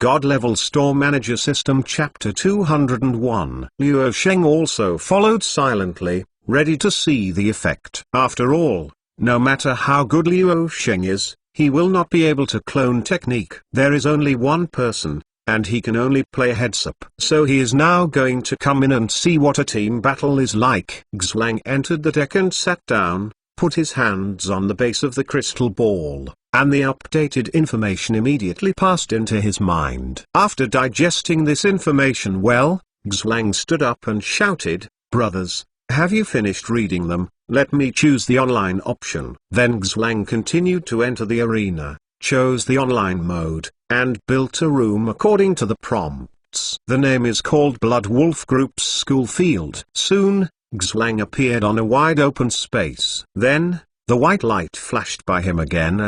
God-Level Store Manager System Chapter 201. Luo Sheng also followed silently, ready to see the effect. After all, no matter how good Luo Sheng is, he will not be able to clone technique. There is only one person, and he can only play heads-up. So he is now going to come in and see what a team battle is like. Xwang entered the deck and sat down, put his hands on the base of the crystal ball, and the updated information immediately passed into his mind. After digesting this information well, Xwang stood up and shouted, "Brothers, have you finished reading them? Let me choose the online option." Then Xwang continued to enter the arena, chose the online mode, and built a room according to the prompts. The name is called Blood Wolf Group's School Field. Soon, Xwang appeared on a wide open space. Then, the white light flashed by him again,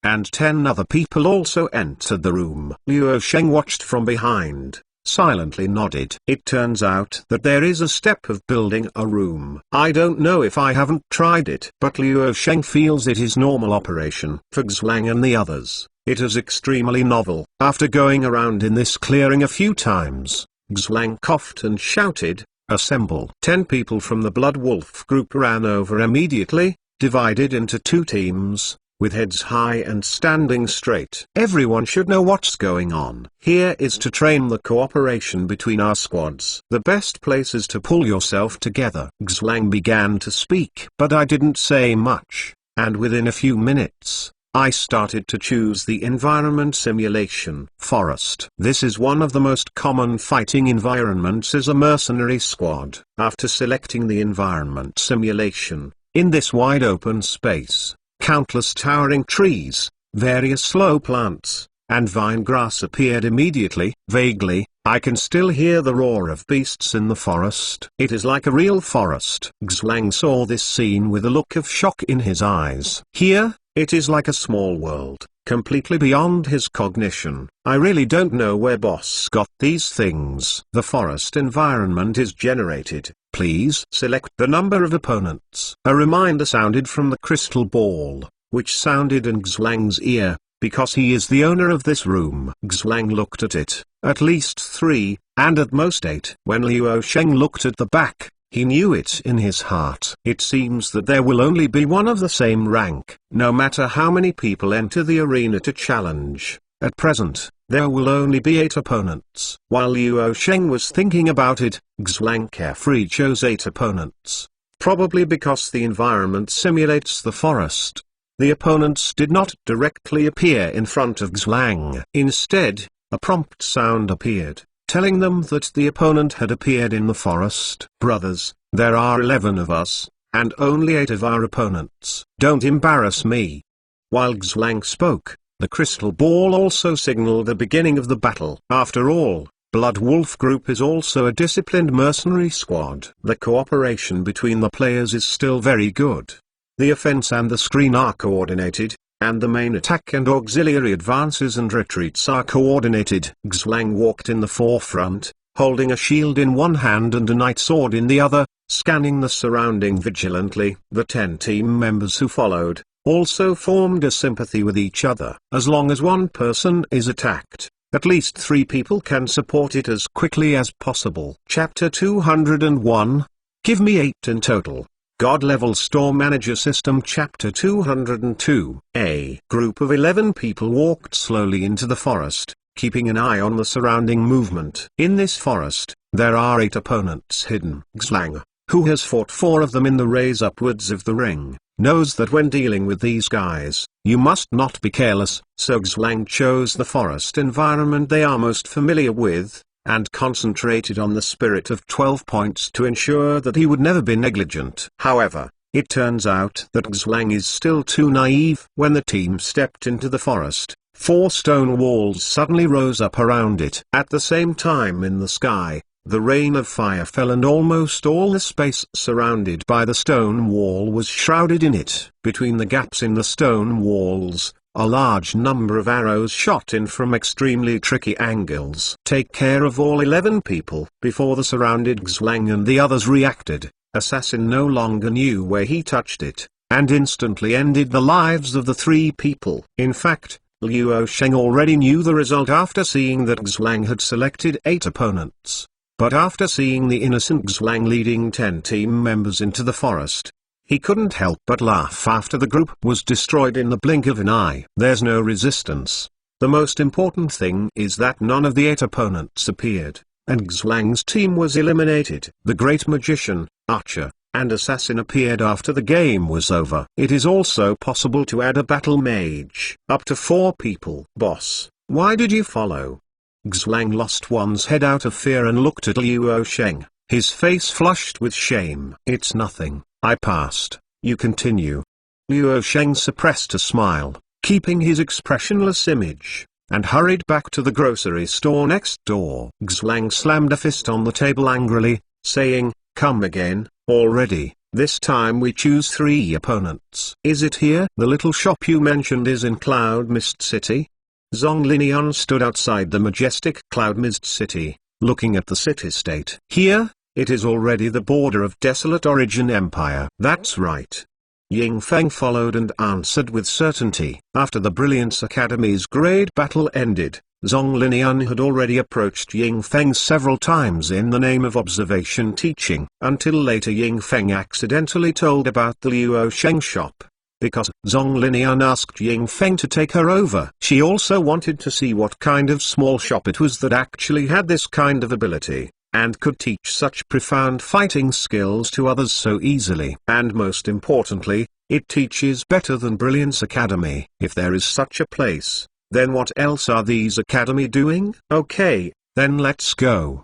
and 10 other people also entered the room. Luo Sheng watched from behind, silently nodded. It turns out that there is a step of building a room. I don't know if I haven't tried it, but Luo Sheng feels it is normal operation. For Xwang and the others, it is extremely novel. After going around in this clearing a few times, Xwang coughed and shouted, "Assemble." 10 people from the Blood Wolf group ran over immediately, divided into 2 teams, with heads high and standing straight. Everyone should know what's going on. Here is to train the cooperation between our squads. The best place is to pull yourself together. Xwang began to speak, but I didn't say much, and within a few minutes, I started to choose the environment simulation. Forest. This is one of the most common fighting environments as a mercenary squad. After selecting the environment simulation, in this wide open space, countless towering trees, various slow plants, and vine grass appeared immediately. Vaguely, I can still hear the roar of beasts in the forest. It is like a real forest. Xwang saw this scene with a look of shock in his eyes. Here, it is like a small world, completely beyond his cognition. I really don't know where boss got these things. The forest environment is generated. Please select the number of opponents. A reminder sounded from the crystal ball, which sounded in Xwang's ear, because he is the owner of this room. Xwang looked at it, at least 3, and at most 8. When Luo Sheng looked at the back, he knew it in his heart. It seems that there will only be one of the same rank, no matter how many people enter the arena to challenge. At present, there will only be 8 opponents. While Luo Sheng was thinking about it, Xwang carefree chose 8 opponents. Probably because the environment simulates the forest. The opponents did not directly appear in front of Xwang. Instead, a prompt sound appeared, telling them that the opponent had appeared in the forest. "Brothers, there are 11 of us, and only 8 of our opponents. Don't embarrass me." While Xwang spoke, the crystal ball also signaled the beginning of the battle. After all, Blood Wolf Group is also a disciplined mercenary squad. The cooperation between the players is still very good. The offense and the screen are coordinated, and the main attack and auxiliary advances and retreats are coordinated. Xwang walked in the forefront, holding a shield in one hand and a knight sword in the other, scanning the surrounding vigilantly. The 10 team members who followed also formed a sympathy with each other. As long as one person is attacked, at least 3 people can support it as quickly as possible. Chapter 201. Give me 8 in total. God-Level Store Manager System Chapter 202. A group of 11 people walked slowly into the forest, keeping an eye on the surrounding movement. In this forest, there are 8 opponents hidden. Xwang, who has fought 4 of them in the race upwards of the ring, knows that when dealing with these guys, you must not be careless. So Xwang chose the forest environment they are most familiar with, and concentrated on the spirit of 12 points to ensure that he would never be negligent. However, it turns out that Xwang is still too naive. When the team stepped into the forest, 4 stone walls suddenly rose up around it. At the same time in the sky, the rain of fire fell and almost all the space surrounded by the stone wall was shrouded in it. Between the gaps in the stone walls, a large number of arrows shot in from extremely tricky angles. Take care of all 11 people. Before the surrounded Xwang and the others reacted, Assassin no longer knew where he touched it, and instantly ended the lives of the 3 people. In fact, Liu Sheng already knew the result after seeing that Xwang had selected 8 opponents. But after seeing the innocent Xwang leading 10 team members into the forest, he couldn't help but laugh after the group was destroyed in the blink of an eye. There's no resistance. The most important thing is that none of the 8 opponents appeared, and Xwang's team was eliminated. The great magician, archer, and assassin appeared after the game was over. It is also possible to add a battle mage. Up to 4 people. Boss, why did you follow? Xwang lost one's head out of fear and looked at Liu Sheng, his face flushed with shame. It's nothing, I passed, you continue. Liu Sheng suppressed a smile, keeping his expressionless image, and hurried back to the grocery store next door. Xwang slammed a fist on the table angrily, saying, come again, already, this time we choose 3 opponents. Is it here? The little shop you mentioned is in Cloud Mist City? Zhong Linian stood outside the majestic Cloud Mist City, looking at the city-state. Here, it is already the border of Desolate Origin Empire. That's right. Ying Feng followed and answered with certainty. After the Brilliance Academy's grade battle ended, Zhong Linian had already approached Ying Feng several times in the name of observation teaching, until later Ying Feng accidentally told about the Liu Sheng shop, because Zhong Linian asked Ying Feng to take her over. She also wanted to see what kind of small shop it was that actually had this kind of ability, and could teach such profound fighting skills to others so easily. And most importantly, it teaches better than Brilliance Academy. If there is such a place, then what else are these academy doing? Okay, then let's go.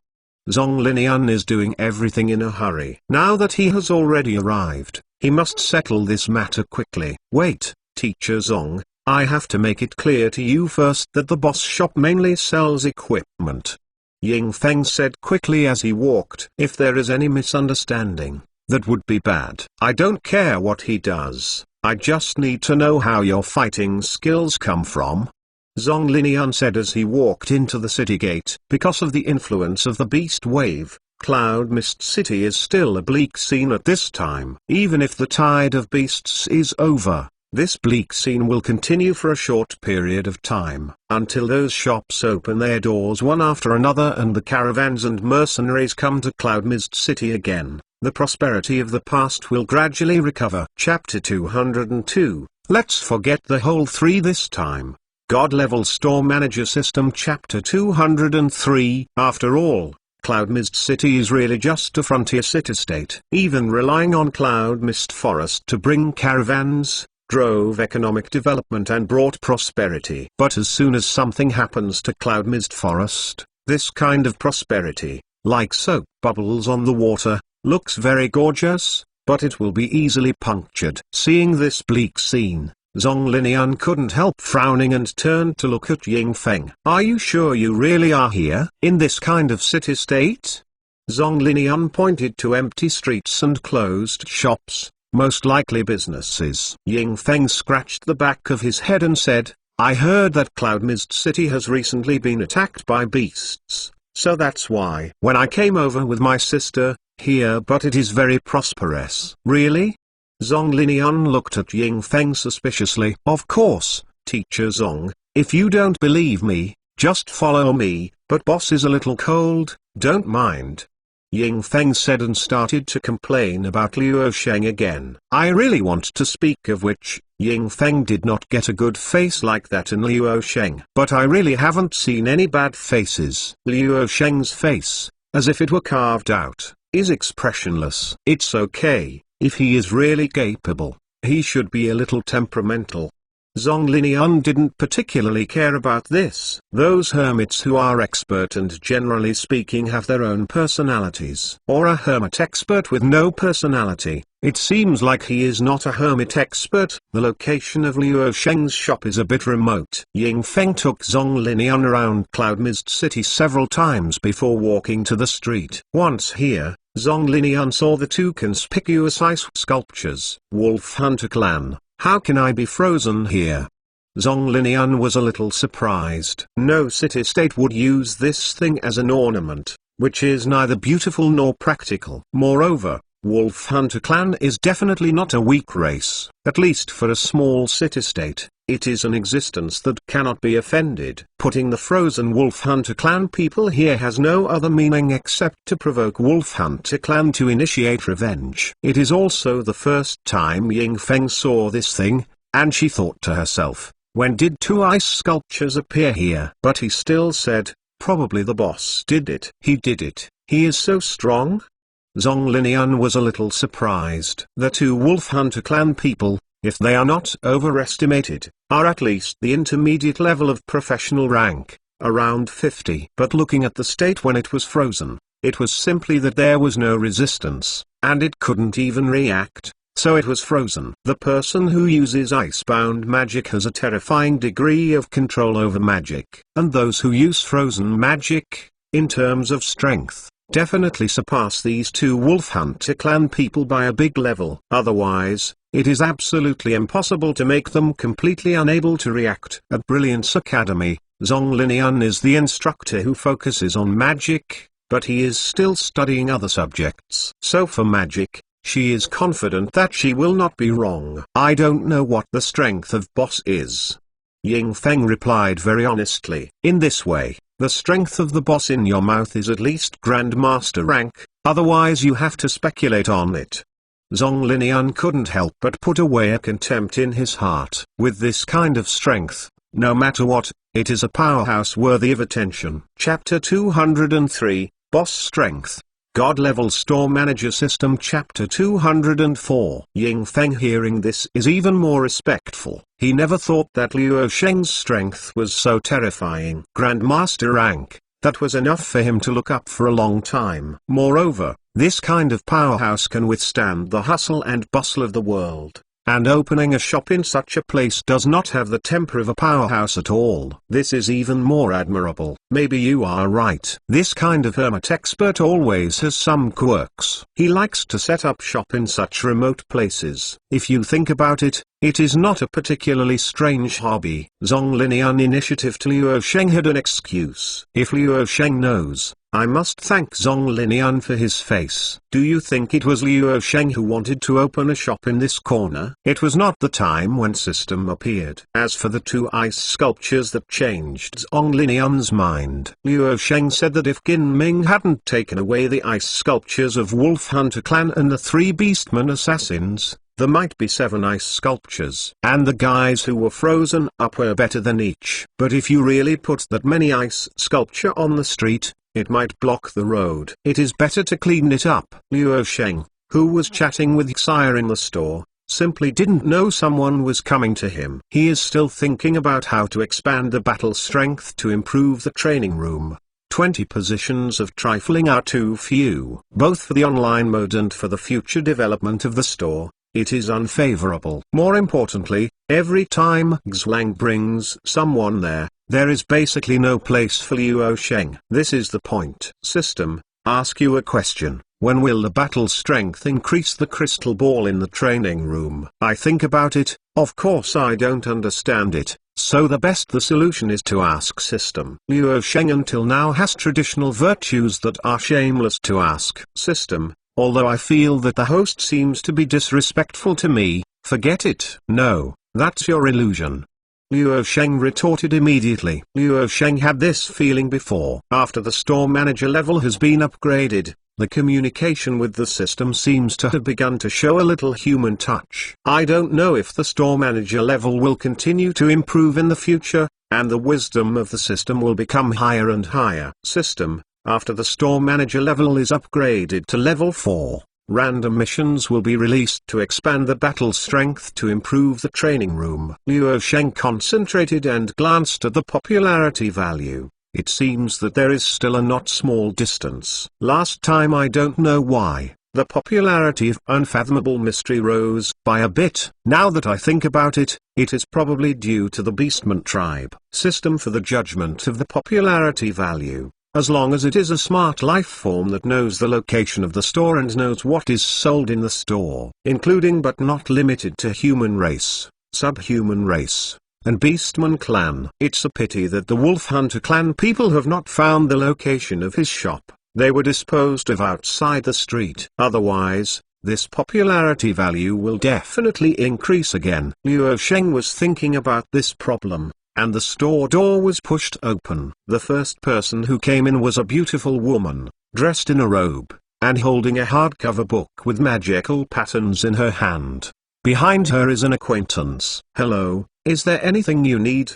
Zhong Linian is doing everything in a hurry. Now that he has already arrived, he must settle this matter quickly. Wait, Teacher Zhong, I have to make it clear to you first that the boss shop mainly sells equipment. Ying Feng said quickly as he walked. If there is any misunderstanding, that would be bad. I don't care what he does, I just need to know how your fighting skills come from. Zhong Linian said as he walked into the city gate. Because of the influence of the beast wave, Cloud Mist City is still a bleak scene at this time. Even if the tide of beasts is over, this bleak scene will continue for a short period of time, until those shops open their doors one after another and the caravans and mercenaries come to Cloud Mist City again. The prosperity of the past will gradually recover. Chapter 202. Let's forget the whole 3 this time. God-level store manager system. Chapter 203. After all, Cloud Mist City is really just a frontier city-state. Even relying on Cloud Mist Forest to bring caravans, drove economic development and brought prosperity. But as soon as something happens to Cloud Mist Forest, this kind of prosperity, like soap bubbles on the water, looks very gorgeous, but it will be easily punctured. Seeing this bleak scene, Zhong Linian couldn't help frowning and turned to look at Ying Feng. Are you sure you really are here, in this kind of city-state? Zhong Linian pointed to empty streets and closed shops, most likely businesses. Ying Feng scratched the back of his head and said, I heard that Cloud Mist City has recently been attacked by beasts, so that's why. When I came over with my sister, here, but it is very prosperous. Really? Zhong Linian looked at Ying Feng suspiciously. Of course, Teacher Zhong, if you don't believe me, just follow me, but boss is a little cold, don't mind. Ying Feng said and started to complain about Liu Sheng again. I really want to speak of which, Ying Feng did not get a good face like that in Liu Sheng. But I really haven't seen any bad faces. Liu Sheng's face, as if it were carved out, is expressionless. It's okay. If he is really capable, he should be a little temperamental. Zhong Linian didn't particularly care about this. Those hermits who are expert and generally speaking have their own personalities. Or a hermit expert with no personality. It seems like he is not a hermit expert. The location of Liu Sheng's shop is a bit remote. Ying Feng took Zhong Linian around Cloud Mist City several times before walking to the street. Once here, Zhong Linian saw the 2 conspicuous ice sculptures. Wolf Hunter Clan, how can I be frozen here? Zhong Linian was a little surprised. No city-state would use this thing as an ornament, which is neither beautiful nor practical. Moreover, Wolf Hunter clan is definitely not a weak race, at least for a small city-state. It is an existence that cannot be offended. Putting the frozen Wolf Hunter clan people here has no other meaning except to provoke Wolf Hunter clan to initiate revenge. It is also the first time Ying Feng saw this thing, and she thought to herself, when did two ice sculptures appear here? But he still said, probably the boss did it. He did it. He is so strong? Zhong Linian was a little surprised. The two Wolf Hunter clan people, if they are not overestimated, are at least the intermediate level of professional rank, around 50. But looking at the state when it was frozen, it was simply that there was no resistance, and it couldn't even react, so it was frozen. The person who uses ice-bound magic has a terrifying degree of control over magic, and those who use frozen magic, in terms of strength, definitely surpass these two Wolf Hunter clan people by a big level. Otherwise, it is absolutely impossible to make them completely unable to react. At Brilliance Academy, Zhong Linian is the instructor who focuses on magic, but he is still studying other subjects. So for magic, she is confident that she will not be wrong. I don't know what the strength of boss is. Ying Feng replied very honestly. In this way, the strength of the boss in your mouth is at least Grandmaster rank, otherwise you have to speculate on it. Zhong Linian couldn't help but put away a contempt in his heart. With this kind of strength, no matter what, it is a powerhouse worthy of attention. Chapter 203, Boss Strength. God-Level Store Manager System. Chapter 204. Ying Feng, hearing this, is even more respectful. He never thought that Luo Sheng's strength was so terrifying. Grandmaster rank, that was enough for him to look up for a long time. Moreover, this kind of powerhouse can withstand the hustle and bustle of the world, and opening a shop in such a place does not have the temper of a powerhouse at all. This is even more admirable. Maybe you are right. This kind of hermit expert always has some quirks. He likes to set up shop in such remote places. If you think about it, it is not a particularly strange hobby. Zhong Linian initiative to Luo Sheng had an excuse. If Luo Sheng knows, I must thank Zhong Linian for his face. Do you think it was Luo Sheng who wanted to open a shop in this corner? It was not the time when system appeared. As for the two ice sculptures that changed Zhong Linian's mind, Luo Sheng said that if Qin Ming hadn't taken away the ice sculptures of Wolf Hunter clan and the three Beastmen assassins, there might be 7 ice sculptures. And the guys who were frozen up were better than each. But if you really put that many ice sculpture on the street, it might block the road. It is better to clean it up. Luo Sheng, who was chatting with Xia in the store, simply didn't know someone was coming to him. He is still thinking about how to expand the battle strength to improve the training room. 20 positions of trifling are too few. Both for the online mode and for the future development of the store, it is unfavorable. More importantly, every time Xlang brings someone there is basically no place for Luo Sheng. This is the point. System, ask you a question. When will the battle strength increase the crystal ball in the training room? I think about it, of course I don't understand it, so the solution is to ask system. Luo Sheng until now has traditional virtues that are shameless to ask system. Although I feel that the host seems to be disrespectful to me, forget it. No, that's your illusion. Luo Sheng retorted immediately. Luo Sheng had this feeling before. After the store manager level has been upgraded, the communication with the system seems to have begun to show a little human touch. I don't know if the store manager level will continue to improve in the future, and the wisdom of the system will become higher and higher. System, after the store manager level is upgraded to level 4, random missions will be released to expand the battle strength to improve the training room. Luo Sheng concentrated and glanced at the popularity value. It seems that there is still a not small distance. Last time, I don't know why, the popularity of Unfathomable Mystery rose by a bit. Now that I think about it, it is probably due to the Beastman tribe. System for the judgment of the popularity value. As long as it is a smart life form that knows the location of the store and knows what is sold in the store, including but not limited to human race, subhuman race, and Beastman clan. It's a pity that the Wolf Hunter clan people have not found the location of his shop. They were disposed of outside the street. Otherwise, this popularity value will definitely increase again. Luo Sheng was thinking about this problem, and the store door was pushed open. The first person who came in was a beautiful woman, dressed in a robe, and holding a hardcover book with magical patterns in her hand. Behind her is an acquaintance. "Hello, is there anything you need?"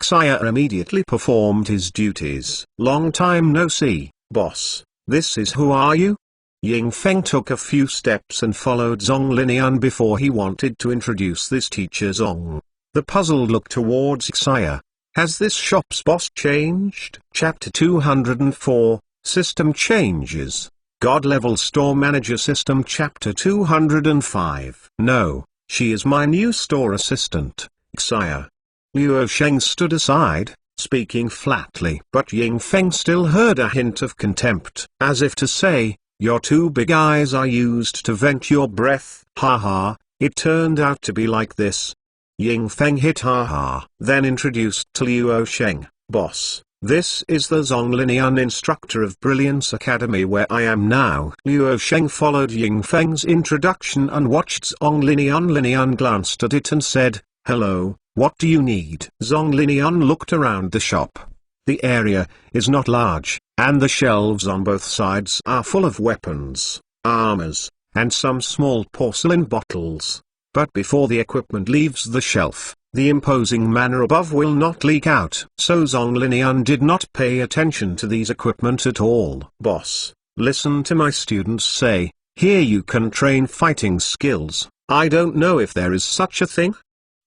Xia immediately performed his duties. "Long time no see, boss. This is who are you?" Ying Feng took a few steps and followed Zhong Linian before he wanted to introduce this teacher Zhong. The puzzled look towards Xia. Has this shop's boss changed? Chapter 204, System Changes. God-Level Store Manager System. Chapter 205. No, she is my new store assistant, Xia. Luo Sheng stood aside, speaking flatly. But Ying Feng still heard a hint of contempt, as if to say, "Your two big eyes are used to vent your breath." Ha ha, it turned out to be like this. Ying Feng hit ha ha, then introduced to Luo Sheng, "Boss, this is the Zhong Linian instructor of Brilliance Academy where I am now." Luo Sheng followed Ying Feng's introduction and watched Zhong Linian. Linian glanced at it and said, "Hello, what do you need?" Zhong Linian looked around the shop. The area is not large, and the shelves on both sides are full of weapons, armors, and some small porcelain bottles. But before the equipment leaves the shelf, the imposing manner above will not leak out. So Zhong Linian did not pay attention to these equipment at all. "Boss, listen to my students say, here you can train fighting skills. I don't know if there is such a thing."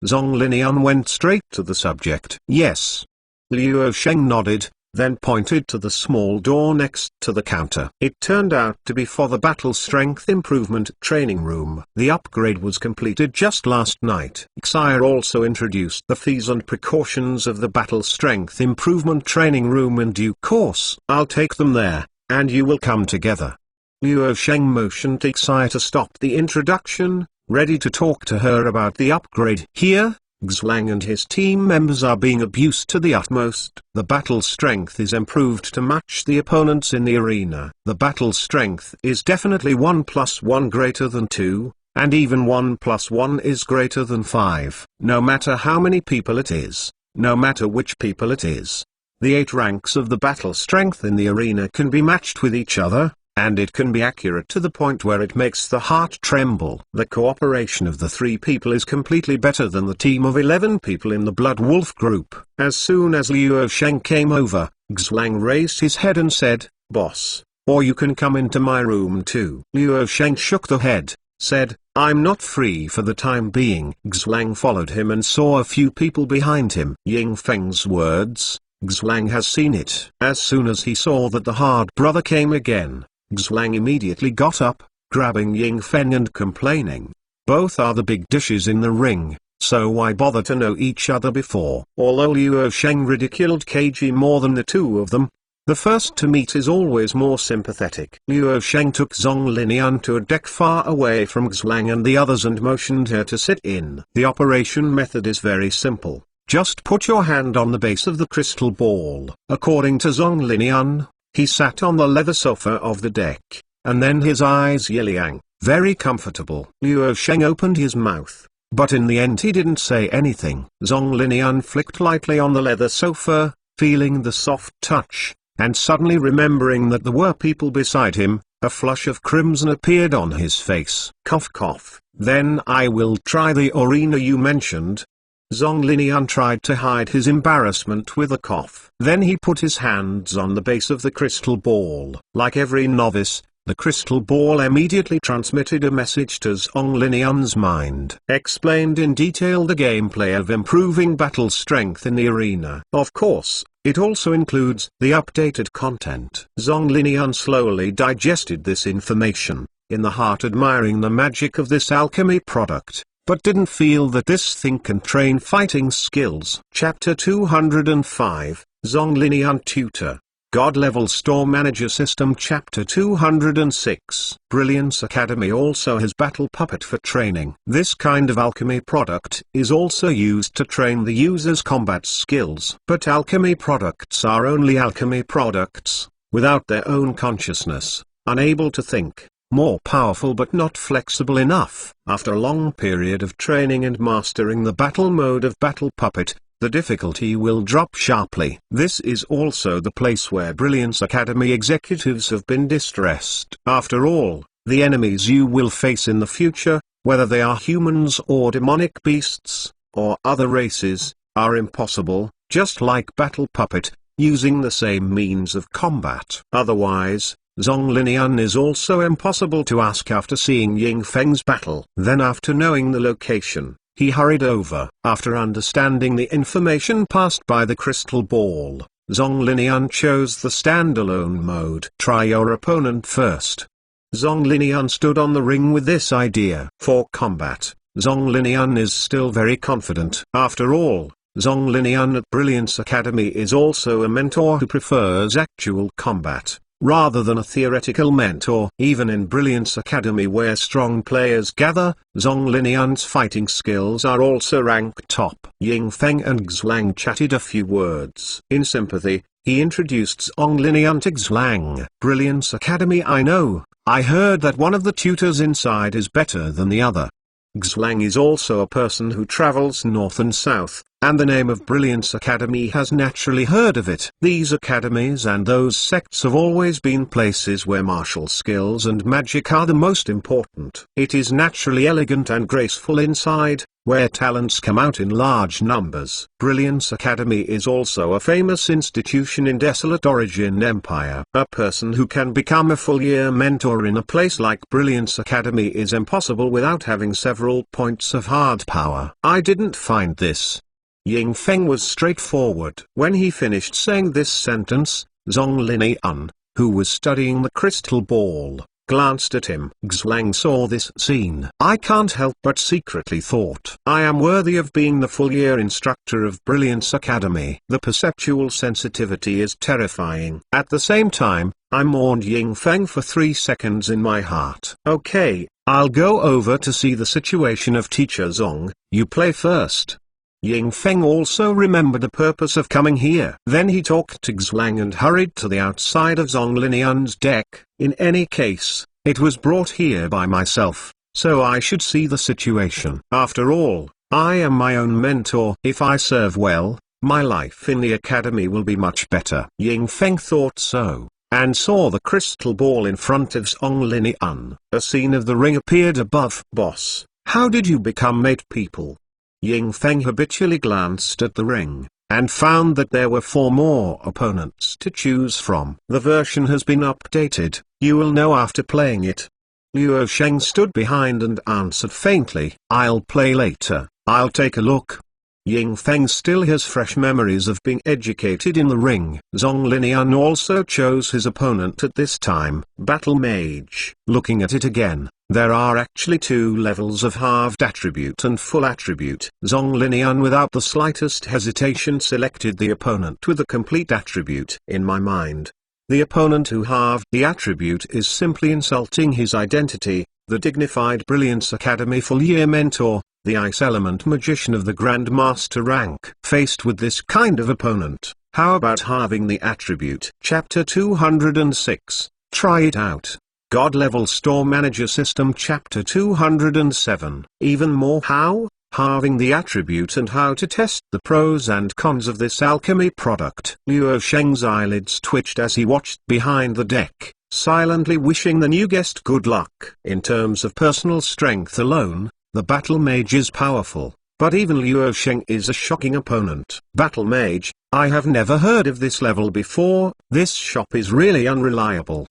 Zhong Linian went straight to the subject. "Yes." Luo Sheng nodded, then pointed to the small door next to the counter. It turned out to be for the Battle Strength Improvement Training Room. The upgrade was completed just last night. Xia also introduced the fees and precautions of the Battle Strength Improvement Training Room in due course. "I'll take them there, and you will come together." Luo Sheng motioned to Xia to stop the introduction, ready to talk to her about the upgrade. "Here, Xlang and his team members are being abused to the utmost. The battle strength is improved to match the opponents in the arena. The battle strength is definitely 1 + 1 greater than 2, and even 1 + 1 is greater than 5. No matter how many people it is, no matter which people it is. The 8 ranks of the battle strength in the arena can be matched with each other, and it can be accurate to the point where it makes the heart tremble. The cooperation of the 3 people is completely better than the team of 11 people in the Blood Wolf group." As soon as Luo Sheng came over, Xlang raised his head and said, "Boss, or you can come into my room too." Luo Sheng shook the head, said, "I'm not free for the time being." Xlang followed him and saw a few people behind him. Ying Feng's words, Xlang has seen it. As soon as he saw that the hard brother came again, Xlang immediately got up, grabbing Ying Feng and complaining, "Both are the big dishes in the ring, so why bother to know each other before?" Although Luo Sheng ridiculed KG more than the two of them, the first to meet is always more sympathetic. Luo Sheng took Zhong Linian to a deck far away from Xlang and the others and motioned her to sit in. The operation method is very simple. Just put your hand on the base of the crystal ball. According to Zhong Linian, he sat on the leather sofa of the deck, and then his eyes Yiliang, very comfortable. Luo Sheng opened his mouth, but in the end he didn't say anything. Zhong Linian flicked lightly on the leather sofa, feeling the soft touch, and suddenly remembering that there were people beside him, a flush of crimson appeared on his face. Cough cough. "Then I will try the arena you mentioned." Zhong Linian tried to hide his embarrassment with a cough. Then he put his hands on the base of the crystal ball. Like every novice, the crystal ball immediately transmitted a message to Zhong Linian's mind. Explained in detail the gameplay of improving battle strength in the arena. Of course, it also includes the updated content. Zhong Linian slowly digested this information, in the heart admiring the magic of this alchemy product, but didn't feel that this thing can train fighting skills. Chapter 205, Zhong Linian Tutor. God-Level Store Manager System. Chapter 206. Brilliance Academy also has Battle Puppet for training. This kind of alchemy product is also used to train the user's combat skills. But alchemy products are only alchemy products, without their own consciousness, unable to think, more powerful but not flexible enough. After a long period of training and mastering the battle mode of Battle Puppet, the difficulty will drop sharply. This is also the place where Brilliance Academy executives have been distressed. After all, the enemies you will face in the future, whether they are humans or demonic beasts, or other races, are impossible, just like Battle Puppet, using the same means of combat. Otherwise, Zonglinian is also impossible to ask after seeing Ying Feng's battle. Then after knowing the location, he hurried over. After understanding the information passed by the crystal ball, Zonglinian chose the standalone mode. Try your opponent first. Zonglinian stood on the ring with this idea. For combat, Zonglinian is still very confident. After all, Zonglinian at Brilliance Academy is also a mentor who prefers actual combat, rather than a theoretical mentor. Even in Brilliance Academy where strong players gather, Zonglinian's fighting skills are also ranked top. Ying Feng and Xlang chatted a few words. In sympathy, he introduced Zonglinian to Xlang. Brilliance Academy, I heard that one of the tutors inside is better than the other. Xlang is also a person who travels north and south, and the name of Brilliance Academy has naturally heard of it. These academies and those sects have always been places where martial skills and magic are the most important. It is naturally elegant and graceful inside, where talents come out in large numbers. Brilliance Academy is also a famous institution in Desolate Origin Empire. A person who can become a full-year mentor in a place like Brilliance Academy is impossible without having several points of hard power. I didn't find this. Ying Feng was straightforward. When he finished saying this sentence, Zonglinian, who was studying the crystal ball, glanced at him. Xlang saw this scene. I can't help but secretly thought, I am worthy of being the full-year instructor of Brilliance Academy. The perceptual sensitivity is terrifying. At the same time, I mourned Ying Feng for 3 seconds in my heart. Okay, I'll go over to see the situation of Teacher Zong, you play first. Ying Feng also remembered the purpose of coming here. Then he talked to Xlang and hurried to the outside of Zonglinian's deck. In any case, it was brought here by myself, so I should see the situation. After all, I am my own mentor. If I serve well, my life in the academy will be much better. Ying Feng thought so, and saw the crystal ball in front of Zonglinian. A scene of the ring appeared above. Boss, how did you become 8 people? Ying Feng habitually glanced at the ring, and found that there were 4 more opponents to choose from. The version has been updated, you will know after playing it. Luo Sheng stood behind and answered faintly, I'll play later, I'll take a look. Ying Feng still has fresh memories of being educated in the ring. Zonglinian also chose his opponent at this time, Battle Mage. Looking at it again, there are actually 2 levels of halved attribute and full attribute. Zonglinian without the slightest hesitation selected the opponent with a complete attribute. In my mind, the opponent who halved the attribute is simply insulting his identity. The dignified Brilliance Academy full-year mentor, the Ice Element Magician of the Grand Master rank. Faced with this kind of opponent, how about halving the attribute? Chapter 206, Try it out. God Level Store Manager System Chapter 207. Even more how? Halving the attribute and how to test the pros and cons of this alchemy product. Luo Sheng's eyelids twitched as he watched behind the deck, silently wishing the new guest good luck. In terms of personal strength alone, the Battle Mage is powerful, but even Luo Sheng is a shocking opponent. Battle Mage, I have never heard of this level before, this shop is really unreliable.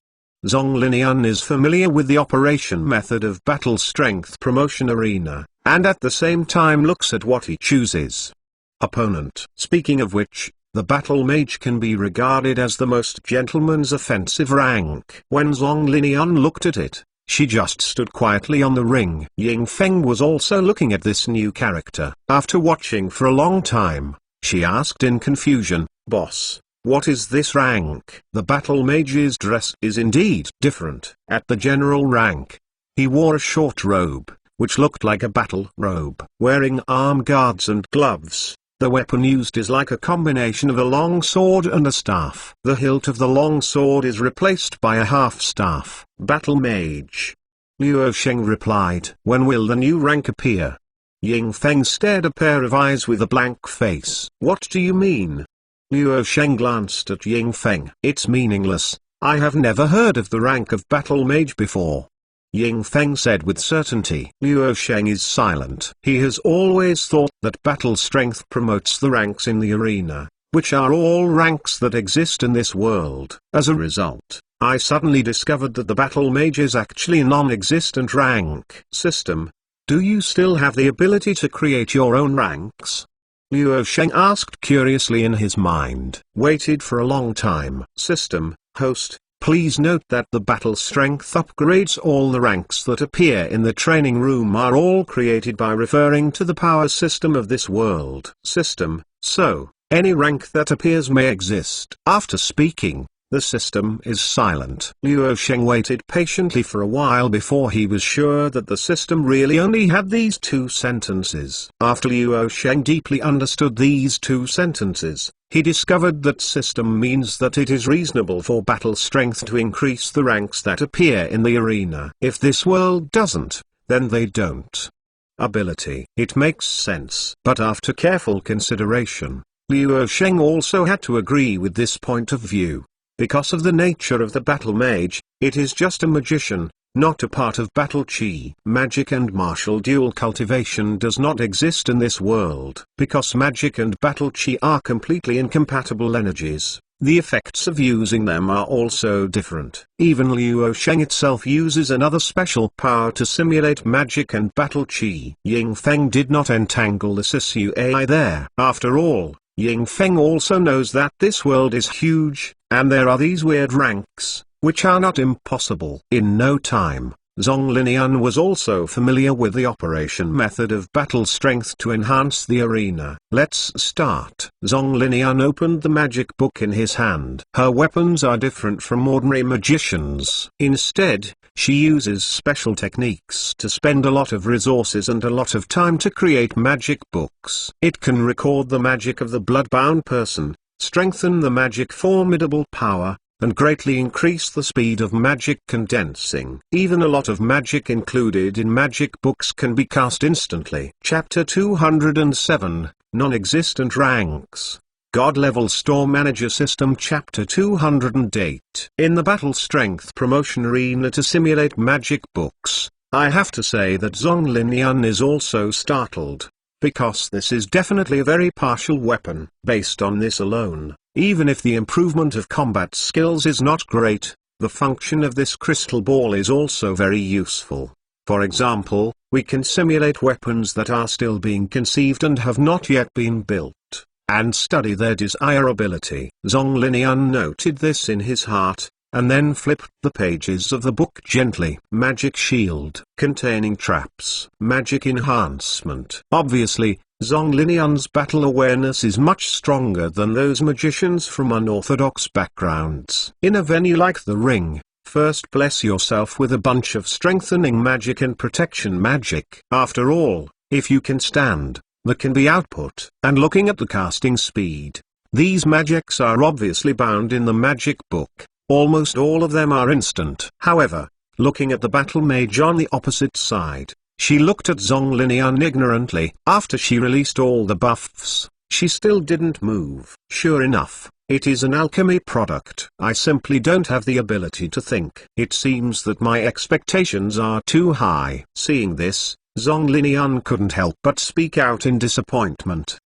Zonglinian is familiar with the operation method of Battle Strength Promotion Arena, and at the same time looks at what he chooses. Opponent. Speaking of which, the Battle Mage can be regarded as the most gentleman's offensive rank. When Zonglinian looked at it, she just stood quietly on the ring. Ying Feng was also looking at this new character. After watching for a long time, she asked in confusion, Boss, what is this rank? The Battle Mage's dress is indeed different. At the general rank, he wore a short robe, which looked like a battle robe. Wearing arm guards and gloves, The weapon used is like a combination of a long sword and a staff. The hilt of the long sword is replaced by a half-staff. Battle Mage. Luo Sheng replied. When will the new rank appear? Ying Feng stared a pair of eyes with a blank face. What do you mean? Luo Sheng glanced at Ying Feng. It's meaningless. I have never heard of the rank of Battle Mage before. Ying Feng said with certainty. Luo Sheng is silent. He has always thought that battle strength promotes the ranks in the arena, which are all ranks that exist in this world. As a result, I suddenly discovered that the Battle Mage is actually a non-existent rank system. Do you still have the ability to create your own ranks? Luo Sheng asked curiously in his mind. Waited for a long time. System, host. Please note that the battle strength upgrades all the ranks that appear in the training room are all created by referring to the power system of this world. System, so, any rank that appears may exist. After speaking, the system is silent. Luo Sheng waited patiently for a while before he was sure that the system really only had these two sentences. After Luo Sheng deeply understood these two sentences, he discovered that system means that it is reasonable for battle strength to increase the ranks that appear in the arena. If this world doesn't, then they don't. Ability. It makes sense. But after careful consideration, Luo Sheng also had to agree with this point of view. Because of the nature of the battle mage, it is just a magician, not a part of battle chi. Magic and martial dual cultivation does not exist in this world. Because magic and battle chi are completely incompatible energies, the effects of using them are also different. Even Luo Sheng itself uses another special power to simulate magic and battle chi. Ying Feng did not entangle the Sisui there. After all, Ying Feng also knows that this world is huge, and there are these weird ranks, which are not impossible. In no time, Zhong Linian was also familiar with the operation method of battle strength to enhance the arena. Let's start. Zhong Linian opened the magic book in his hand. Her weapons are different from ordinary magicians. Instead, she uses special techniques to spend a lot of resources and a lot of time to create magic books. It can record the magic of the bloodbound person, strengthen the magic formidable power, and greatly increase the speed of magic condensing. Even a lot of magic included in magic books can be cast instantly. Chapter 207, Non-Existent Ranks. God-Level Store Manager System. Chapter 208. In the Battle Strength Promotion Arena to simulate magic books, I have to say that Zhong Linian is also startled, because this is definitely a very partial weapon. Based on this alone, even if the improvement of combat skills is not great, the function of this crystal ball is also very useful. For example, we can simulate weapons that are still being conceived and have not yet been built, and study their desirability. Zhong Linian noted this in his heart, and then flipped the pages of the book gently. Magic Shield. Containing traps. Magic Enhancement. Obviously, Zhong Linian's battle awareness is much stronger than those magicians from unorthodox backgrounds. In a venue like the ring, first bless yourself with a bunch of strengthening magic and protection magic. After all, if you can stand, there can be output. And looking at the casting speed, these magics are obviously bound in the magic book. Almost all of them are instant. However, looking at the battle mage on the opposite side, she looked at Zhong Linian ignorantly. After she released all the buffs, she still didn't move. Sure enough, it is an alchemy product. I simply don't have the ability to think. It seems that my expectations are too high. Seeing this, Zhong Linian couldn't help but speak out in disappointment.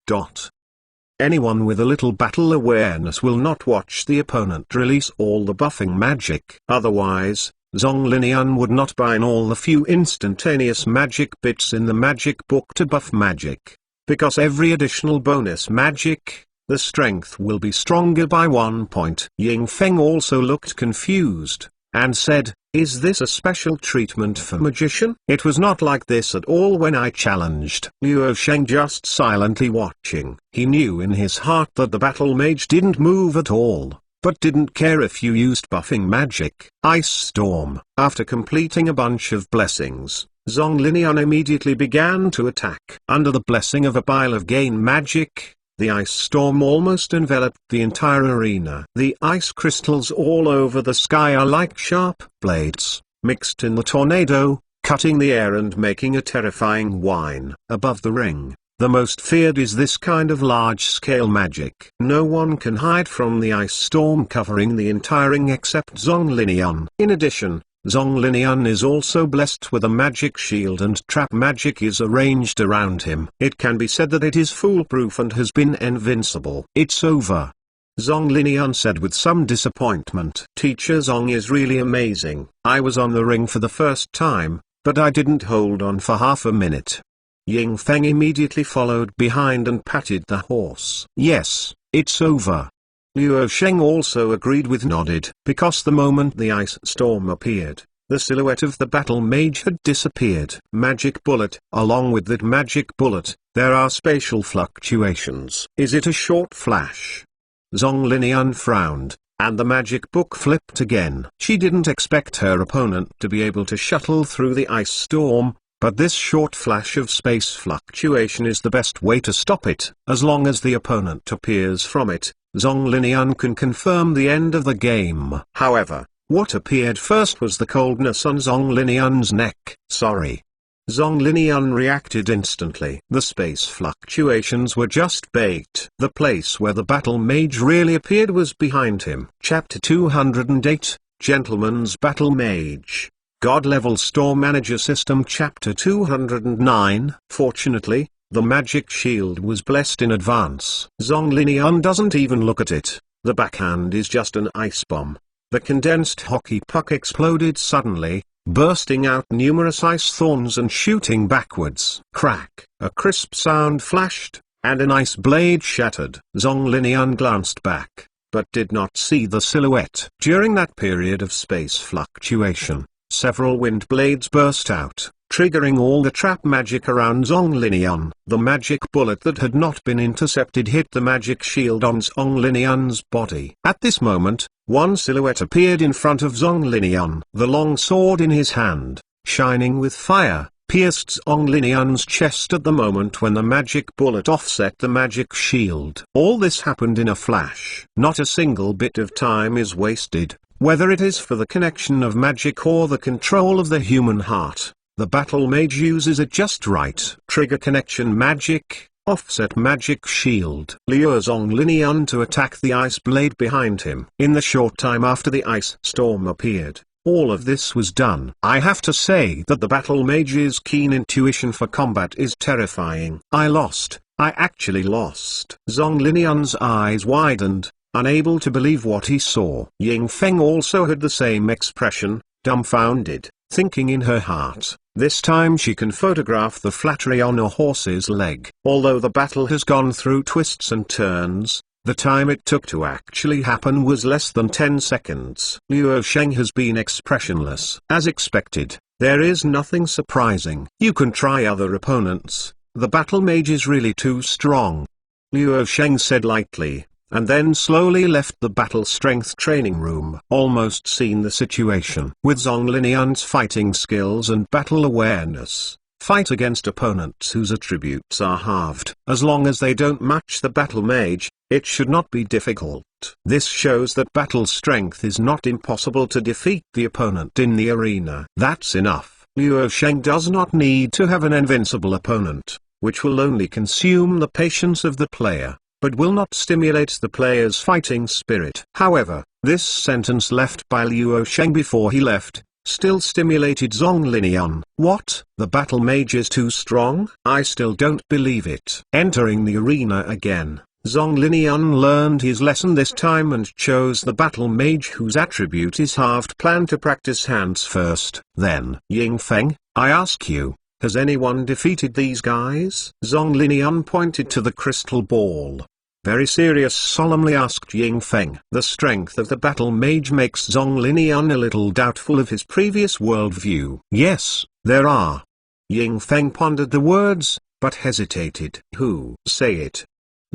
Anyone with a little battle awareness will not watch the opponent release all the buffing magic. Otherwise, Zhong Linian would not buy in all the few instantaneous magic bits in the magic book to buff magic. Because every additional bonus magic, the strength will be stronger by 1 point. Ying Feng also looked confused, and said, "Is this a special treatment for magician? It was not like this at all when I challenged." Luo Sheng just silently watching. He knew in his heart that the battle mage didn't move at all, but didn't care if you used buffing magic. Ice Storm. After completing a bunch of blessings, Zhong Linian immediately began to attack. Under the blessing of a pile of gain magic, The ice storm almost enveloped the entire arena. The ice crystals all over the sky are like sharp blades, mixed in the tornado, cutting the air and making a terrifying whine. Above the ring, the most feared is this kind of large-scale magic. No one can hide from the ice storm covering the entire ring except Zonglinion. In addition, Zonglinion is also blessed with a magic shield and trap magic is arranged around him. It can be said that it is foolproof and has been invincible. It's over, Zonglinion said with some disappointment. Teacher Zong is really amazing. I was on the ring for the first time, but I didn't hold on for half a minute. Ying Feng immediately followed behind and patted the horse. Yes, it's over. Luo Sheng also agreed with nodded. Because the moment the ice storm appeared, the silhouette of the battle mage had disappeared. Magic bullet. Along with that magic bullet, there are spatial fluctuations. Is it a short flash? Zonglinion frowned, and the magic book flipped again. She didn't expect her opponent to be able to shuttle through the ice storm, but this short flash of space fluctuation is the best way to stop it. As long as the opponent appears from it, Zonglinion can confirm the end of the game. However, what appeared first was the coldness on Zonglinion's neck. Sorry. Zonglinion reacted instantly. The space fluctuations were just bait. The place where the battle mage really appeared was behind him. Chapter 208, Gentleman's Battle Mage. God-level Store Manager System. Chapter 209. Fortunately, the magic shield was blessed in advance. Zonglinion doesn't even look at it. The backhand is just an ice bomb. The condensed hockey puck exploded suddenly, bursting out numerous ice thorns and shooting backwards. Crack! A crisp sound flashed, and an ice blade shattered. Zonglinion glanced back, but did not see the silhouette. During that period of space fluctuation, several wind blades burst out, triggering all the trap magic around Zonglinion. The magic bullet that had not been intercepted hit the magic shield on Zonglinion's body. At this moment, one silhouette appeared in front of Zonglinion. The long sword in his hand, shining with fire, pierced Zonglinion's chest at the moment when the magic bullet offset the magic shield. All this happened in a flash. Not a single bit of time is wasted, whether it is for the connection of magic or the control of the human heart. The battle mage uses it just right. Trigger connection magic, offset magic shield. Lure Zonglinion to attack the ice blade behind him. In the short time after the ice storm appeared, all of this was done. I have to say that the battle mage's keen intuition for combat is terrifying. I lost. I actually lost. Zonglinion's eyes widened, unable to believe what he saw. Ying Feng also had the same expression, dumbfounded, thinking in her heart, this time she can photograph the flattery on a horse's leg. Although the battle has gone through twists and turns, the time it took to actually happen was less than 10 seconds. Luo Sheng has been expressionless. As expected, there is nothing surprising. You can try other opponents. The battle mage is really too strong, Luo Sheng said lightly, and then slowly left the battle strength training room. Almost seen the situation. With Zonglinion's fighting skills and battle awareness, fight against opponents whose attributes are halved. As long as they don't match the battle mage, it should not be difficult. This shows that battle strength is not impossible to defeat the opponent in the arena. That's enough. Luo Sheng does not need to have an invincible opponent, which will only consume the patience of the player, but will not stimulate the player's fighting spirit. However, this sentence left by Luo Sheng before he left, still stimulated Zonglinion. What? The battle mage is too strong? I still don't believe it. Entering the arena again, Zonglinion learned his lesson this time and chose the battle mage whose attribute is halved. Plan to practice hands first. Then, Ying Feng, I ask you, has anyone defeated these guys? Zonglinion pointed to the crystal ball. Very serious, solemnly asked Ying Feng. The strength of the battle mage makes Zonglinion a little doubtful of his previous worldview. Yes, there are. Ying Feng pondered the words, but hesitated. Who? Say it.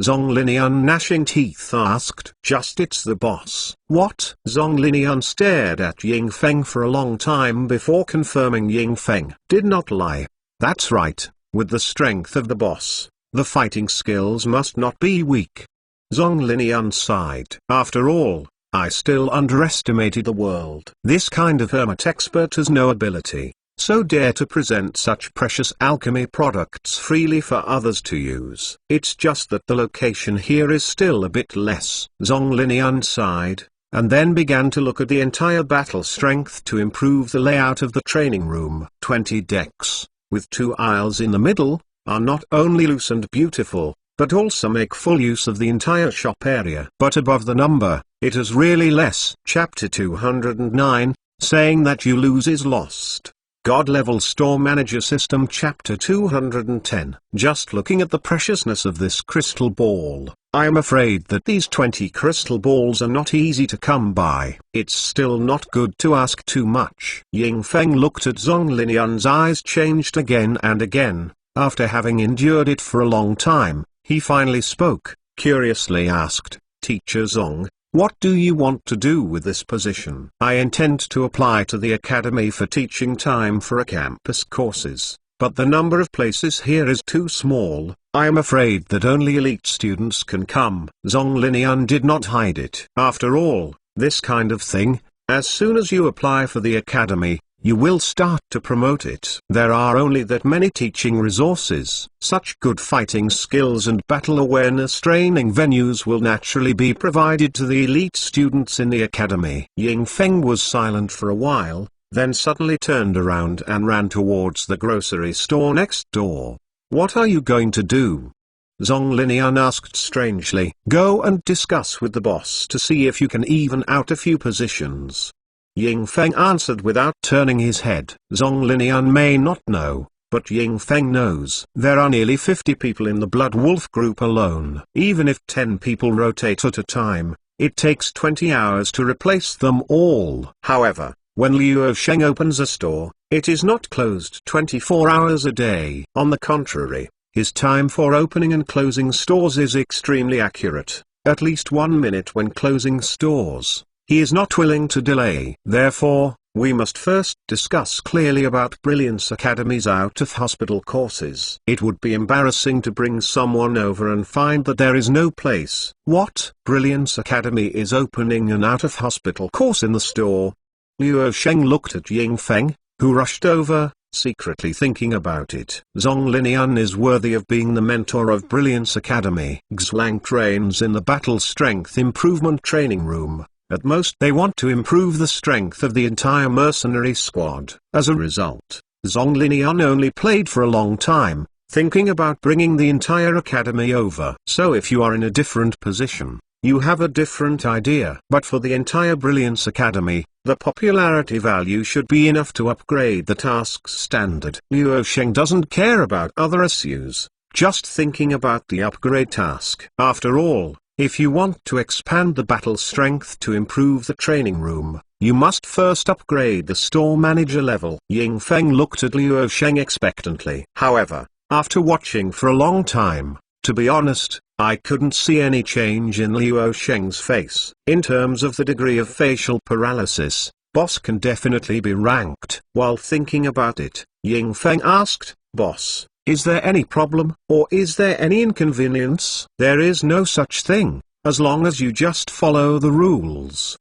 Zonglinion, gnashing teeth, asked. Just it's the boss. What? Zonglinion stared at Ying Feng for a long time before confirming. Ying Feng did not lie. That's right, with the strength of the boss, The fighting skills must not be weak. Zhong Linian sighed. After all, I still underestimated the world. This kind of hermit expert has no ability, so dare to present such precious alchemy products freely for others to use. It's just that the location here is still a bit less. Zhong Linian sighed, and then began to look at the entire battle strength to improve the layout of the training room. 20 decks, with 2 aisles in the middle, are not only loose and beautiful, but also make full use of the entire shop area. But above the number, it is really less. Chapter 209, saying that you lose is lost. God-level store manager system. Chapter 210. Just looking at the preciousness of this crystal ball, I am afraid that these 20 crystal balls are not easy to come by. It's still not good to ask too much. Ying Feng looked at Zhong Linian's eyes changed again and again. After having endured it for a long time, he finally spoke, curiously asked, Teacher Zhong, what do you want to do with this position? I intend to apply to the academy for teaching time for campus courses, but the number of places here is too small. I am afraid that only elite students can come. Zhong Linian did not hide it. After all, this kind of thing, as soon as you apply for the academy, you will start to promote it. There are only that many teaching resources. Such good fighting skills and battle awareness training venues will naturally be provided to the elite students in the academy. Ying Feng was silent for a while, then suddenly turned around and ran towards the grocery store next door. What are you going to do? Zhong Linian asked strangely. Go and discuss with the boss to see if you can even out a few positions. Ying Feng answered without turning his head. Zhong Linian may not know, but Ying Feng knows. There are nearly 50 people in the Blood Wolf group alone. Even if 10 people rotate at a time, it takes 20 hours to replace them all. However, when Liu Sheng opens a store, it is not closed 24 hours a day. On the contrary, his time for opening and closing stores is extremely accurate, at least 1 minute when closing stores. He is not willing to delay. Therefore, we must first discuss clearly about Brilliance Academy's out-of-hospital courses. It would be embarrassing to bring someone over and find that there is no place. What? Brilliance Academy is opening an out-of-hospital course in the store? Liu Sheng looked at Ying Feng, who rushed over, secretly thinking about it. Zhong Linian is worthy of being the mentor of Brilliance Academy. Xlang trains in the battle strength improvement training room. At most they want to improve the strength of the entire mercenary squad. As a result, Zhong Linian only played for a long time, thinking about bringing the entire academy over. So if you are in a different position, you have a different idea. But for the entire Brilliance Academy, the popularity value should be enough to upgrade the task's standard. Liu Sheng doesn't care about other issues, just thinking about the upgrade task. After all, if you want to expand the battle strength to improve the training room, you must first upgrade the store manager level. Ying Feng looked at Liu Sheng expectantly. However, after watching for a long time, to be honest, I couldn't see any change in Liu Sheng's face. In terms of the degree of facial paralysis, boss can definitely be ranked. While thinking about it, Ying Feng asked, Boss, is there any problem, or is there any inconvenience? There is no such thing, as long as you just follow the rules.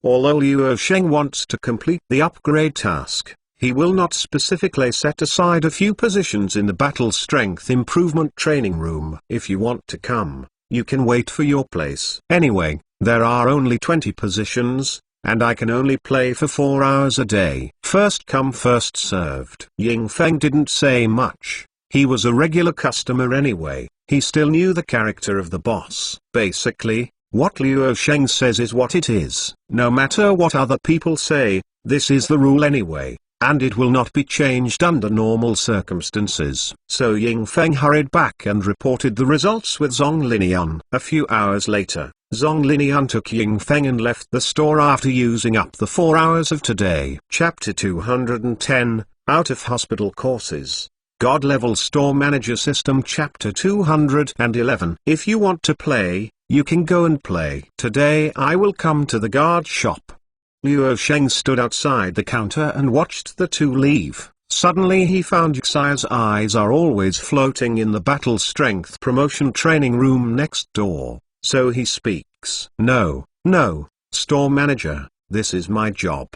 Although Liu Sheng wants to complete the upgrade task, he will not specifically set aside a few positions in the battle strength improvement training room. If you want to come, you can wait for your place. Anyway, there are only 20 positions, and I can only play for 4 hours a day. First come first served. Ying Feng didn't say much. He was a regular customer anyway. He still knew the character of the boss. Basically, what Liu Sheng says is what it is. No matter what other people say, this is the rule anyway, and it will not be changed under normal circumstances. So Ying Feng hurried back and reported the results with Zhong Linian. A few hours later, Zhong Linian took Ying Feng and left the store after using up the 4 hours of today. Chapter 210, Out of Hospital Courses. God-level store manager system. Chapter 211. If you want to play, you can go and play. Today I will come to the guard shop. Liu Sheng stood outside the counter and watched the two leave. Suddenly he found Xia's eyes are always floating in the battle strength promotion training room next door, so he speaks. No, no, store manager, this is my job.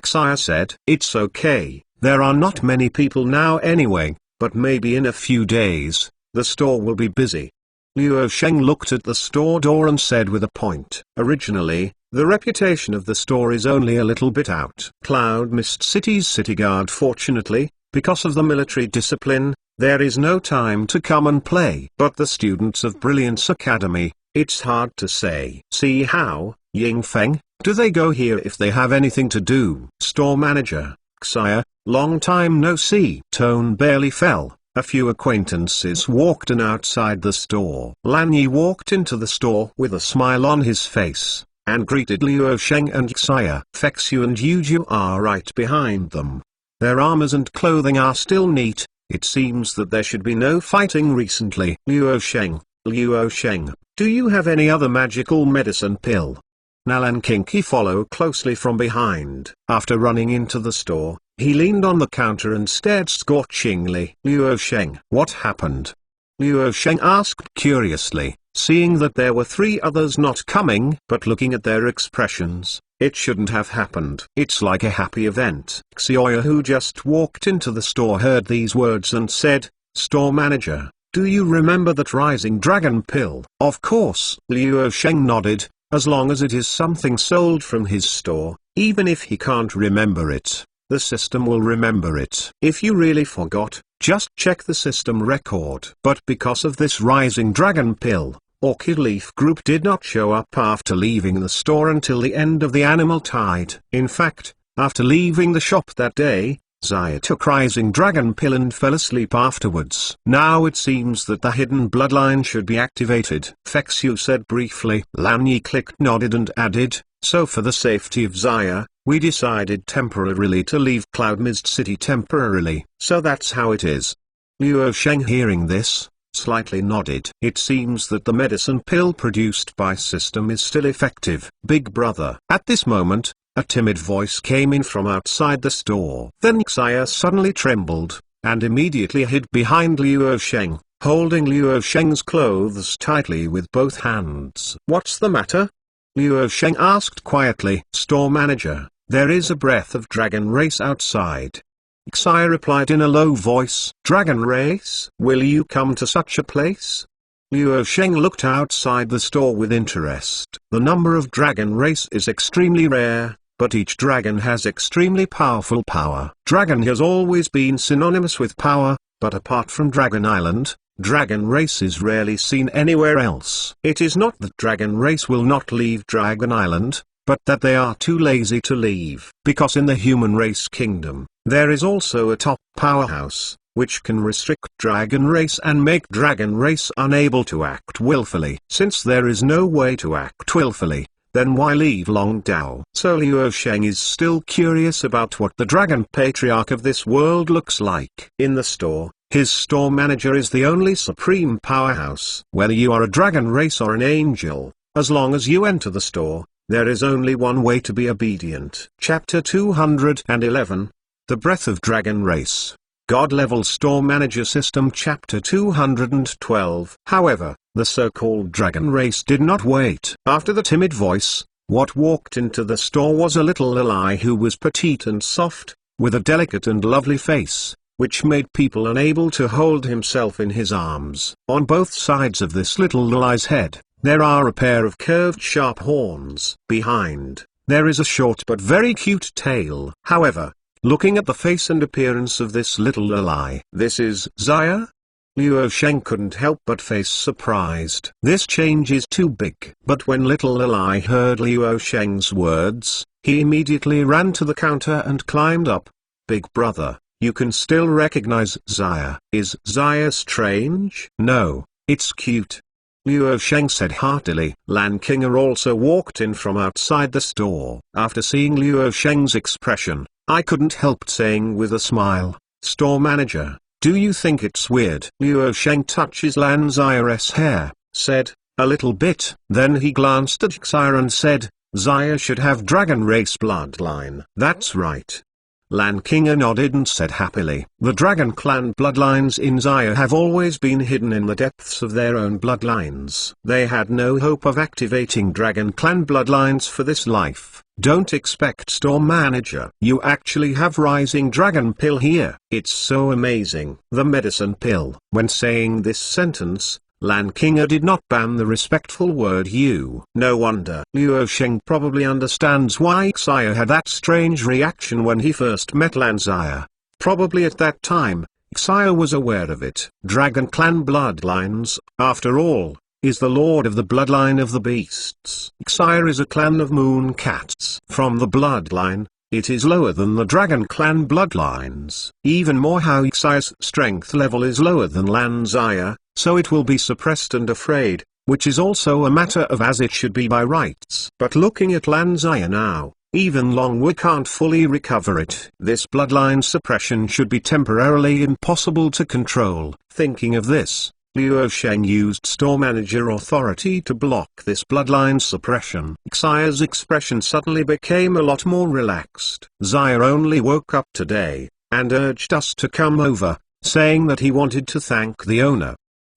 Xia said. It's okay, there are not many people now anyway, but maybe in a few days, the store will be busy. Luo Sheng looked at the store door and said with a point. Originally, the reputation of the store is only a little bit out. Cloud Mist City's city guard. Fortunately, because of the military discipline, there is no time to come and play. But the students of Brilliance Academy, it's hard to say. See how, Ying Feng, do they go here if they have anything to do? Store manager, Xia, long time no see. Tone barely fell. A few acquaintances walked in outside the store. Lan Yi walked into the store with a smile on his face, and greeted Luo Sheng and Xia. Fexu and Yuju are right behind them. Their armors and clothing are still neat. It seems that there should be no fighting recently. Luo Sheng, do you have any other magical medicine pill? Nalan Kinky follow closely from behind. After running into the store, he leaned on the counter and stared scorchingly. Luo Sheng. What happened? Luo Sheng asked curiously, seeing that there were three others not coming. But looking at their expressions, it shouldn't have happened. It's like a happy event. Xioya, who just walked into the store, heard these words and said, Store manager, do you remember that rising dragon pill? Of course. Luo Sheng nodded. As long as it is something sold from his store, even if he can't remember it, the system will remember it. If you really forgot, just check the system record. But because of this rising dragon pill, Orchid Leaf Group did not show up after leaving the store until the end of the animal tide. In fact, after leaving the shop that day, Xia took rising dragon pill and fell asleep afterwards. Now it seems that the hidden bloodline should be activated. Fexu said briefly. Lan Yi clicked, nodded and added, so for the safety of Xia, we decided temporarily to leave Cloud Mist City temporarily. So that's how it is. Luo Sheng, hearing this, slightly nodded. It seems that the medicine pill produced by system is still effective. Big brother. At this moment, a timid voice came in from outside the store. Then Xia suddenly trembled, and immediately hid behind Luo Sheng, holding Luo Sheng's clothes tightly with both hands. What's the matter? Luo Sheng asked quietly. Store manager, there is a breath of dragon race outside. Xia replied in a low voice. Dragon race? Will you come to such a place? Luo Sheng looked outside the store with interest. The number of dragon race is extremely rare, but each dragon has extremely powerful power. Dragon has always been synonymous with power, but apart from Dragon Island, dragon race is rarely seen anywhere else. It is not that dragon race will not leave Dragon Island, but that they are too lazy to leave. Because in the human race kingdom, there is also a top powerhouse, which can restrict dragon race and make dragon race unable to act willfully. Since there is no way to act willfully, then why leave Long Dao? So Luo Sheng is still curious about what the dragon patriarch of this world looks like. In the store, his store manager is the only supreme powerhouse. Whether you are a dragon race or an angel, as long as you enter the store, there is only one way to be obedient. Chapter 211, The Breath of Dragon Race. God-level store manager system. Chapter 212. However, the so-called dragon race did not wait. After the timid voice, what walked into the store was a little Lilai who was petite and soft, with a delicate and lovely face, which made people unable to hold himself in his arms. On both sides of this little Lilai's head, there are a pair of curved sharp horns. Behind, there is a short but very cute tail. However, looking at the face and appearance of this little Lilai, this is Xia? Luo Sheng couldn't help but face surprised. This change is too big. But when little Lilai heard Luo Sheng's words, he immediately ran to the counter and climbed up. Big brother, you can still recognize Xia. Is Xia strange? No, it's cute. Luo Sheng said heartily. Lan Qinger also walked in from outside the store. After seeing Luo Sheng's expression, I couldn't help saying with a smile, Store manager, do you think it's weird? Luo Sheng touches Lan Xia's hair, said, a little bit. Then he glanced at Xia and said, Xia should have dragon race bloodline. That's right. Lan Kinga nodded and said happily. The Dragon Clan bloodlines in Xia have always been hidden in the depths of their own bloodlines. They had no hope of activating Dragon Clan bloodlines for this life. Don't expect Store Manager. You actually have Rising Dragon Pill here. It's so amazing. The medicine pill. When saying this sentence, Lan Kinga did not ban the respectful word you. No wonder. Luo Sheng probably understands why Xia had that strange reaction when he first met Lan Xia. Probably at that time, Xia was aware of it. Dragon Clan bloodlines, after all, is the lord of the bloodline of the beasts. Xia is a clan of moon cats. From the bloodline, it is lower than the Dragon Clan bloodlines. Even more how Xia's strength level is lower than Lan Xia, so it will be suppressed and afraid, which is also a matter of as it should be by rights. But looking at Lan Xia now, even Longwu can't fully recover it. This bloodline suppression should be temporarily impossible to control. Thinking of this, Luo Sheng used Store Manager authority to block this bloodline suppression. Xia's expression suddenly became a lot more relaxed. Xia only woke up today, and urged us to come over, saying that he wanted to thank the owner.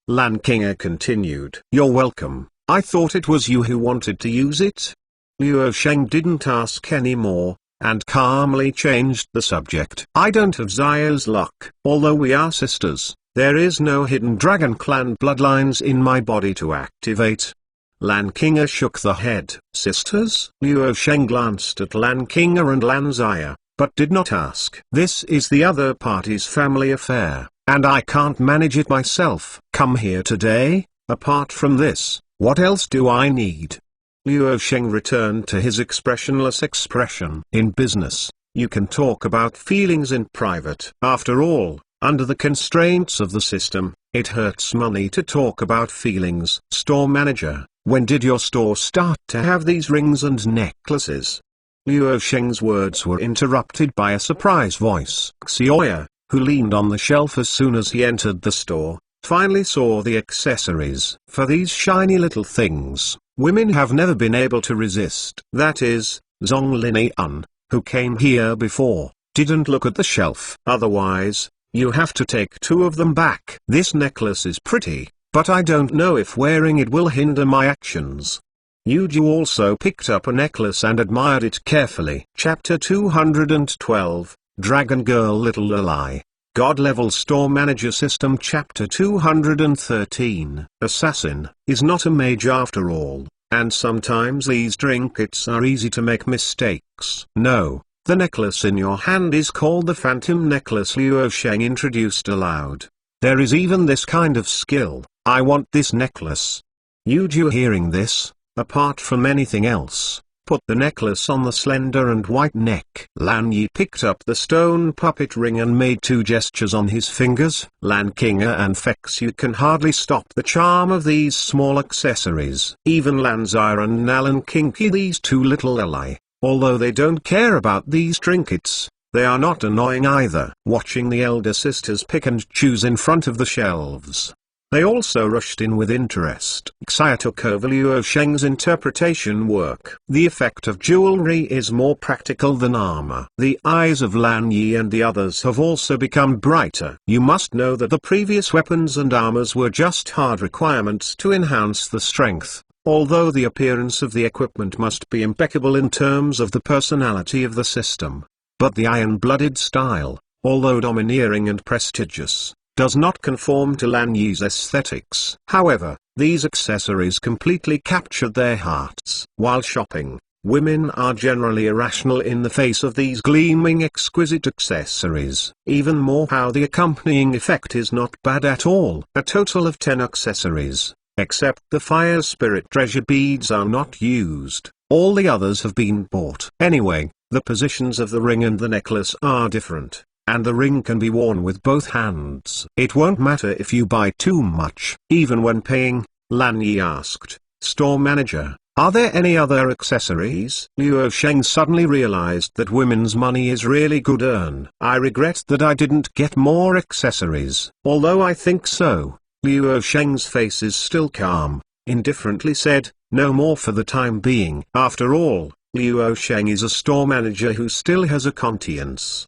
Lan Kinga continued. You're welcome. I thought it was you who wanted to use it. Luo Sheng didn't ask any more, and calmly changed the subject. I don't have Xia's luck. Although we are sisters, there is no hidden Dragon Clan bloodlines in my body to activate. Lan Kinga shook the head. Sisters? Luo Sheng glanced at Lan Kinga and Lan Xia, but did not ask. This is the other party's family affair, and I can't manage it myself. Come here today. Apart from this, what else do I need? Luo Sheng returned to his expressionless expression. In business, you can talk about feelings in private. After all, under the constraints of the system, it hurts money to talk about feelings. Store Manager, when did your store start to have these rings and necklaces? Luo Sheng's words were interrupted by a surprise voice. Xioya, who leaned on the shelf as soon as he entered the store, finally saw the accessories. For these shiny little things, women have never been able to resist. That is, Zhong Linian, who came here before, didn't look at the shelf. Otherwise, you have to take two of them back. This necklace is pretty, but I don't know if wearing it will hinder my actions. Yuju also picked up a necklace and admired it carefully. Chapter 212, Dragon Girl Little Ally. God Level Store Manager System. Chapter 213. Assassin is not a mage after all, and sometimes these trinkets are easy to make mistakes. No, the necklace in your hand is called the Phantom Necklace, Luo Sheng introduced aloud. There is even this kind of skill. I want this necklace. Yuju, hearing this, apart from anything else, put the necklace on the slender and white neck. Lan Yi picked up the stone puppet ring and made two gestures on his fingers. Lan Kinga and Fexu can hardly stop the charm of these small accessories. Even Lan Xia and Nalan Kinky, these two little ally, although they don't care about these trinkets, they are not annoying either. Watching the elder sisters pick and choose in front of the shelves, they also rushed in with interest. Xia took over Luo Sheng's interpretation work. The effect of jewelry is more practical than armor. The eyes of Lan Yi and the others have also become brighter. You must know that the previous weapons and armors were just hard requirements to enhance the strength, although the appearance of the equipment must be impeccable in terms of the personality of the system. But the iron-blooded style, although domineering and prestigious, does not conform to Lan Yi's aesthetics. However, these accessories completely captured their hearts. While shopping, women are generally irrational in the face of these gleaming exquisite accessories. Even more, how the accompanying effect is not bad at all. A total of 10 accessories, except the fire spirit treasure beads, are not used. All the others have been bought. Anyway, the positions of the ring and the necklace are different, and the ring can be worn with both hands. It won't matter if you buy too much. Even when paying, Lan Yi asked, Store Manager, are there any other accessories? Luo Sheng suddenly realized that women's money is really good earn. I regret that I didn't get more accessories. Although I think so. Luo Sheng's face is still calm, indifferently said, no more for the time being. After all, Luo Sheng is a store manager who still has a conscience.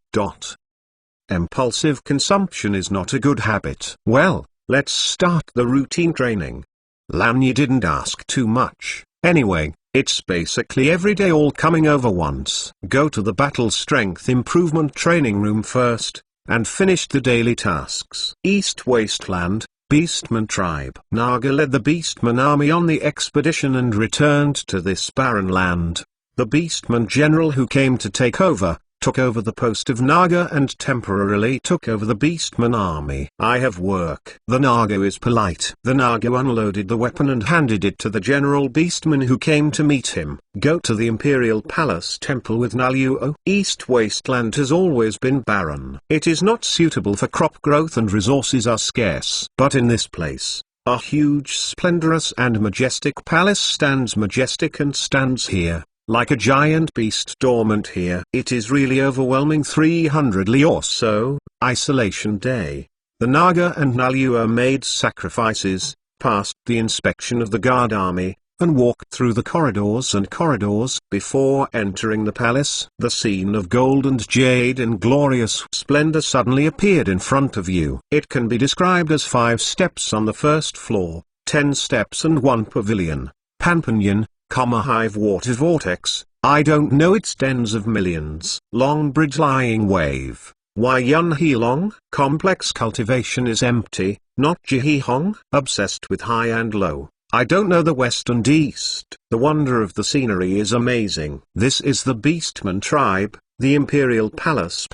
Impulsive consumption is not a good habit. Well, let's start the routine training. Lan Yi didn't ask too much. Anyway, it's basically every day all coming over once. Go to the battle strength improvement training room first, and finish the daily tasks. East Wasteland, Beastman Tribe. Naga led the Beastman army on the expedition and returned to this barren land. The Beastman general who came to take over, took over the post of Naga and temporarily took over the Beastman army. I have work. The Naga is polite. The Naga unloaded the weapon and handed it to the general Beastman who came to meet him. Go to the Imperial Palace Temple with Naluo. East Wasteland has always been barren. It is not suitable for crop growth and resources are scarce. But in this place, a huge splendorous and majestic palace stands majestic and stands here, like a giant beast dormant here. It is really overwhelming. 300 li or so. Isolation day. The Naga and Naluo made sacrifices, passed the inspection of the guard army, and walked through the corridors before entering the palace. The scene of gold and jade in glorious splendor suddenly appeared in front of you. It can be described as 5 steps on the first floor, 10 steps and 1 pavilion, Panpanyan, hive water vortex, I don't know, its tens of millions. Long bridge lying wave. Why Yun He Long? Complex cultivation is empty, not Jihi Hong. Obsessed with high and low. I don't know the west and east. The wonder of the scenery is amazing. This is the Beastman tribe, the Imperial Palace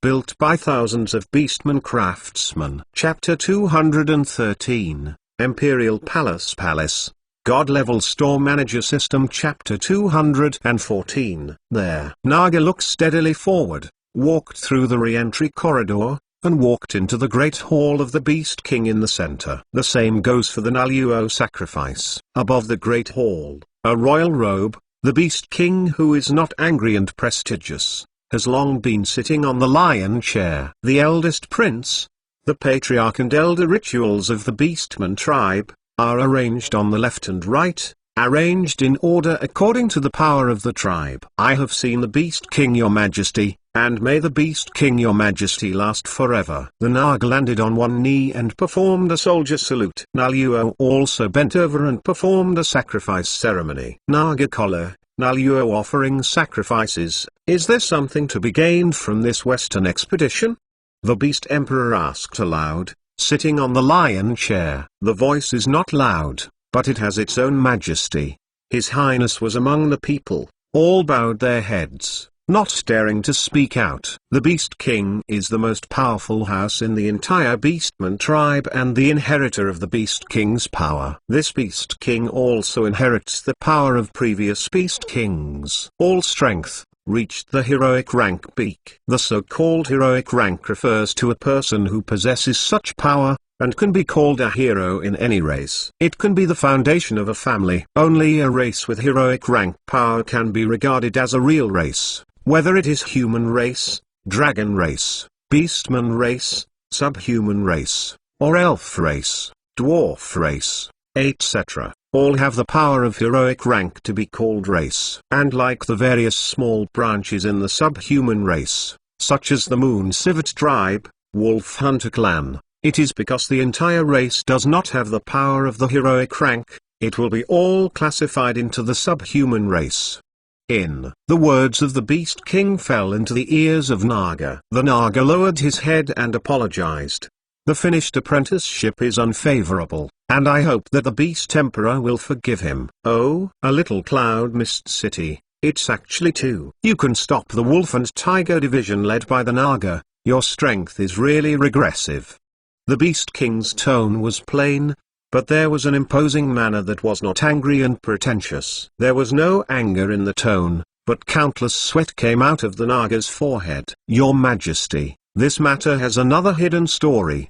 built by thousands of Beastman craftsmen. Chapter 213, Imperial Palace. God-level store manager system. Chapter 214. There. Naga looked steadily forward, walked through the re-entry corridor, and walked into the great hall of the Beast King in the center. The same goes for the Naluo sacrifice. Above the great hall, a royal robe, the Beast King, who is not angry and prestigious, has long been sitting on the lion chair. The eldest prince, the patriarch and elder rituals of the Beastman tribe, are arranged on the left and right, arranged in order according to the power of the tribe. I have seen the Beast King, your majesty, and may the Beast King, your majesty, last forever. The Naga landed on one knee and performed a soldier salute. Naluo also bent over and performed a sacrifice ceremony. Naga collar, Naluo offering sacrifices. Is there something to be gained from this western expedition? The Beast Emperor asked aloud, sitting on the lion chair. The voice is not loud, but it has its own majesty. His Highness was among the people, all bowed their heads, not daring to speak out. The Beast King is the most powerful house in the entire Beastman tribe and the inheritor of the Beast King's power. This Beast King also inherits the power of previous Beast Kings. All strength reached the heroic rank peak. The so-called heroic rank refers to a person who possesses such power, and can be called a hero in any race. It can be the foundation of a family. Only a race with heroic rank power can be regarded as a real race, whether it is human race, dragon race, beastman race, subhuman race, or elf race, dwarf race, etc. All have the power of heroic rank to be called race. And like the various small branches in the subhuman race, such as the Moon Civet tribe, Wolf Hunter clan, it is because the entire race does not have the power of the heroic rank, it will be all classified into the subhuman race. In the words of the Beast King fell into the ears of Naga. The Naga lowered his head and apologized. The finished apprenticeship is unfavorable, and I hope that the Beast Emperor will forgive him. Oh, a little cloud mist city, it's actually 2. You can stop the wolf and tiger division led by the Naga. Your strength is really regressive. The Beast King's tone was plain, but there was an imposing manner that was not angry and pretentious. There was no anger in the tone, but countless sweat came out of the Naga's forehead. Your Majesty, this matter has another hidden story.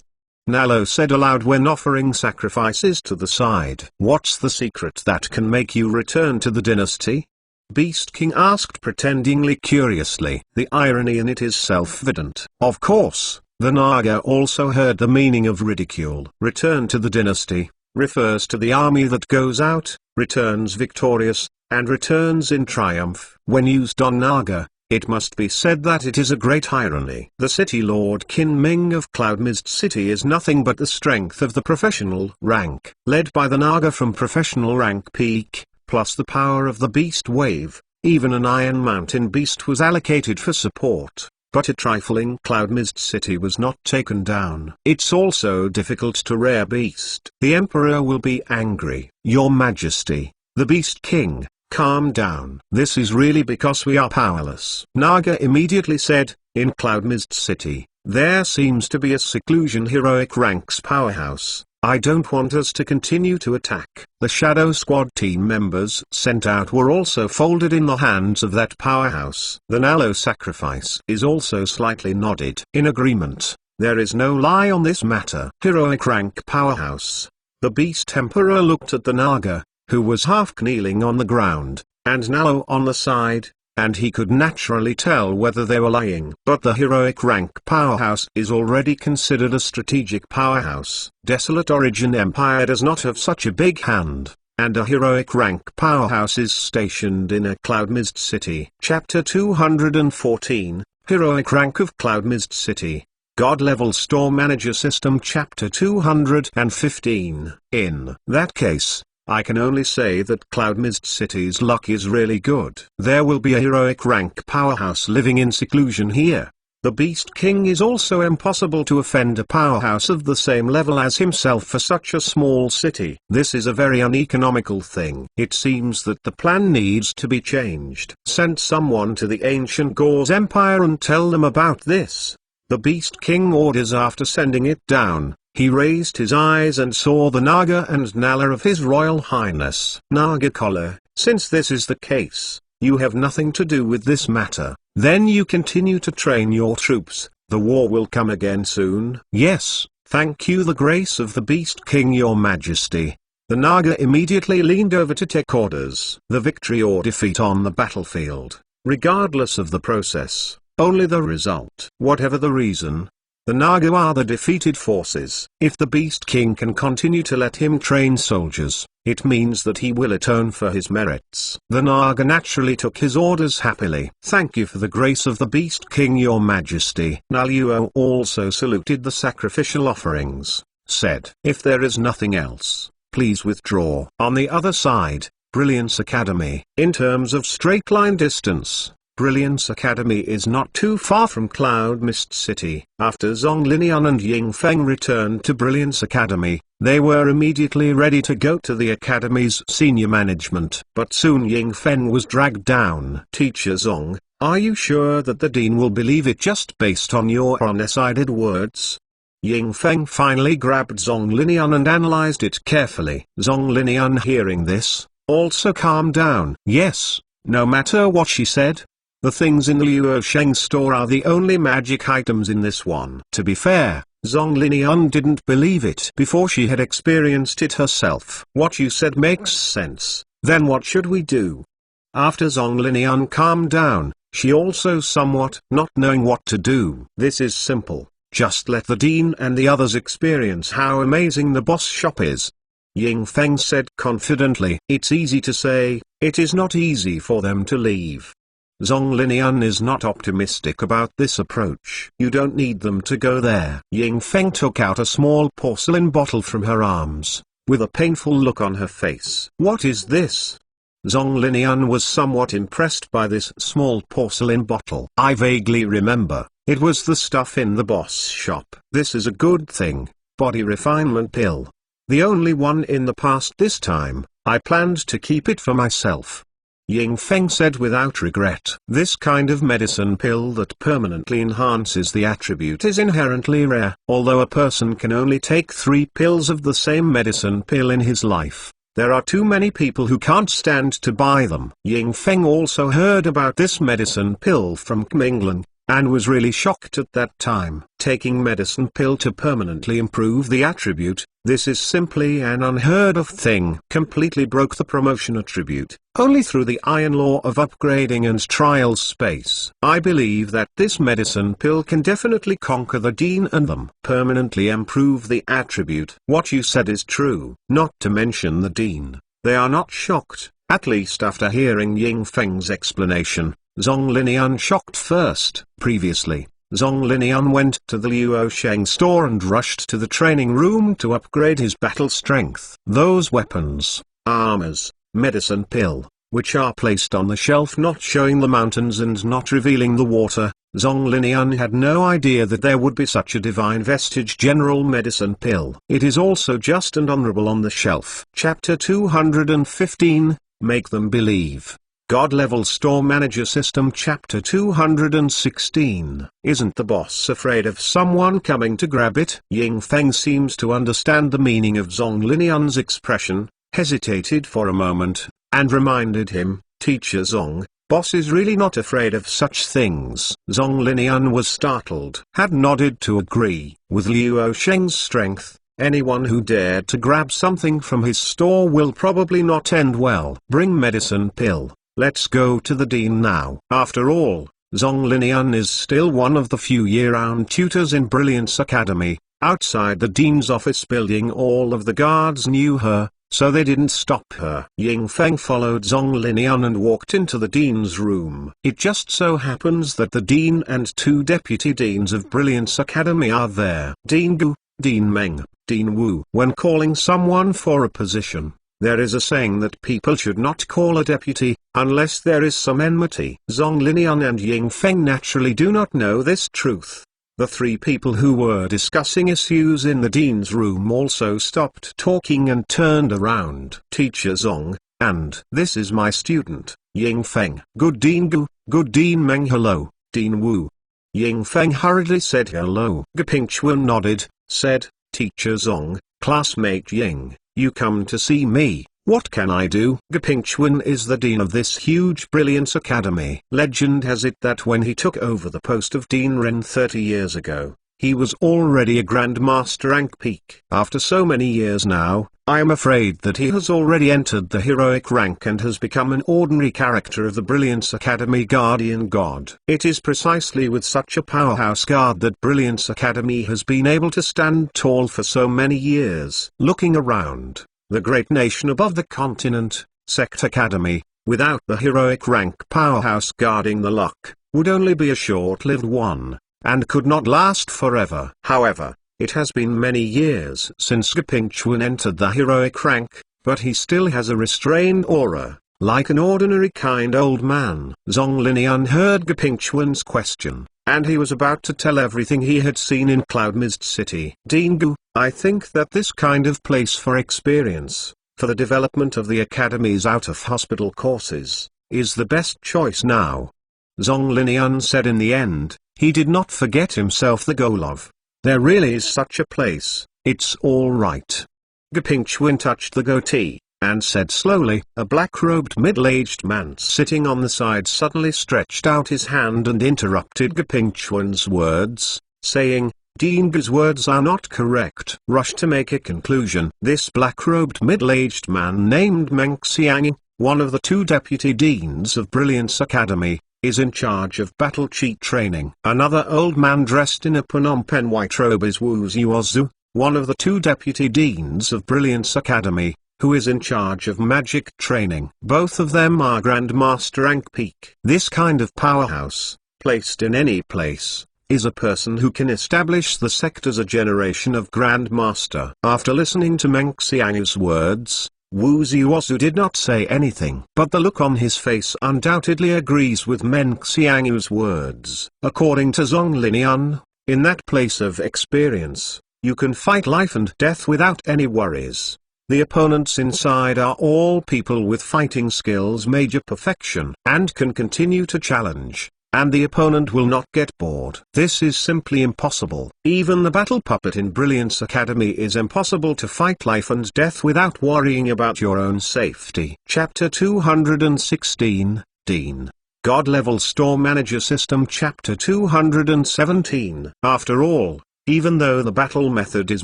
Nalo said aloud when offering sacrifices to the side. What's the secret that can make you return to the dynasty? Beast King asked pretendingly curiously. The irony in it is self-evident. Of course, the Naga also heard the meaning of ridicule. Return to the dynasty refers to the army that goes out, returns victorious, and returns in triumph. When used on Naga, it must be said that it is a great irony. The City Lord Qin Ming of Cloud Mist City is nothing but the strength of the professional rank, led by the Naga from professional rank peak, plus the power of the beast wave. Even an Iron Mountain beast was allocated for support, but a trifling Cloud Mist City was not taken down. It's also difficult to rare beast. The Emperor will be angry. Your Majesty, the Beast King, calm down. This is really because we are powerless. Naga immediately said, in Cloud Mist City, there seems to be a seclusion heroic ranks powerhouse. I don't want us to continue to attack. The Shadow Squad team members sent out were also folded in the hands of that powerhouse. The Nalo sacrifice is also slightly nodded in agreement. There is no lie on this matter. Heroic rank powerhouse. The Beast Emperor looked at the Naga, who was half kneeling on the ground, and Nalo on the side, and he could naturally tell whether they were lying. But the heroic rank powerhouse is already considered a strategic powerhouse. Desolate Origin Empire does not have such a big hand, and a heroic rank powerhouse is stationed in a Cloud Mist City. Chapter 214, Heroic Rank of Cloud Mist City. God Level Store Manager System Chapter 215. In that case, I can only say that Cloud Mist City's luck is really good. There will be a heroic rank powerhouse living in seclusion here. The Beast King is also impossible to offend a powerhouse of the same level as himself for such a small city. This is a very uneconomical thing. It seems that the plan needs to be changed. Send someone to the ancient Gauze Empire and tell them about this. The Beast King orders. After sending it down, he raised his eyes and saw the Naga and Nala of His Royal Highness. Naga Collar, since this is the case, you have nothing to do with this matter. Then you continue to train your troops. The war will come again soon. Yes, thank you, the grace of the Beast King, your Majesty. The Naga immediately leaned over to take orders. The victory or defeat on the battlefield, regardless of the process, only the result. Whatever the reason, the Naga are the defeated forces. If the Beast King can continue to let him train soldiers, it means that he will atone for his merits. The Naga naturally took his orders happily. Thank you for the grace of the Beast King, your Majesty. Naluo also saluted the sacrificial offerings, said, if there is nothing else, please withdraw. On the other side, Brilliance Academy. In terms of straight line distance, Brilliance Academy is not too far from Cloud Mist City. After Zhong Linian and Ying Feng returned to Brilliance Academy, they were immediately ready to go to the Academy's senior management. But soon Ying Feng was dragged down. Teacher Zhong, are you sure that the Dean will believe it just based on your undecided words? Ying Feng finally grabbed Zhong Linian and analyzed it carefully. Zhong Linian, hearing this, also calmed down. Yes, no matter what she said, the things in the Luo Sheng store are the only magic items in this one. To be fair, Zhong Linian didn't believe it before she had experienced it herself. What you said makes sense. Then what should we do? After Zhong Linian calmed down, she also somewhat not knowing what to do. This is simple. Just let the Dean and the others experience how amazing the boss shop is. Ying Feng said confidently. It's easy to say, it is not easy for them to leave. Zhong Linian is not optimistic about this approach. You don't need them to go there. Ying Feng took out a small porcelain bottle from her arms, with a painful look on her face. What is this? Zhong Linian was somewhat impressed by this small porcelain bottle. I vaguely remember, it was the stuff in the boss shop. This is a good thing. Body refinement pill. The only one in the past this time. I planned to keep it for myself. Ying Feng said without regret. This kind of medicine pill that permanently enhances the attribute is inherently rare. Although a person can only take 3 pills of the same medicine pill in his life, there are too many people who can't stand to buy them. Ying Feng also heard about this medicine pill from Kminglan, and was really shocked at that time. Taking medicine pill to permanently improve the attribute, this is simply an unheard of thing. Completely broke the promotion attribute, only through the iron law of upgrading and trial space. I believe that this medicine pill can definitely conquer the Dean and them. Permanently improve the attribute. What you said is true. Not to mention the Dean. They are not shocked. At least after hearing Ying Feng's explanation, Zhong Linian shocked first. Previously, Zhong Linian went to the Luo Sheng store and rushed to the training room to upgrade his battle strength. Those weapons, armors, medicine pill, which are placed on the shelf not showing the mountains and not revealing the water, Zhong Linian had no idea that there would be such a divine vestige general medicine pill. It is also just and honorable on the shelf. Chapter 215, Make Them Believe. God-Level Store Manager System. Chapter 216. Isn't the boss afraid of someone coming to grab it? Ying Feng seems to understand the meaning of Zhong Linian's expression, hesitated for a moment, and reminded him, Teacher Zhong, boss is really not afraid of such things. Zhong Linian was startled, had nodded to agree. With Luo Sheng's strength, anyone who dared to grab something from his store will probably not end well. Bring medicine pill. Let's go to the dean now. After all, Zhong Linian is still one of the few year-round tutors in Brilliance Academy. Outside the dean's office building all of the guards knew her, so they didn't stop her. Ying Feng followed Zhong Linian and walked into the dean's room. It just so happens that the dean and two deputy deans of Brilliance Academy are there. Dean Gu, Dean Meng, Dean Wu. When calling someone for a position, there is a saying that people should not call a deputy, unless there is some enmity. Zhong Linian and Ying Feng naturally do not know this truth. The three people who were discussing issues in the dean's room also stopped talking and turned around. Teacher Zhong, and this is my student, Ying Feng. Good Dean Gu, good Dean Meng. Hello, Dean Wu. Ying Feng hurriedly said hello. Gepingchuan nodded, said, Teacher Zhong, classmate Ying, you come to see me. What can I do? Gepingchuan is the dean of this huge Brilliance Academy. Legend has it that when he took over the post of Dean Ren 30 years ago, he was already a Grand Master rank peak. After so many years now, I am afraid that he has already entered the heroic rank and has become an ordinary character of the Brilliance Academy Guardian God. It is precisely with such a powerhouse guard that Brilliance Academy has been able to stand tall for so many years. Looking around, the great nation above the continent, Sect Academy, without the heroic rank powerhouse guarding the luck, would only be a short-lived one, and could not last forever. However, it has been many years since Gepingchuan entered the heroic rank, but he still has a restrained aura, like an ordinary kind old man. Zhong Linian heard Gepingchuan's question, and he was about to tell everything he had seen in Cloud Mist City. Dean Gu, I think that this kind of place for experience, for the development of the Academy's out-of-hospital courses, is the best choice now. Zhong Linian said in the end, he did not forget himself the goal of. There really is such a place, it's all right. Gepingchuan touched the goatee, and said slowly. A black-robed middle-aged man sitting on the side suddenly stretched out his hand and interrupted Gepingchuan's words, saying, Dean Gu's words are not correct. Rush to make a conclusion. This black-robed middle-aged man named Meng Xiang, one of the two deputy deans of Brilliance Academy, is in charge of battle cheat training. Another old man dressed in a Phnom Penh white robe is Wu Zhuozu, one of the two deputy deans of Brilliance Academy, who is in charge of magic training. Both of them are Grand Master rank peak. This kind of powerhouse, placed in any place, is a person who can establish the sect as a generation of Grand Master. After listening to Meng Xiang's words, Wu Zhuozu did not say anything. But the look on his face undoubtedly agrees with Meng Xiang's words. According to Zhong Linian, in that place of experience, you can fight life and death without any worries. The opponents inside are all people with fighting skills major perfection and can continue to challenge, and the opponent will not get bored. This is simply impossible. Even the battle puppet in Brilliance Academy is impossible to fight life and death without worrying about your own safety. Chapter 216, Dean. God-Level Store Manager System. Chapter 217. After all, even though the battle method is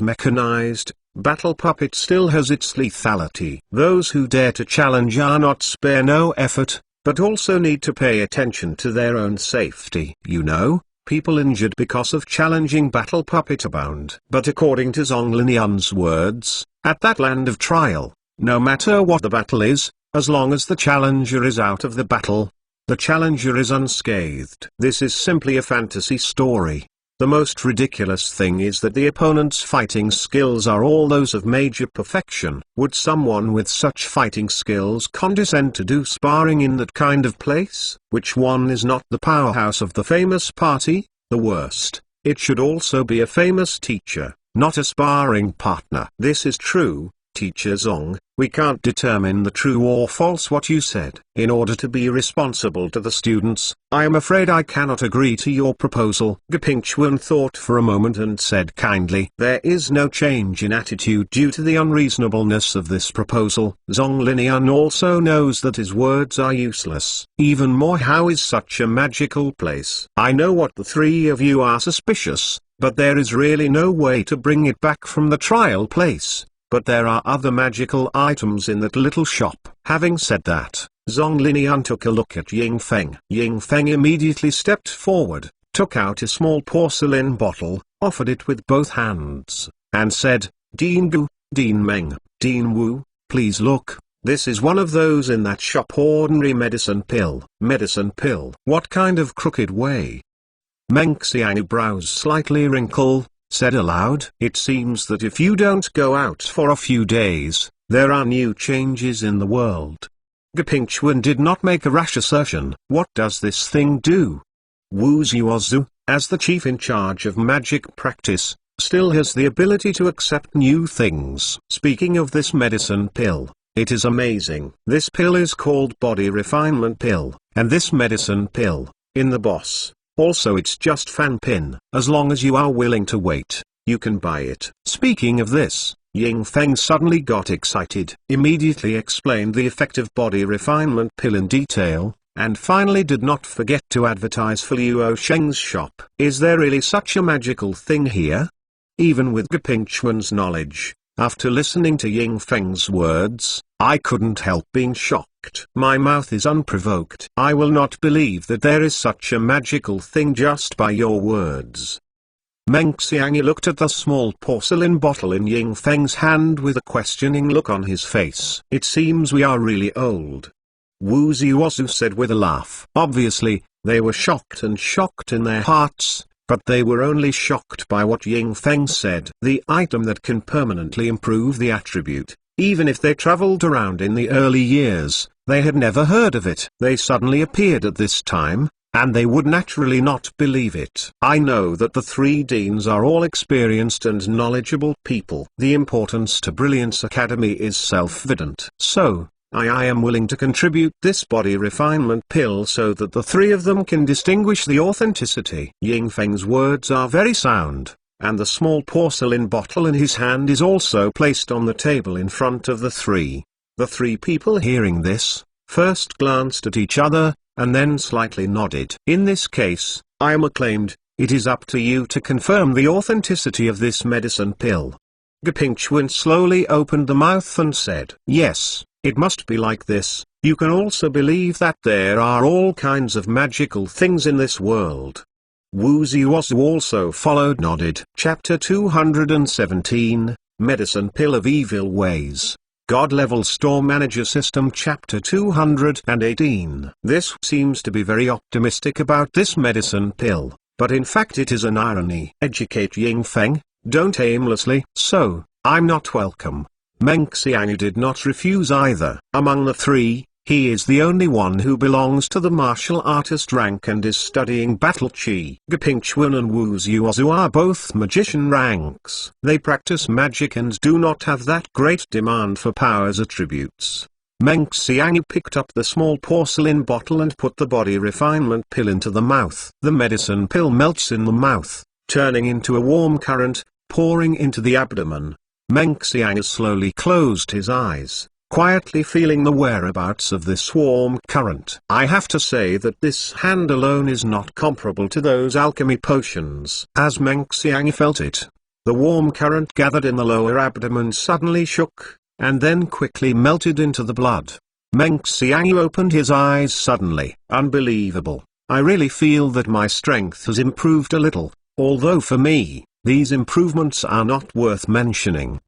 mechanized, Battle Puppet still has its lethality. Those who dare to challenge are not spare no effort, but also need to pay attention to their own safety. You know, people injured because of challenging Battle Puppet abound. But according to Zhong Linian's words, at that land of trial, no matter what the battle is, as long as the challenger is out of the battle, the challenger is unscathed. This is simply a fantasy story. The most ridiculous thing is that the opponent's fighting skills are all those of major perfection. Would someone with such fighting skills condescend to do sparring in that kind of place? Which one is not the powerhouse of the famous party? The worst. It should also be a famous teacher, not a sparring partner. This is true, Teacher Zong. We can't determine the true or false what you said. In order to be responsible to the students, I am afraid I cannot agree to your proposal. Gepingchuan thought for a moment and said kindly, there is no change in attitude due to the unreasonableness of this proposal. Zong Linian also knows that his words are useless. Even more, how is such a magical place? I know what the three of you are suspicious, but there is really no way to bring it back from the trial place. But there are other magical items in that little shop. Having said that, Zong Linian took a look at Ying Feng. Ying Feng immediately stepped forward, took out a small porcelain bottle, offered it with both hands, and said, Dean Gu, Dean Meng, Dean Wu, please look, this is one of those in that shop. Ordinary medicine pill. Medicine pill. What kind of crooked way? Meng Xiang's brows slightly wrinkle, said aloud, it seems that if you don't go out for a few days, there are new changes in the world. Gepingchuan did not make a rash assertion. What does this thing do? Wu Zuozu, as the chief in charge of magic practice, still has the ability to accept new things. Speaking of this medicine pill, it is amazing. This pill is called Body Refinement Pill, and this medicine pill, in the boss. Also, it's just fan pin. As long as you are willing to wait, you can buy it. Speaking of this, Ying Feng suddenly got excited, immediately explained the effect of Body Refinement Pill in detail, and finally did not forget to advertise for Luo Sheng's shop. Is there really such a magical thing here? Even with Gepingchuan's knowledge, after listening to Ying Feng's words, I couldn't help being shocked. My mouth is unprovoked. I will not believe that there is such a magical thing just by your words. Meng Xiangyi looked at the small porcelain bottle in Ying Feng's hand with a questioning look on his face. It seems we are really old. Wu Zuozu said with a laugh. Obviously, they were shocked in their hearts, but they were only shocked by what Ying Feng said. The item that can permanently improve the attribute. Even if they traveled around in the early years, they had never heard of it. They suddenly appeared at this time, and they would naturally not believe it. I know that the three deans are all experienced and knowledgeable people. The importance to Brilliance Academy is self-evident. So, I am willing to contribute this body refinement pill so that the three of them can distinguish the authenticity. Ying Feng's words are very sound, and the small porcelain bottle in his hand is also placed on the table in front of the three. The three people hearing this, first glanced at each other, and then slightly nodded. In this case, I am acclaimed, it is up to you to confirm the authenticity of this medicine pill. Gepingchuan slowly opened the mouth and said, yes, it must be like this. You can also believe that there are all kinds of magical things in this world. Wu Zuozu also followed nodded. Chapter 217, Medicine Pill of Evil Ways. God-Level Store Manager System. Chapter 218. This seems to be very optimistic about this medicine pill, but in fact it is an irony. Educate Ying Feng, don't aimlessly. So, I'm not welcome. Meng Xiang did not refuse either. Among the three, he is the only one who belongs to the martial artist rank and is studying battle chi. Gepingchuan and Wu Zuozu are both magician ranks. They practice magic and do not have that great demand for powers attributes. Meng Xiang picked up the small porcelain bottle and put the body refinement pill into the mouth. The medicine pill melts in the mouth, turning into a warm current, pouring into the abdomen. Meng Xiang slowly closed his eyes, quietly feeling the whereabouts of this warm current. I have to say that this hand alone is not comparable to those alchemy potions. As Meng Xiang felt it, the warm current gathered in the lower abdomen suddenly shook, and then quickly melted into the blood. Meng Xiang opened his eyes suddenly. Unbelievable. I really feel that my strength has improved a little, although for me, these improvements are not worth mentioning.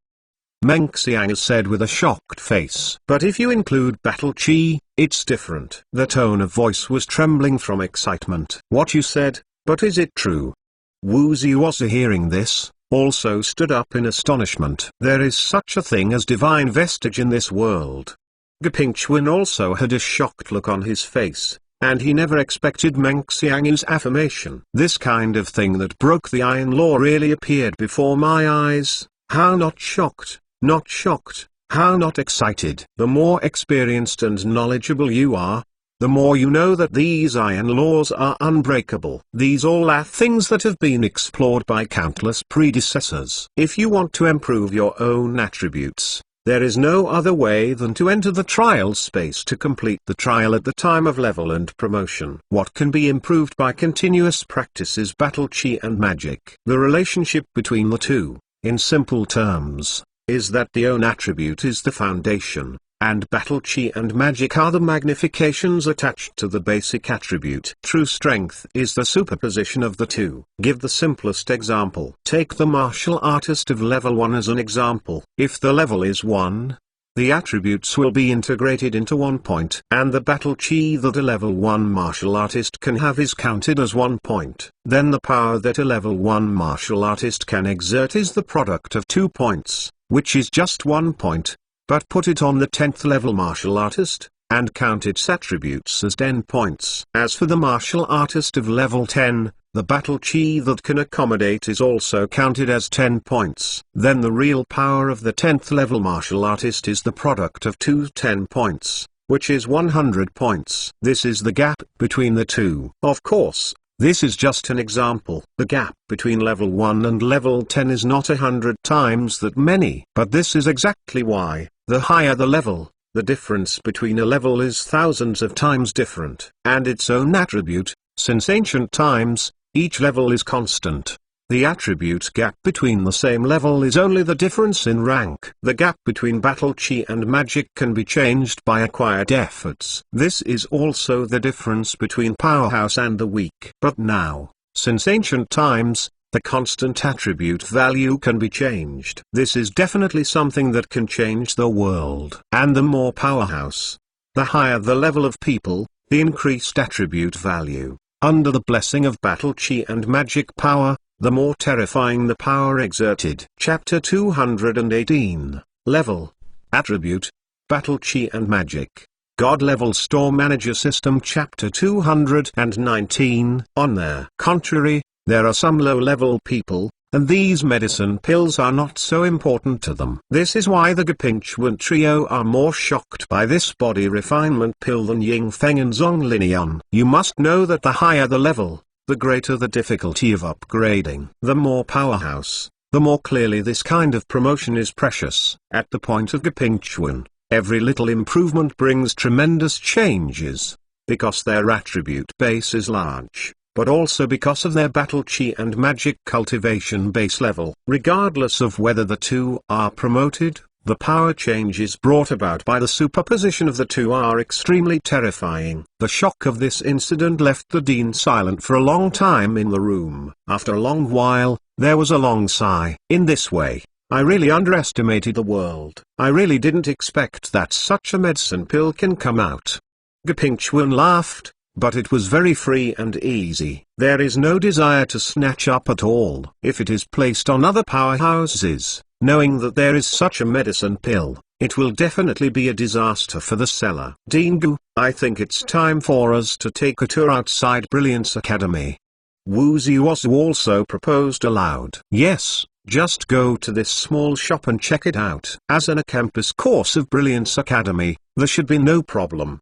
Meng Xiang said with a shocked face. But if you include battle chi, it's different. The tone of voice was trembling from excitement. What you said, but is it true? Wu Ziwasa, hearing this, also stood up in astonishment. There is such a thing as divine vestige in this world. Gepingchuan also had a shocked look on his face, and he never expected Meng Xiang's affirmation. This kind of thing that broke the iron law really appeared before my eyes. How not shocked, not shocked, how not excited? The more experienced and knowledgeable you are, the more you know that these iron laws are unbreakable. These all are things that have been explored by countless predecessors. If you want to improve your own attributes, there is no other way than to enter the trial space to complete the trial at the time of level and promotion. What can be improved by continuous practice is battle chi and magic. The relationship between the two, in simple terms, is that the own attribute is the foundation, and battle chi and magic are the magnifications attached to the basic attribute. True strength is the superposition of the two. Give the simplest example. Take the martial artist of level 1 as an example. If the level is 1, the attributes will be integrated into 1 point, and the battle chi that a level 1 martial artist can have is counted as 1 point. Then the power that a level 1 martial artist can exert is the product of 2 points, which is just 1 point. But put it on the 10th level martial artist, and count its attributes as 10 points. As for the martial artist of level 10, the battle chi that can accommodate is also counted as 10 points. Then the real power of the 10th level martial artist is the product of 2 10 points, which is 100 points. This is the gap between the two. Of course, this is just an example. The gap between level 1 and level 10 is not 100 times that many. But this is exactly why, the higher the level, the difference between a level is thousands of times different. And its own attribute, since ancient times, each level is constant. The attribute gap between the same level is only the difference in rank. The gap between battle chi and magic can be changed by acquired efforts. This is also the difference between powerhouse and the weak. But now, since ancient times, the constant attribute value can be changed. This is definitely something that can change the world. And the more powerhouse, the higher the level of people, the increased attribute value. Under the blessing of battle chi and magic power, the more terrifying the power exerted. Chapter 218, Level, Attribute, Battle Chi and Magic. God Level Store Manager System. Chapter 219. On the contrary, there are some low-level people, and these medicine pills are not so important to them. This is why the Gepingchuan trio are more shocked by this body refinement pill than Ying Feng and Zhong Linian. You must know that the higher the level, the greater the difficulty of upgrading. The more powerhouse, the more clearly this kind of promotion is precious. At the point of Gepingchuan, every little improvement brings tremendous changes, because their attribute base is large, but also because of their battle chi and magic cultivation base level. Regardless of whether the two are promoted, the power changes brought about by the superposition of the two are extremely terrifying. The shock of this incident left the dean silent for a long time in the room. After a long while, there was a long sigh. In this way, I really underestimated the world. I really didn't expect that such a medicine pill can come out. Gepingchuan laughed, but it was very free and easy. There is no desire to snatch up at all. If it is placed on other powerhouses, knowing that there is such a medicine pill, it will definitely be a disaster for the seller. Dean Gu, I think it's time for us to take a tour outside Brilliance Academy. Wu Ziwasu also proposed aloud. Yes, just go to this small shop and check it out. As an campus course of Brilliance Academy, there should be no problem.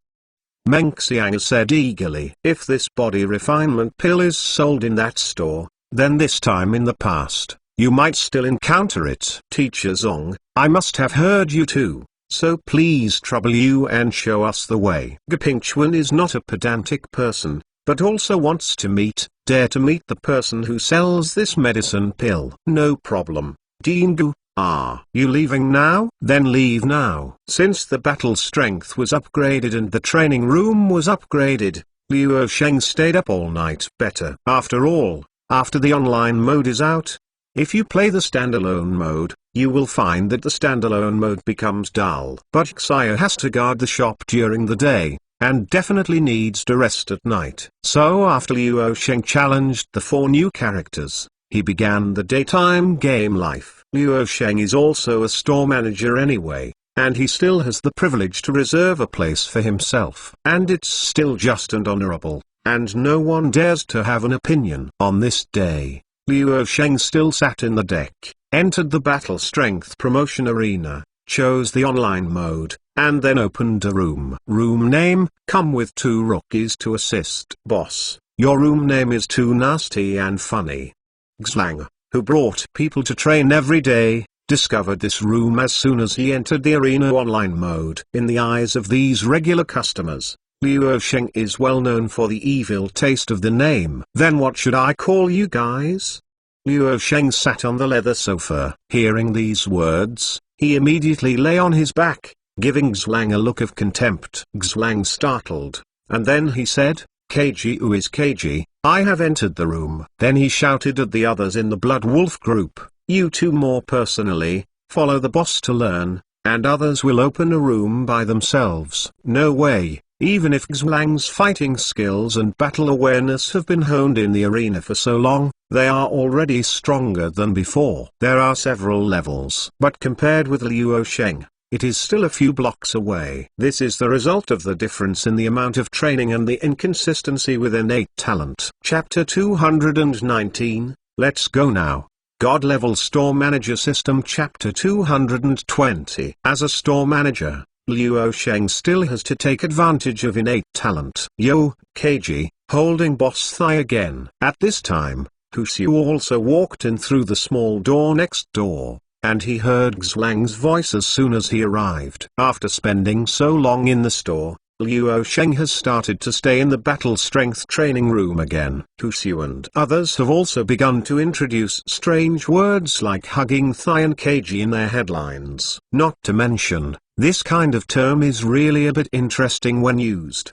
Meng Xiang said eagerly. If this body refinement pill is sold in that store, then this time in the past, you might still encounter it. Teacher Zong, I must have heard you too, so please trouble you and show us the way. Gepingchuan is not a pedantic person, but also wants to dare to meet the person who sells this medicine pill. No problem, Dean Gu. Ah, you leaving now? Then leave now. Since the battle strength was upgraded and the training room was upgraded, Liu Sheng stayed up all night. Better. After all, after the online mode is out, If you play the standalone mode, you will find that the standalone mode becomes dull. But Xia has to guard the shop during the day, and definitely needs to rest at night. So after Luo Sheng challenged the 4 new characters, he began the daytime game life. Luo Sheng is also a store manager anyway, and he still has the privilege to reserve a place for himself. And it's still just and honorable, and no one dares to have an opinion. On this day, Luo Sheng still sat in the deck, entered the battle strength promotion arena, chose the online mode, and then opened a room. Room name: come with 2 rookies to assist. Boss: your room name is too nasty and funny. Xlang, who brought people to train every day, discovered this room as soon as he entered the arena online mode. In the eyes of these regular customers, Luo Sheng is well known for the evil taste of the name. Then what should I call you guys? Luo Sheng sat on the leather sofa. Hearing these words, he immediately lay on his back, giving Xlang a look of contempt. Xlang startled, and then he said, "KG, who is KG? I have entered the room." Then he shouted at the others in the Blood Wolf group, "You two more personally, follow the boss to learn, and others will open a room by themselves." No way. Even if Xlang's fighting skills and battle awareness have been honed in the arena for so long, they are already stronger than before. There are several levels, but compared with Luo Sheng, it is still a few blocks away. This is the result of the difference in the amount of training and the inconsistency with innate talent. Chapter 219, Let's go now. God Level Store Manager System. Chapter 220. As a store manager, Luo Sheng still has to take advantage of innate talent. Yo, KG, holding boss thigh again. At this time, Huxiu also walked in through the small door next door, and he heard Xlang's voice as soon as he arrived. After spending so long in the store, Luo Sheng has started to stay in the battle strength training room again. Huxiu and others have also begun to introduce strange words like hugging thigh and KG in their headlines. Not to mention, this kind of term is really a bit interesting when used.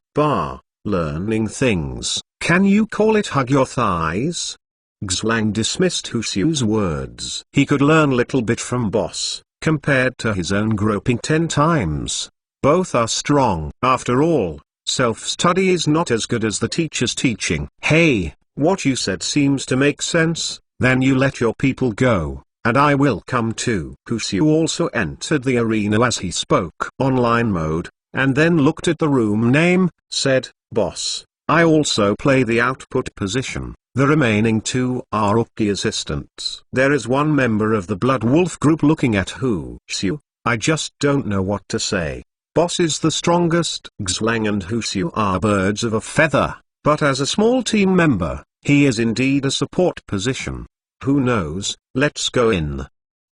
Learning things. Can you call it hug your thighs? Xlang dismissed Huxiu's words. He could learn little bit from boss, compared to his own groping 10 times. Both are strong. After all, self-study is not as good as the teacher's teaching. Hey, what you said seems to make sense. Then you let your people go, and I will come too. Huxiu also entered the arena as he spoke online mode, and then looked at the room name, said, "Boss, I also play the output position." The remaining 2 are rookie assistants. There is one member of the Blood Wolf group looking at Huxiu. I just don't know what to say. Boss is the strongest. Xlang and Huxiu are birds of a feather, but as a small team member, he is indeed a support position. Who knows? Let's go in.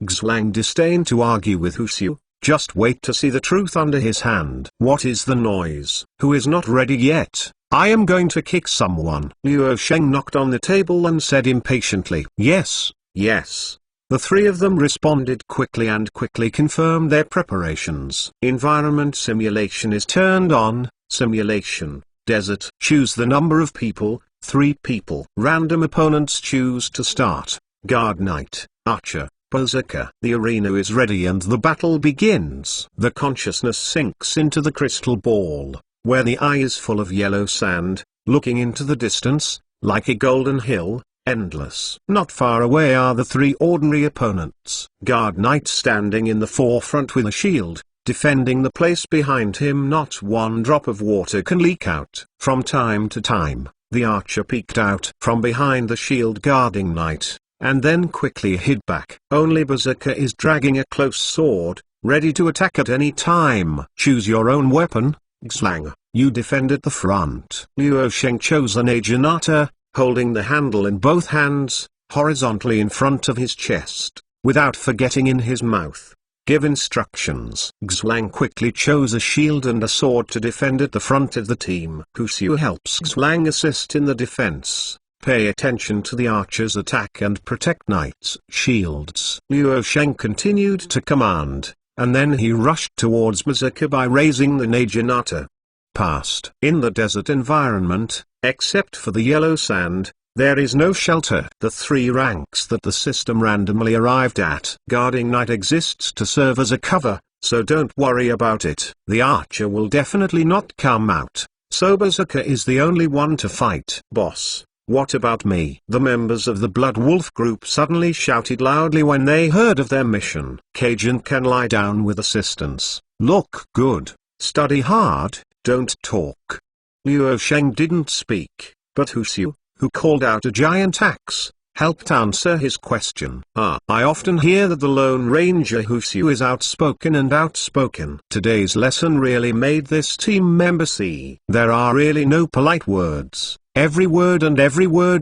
Xlang disdained to argue with Huxiu. Just wait to see the truth under his hand. What is the noise? Who is not ready yet? I am going to kick someone. Luo Sheng knocked on the table and said impatiently, "Yes, yes." The 3 of them responded quickly and quickly confirmed their preparations. Environment simulation is turned on. Simulation, desert. Choose the number of people, 3 people. Random opponents choose to start. Guard Knight, Archer, Berserker. The arena is ready and the battle begins. The consciousness sinks into the crystal ball, where the eye is full of yellow sand, looking into the distance, like a golden hill. Endless. Not far away are the 3 ordinary opponents. Guard Knight standing in the forefront with a shield, defending the place behind him. Not one drop of water can leak out. From time to time, the archer peeked out from behind the shield guarding Knight, and then quickly hid back. Only Berserker is dragging a close sword, ready to attack at any time. Choose your own weapon. Xlang, you defend at the front. Luo Sheng chose an Naginata, holding the handle in both hands, horizontally in front of his chest, without forgetting in his mouth. Give instructions. Xlang quickly chose a shield and a sword to defend at the front of the team. Huxiu helps Xlang assist in the defense. Pay attention to the archer's attack and protect Knight's shields. Luo Sheng continued to command, and then he rushed towards Berserker by raising the Naginata. Past. In the desert environment, except for the yellow sand, There is no shelter. The 3 ranks that the system randomly arrived at. Guarding Knight exists to serve as a cover, so don't worry about it. The archer will definitely not come out, so Berserker is the only one to fight. Boss, what about me? The members of the Blood Wolf group suddenly shouted loudly when they heard of their mission. Cajun can lie down with assistance. Look good, study hard, don't talk. Luo Sheng didn't speak, but Huxiu, who called out a giant axe, helped answer his question. I often hear that the Lone Ranger Huxiu is outspoken. Today's lesson really made this team member see there are really no polite words. Every word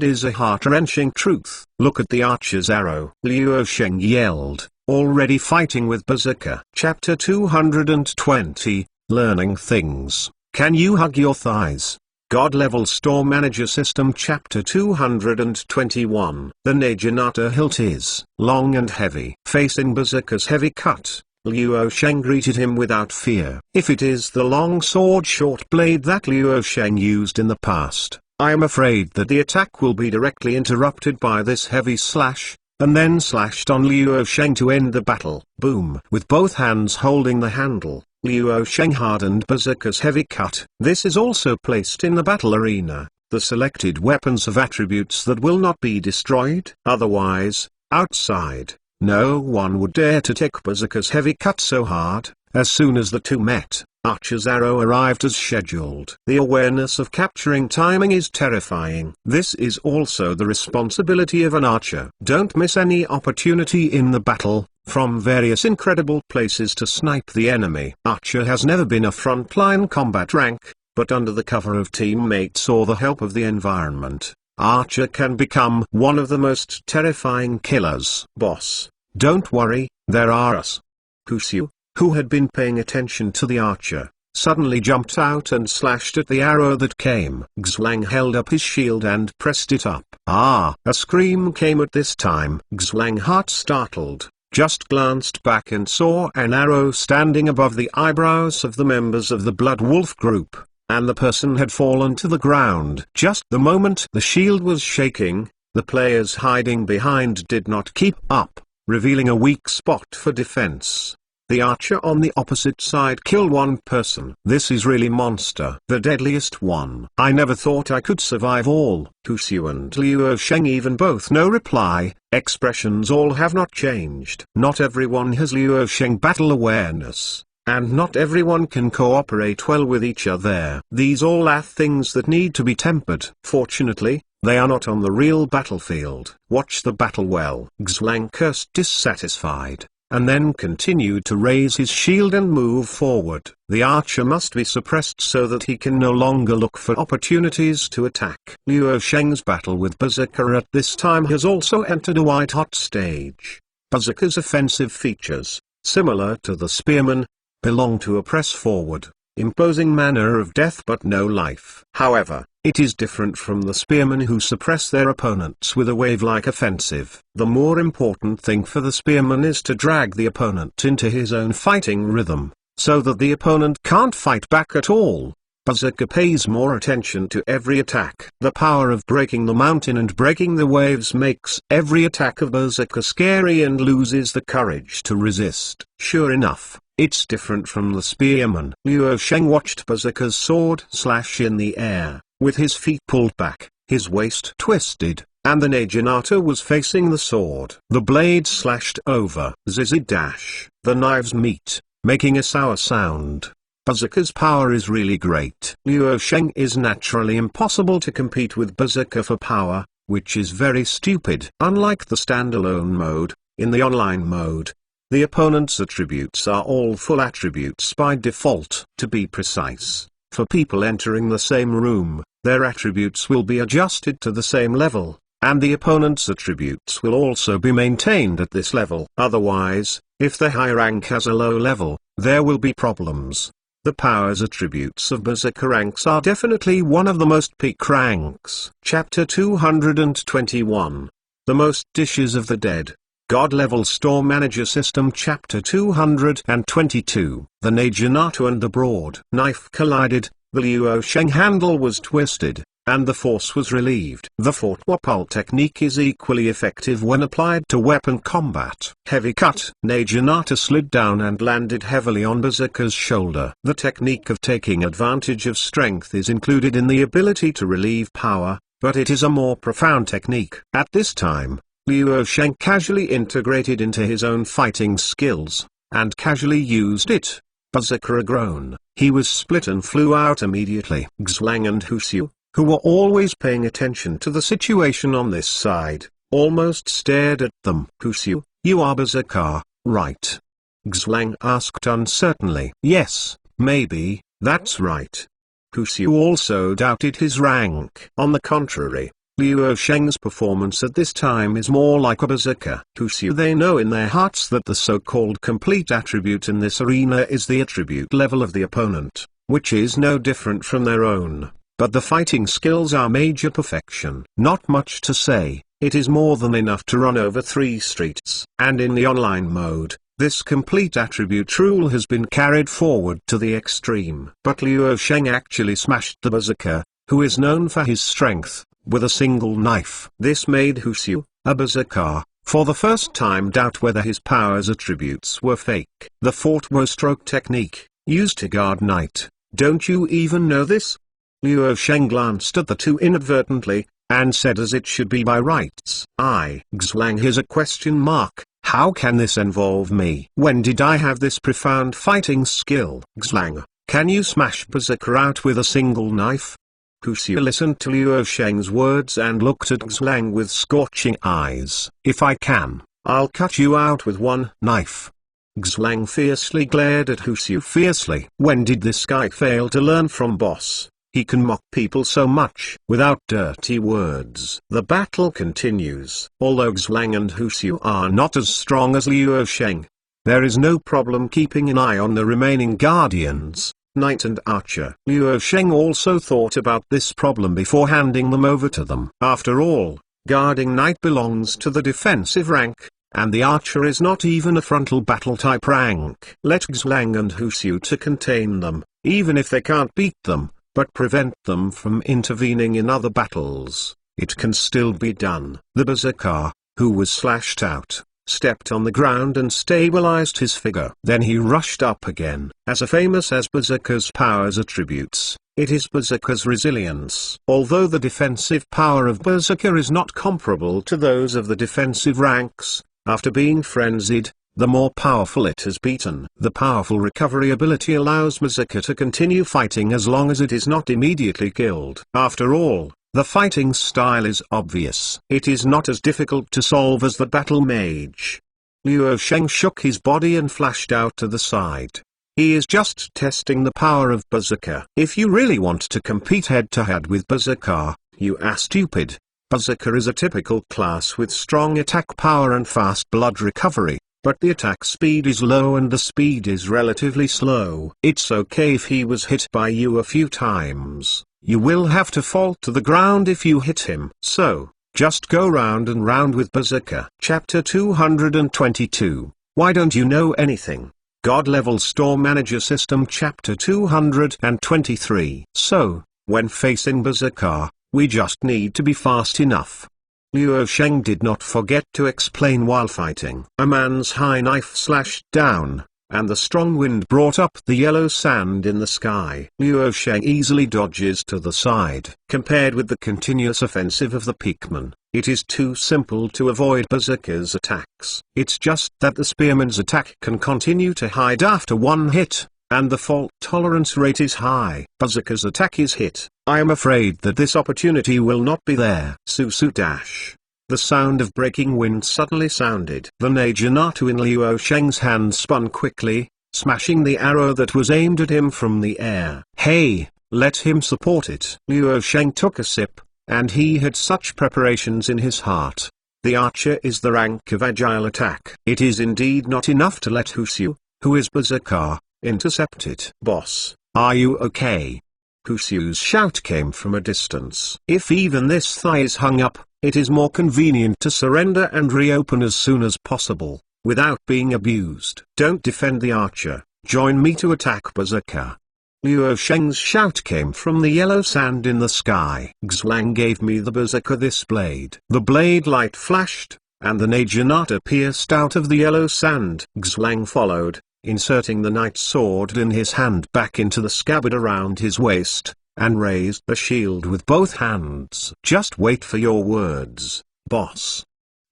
is a heart-wrenching truth. Look at the archer's arrow. Luo Sheng yelled, already fighting with Berserker. Chapter 220, Learning Things. Can you hug your thighs? God-level store manager system. Chapter 221. The Naginata hilt is long and heavy. Facing Berserker's heavy cut, Luo Sheng greeted him without fear. If it is the long sword short blade that Luo Sheng used in the past, I am afraid that the attack will be directly interrupted by this heavy slash, and then slashed on Luo Sheng to end the battle. Boom! With both hands holding the handle, Luo Sheng hardened Berserker's heavy cut. This is also placed in the battle arena. The selected weapons have attributes that will not be destroyed. Otherwise, outside, no one would dare to take Berserker's heavy cut so hard. As soon as the two met, Archer's arrow arrived as scheduled. The awareness of capturing timing is terrifying. This is also the responsibility of an archer. Don't miss any opportunity in the battle, from various incredible places to snipe the enemy. Archer has never been a frontline combat rank, but under the cover of teammates or the help of the environment, Archer can become one of the most terrifying killers. Boss, don't worry, there are us. Huxiu, who had been paying attention to the archer, suddenly jumped out and slashed at the arrow that came. Xwang held up his shield and pressed it up. A scream came at this time. Xwang, heart startled, just glanced back and saw an arrow standing above the eyebrows of the members of the Blood Wolf group, and the person had fallen to the ground. Just the moment the shield was shaking, the players hiding behind did not keep up, revealing a weak spot for defense. The archer on the opposite side killed one person. This is really monster. The deadliest one. I never thought I could survive all. Huxiu and Luo Sheng even both no reply. Expressions all have not changed. Not everyone has Luo Sheng battle awareness, and not everyone can cooperate well with each other. These all are things that need to be tempered. Fortunately, they are not on the real battlefield. Watch the battle well. Xwang cursed dissatisfied, and then continued to raise his shield and move forward. The archer must be suppressed so that he can no longer look for opportunities to attack. Luo Sheng's battle with Berserker at this time has also entered a white-hot stage. Berserker's offensive features, similar to the spearman, belong to a press-forward, imposing manner of death but no life. However, it is different from the spearmen who suppress their opponents with a wave-like offensive. The more important thing for the spearman is to drag the opponent into his own fighting rhythm, so that the opponent can't fight back at all. Berserker pays more attention to every attack. The power of breaking the mountain and breaking the waves makes every attack of Berserker scary and loses the courage to resist. Sure enough, it's different from the spearman. Luo Sheng watched Berserker's sword slash in the air, with his feet pulled back, his waist twisted, and the Naginata was facing the sword. The blade slashed over. Zizzy dash. The knives meet, making a sour sound. Berserker's power is really great. Luo Sheng is naturally impossible to compete with Berserker for power, which is very stupid. Unlike the standalone mode, in the online mode, the opponent's attributes are all full attributes by default. To be precise, for people entering the same room, their attributes will be adjusted to the same level, and the opponent's attributes will also be maintained at this level. Otherwise, if the high rank has a low level, there will be problems. The powers attributes of Berserker ranks are definitely one of the most peak ranks. Chapter 221. The Most Dishes of the Dead. God-level store manager system. Chapter 222. The Naginata and the broad knife collided. The Luo Sheng handle was twisted, and the force was relieved. The fort wapal technique is equally effective when applied to weapon combat. Heavy cut. Naginata slid down and landed heavily on Berserker's shoulder. The technique of taking advantage of strength is included in the ability to relieve power, but it is a more profound technique. At this time, Liu Sheng casually integrated into his own fighting skills, and casually used it. Berserker groaned. He was split and flew out immediately. Xlang and Huxiu, who were always paying attention to the situation on this side, almost stared at them. Huxiu, you are Berserker, right? Xlang asked uncertainly. Yes, maybe, that's right. Huxiu also doubted his rank. On the contrary, Liu Sheng's performance at this time is more like a berserker. Huxiu, they know in their hearts that the so-called complete attribute in this arena is the attribute level of the opponent, which is no different from their own, but the fighting skills are major perfection. Not much to say, it is more than enough to run over 3 streets. And in the online mode, this complete attribute rule has been carried forward to the extreme. But Liu Sheng actually smashed the berserker, who is known for his strength, with a single knife. This made Huxiu, a berserker, for the first time doubt whether his power's attributes were fake. The fort wo stroke technique, used to guard knight, don't you even know this? Liu Sheng glanced at the two inadvertently, and said as it should be by rights. Xlang is a question mark, how can this involve me? When did I have this profound fighting skill? Xlang, can you smash berserker out with a single knife? Huxiu listened to Liu Sheng's words and looked at Xlang with scorching eyes. If I can, I'll cut you out with one knife. Xlang fiercely glared at Huxiu fiercely. When did this guy fail to learn from boss? He can mock people so much without dirty words. The battle continues. Although Xlang and Huxiu are not as strong as Liu Sheng, there is no problem keeping an eye on the remaining guardians, Knight and Archer. Liu Sheng also thought about this problem before handing them over to them. After all, guarding Knight belongs to the defensive rank, and the Archer is not even a frontal battle type rank. Let Xlang and Huxiu to contain them, even if they can't beat them, but prevent them from intervening in other battles. It can still be done. The Berserker, who was slashed out, stepped on the ground and stabilized his figure. Then he rushed up again. As famous as Berserker's powers attributes, it is Berserker's resilience. Although the defensive power of Berserker is not comparable to those of the defensive ranks, after being frenzied, the more powerful it has beaten. The powerful recovery ability allows Berserker to continue fighting as long as it is not immediately killed. After all, the fighting style is obvious. It is not as difficult to solve as the battle mage. Liu Sheng shook his body and flashed out to the side. He is just testing the power of Berserker. If you really want to compete head-to-head with Berserker, you are stupid. Berserker is a typical class with strong attack power and fast blood recovery, but the attack speed is low and the speed is relatively slow. It's okay if he was hit by you a few times. You will have to fall to the ground if you hit him. So, just go round and round with Berserker. Chapter 222. Why don't you know anything? God-level store manager system. Chapter 223. So, when facing Berserker, we just need to be fast enough. Liu Sheng did not forget to explain while fighting. A man's high knife slashed down, and the strong wind brought up the yellow sand in the sky. Liu Sheng easily dodges to the side. Compared with the continuous offensive of the Peakman, it is too simple to avoid Berserker's attacks. It's just that the Spearman's attack can continue to hide after one hit, and the fault tolerance rate is high. Berserker's attack is hit. I am afraid that this opportunity will not be there. Susu dash. The sound of breaking wind suddenly sounded. The Naginata in Liu Sheng's hand spun quickly, smashing the arrow that was aimed at him from the air. Hey, let him support it. Liu Sheng took a sip, and he had such preparations in his heart. The Archer is the rank of agile attack. It is indeed not enough to let Huxiu, who is Berserker, intercept it. Boss, are you okay? Huxiu's shout came from a distance. If even this thigh is hung up, it is more convenient to surrender and reopen as soon as possible, without being abused. Don't defend the Archer, join me to attack Berserker. Liu Sheng's shout came from the yellow sand in the sky. Xlang gave me the berserker this blade. The blade light flashed, and the Naginata pierced out of the yellow sand. Xlang followed, inserting the knight's sword in his hand back into the scabbard around his waist, and raised the shield with both hands. Just wait for your words, boss.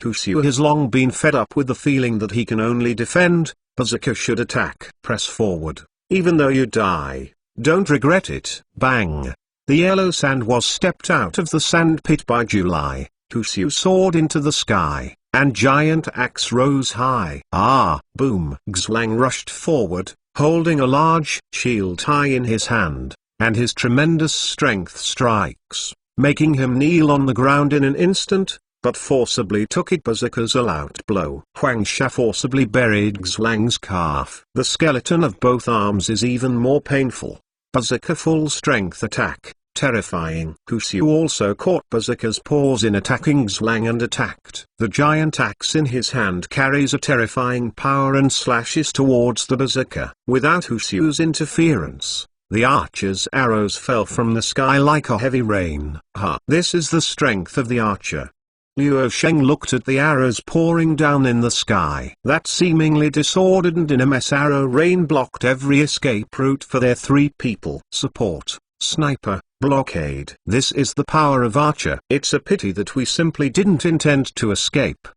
Huxiu has long been fed up with the feeling that he can only defend. Berserker should attack. Press forward, even though you die. Don't regret it. Bang! The yellow sand was stepped out of the sand pit by July. Huxiu soared into the sky, and giant axe rose high. Ah! Boom! Xlang rushed forward, holding a large shield high in his hand, and his tremendous strength strikes, making him kneel on the ground in an instant, but forcibly took it berserker's all-out blow. Huang Sha forcibly buried Xlang's calf. The skeleton of both arms is even more painful. Berserker full strength attack, terrifying. Huxiu also caught berserker's paws in attacking Xlang and attacked. The giant axe in his hand carries a terrifying power and slashes towards the berserker. Without Huxiu's interference, the archer's arrows fell from the sky like a heavy rain. This is the strength of the archer. Liu Sheng looked at the arrows pouring down in the sky. That seemingly disordered and in a mess arrow rain blocked every escape route for their 3 people. Support, sniper, blockade. This is the power of archer. It's a pity that we simply didn't intend to escape.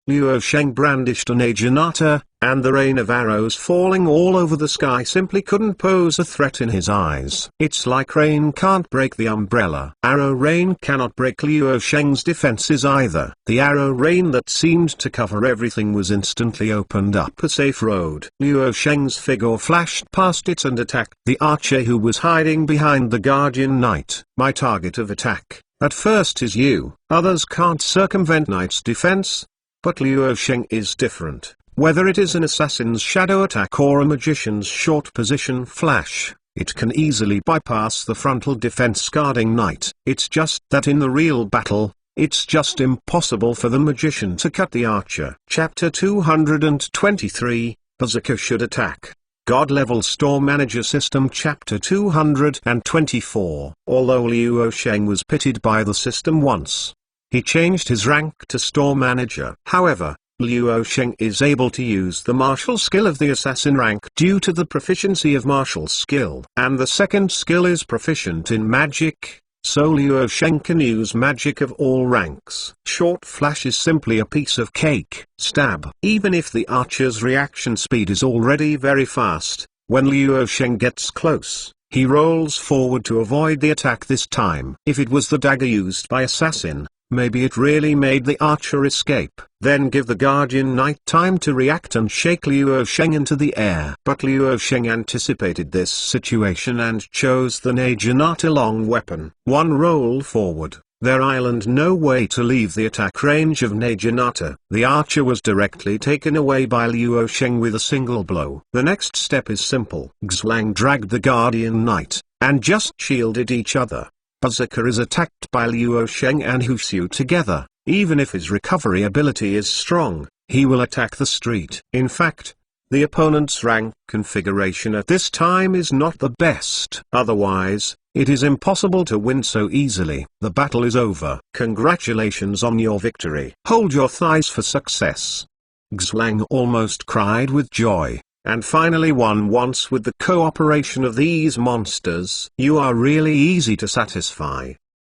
Liu Sheng brandished a Naginata, and the rain of arrows falling all over the sky simply couldn't pose a threat in his eyes. It's like rain can't break the umbrella. Arrow rain cannot break Liu Sheng's defenses either. The arrow rain that seemed to cover everything was instantly opened up a safe road. Liu Sheng's figure flashed past it and attacked the archer who was hiding behind the guardian knight. My target of attack, at first is you. Others can't circumvent knight's defense. But Liu Sheng is different. Whether it is an assassin's shadow attack or a magician's short position flash, it can easily bypass the frontal defense guarding knight. It's just that in the real battle, it's just impossible for the magician to cut the archer. Chapter 223, Berserker should attack. God-level store manager system. Chapter 224. Although Liu Sheng was pitied by the system once, he changed his rank to store manager. However, Liu Sheng is able to use the martial skill of the assassin rank due to the proficiency of martial skill. And the second skill is proficient in magic, so Liu Sheng can use magic of all ranks. Short flash is simply a piece of cake. Stab. Even if the archer's reaction speed is already very fast, when Liu Sheng gets close, he rolls forward to avoid the attack this time. If it was the dagger used by assassin, maybe it really made the archer escape. Then give the guardian knight time to react and shake Liu Sheng into the air. But Liu Sheng anticipated this situation and chose the Naginata long weapon. One roll forward, there island no way to leave the attack range of Naginata. The archer was directly taken away by Liu Sheng with a single blow. The next step is simple. Xlang dragged the guardian knight, and just shielded each other. Berserker is attacked by Liu Sheng and Huxiu together. Even if his recovery ability is strong, he will attack the street. In fact, the opponent's rank configuration at this time is not the best. Otherwise, it is impossible to win so easily. The battle is over. Congratulations on your victory. Hold your thighs for success. Xlang almost cried with joy. And finally won once with the cooperation of these monsters. You are really easy to satisfy.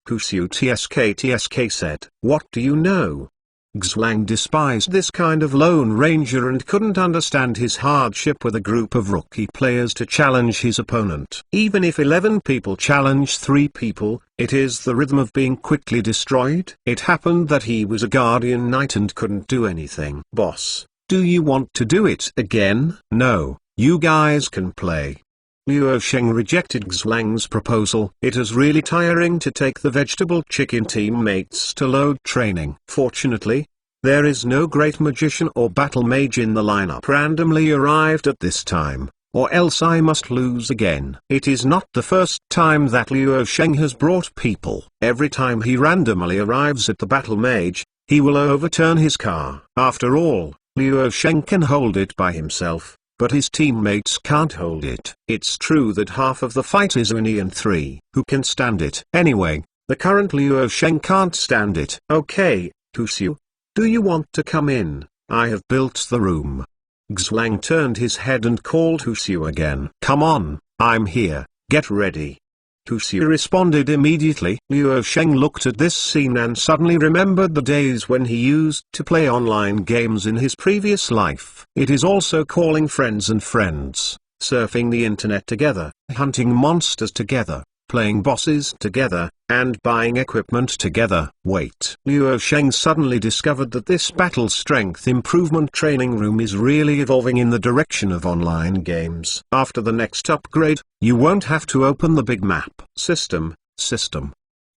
Huxiu TSK said. What do you know? Xlang despised this kind of lone ranger and couldn't understand his hardship with a group of rookie players to challenge his opponent. Even if 11 people challenge 3 people, it is the rhythm of being quickly destroyed. It happened that he was a guardian knight and couldn't do anything. Boss, do you want to do it again? No, you guys can play. Liu Sheng rejected Xlang's proposal. It is really tiring to take the vegetable chicken teammates to load training. Fortunately, there is no great magician or battle mage in the lineup randomly arrived at this time, or else I must lose again. It is not the first time that Liu Sheng has brought people. Every time he randomly arrives at the battle mage, he will overturn his car. After all, Liu Sheng can hold it by himself. but his teammates can't hold it. It's true that half of the fight is Uni and 3. Who can stand it? Anyway, the current Luo Sheng can't stand it. Okay, Tusiu. Do you want to come in? I have built the room. Xlang turned his head and called Tusiu again. Come on, I'm here, get ready. Tusiu responded immediately. Luo Sheng looked at this scene and suddenly remembered the days when he used to play online games in his previous life. It is also calling friends and friends, surfing the internet together, hunting monsters together, playing bosses together, and buying equipment together. Wait. Luo Sheng suddenly discovered that this battle strength improvement training room is really evolving in the direction of online games. After the next upgrade, you won't have to open the big map. System.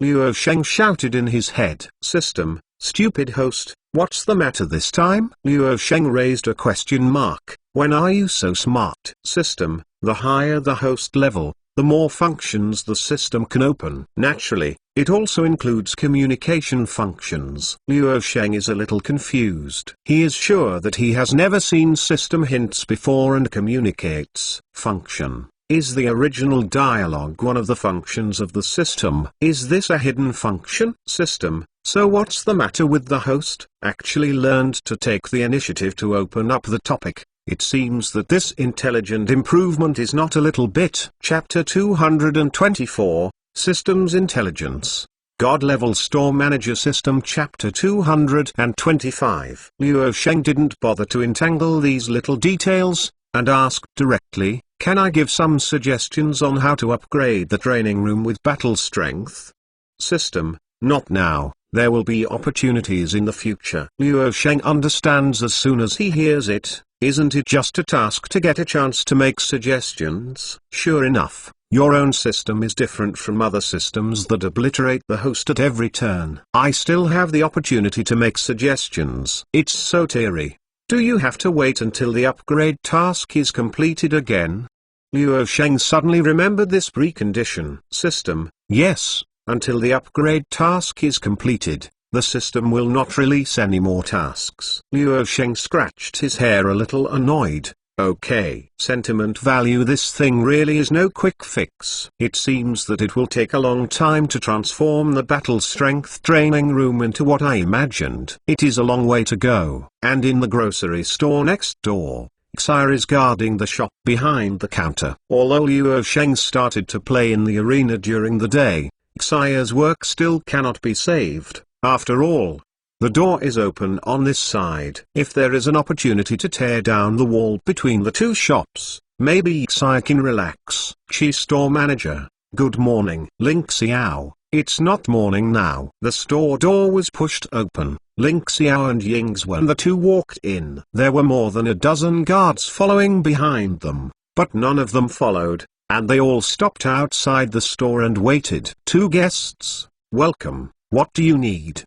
Luo Sheng shouted in his head. System, stupid host, what's the matter this time? Luo Sheng raised a question mark. When are you so smart? System, the higher the host level, the more functions the system can open. Naturally, it also includes communication functions. Luo Sheng is a little confused. He is sure that he has never seen system hints before and communicates. Function. Is the original dialogue one of the functions of the system? Is this a hidden function? System, so what's the matter with the host? Actually learned to take the initiative to open up the topic. It seems that this intelligent improvement is not a little bit. Chapter 224, Systems Intelligence. God-Level Store Manager System. Chapter 225. Luo Sheng didn't bother to entangle these little details, and asked directly, can I give some suggestions on how to upgrade the training room with battle strength? System, not now. There will be opportunities in the future. Luo Sheng understands as soon as he hears it. Isn't it just a task to get a chance to make suggestions? Sure enough, your own system is different from other systems that obliterate the host at every turn. I still have the opportunity to make suggestions. It's so teary. Do you have to wait until the upgrade task is completed again? Luo Sheng suddenly remembered this precondition. System, yes, until the upgrade task is completed. The system will not release any more tasks. Luo Sheng scratched his hair a little annoyed. Okay. Sentiment value. This thing really is no quick fix. It seems that it will take a long time to transform the battle strength training room into what I imagined. It is a long way to go. And in the grocery store next door, Xia is guarding the shop behind the counter. Although Luo Sheng started to play in the arena during the day, Xia's work still cannot be saved. After all, the door is open on this side. If there is an opportunity to tear down the wall between the two shops, maybe Xia can relax. Store Manager, good morning. Ling Xiao, it's not morning now. The store door was pushed open. Ling Xiao and Ying's when the two walked in. There were more than a dozen guards following behind them, but none of them followed, and they all stopped outside the store and waited. Two guests, welcome. What do you need?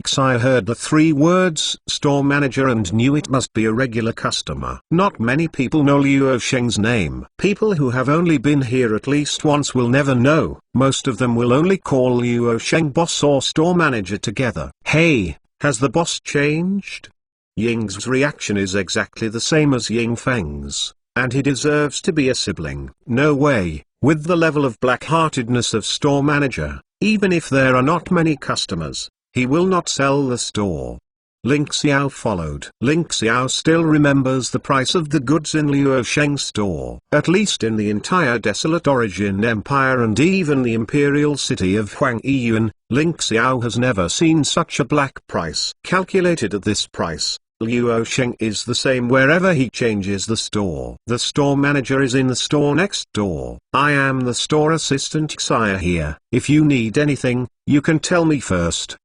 Xia heard the three words store manager and knew it must be a regular customer. Not many people know Luo Sheng's name. People who have only been here at least once will never know. Most of them will only call Luo Sheng boss or store manager together. Hey, has the boss changed? Ying's reaction is exactly the same as Ying Feng's, and he deserves to be a sibling. No way, with the level of black-heartedness of store manager. Even if there are not many customers, he will not sell the store. Ling Xiao followed. Ling Xiao still remembers the price of the goods in Luo Sheng's store. At least in the entire Desolate Origin Empire and even the imperial city of Huangyuan, Ling Xiao has never seen such a black price. Calculated at this price, Luo Sheng is the same wherever he changes the store. The store manager is in the store next door. I am the store assistant Xia here. If you need anything, you can tell me first.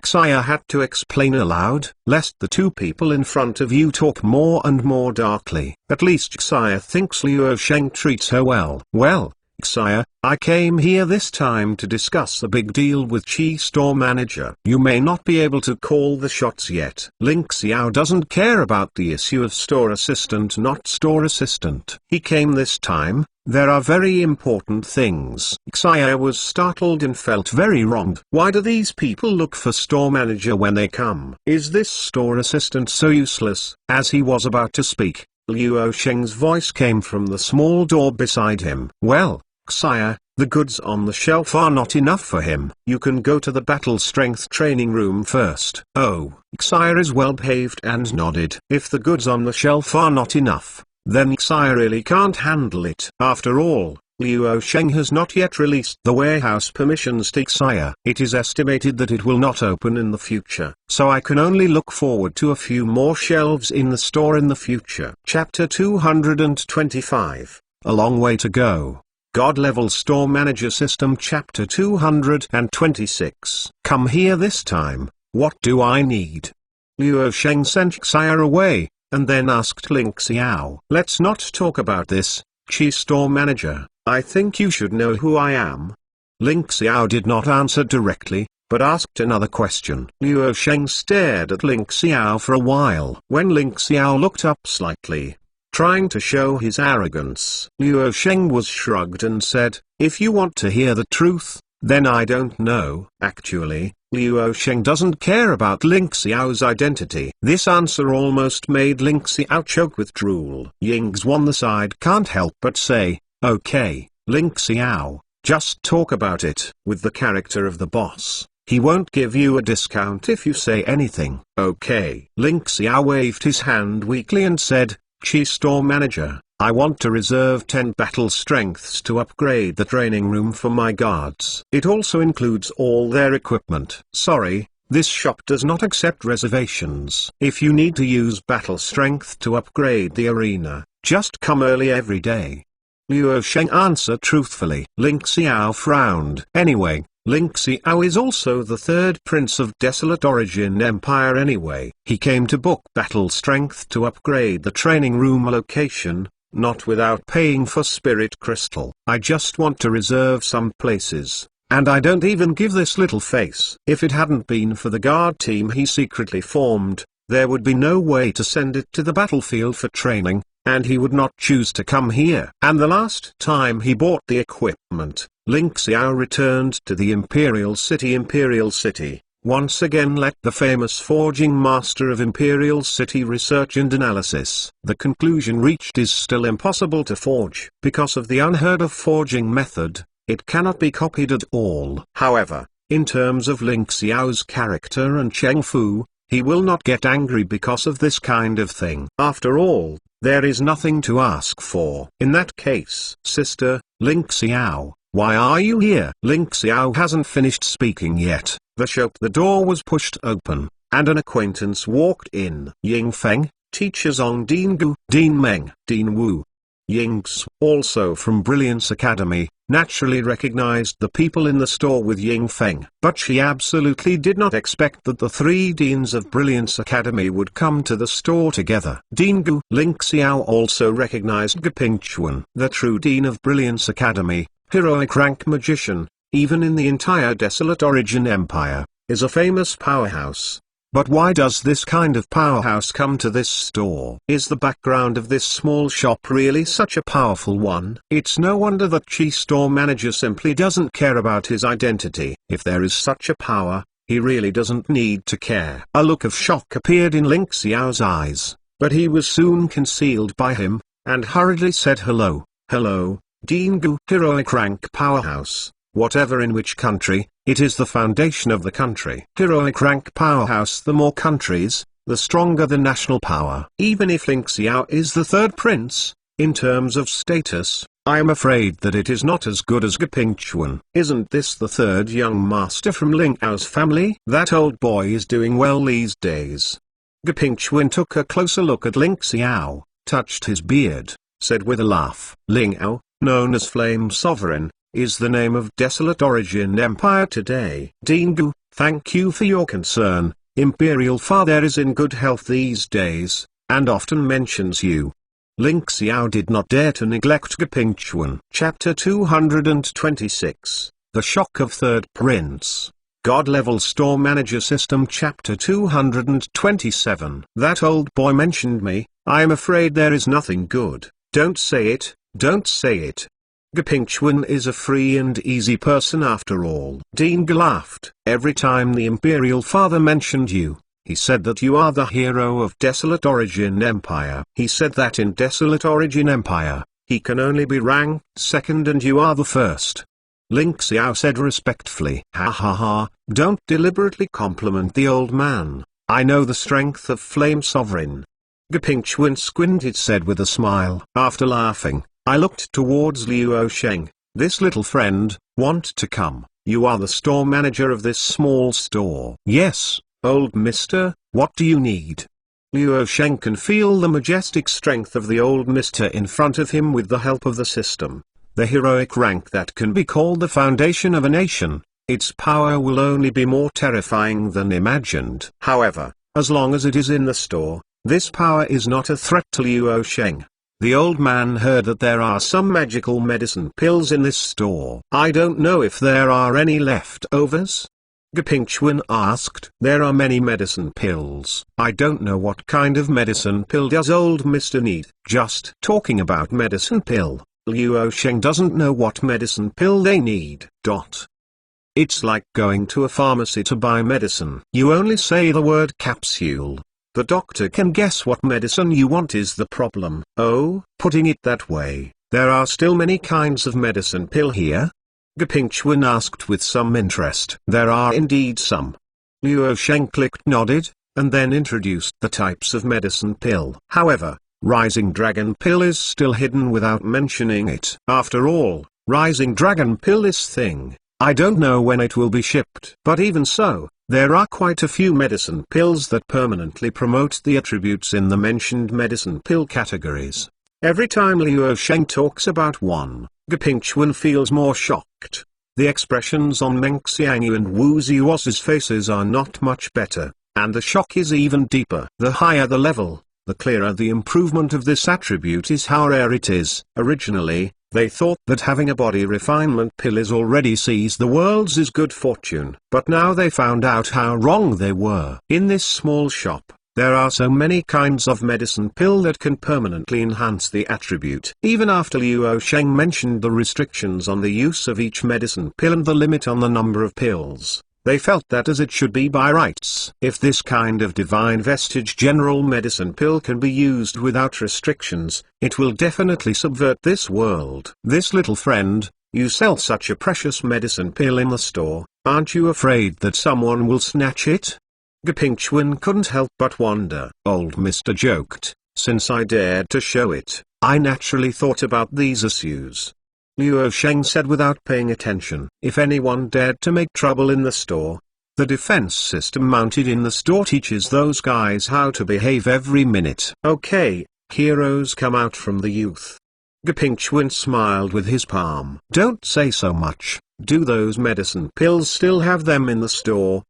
Xia had to explain aloud, lest the two people in front of you talk more and more darkly. At least Xia thinks Luo Sheng treats her well. Well, Xia, I came here this time to discuss a big deal with store manager. You may not be able to call the shots yet. Ling Xiao doesn't care about the issue of store assistant not store assistant. He came this time. There are very important things. Xia was startled and felt very wronged. Why do these people look for store manager when they come? Is this store assistant so useless? As he was about to speak, Luo Sheng's voice came from the small door beside him. Well, sire, the goods on the shelf are not enough for him. You can go to the battle strength training room first. Oh, sire is well behaved and nodded. If the goods on the shelf are not enough, then sire really can't handle it. After all, Luo Sheng has not yet released the warehouse permissions to sire. It is estimated that it will not open in the future, so I can only look forward to a few more shelves in the store in the future. Chapter 225. A long way to go. God-level store manager system. Chapter 226. Come here this time. What do I need? Luo Sheng sent sire away, and then asked Ling Xiao. Let's not talk about this, Chi store manager. I think you should know who I am. Ling Xiao did not answer directly, but asked another question. Luo Sheng stared at Ling Xiao for a while. When Ling Xiao looked up slightly, trying to show his arrogance, Luo Sheng was shrugged and said, if you want to hear the truth, then I don't know. Actually, Luo Sheng doesn't care about Ling Xiao's identity. This answer almost made Ling Xiao choke with drool. Ying's on the side can't help but say, okay, Ling Xiao, just talk about it. With the character of the boss, he won't give you a discount if you say anything. Okay. Ling Xiao waved his hand weakly and said, Chi store manager, I want to reserve 10 battle strengths to upgrade the training room for my guards. It also includes all their equipment. Sorry, this shop does not accept reservations. If you need to use battle strength to upgrade the arena, just come early every day. Luo Sheng answered truthfully. Ling Xiao frowned. Anyway, Ling Xiao is also the third prince of Desolate Origin Empire anyway. He came to book battle strength to upgrade the training room location, not without paying for spirit crystal. I just want to reserve some places, and I don't even give this little face. If it hadn't been for the guard team he secretly formed, there would be no way to send it to the battlefield for training, and he would not choose to come here. And the last time he bought the equipment, Ling Xiao returned to the Imperial City, once again let the famous forging master of Imperial City research and analysis. The conclusion reached is still impossible to forge. Because of the unheard of forging method, it cannot be copied at all. However, in terms of Ling Xiao's character and Cheng Fu, he will not get angry because of this kind of thing. After all, there is nothing to ask for. In that case, sister, Ling Xiao, why are you here? Ling Xiao hasn't finished speaking yet. The door was pushed open, and an acquaintance walked in. Ying Feng, teacher Zong Din Gu, Din Meng, Din Wu. Ying's, also from Brilliance Academy, naturally recognized the people in the store with Ying Feng. But she absolutely did not expect that the three deans of Brilliance Academy would come to the store together. Dean Gu. Ling Xiao also recognized Gaping Chuan, the true dean of Brilliance Academy, heroic rank magician, even in the entire Desolate Origin Empire, is a famous powerhouse. But why does this kind of powerhouse come to this store? Is the background of this small shop really such a powerful one? It's no wonder that Chi store manager simply doesn't care about his identity. If there is such a power, he really doesn't need to care. A look of shock appeared in Ling Xiao's eyes, but he was soon concealed by him, and hurriedly said hello. Hello, Dean Gu. Heroic rank powerhouse. Whatever in which country, it is the foundation of the country. Heroic rank powerhouse. The more countries, the stronger the national power. Even if Ling Xiao is the third prince, in terms of status, I am afraid that it is not as good as Gaping Chuan. Isn't this the third young master from Ling Ao's family? That old boy is doing well these days. Gaping Chuan took a closer look at Ling Xiao, touched his beard, said with a laugh. Ling Ao, known as Flame Sovereign, is the name of Desolate Origin Empire today. Dean Gu, thank you for your concern. Imperial Father is in good health these days, and often mentions you. Ling Xiao did not dare to neglect Gaping Chuan. Chapter 226. The Shock of Third Prince. God-level store manager system. Chapter 227. That old boy mentioned me. I am afraid there is nothing good. Don't say it, don't say it. Gaping Chuan is a free and easy person after all. Dean Gu laughed. Every time the Imperial Father mentioned you, He said that you are the hero of Desolate Origin Empire. He said that in Desolate Origin Empire, he can only be ranked second and you are the first. Ling Xiao said respectfully. Ha ha ha, don't deliberately compliment the old man. I know the strength of Flame Sovereign. Gapingchuan squinted said with a smile. After laughing, I looked towards Liu Sheng. This little friend, want to come? You are the store manager of this small store. Yes, old mister, what do you need? Liu Sheng can feel the majestic strength of the old mister in front of him with the help of the system. The heroic rank that can be called the foundation of a nation. Its power will only be more terrifying than imagined. However, as long as it is in the store, this power is not a threat to Liu Sheng. The old man heard that there are some magical medicine pills in this store. I don't know if there are any leftovers? Gapingchuan asked. There are many medicine pills. I don't know what kind of medicine pill does old Mr. need. Just talking about medicine pill. Liu Sheng doesn't know what medicine pill they need. It's like going to a pharmacy to buy medicine. You only say the word capsule. The doctor can guess what medicine you want is the problem. Oh, putting it that way, there are still many kinds of medicine pill here? Gapingchuan asked with some interest. There are indeed some. Liu Sheng nodded, and then introduced the types of medicine pill. However, Rising Dragon Pill is still hidden without mentioning it. After all, Rising Dragon Pill is thing. I don't know when it will be shipped. But even so, there are quite a few medicine pills that permanently promote the attributes in the mentioned medicine pill categories. Every time Liu Sheng talks about one, Gapingchuan feels more shocked. The expressions on Meng Xiangyu and Wu Zihuo's faces are not much better, and the shock is even deeper. The higher the level, the clearer the improvement of this attribute is how rare it is. Originally, they thought that having a body refinement pill is already sees the world's is good fortune. But now they found out how wrong they were. In this small shop, there are so many kinds of medicine pill that can permanently enhance the attribute. Even after Liu Sheng mentioned the restrictions on the use of each medicine pill and the limit on the number of pills, they felt that as it should be by rights. If this kind of divine vestige general medicine pill can be used without restrictions, it will definitely subvert this world. This little friend, you sell such a precious medicine pill in the store, aren't you afraid that someone will snatch it? Gapingchuan couldn't help but wonder. Old Mr. joked, since I dared to show it, I naturally thought about these issues. Liu Sheng said without paying attention. If anyone dared to make trouble in the store, the defense system mounted in the store teaches those guys how to behave every minute. Okay, heroes come out from the youth. Gapingchuan smiled with his palm. Don't say so much. Do those medicine pills still have them in the store?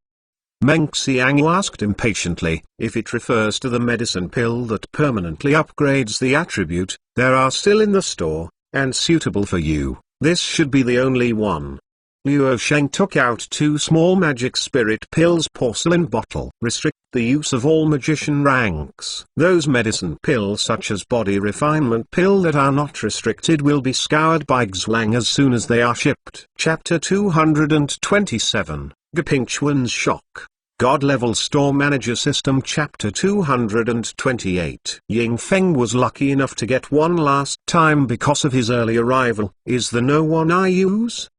Meng Xiangyu asked impatiently. If it refers to the medicine pill that permanently upgrades the attribute, there are still in the store, and suitable for you. This should be the only one. Liu Sheng took out 2 small magic spirit pills porcelain bottle. Restrict the use of all magician ranks. Those medicine pills such as body refinement pill that are not restricted will be scoured by Xlang as soon as they are shipped. Chapter 227, Gapingchuan's Shock. God-level store manager system. Chapter 228. Ying Feng was lucky enough to get one last time because of his early arrival. Is there no one I use?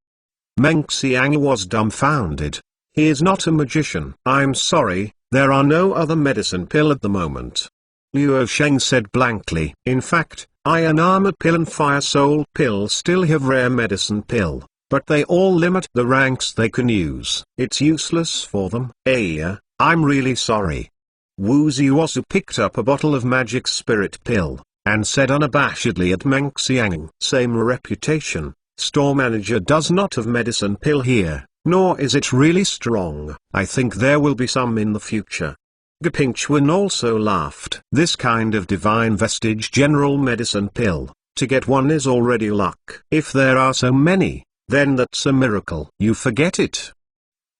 Meng Xiangyu was dumbfounded. He is not a magician. I'm sorry, there are no other medicine pill at the moment. Liu Sheng said blankly. In fact, Iron Armor pill and Fire Soul pill still have rare medicine pill, but they all limit the ranks they can use. It's useless for them. I'm really sorry. Wu Zihuo picked up a bottle of magic spirit pill, and said unabashedly at Meng Xiangyu. Same reputation. Store manager does not have medicine pill here, nor is it really strong. I think there will be some in the future. Gapingchuan also laughed. This kind of divine vestige general medicine pill, to get one is already luck. If there are so many, then that's a miracle. You forget it.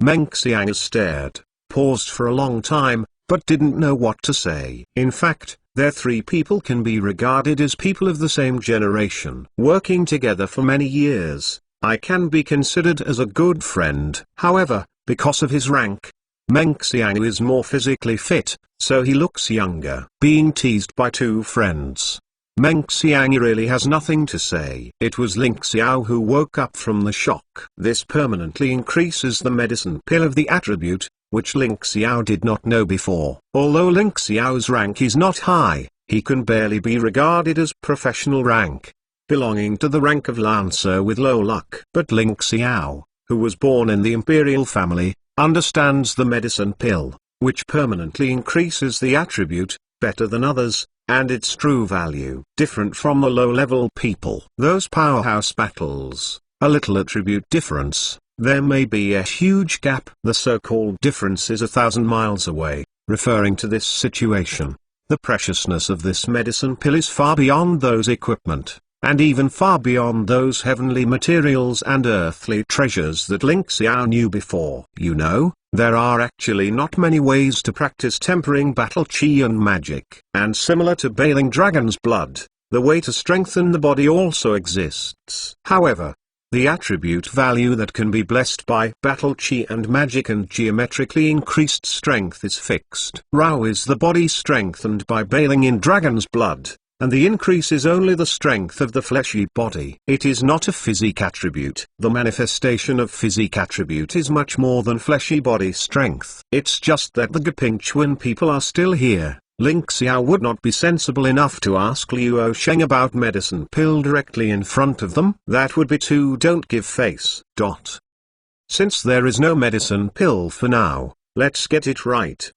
Meng Xiangyu stared, paused for a long time, but didn't know what to say. In fact, their 3 people can be regarded as people of the same generation. Working together for many years, I can be considered as a good friend. However, because of his rank, Meng Xiang is more physically fit, so he looks younger. Being teased by two friends, Meng Xiang really has nothing to say. It was Ling Xiao who woke up from the shock. This permanently increases the medicine pill of the attribute, which Ling Xiao did not know before. Although Ling Xiao's rank is not high, he can barely be regarded as professional rank, belonging to the rank of Lancer with low luck. But Ling Xiao, who was born in the imperial family, understands the medicine pill, which permanently increases the attribute, better than others, and its true value. Different from the low-level people. Those powerhouse battles, a little attribute difference, there may be a huge gap. The so-called difference is 1,000 miles away, referring to this situation. The preciousness of this medicine pill is far beyond those equipment, and even far beyond those heavenly materials and earthly treasures that Ling Xiao knew before. You know, there are actually not many ways to practice tempering battle chi and magic. And similar to bathing dragon's blood, the way to strengthen the body also exists. However, the attribute value that can be blessed by battle chi and magic and geometrically increased strength is fixed. Rao is the body strengthened by bathing in dragon's blood, and the increase is only the strength of the fleshy body. It is not a physique attribute. The manifestation of physique attribute is much more than fleshy body strength. It's just that the Gepingchuan people are still here. Ling Xiao would not be sensible enough to ask Liu Sheng about medicine pill directly in front of them. That would be too don't give face. Since there is no medicine pill for now, let's get it right.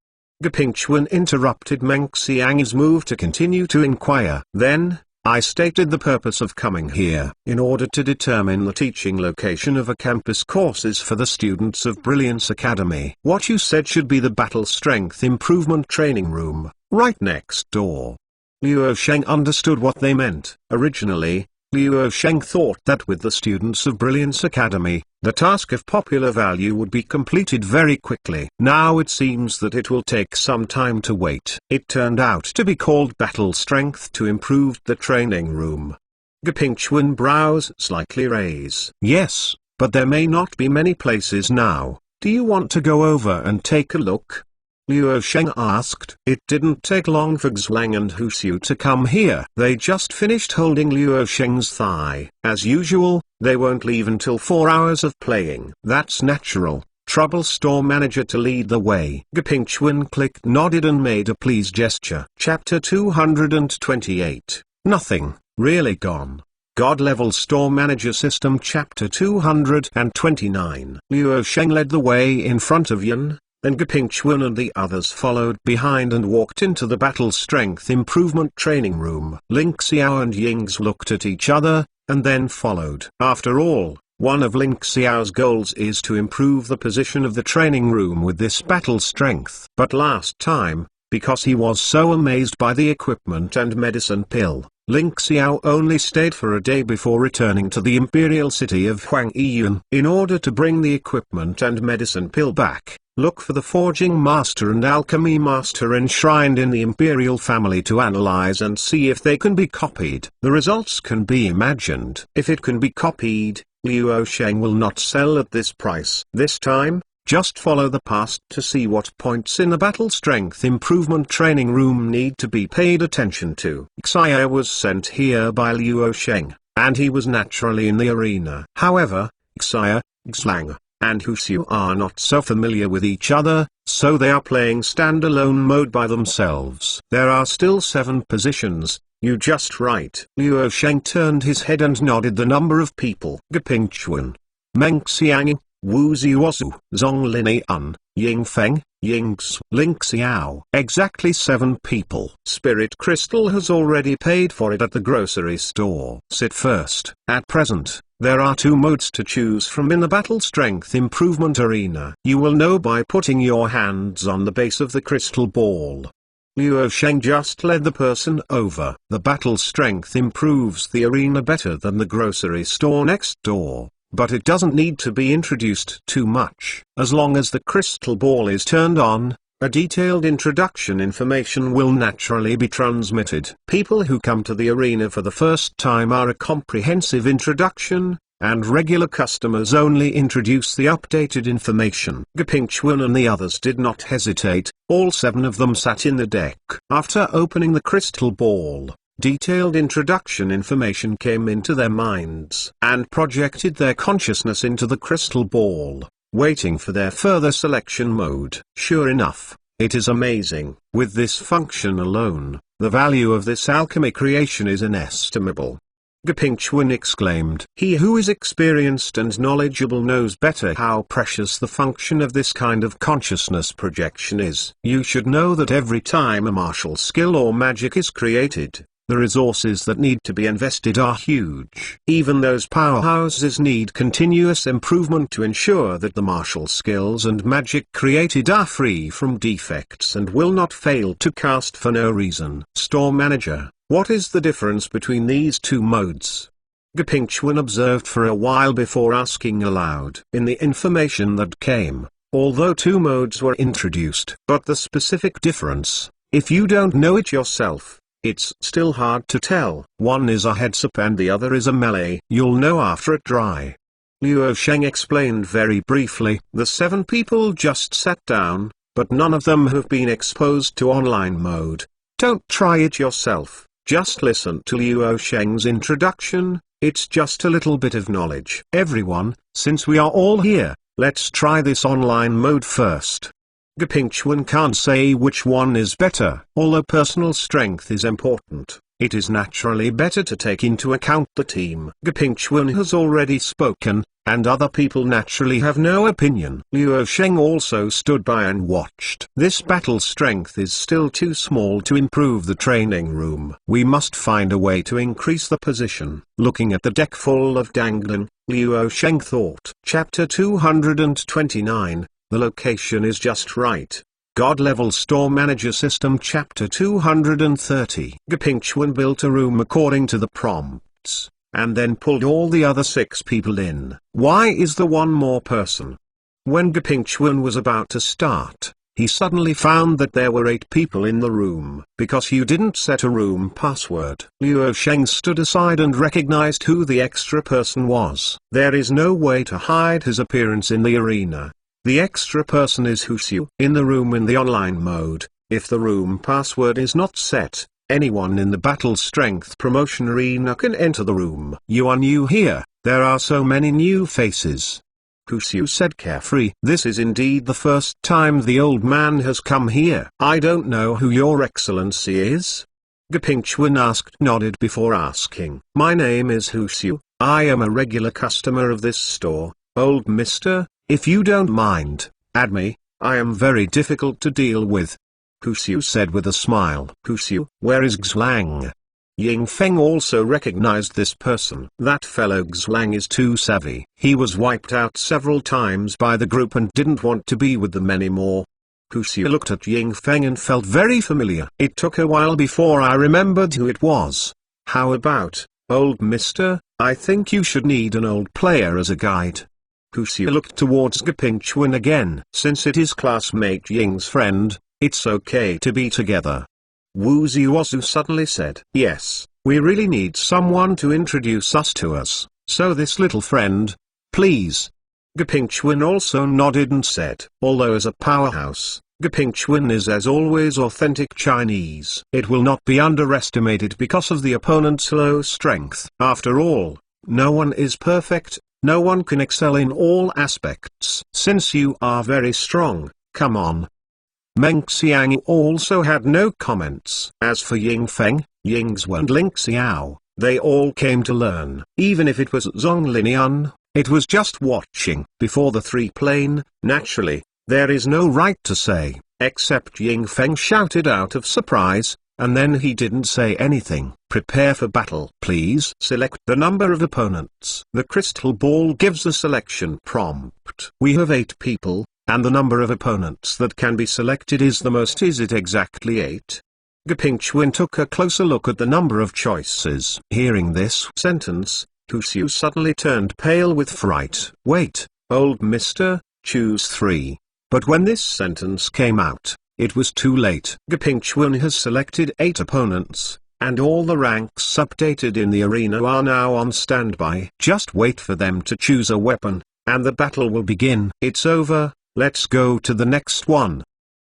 Gepingchuan interrupted Meng Xiang's move to continue to inquire. Then, I stated the purpose of coming here. In order to determine the teaching location of a campus courses for the students of Brilliance Academy. What you said should be the battle strength improvement training room, right next door. Liu Sheng understood what they meant. Originally, Liu Sheng thought that with the students of Brilliance Academy, the task of popular value would be completed very quickly. Now it seems that it will take some time to wait. It turned out to be called Battle Strength to improve the training room. Gepingchuan brows slightly raise. Yes, but there may not be many places now. Do you want to go over and take a look? Liu Sheng asked. It didn't take long for Xlang and Huxiu to come here. They just finished holding Liu Sheng's thigh. As usual, they won't leave until 4 hours of playing. That's natural. Trouble store manager to lead the way. Gepingchuan clicked, nodded and made a please gesture. Chapter 228. Nothing, really gone. God-level store manager system. Chapter 229. Liu Sheng led the way in front of Yan, and Gepingchuan and the others followed behind and walked into the battle strength improvement training room. Ling Xiao and Ying's looked at each other, and then followed. After all, one of Ling Xiao's goals is to improve the position of the training room with this battle strength. But last time, because he was so amazed by the equipment and medicine pill, Ling Xiao only stayed for a day before returning to the imperial city of Huangyuan. In order to bring the equipment and medicine pill back, look for the forging master and alchemy master enshrined in the imperial family to analyze and see if they can be copied. The results can be imagined. If it can be copied, Liu Sheng will not sell at this price. This time, just follow the past to see what points in the battle strength improvement training room need to be paid attention to. Xia was sent here by Liu Sheng, and he was naturally in the arena. However, Xia, Xlang, and Huxiu are not so familiar with each other, so they are playing standalone mode by themselves. There are still 7 positions. You just right. Liu Sheng turned his head and nodded the number of people. Gepingchuan, Meng Xiang, Wu Ziuozu, Zhong Linian, Ying Feng, Ying's, Ling Xiao. Exactly 7 people. Spirit Crystal has already paid for it at the grocery store. Sit first. At present, there are 2 modes to choose from in the battle strength improvement arena. You will know by putting your hands on the base of the crystal ball. Liu Sheng just led the person over. The battle strength improves the arena better than the grocery store next door, but it doesn't need to be introduced too much. As long as the crystal ball is turned on, a detailed introduction information will naturally be transmitted. People who come to the arena for the first time are a comprehensive introduction, and regular customers only introduce the updated information. Gapingchuan and the others did not hesitate. All 7 of them sat in the deck. After opening the crystal ball, detailed introduction information came into their minds and projected their consciousness into the crystal ball, waiting for their further selection mode. Sure enough, it is amazing. With this function alone, the value of this alchemy creation is inestimable. Gapingchuan exclaimed. He who is experienced and knowledgeable knows better how precious the function of this kind of consciousness projection is. You should know that every time a martial skill or magic is created, the resources that need to be invested are huge. Even those powerhouses need continuous improvement to ensure that the martial skills and magic created are free from defects and will not fail to cast for no reason. Store manager, what is the difference between these 2 modes? Gapingchuan observed for a while before asking aloud. In the information that came, although 2 modes were introduced, but the specific difference, if you don't know it yourself, it's still hard to tell. One is a heads-up and the other is a melee. You'll know after it dry. Luo Sheng explained very briefly. The 7 people just sat down, but none of them have been exposed to online mode. Don't try it yourself, just listen to Luo Sheng's introduction. It's just a little bit of knowledge. Everyone, since we are all here, let's try this online mode first. Gapingchuan can't say which one is better. Although personal strength is important, it is naturally better to take into account the team. Gapingchuan has already spoken, and other people naturally have no opinion. Luo Sheng also stood by and watched. This battle strength is still too small to improve the training room. We must find a way to increase the position. Looking at the deck full of dangling, Luo Sheng thought. Chapter 229. The location is just right. God-level store manager system. Chapter 230. Gapingchuan built a room according to the prompts, and then pulled all the other 6 people in. Why is there one more person? When Gapingchuan was about to start, he suddenly found that there were 8 people in the room. Because you didn't set a room password. Luo Sheng stood aside and recognized who the extra person was. There is no way to hide his appearance in the arena. The extra person is Huxiu. In the room in the online mode, if the room password is not set, anyone in the battle strength promotion arena can enter the room. You are new here, there are so many new faces. Huxiu said carefree. This is indeed the first time the old man has come here. I don't know who your excellency is? Gapingchuan asked, nodded before asking. My name is Huxiu, I am a regular customer of this store. Old mister, if you don't mind, add me, I am very difficult to deal with. Huxiu said with a smile. Huxiu, where is Xlang? Ying Feng also recognized this person. That fellow Xlang is too savvy. He was wiped out several times by the group and didn't want to be with them anymore. Huxiu looked at Ying Feng and felt very familiar. It took a while before I remembered who it was. How about, old mister, I think you should need an old player as a guide. Huxiu looked towards Gapingchuan again. Since it is classmate Ying's friend, it's okay to be together. Wu Ziwasu suddenly said. Yes, we really need someone to introduce us to us, so this little friend, please. Gapingchuan also nodded and said. Although as a powerhouse, Gapingchuan is as always authentic Chinese. It will not be underestimated because of the opponent's low strength. After all, no one is perfect. No one can excel in all aspects. Since you are very strong, come on. Meng Xiang also had no comments. As for Ying Feng, Ying Zhuo and Ling Xiao, they all came to learn. Even if it was Zhong Linian, it was just watching. Before the 3 plane, naturally, there is no right to say, except Ying Feng shouted out of surprise, and then he didn't say anything. Prepare for battle. Please select the number of opponents. The crystal ball gives a selection prompt. We have 8 people, and the number of opponents that can be selected is the most. Is it exactly 8? Gapingchuan took a closer look at the number of choices. Hearing this sentence, Huxiu suddenly turned pale with fright. Wait, old mister, choose 3. But when this sentence came out, it was too late. Gapingchuan has selected 8 opponents, and all the ranks updated in the arena are now on standby. Just wait for them to choose a weapon, and the battle will begin. It's over, let's go to the next one.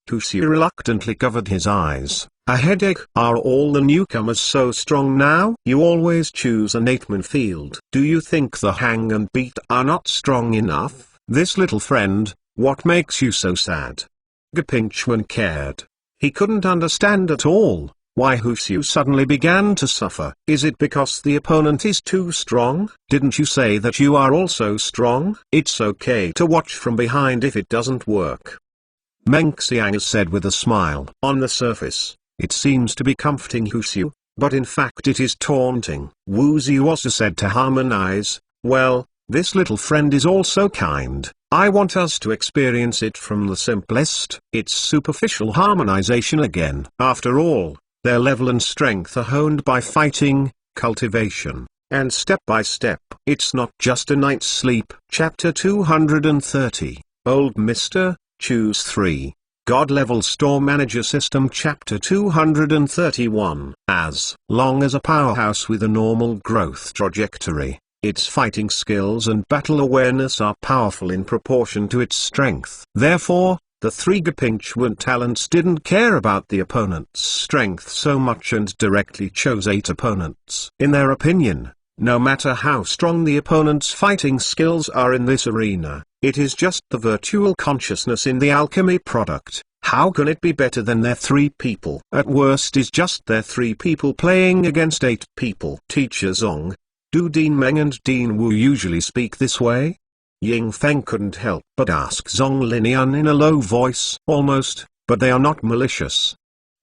Husu reluctantly covered his eyes. A headache. Are all the newcomers so strong now? You always choose an 8-man field. Do you think the hang and beat are not strong enough? This little friend, what makes you so sad? Gapinchwan cared. He couldn't understand at all why Husu suddenly began to suffer. Is it because the opponent is too strong? Didn't you say that you are also strong? It's okay to watch from behind if it doesn't work. Meng Xiang said with a smile. On the surface, it seems to be comforting Husu, but in fact it is taunting. Wu Zi also said to harmonize. Well, this little friend is also kind. I want us to experience it from the simplest. It's superficial harmonization again. After all, their level and strength are honed by fighting, cultivation, and step by step. It's not just a night's sleep. Chapter 230. Old Mister, choose 3. God-level store manager system. Chapter 231. As long as a powerhouse with a normal growth trajectory, its fighting skills and battle awareness are powerful in proportion to its strength. Therefore, the 3 Gapinchwan talents didn't care about the opponent's strength so much and directly chose 8 opponents. In their opinion, no matter how strong the opponent's fighting skills are in this arena, it is just the virtual consciousness in the alchemy product. How can it be better than their 3 people? At worst is just their 3 people playing against 8 people. Teacher Zong, do Dean Meng and Dean Wu usually speak this way? Ying Feng couldn't help but ask Zong Linian in a low voice. Almost, but they are not malicious.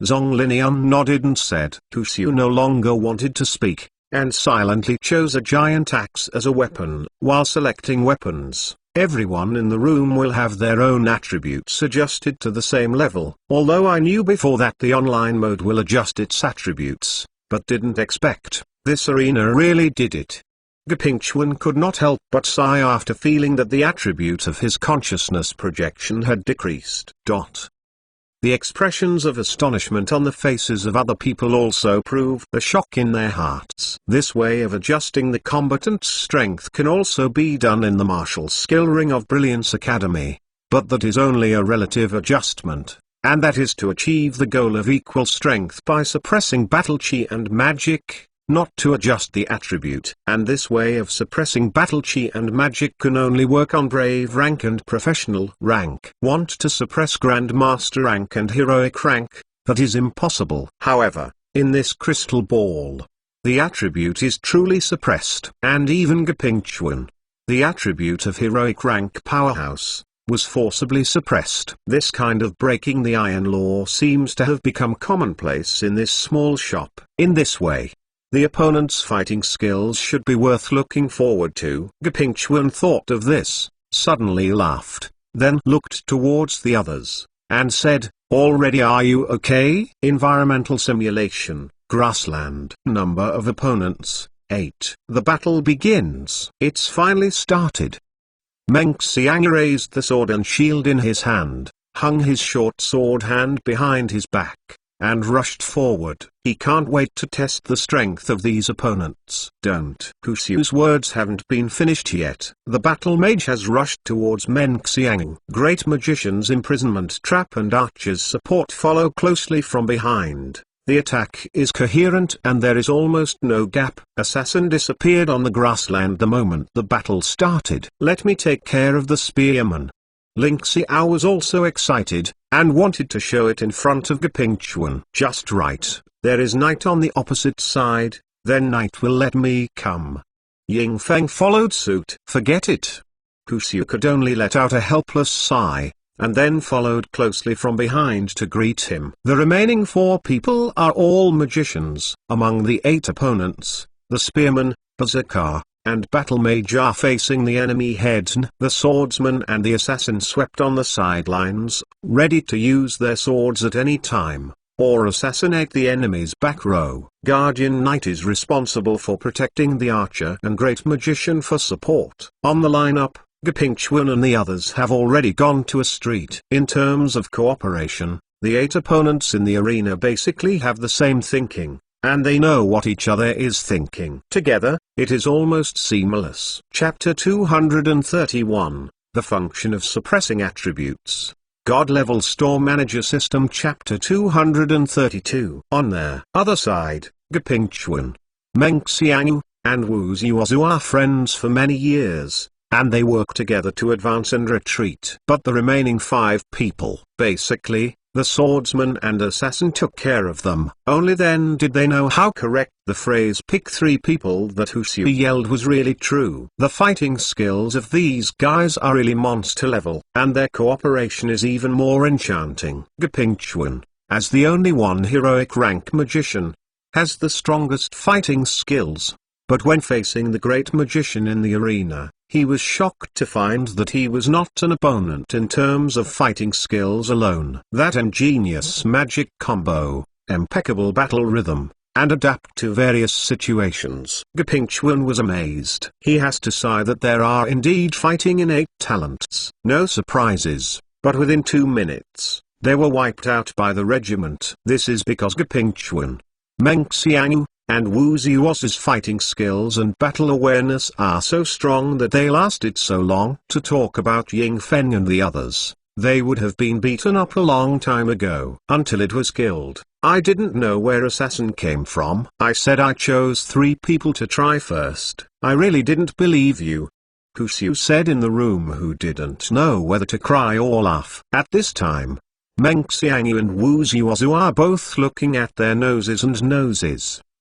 Zong Linian nodded and said. Husu no longer wanted to speak, and silently chose a giant axe as a weapon. While selecting weapons, everyone in the room will have their own attributes adjusted to the same level. Although I knew before that the online mode will adjust its attributes, but didn't expect this arena really did it. Gapinchwan could not help but sigh after feeling that the attribute of his consciousness projection had decreased. The expressions of astonishment on the faces of other people also prove the shock in their hearts. This way of adjusting the combatant's strength can also be done in the Martial Skill Ring of Brilliance Academy, but that is only a relative adjustment, and that is to achieve the goal of equal strength by suppressing battle chi and magic, not to adjust the attribute. And this way of suppressing battle chi and magic can only work on brave rank and professional rank. Want to suppress grandmaster rank and heroic rank? That is impossible. However, in this crystal ball, the attribute is truly suppressed. And even Gapinchwan, the attribute of heroic rank powerhouse, was forcibly suppressed. This kind of breaking the iron law seems to have become commonplace in this small shop. In this way, the opponent's fighting skills should be worth looking forward to. Gapinchwan thought of this, suddenly laughed, then looked towards the others, and said, already are you okay? Environmental simulation, grassland. Number of opponents, 8. The battle begins. It's finally started. Meng Xiang raised the sword and shield in his hand, hung his short sword hand behind his back, and rushed forward. He can't wait to test the strength of these opponents. Don't. Husu's words haven't been finished yet. The battle mage has rushed towards Meng Xiang. Great magician's imprisonment trap and archer's support follow closely from behind. The attack is coherent and there is almost no gap. Assassin disappeared on the grassland the moment the battle started. Let me take care of the spearman. Ling Xiao was also excited, and wanted to show it in front of Gapinchwan. Just right, there is night on the opposite side, then night will let me come. Ying Feng followed suit. Forget it. Husu could only let out a helpless sigh, and then followed closely from behind to greet him. The remaining 4 people are all magicians. Among the 8 opponents, the spearman, berserker, and battle mage are facing the enemy head. The swordsman and the assassin swept on the sidelines, ready to use their swords at any time, or assassinate the enemy's back row. Guardian Knight is responsible for protecting the archer and Great Magician for support. On the lineup, Gapinchwan and the others have already gone to a street. In terms of cooperation, the 8 opponents in the arena basically have the same thinking. and they know what each other is thinking. Together, it is almost seamless. Chapter 231, The Function of Suppressing Attributes. God-Level Store Manager System. Chapter 232. On their other side, Gapingchuan, Meng Xiangyu, and Wu Zhuozu are friends for many years, and they work together to advance and retreat. But the remaining 5 people, basically, the swordsman and assassin, took care of them. Only then did they know how correct the phrase "pick 3 people" that Hu Xiu yelled was really true. The fighting skills of these guys are really monster level, and their cooperation is even more enchanting. Gapingchuan, as the only one heroic rank magician, has the strongest fighting skills. But when facing the great magician in the arena, he was shocked to find that he was not an opponent in terms of fighting skills alone. That ingenious magic combo, impeccable battle rhythm, and adapt to various situations. Gapingchuan was amazed. He has to say that there are indeed fighting innate talents. No surprises, but within 2 minutes, they were wiped out by the regiment. This is because Gapingchuan, Meng Xiangyu, and Wu Zhuozu's fighting skills and battle awareness are so strong that they lasted so long. To talk about Ying Feng and the others, they would have been beaten up a long time ago. Until it was killed, I didn't know where assassin came from. I said I chose 3 people to try first. I really didn't believe you, Hu Xiu said in the room, who didn't know whether to cry or laugh. At this time, Meng Xiangyu and Wu Zhuozu are both looking at their noses,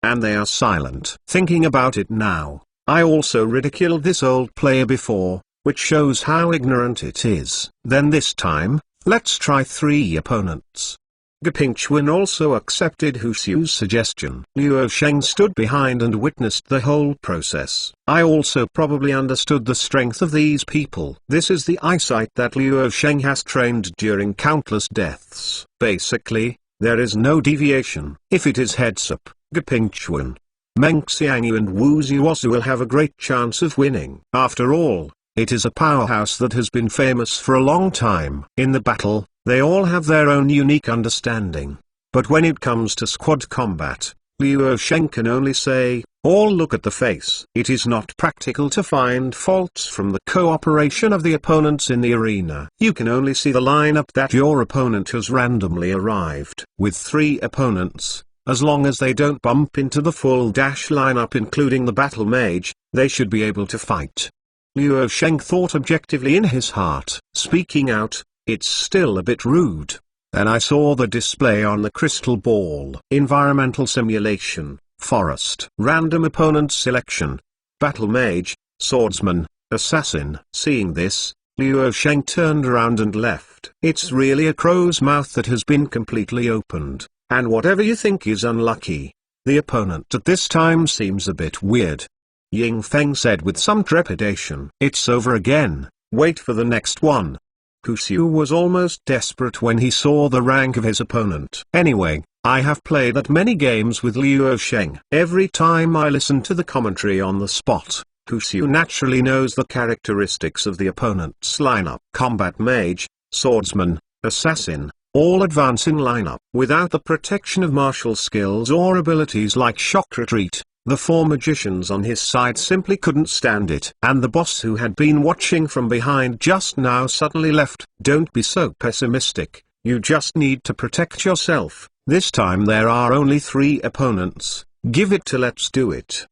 and they are silent. Thinking about it now, I also ridiculed this old player before, which shows how ignorant it is. Then this time, let's try 3 opponents. Gapingchuan also accepted Hu Xiu's suggestion. Luo Sheng stood behind and witnessed the whole process. I also probably understood the strength of these people. This is the eyesight that Luo Sheng has trained during countless deaths. Basically, there is no deviation. If it is heads up, Gapingchuan, Meng Xiangyu and Wu Zhuozu will have a great chance of winning. After all, it is a powerhouse that has been famous for a long time. In the battle, they all have their own unique understanding. But when it comes to squad combat, Luo Sheng can only say, "All look at the face." It is not practical to find faults from the cooperation of the opponents in the arena. You can only see the lineup that your opponent has randomly arrived. With 3 opponents, as long as they don't bump into the full dash lineup including the battle mage, they should be able to fight. Luo Sheng thought objectively in his heart. Speaking out, it's still a bit rude. Then I saw the display on the crystal ball. Environmental simulation, forest, random opponent selection, battle mage, swordsman, assassin. Seeing this, Luo Sheng turned around and left. It's really a crow's mouth that has been completely opened. And whatever you think is unlucky, the opponent at this time seems a bit weird. Ying Feng said with some trepidation. It's over again, wait for the next one. Hu Xiu was almost desperate when he saw the rank of his opponent. Anyway, I have played that many games with Luo Sheng. Every time I listen to the commentary on the spot, Hu Xiu naturally knows the characteristics of the opponent's lineup. Combat mage, swordsman, assassin, all advancing lineup. Without the protection of martial skills or abilities like shock retreat, the 4 magicians on his side simply couldn't stand it. And the boss who had been watching from behind just now suddenly left. Don't be so pessimistic, you just need to protect yourself. This time there are only 3 opponents, give it to let's do it.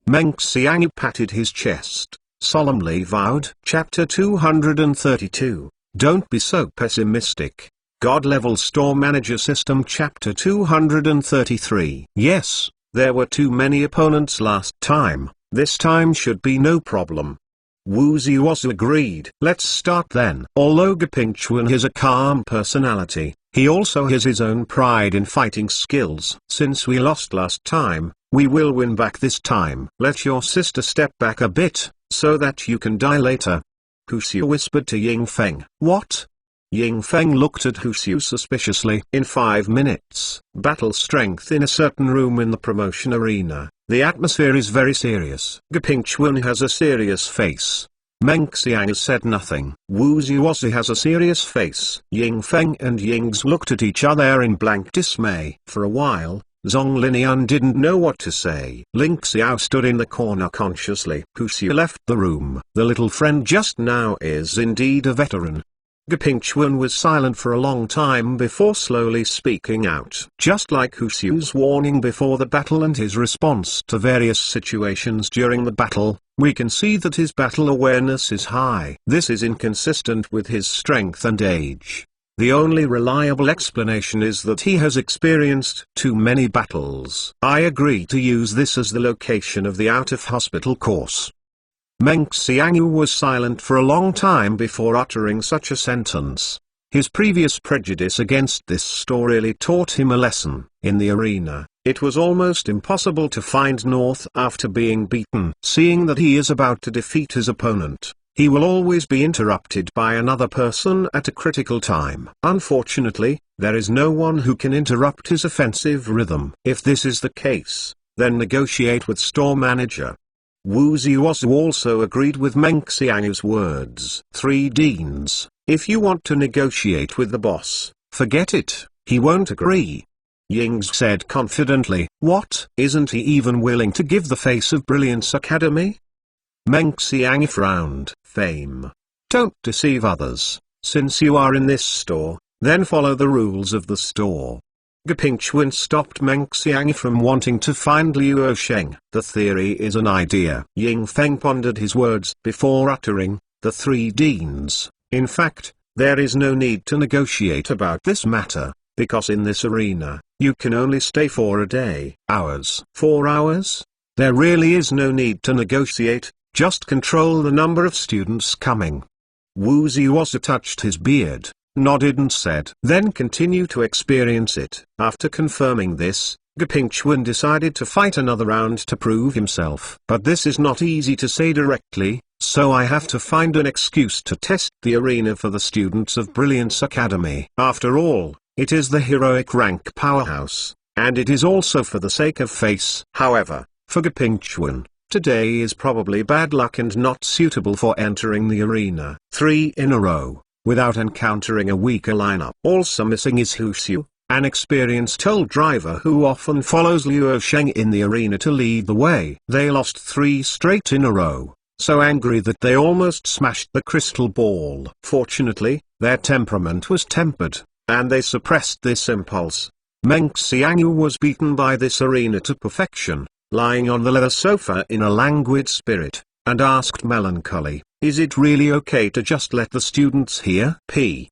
Meng Xiangyu patted his chest, solemnly vowed. Chapter 232, Don't be so pessimistic. God-Level Store Manager System. Chapter 233. Yes, there were too many opponents last time, this time should be no problem. Wu Zhuozu agreed. Let's start then. Although Gapingchuan has a calm personality, he also has his own pride in fighting skills. Since we lost last time, we will win back this time. Let your sister step back a bit, so that you can die later. Hu Xiu whispered to Ying Feng. What? Ying Feng looked at Hu Xiu suspiciously. In 5 minutes, battle strength in a certain room in the promotion arena. The atmosphere is very serious. Gapingchuan has a serious face. Meng Xiangyu said nothing. Wu Zhuozu has a serious face. Ying Feng and Ying's looked at each other in blank dismay. For a while, Zhong Linian didn't know what to say. Ling Xiao stood in the corner consciously. Hu Xiu left the room. The little friend just now is indeed a veteran. Gepingchuan was silent for a long time before slowly speaking out. Just like Hu Xiu's warning before the battle and his response to various situations during the battle, we can see that his battle awareness is high. This is inconsistent with his strength and age. The only reliable explanation is that he has experienced too many battles. I agree to use this as the location of the out-of-hospital course. Meng Xiangyu was silent for a long time before uttering such a sentence. His previous prejudice against this store really taught him a lesson. In the arena, it was almost impossible to find North after being beaten. Seeing that he is about to defeat his opponent, he will always be interrupted by another person at a critical time. Unfortunately, there is no one who can interrupt his offensive rhythm. If this is the case, then negotiate with store manager. Wu Ziwasu also agreed with Meng Xiangyu's words. 3 deans, if you want to negotiate with the boss, forget it, he won't agree. Yingz said confidently. What? Isn't he even willing to give the face of Brilliance Academy? Meng Xiangyu frowned. Fame. Don't deceive others. Since you are in this store, then follow the rules of the store. Gepingchuan stopped Meng Xiangyu from wanting to find Liu Sheng. The theory is an idea. Ying Feng pondered his words before uttering, the 3 deans. In fact, there is no need to negotiate about this matter, because in this arena, you can only stay for a day. Hours. 4 hours? There really is no need to negotiate, just control the number of students coming. Wu Ziwasu touched his beard, nodded and said, then continue to experience it. After confirming this, Gepingchuan decided to fight another round to prove himself. But this is not easy to say directly, so I have to find an excuse to test the arena for the students of Brilliance Academy. After all, it is the heroic rank powerhouse, and it is also for the sake of face. However, for Gepingchuan, today is probably bad luck and not suitable for entering the arena. 3 in a row, without encountering a weaker lineup. Also missing is Hu Xiu, an experienced old driver who often follows Liu Sheng in the arena to lead the way. They lost 3 straight in a row, so angry that they almost smashed the crystal ball. Fortunately, their temperament was tempered, and they suppressed this impulse. Meng Xiangyu was beaten by this arena to perfection, lying on the leather sofa in a languid spirit, and asked melancholy, is it really okay to just let the students hear?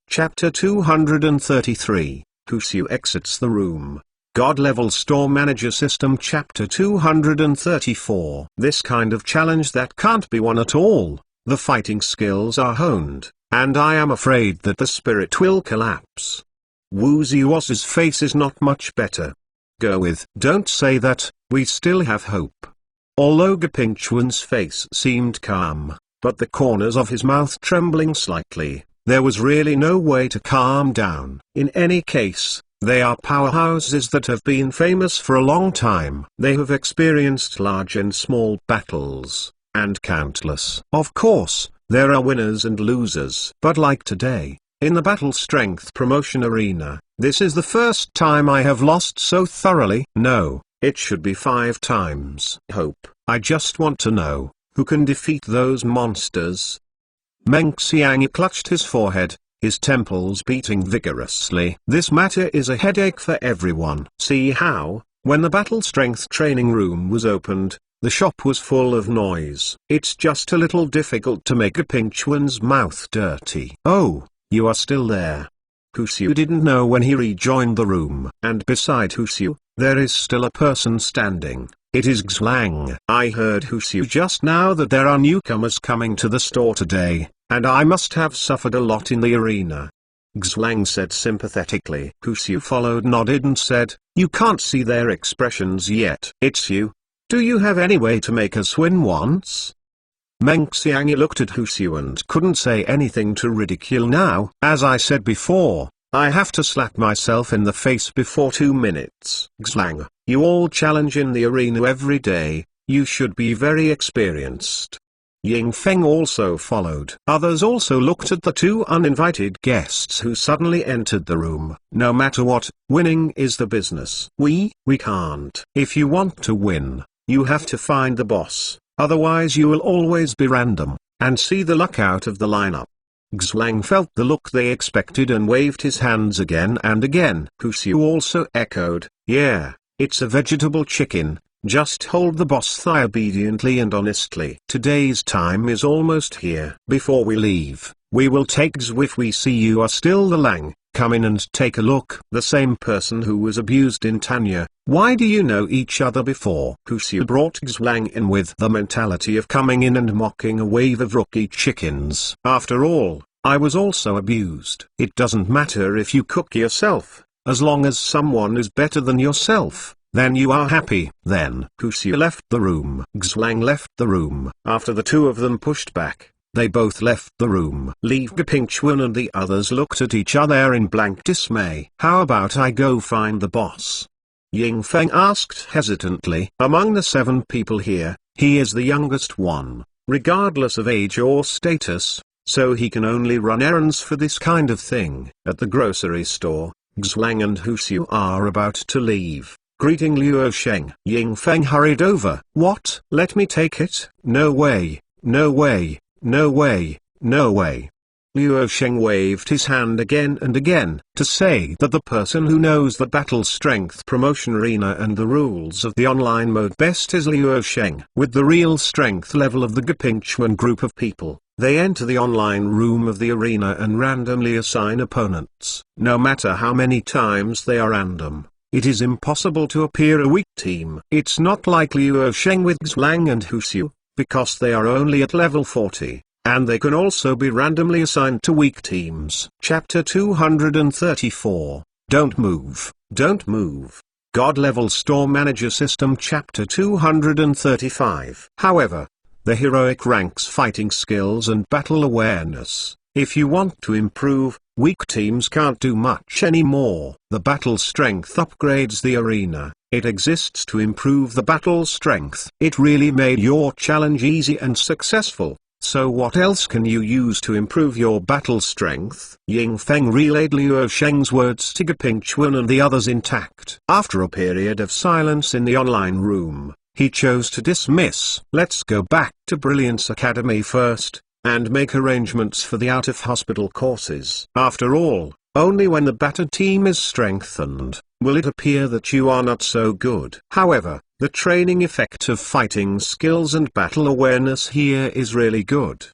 Chapter 233, Hu Xiu exits the room. God-level store manager system. Chapter 234. This kind of challenge that can't be won at all. The fighting skills are honed, and I am afraid that the spirit will collapse. Wu Ziwasu's face is not much better. Go with, don't say that, we still have hope. Although Gepingchuan's face seemed calm, but the corners of his mouth trembling slightly, there was really no way to calm down. In any case, they are powerhouses that have been famous for a long time. They have experienced large and small battles, and countless. Of course, there are winners and losers. But like today, in the battle strength promotion arena, this is the first time I have lost so thoroughly. No, it should be 5 times. Hope. I just want to know, who can defeat those monsters? Meng Xiangyu clutched his forehead, his temples beating vigorously. This matter is a headache for everyone. See how, when the battle strength training room was opened, the shop was full of noise. It's just a little difficult to make Gepingchuan's mouth dirty. Oh, you are still there. Hu Xiu didn't know when he rejoined the room. And beside Hu Xiu, there is still a person standing. It is Xlang. I heard Hu Xiu just now that there are newcomers coming to the store today, and I must have suffered a lot in the arena. Xlang said sympathetically. Hu Xiu followed, nodded and said, you can't see their expressions yet. It's you. Do you have any way to make us win once? Meng Xiangyu looked at Hu Xiu and couldn't say anything to ridicule now. As I said before, I have to slap myself in the face before 2 minutes. Xlang, you all challenge in the arena every day, you should be very experienced. Ying Feng also followed. Others also looked at the two uninvited guests who suddenly entered the room. No matter what, winning is the business. We can't. If you want to win, you have to find the boss, otherwise you will always be random, and see the luck out of the lineup. Xlang felt the look they expected and waved his hands again and again. Hu Xiu also echoed, yeah, it's a vegetable chicken. Just hold the boss thigh obediently and honestly. Today's time is almost here. Before we leave, we will take X. If we see you are still the Lang, come in and take a look. The same person who was abused in Tanya. Why do you know each other before? Hu Xiu brought Xlang in with the mentality of coming in and mocking a wave of rookie chickens. After all, I was also abused. It doesn't matter if you cook yourself, as long as someone is better than yourself. Then you are happy. Then Hu Xiu left the room. Xlang left the room. After the two of them pushed back, they both left the room. Li Gepingchuan and the others looked at each other in blank dismay. How about I go find the boss? Ying Feng asked hesitantly. Among the 7 people here, he is the youngest one, regardless of age or status, so he can only run errands for this kind of thing. At the grocery store, Xlang and Hu Xiu are about to leave. Greeting Luo Sheng. Ying Feng hurried over. What? Let me take it? No way, no way, no way, no way. Luo Sheng waved his hand again and again, to say that the person who knows the battle strength promotion arena and the rules of the online mode best is Luo Sheng. With the real strength level of the Gepingchuan group of people, they enter the online room of the arena and randomly assign opponents. No matter how many times they are random, it is impossible to appear a weak team. It's not like Luo Sheng with Xlang and Hu Xiu, because they are only at level 40, and they can also be randomly assigned to weak teams. Chapter 234, Don't Move, Don't Move. God Level Store Manager System. Chapter 235. However, the heroic ranks fighting skills and battle awareness. If you want to improve, weak teams can't do much anymore. The battle strength upgrades the arena. It exists to improve the battle strength. It really made your challenge easy and successful. So what else can you use to improve your battle strength? Ying Feng relayed Luo Sheng's words to Gepingchuan and the others intact. After a period of silence in the online room, he chose to dismiss. Let's go back to Brilliance Academy first, and make arrangements for the out-of-hospital courses. After all, only when the battle team is strengthened, will it appear that you are not so good. However, the training effect of fighting skills and battle awareness here is really good.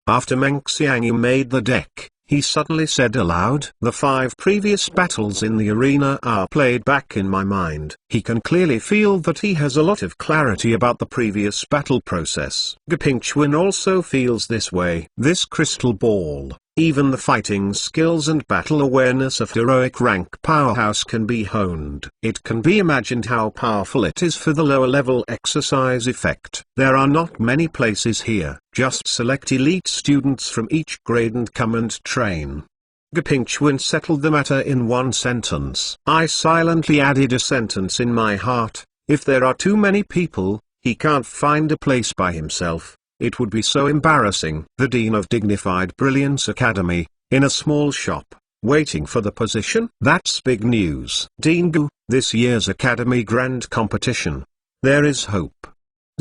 After Meng Xiangyu made the deck, he suddenly said aloud, the 5 previous battles in the arena are played back in my mind. He can clearly feel that he has a lot of clarity about the previous battle process. Gepingchuan also feels this way. This crystal ball, even the fighting skills and battle awareness of heroic rank powerhouse can be honed. It can be imagined how powerful it is for the lower level exercise effect. There are not many places here. Just select elite students from each grade and come and train. Gepingchuan settled the matter in one sentence. I silently added a sentence in my heart. If there are too many people, he can't find a place by himself. It would be so embarrassing. The Dean of Dignified Brilliance Academy, in a small shop, waiting for the position. That's big news. Dean Gu, this year's Academy Grand Competition. There is hope.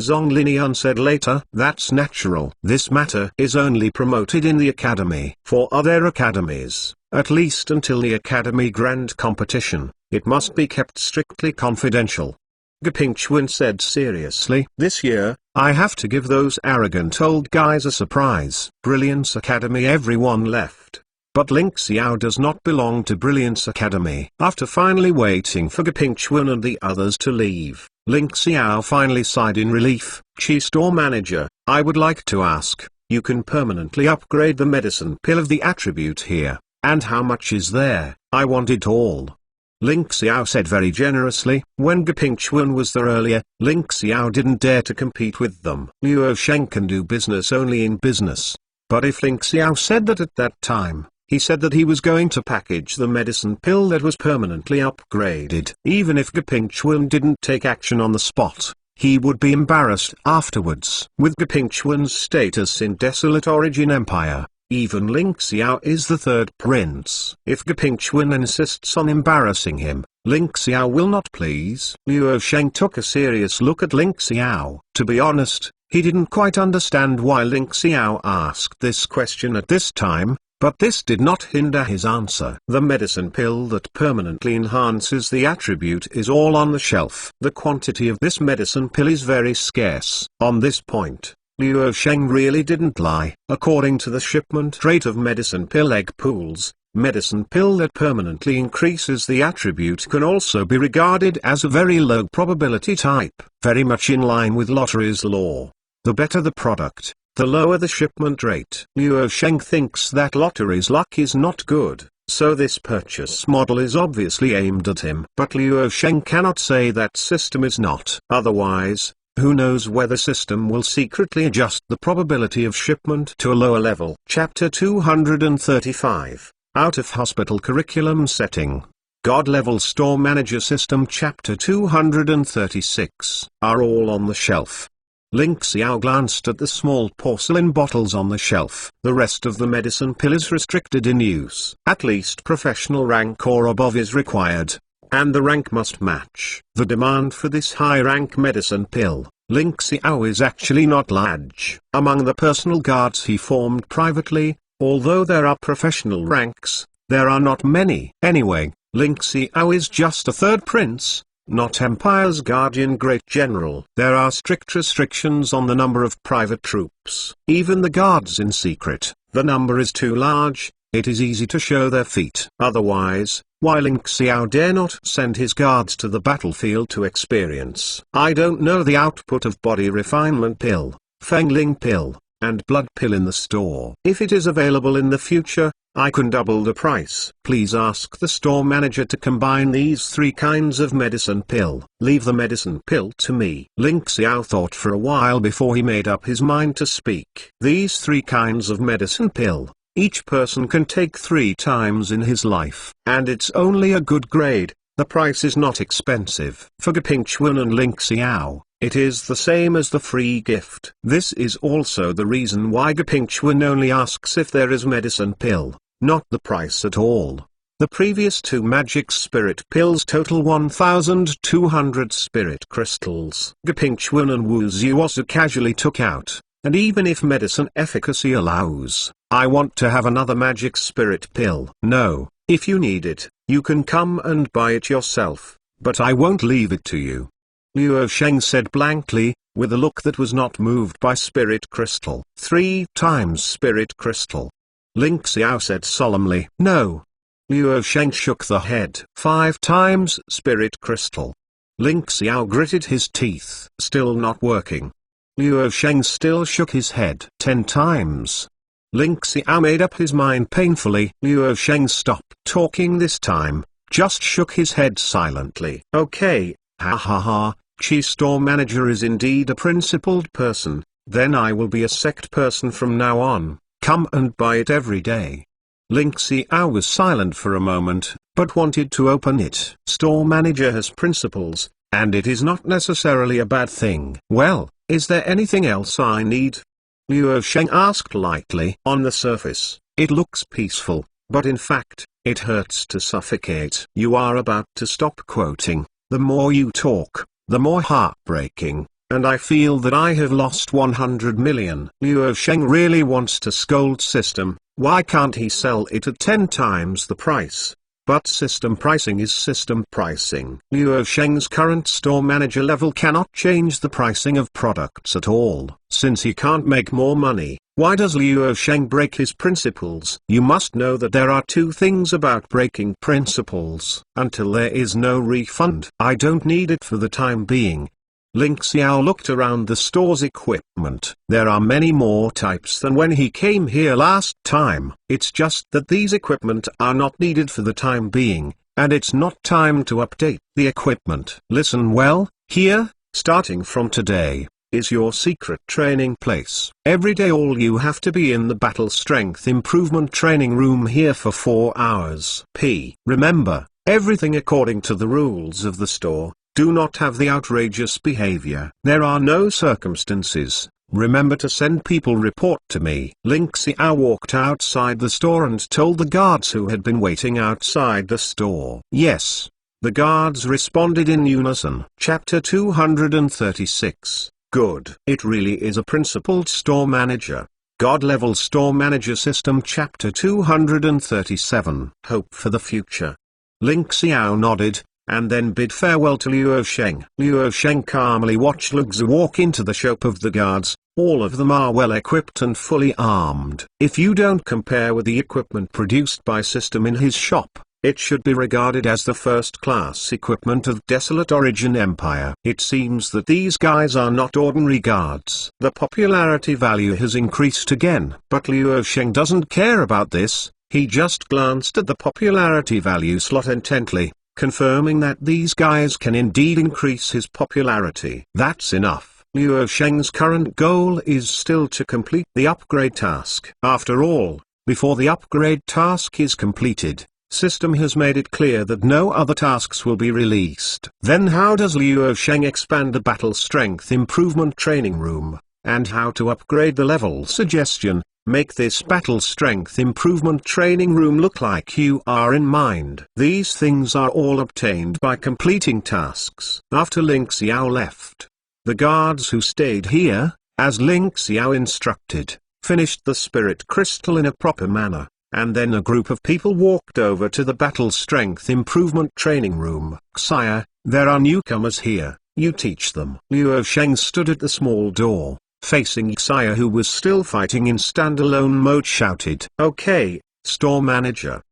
Zhong Linian said later. That's natural. This matter is only promoted in the academy. For other academies, at least until the Academy Grand Competition, it must be kept strictly confidential. Gepingchuan said seriously. This year, I have to give those arrogant old guys a surprise. Brilliance Academy. Everyone left. But Ling Xiao does not belong to Brilliance Academy. After finally waiting for Gepingchuan and the others to leave, Ling Xiao finally sighed in relief. Chi Store Manager, I would like to ask, you can permanently upgrade the medicine pill of the attribute here, and how much is there? I want it all. Ling Xiao said very generously. When Gepingchuan was there earlier, Ling Xiao didn't dare to compete with them. Luo Sheng can do business only in business. But if Ling Xiao said that at that time, he said that he was going to package the medicine pill that was permanently upgraded. Even if Gepingchuan didn't take action on the spot, he would be embarrassed afterwards. With Gapingchuan's status in Desolate Origin Empire, even Ling Xiao is the third prince. If Gapingchuan insists on embarrassing him, Ling Xiao will not please. Luo Sheng took a serious look at Ling Xiao. To be honest, he didn't quite understand why Ling Xiao asked this question at this time, but this did not hinder his answer. The medicine pill that permanently enhances the attribute is all on the shelf. The quantity of this medicine pill is very scarce. On this point, Luo Sheng really didn't lie. According to the shipment rate of medicine pill egg pools, medicine pill that permanently increases the attribute can also be regarded as a very low probability type, very much in line with lottery's law. The better the product, the lower the shipment rate. Luo Sheng thinks that lottery's luck is not good, so this purchase model is obviously aimed at him. But Luo Sheng cannot say that system is not. Otherwise, who knows whether system will secretly adjust the probability of shipment to a lower level. Chapter 235, Out of Hospital Curriculum Setting. God-Level Store Manager System. Chapter 236, Are all on the shelf. Ling Xiao glanced at the small porcelain bottles on the shelf. The rest of the medicine pill is restricted in use. At least professional rank or above is required, and the rank must match the demand for this high-rank medicine pill. Ling Xiao is actually not large. Among the personal guards he formed privately, although there are professional ranks, there are not many. Anyway, Ling Xiao is just a third prince, not Empire's guardian great general. There are strict restrictions on the number of private troops. Even the guards in secret, the number is too large, it is easy to show their feet. Otherwise, why Ling Xiao dare not send his guards to the battlefield to experience? I don't know the output of body refinement pill, Fengling pill, and blood pill in the store. If it is available in the future, I can double the price. Please ask the store manager to combine these three kinds of medicine pill. Leave the medicine pill to me. Ling Xiao thought for a while before he made up his mind to speak. These three kinds of medicine pill, each person can take 3 times in his life. And it's only a good grade. The price is not expensive. For Gapingchuan and Ling Xiao, it is the same as the free gift. This is also the reason why Gapingchuan only asks if there is medicine pill, not the price at all. The previous 2 magic spirit pills total 1,200 spirit crystals. Gapingchuan and Wu Zhu also casually took out, and even if medicine efficacy allows, I want to have another magic spirit pill. No, if you need it, you can come and buy it yourself, but I won't leave it to you. Luo Sheng said blankly, with a look that was not moved by spirit crystal. 3 times spirit crystal. Ling Xiao said solemnly. No. Luo Sheng shook the head. 5 times spirit crystal. Ling Xiao gritted his teeth. Still not working. Luo Sheng still shook his head. 10 times. Ling Xiao made up his mind painfully. Luo Sheng stopped talking this time, just shook his head silently. Okay, ha ha ha, Chi store manager is indeed a principled person, then I will be a sect person from now on, come and buy it every day. Ling Xiao was silent for a moment, but wanted to open it. Store manager has principles, and it is not necessarily a bad thing. Well, is there anything else I need? Luo Sheng asked lightly. On the surface, it looks peaceful, but in fact, it hurts to suffocate. You are about to stop quoting. The more you talk, the more heartbreaking, and I feel that I have lost 100 million. Luo Sheng really wants to scold system. Why can't he sell it at 10 times the price? But system pricing is system pricing. Luo Sheng's current store manager level cannot change the pricing of products at all. Since he can't make more money, why does Luo Sheng break his principles? You must know that there are 2 things about breaking principles. Until there is no refund, I don't need it for the time being. Ling Xiao looked around the store's equipment. There are many more types than when he came here last time. It's just that these equipment are not needed for the time being, and it's not time to update the equipment. Listen well, here, starting from today, is your secret training place. Every day all you have to be in the battle strength improvement training room here for 4 hours. Remember, everything according to the rules of the store. Do not have the outrageous behavior. There are no circumstances. Remember to send people report to me. Ling Xiao walked outside the store and told the guards who had been waiting outside the store. Yes. The guards responded in unison. Chapter 236. Good. It really is a principled store manager. God-level store manager system. Chapter 237. Hope for the future. Ling Xiao nodded, and then bid farewell to Luo Sheng. Luo Sheng calmly watched Lu Xu walk into the shop of the guards. All of them are well equipped and fully armed. If you don't compare with the equipment produced by system in his shop, it should be regarded as the first-class equipment of desolate origin empire. It seems that these guys are not ordinary guards. The popularity value has increased again. But Luo Sheng doesn't care about this. He just glanced at the popularity value slot intently, confirming that these guys can indeed increase his popularity. That's enough. Luo Sheng's current goal is still to complete the upgrade task. After all, before the upgrade task is completed, system has made it clear that no other tasks will be released. Then how does Luo Sheng expand the battle strength improvement training room, and how to upgrade the level suggestion? Make this battle strength improvement training room look like you are in mind. These things are all obtained by completing tasks. After Ling Xiao left, the guards who stayed here, as Ling Xiao instructed, finished the spirit crystal in a proper manner, and then a group of people walked over to the battle strength improvement training room. Sire, there are newcomers here, you teach them. Luo Sheng stood at the small door, facing Xia, who was still fighting in standalone mode, shouted, "Okay, store manager."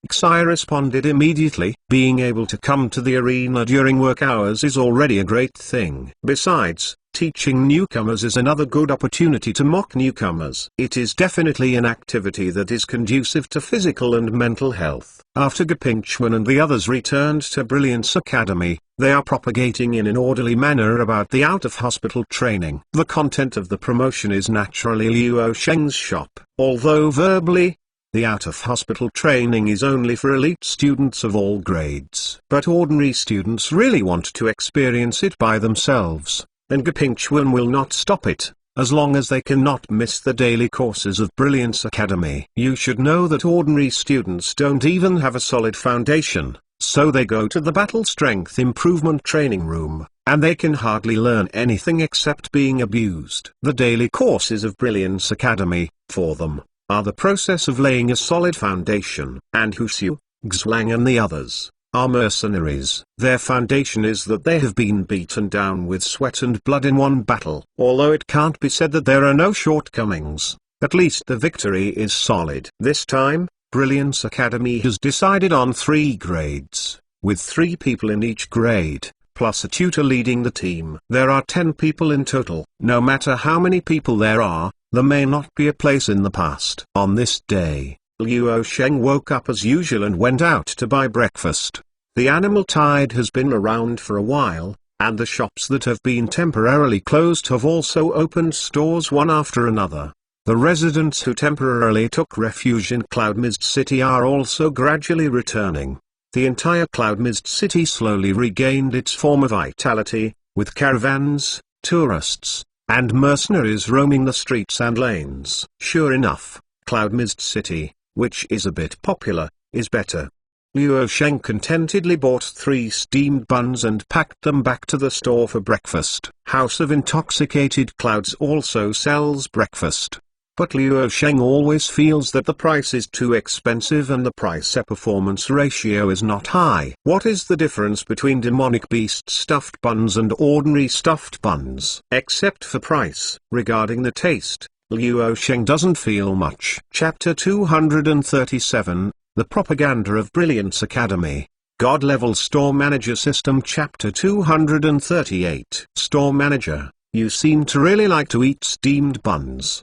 Xia responded immediately. Being able to come to the arena during work hours is already a great thing. Besides, teaching newcomers is another good opportunity to mock newcomers. It is definitely an activity that is conducive to physical and mental health. After Gapingchuan and the others returned to Brilliance Academy, they are propagating in an orderly manner about the out-of-hospital training. The content of the promotion is naturally Luo Sheng's shop. Although verbally, the out-of-hospital training is only for elite students of all grades. But ordinary students really want to experience it by themselves, and Gapingchuan will not stop it, as long as they cannot miss the daily courses of Brilliance Academy. You should know that ordinary students don't even have a solid foundation, so they go to the battle strength improvement training room, and they can hardly learn anything except being abused. The daily courses of Brilliance Academy, for them, are the process of laying a solid foundation. And Huxiu, Xlang and the others are mercenaries. Their foundation is that they have been beaten down with sweat and blood in one battle. Although it can't be said that there are no shortcomings, at least the victory is solid. This time, Brilliance Academy has decided on 3 grades, with 3 people in each grade, plus a tutor leading the team. There are 10 people in total. No matter how many people there are, there may not be a place in the past. On this day, Luo Sheng woke up as usual and went out to buy breakfast. The animal tide has been around for a while, and the shops that have been temporarily closed have also opened stores one after another. The residents who temporarily took refuge in Cloud Mist City are also gradually returning. The entire Cloud Mist City slowly regained its former vitality, with caravans, tourists, and mercenaries roaming the streets and lanes. Sure enough, Cloud Mist City, which is a bit popular, is better. Luo Sheng contentedly bought 3 steamed buns and packed them back to the store for breakfast. House of Intoxicated Clouds also sells breakfast. But Luo Sheng always feels that the price is too expensive and the price-performance ratio is not high. What is the difference between demonic beast stuffed buns and ordinary stuffed buns? Except for price. Regarding the taste, Luo Sheng doesn't feel much. Chapter 237, The Propaganda of Brilliance Academy. God-level store manager system. Chapter 238. Store manager, you seem to really like to eat steamed buns.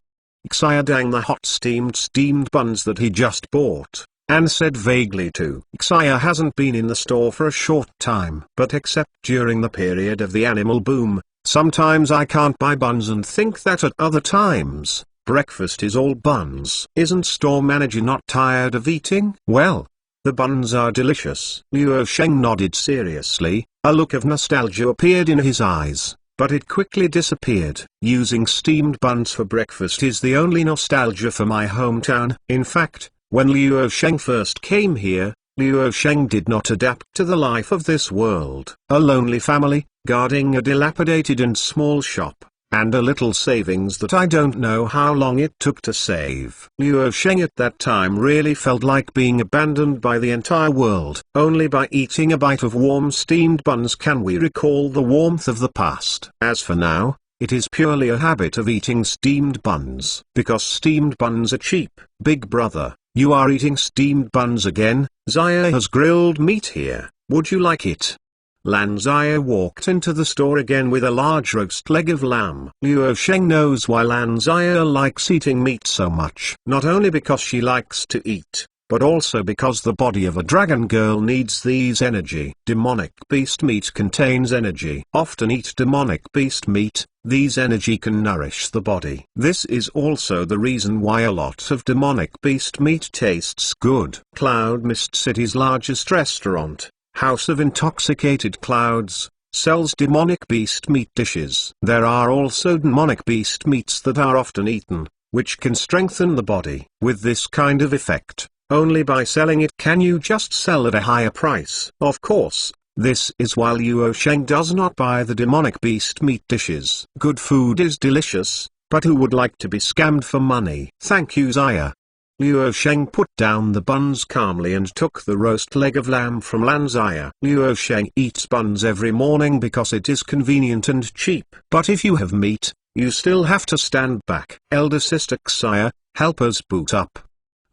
Xia dang the hot steamed buns that he just bought, and said vaguely to Xia hasn't been in the store for a short time. But except during the period of the animal boom, sometimes I can't buy buns and think that at other times, breakfast is all buns. Isn't store manager not tired of eating? Well, The buns are delicious. Liu Sheng nodded seriously. A look of nostalgia appeared in his eyes, but it quickly disappeared. Using steamed buns for breakfast is the only nostalgia for my hometown. In fact, when Liu Sheng first came here, Liu Sheng did not adapt to the life of this world. A lonely family, guarding a dilapidated and small shop, and a little savings that I don't know how long it took to save. Liu Sheng at that time really felt like being abandoned by the entire world. Only by eating a bite of warm steamed buns can we recall the warmth of the past. As for now, it is purely a habit of eating steamed buns. Because steamed buns are cheap. Big brother, you are eating steamed buns again? Zaya has grilled meat here, would you like it? Lan Zaya walked into the store again with a large roast leg of lamb. Liu Sheng knows why Lan Zaya likes eating meat so much. Not only because she likes to eat, but also because the body of a dragon girl needs these energy. Demonic beast meat contains energy. Often eat demonic beast meat, these energy can nourish the body. This is also the reason why a lot of demonic beast meat tastes good. Cloud Mist City's largest restaurant, House of Intoxicated Clouds, sells demonic beast meat dishes. There are also demonic beast meats that are often eaten, which can strengthen the body. With this kind of effect, only by selling it can you just sell at a higher price. Of course, this is why Liu Sheng does not buy the demonic beast meat dishes. Good food is delicious, but who would like to be scammed for money? Thank you, Zaya. Liu Sheng put down the buns calmly and took the roast leg of lamb from Lan Zaya. Liu Sheng eats buns every morning because it is convenient and cheap. But if you have meat, you still have to stand back. Elder sister Xia, help us boot up.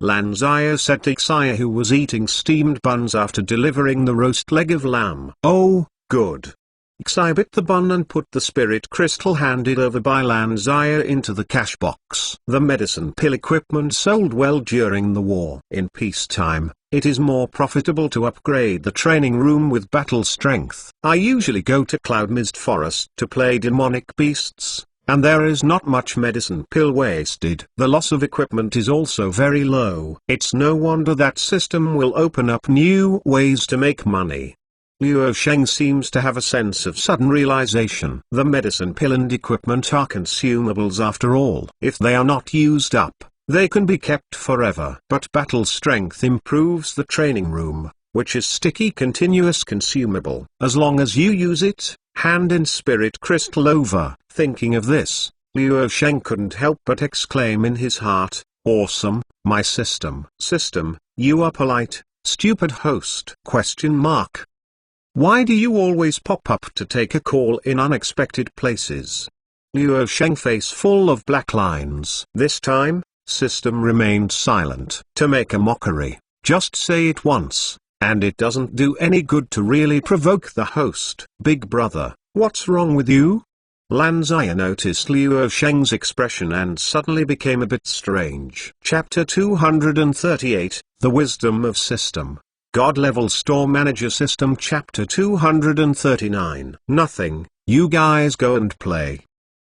Lan Zaya said to Xia, who was eating steamed buns after delivering the roast leg of lamb. Oh, good. Xia bit the bun and put the spirit crystal handed over by Lan Zaya into the cash box. The medicine pill equipment sold well during the war. In peacetime, it is more profitable to upgrade the training room with battle strength. I usually go to Cloud Mist Forest to play demonic beasts, and there is not much medicine pill wasted. The loss of equipment is also very low. It's no wonder that system will open up new ways to make money. Liu Sheng seems to have a sense of sudden realization. The medicine pill and equipment are consumables after all. If they are not used up, they can be kept forever. But battle strength improves the training room, which is sticky continuous consumable. As long as you use it, hand in spirit crystal over. Thinking of this, Liu Sheng couldn't help but exclaim in his heart, awesome, my system. System, you are polite, stupid host? Why do you always pop up to take a call in unexpected places? Liu Sheng face full of black lines. This time, system remained silent. To make a mockery, just say it once, and it doesn't do any good to really provoke the host. Big brother, what's wrong with you? Lan Zaya noticed Liu Sheng's expression and suddenly became a bit strange. Chapter 238, The Wisdom of System. God-level store manager system. Chapter 239. Nothing, you guys go and play.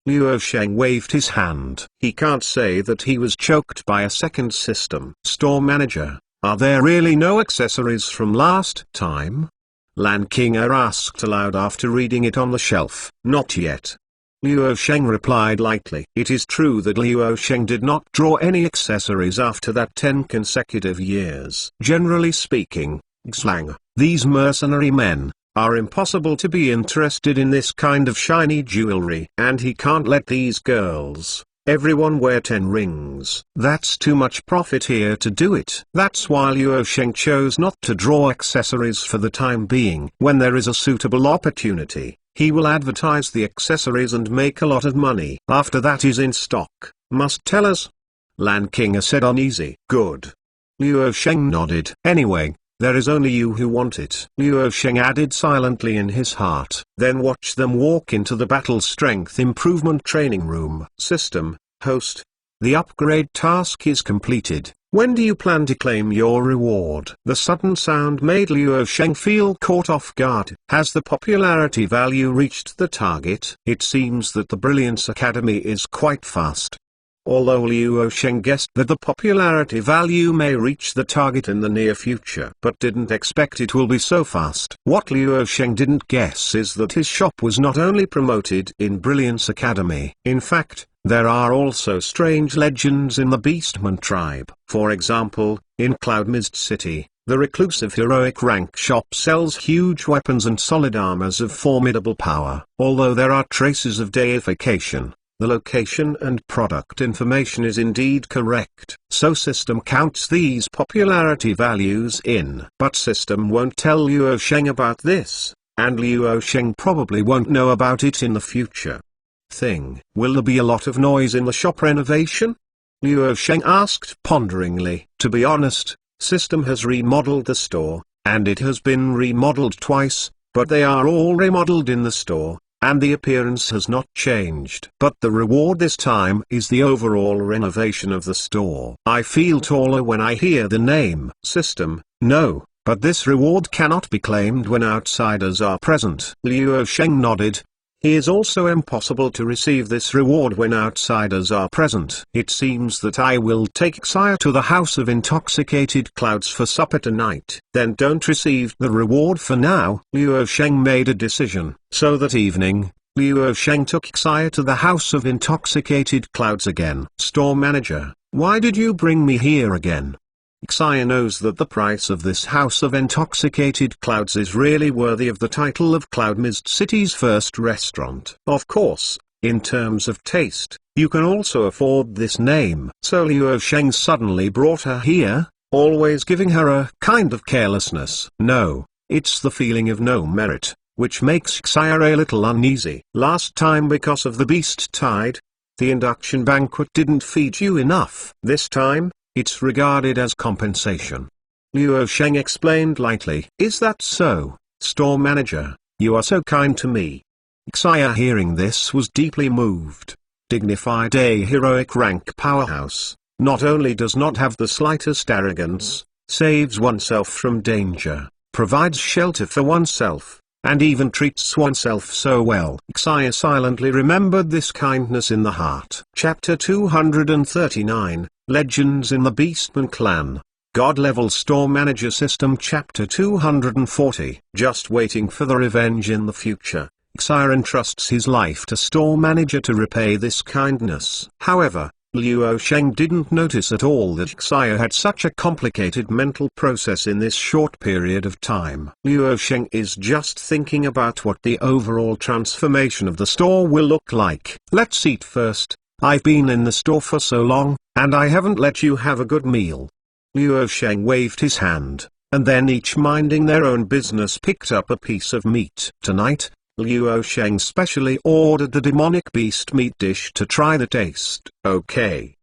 Liu Sheng waved his hand. He can't say that he was choked by a second system. Store manager, are there really no accessories from last time? Lan Qinger asked aloud after reading it on the shelf. Not yet. Liu Sheng replied lightly. It is true that Liu Sheng did not draw any accessories after that 10 consecutive years. Generally speaking, Xlang, these mercenary men, are impossible to be interested in this kind of shiny jewelry. And he can't let these girls, everyone wear 10 rings. That's too much profit here to do it. That's why Liu Sheng chose not to draw accessories for the time being. When there is a suitable opportunity, he will advertise the accessories and make a lot of money. After that is in stock, must tell us. Lan Qinger said uneasy. Good. Liu Sheng nodded. Anyway, there is only you who want it. Liu Sheng added silently in his heart. Then watch them walk into the battle strength improvement training room. System, host. The upgrade task is completed. When do you plan to claim your reward? The sudden sound made Liu Sheng feel caught off guard. Has the popularity value reached the target? It seems that the Brilliance Academy is quite fast. although Liu Sheng guessed that the popularity value may reach the target in the near future, but didn't expect it will be so fast. What Liu Sheng didn't guess is that his shop was not only promoted in Brilliance Academy. In fact, there are also strange legends in the Beastman tribe. For example, in Cloud Mist City, the reclusive heroic rank shop sells huge weapons and solid armors of formidable power. Although there are traces of deification, the location and product information is indeed correct. So system counts these popularity values in. But system won't tell Liu Sheng about this, and Liu Sheng probably won't know about it in the future. Will there be a lot of noise in the shop renovation? Liu Sheng asked ponderingly. To be honest, system has remodeled the store, and it has been remodeled twice, but they are all remodeled in the store, and the appearance has not changed. But the reward this time is the overall renovation of the store. I feel taller when I hear the name. System, no, but this reward cannot be claimed when outsiders are present. Liu Sheng nodded. It is also impossible to receive this reward when outsiders are present. It seems that I will take Xia to the House of Intoxicated Clouds for supper tonight. Then don't receive the reward for now. Liu Sheng made a decision. So that evening, Liu Sheng took Xia to the House of Intoxicated Clouds again. Store manager, why did you bring me here again? Xia knows that the price of this House of Intoxicated Clouds is really worthy of the title of Cloud Mist City's first restaurant. Of course, in terms of taste, you can also afford this name. So Liu Sheng suddenly brought her here, always giving her a kind of carelessness. No, it's the feeling of no merit, which makes Xia a little uneasy. Last time because of the beast tide, the induction banquet didn't feed you enough. This time, it's regarded as compensation. Liu Sheng explained lightly. Is that so, store manager? You are so kind to me. Xia hearing this was deeply moved. Dignified a heroic rank powerhouse, not only does not have the slightest arrogance, saves oneself from danger, provides shelter for oneself, and even treats oneself so well. Xia silently remembered this kindness in the heart. Chapter 239, Legends in the Beastman Clan. God-level store manager system. Chapter 240. Just waiting for the revenge in the future. Xia entrusts his life to store manager to repay this kindness. However, Liu Sheng didn't notice at all that Xia had such a complicated mental process in this short period of time. Liu Sheng is just thinking about what the overall transformation of the store will look like. Let's eat first. I've been in the store for so long, and I haven't let you have a good meal. Liu Sheng waved his hand, and then each minding their own business picked up a piece of meat. Tonight, Liu Sheng specially ordered the demonic beast meat dish to try the taste. Okay.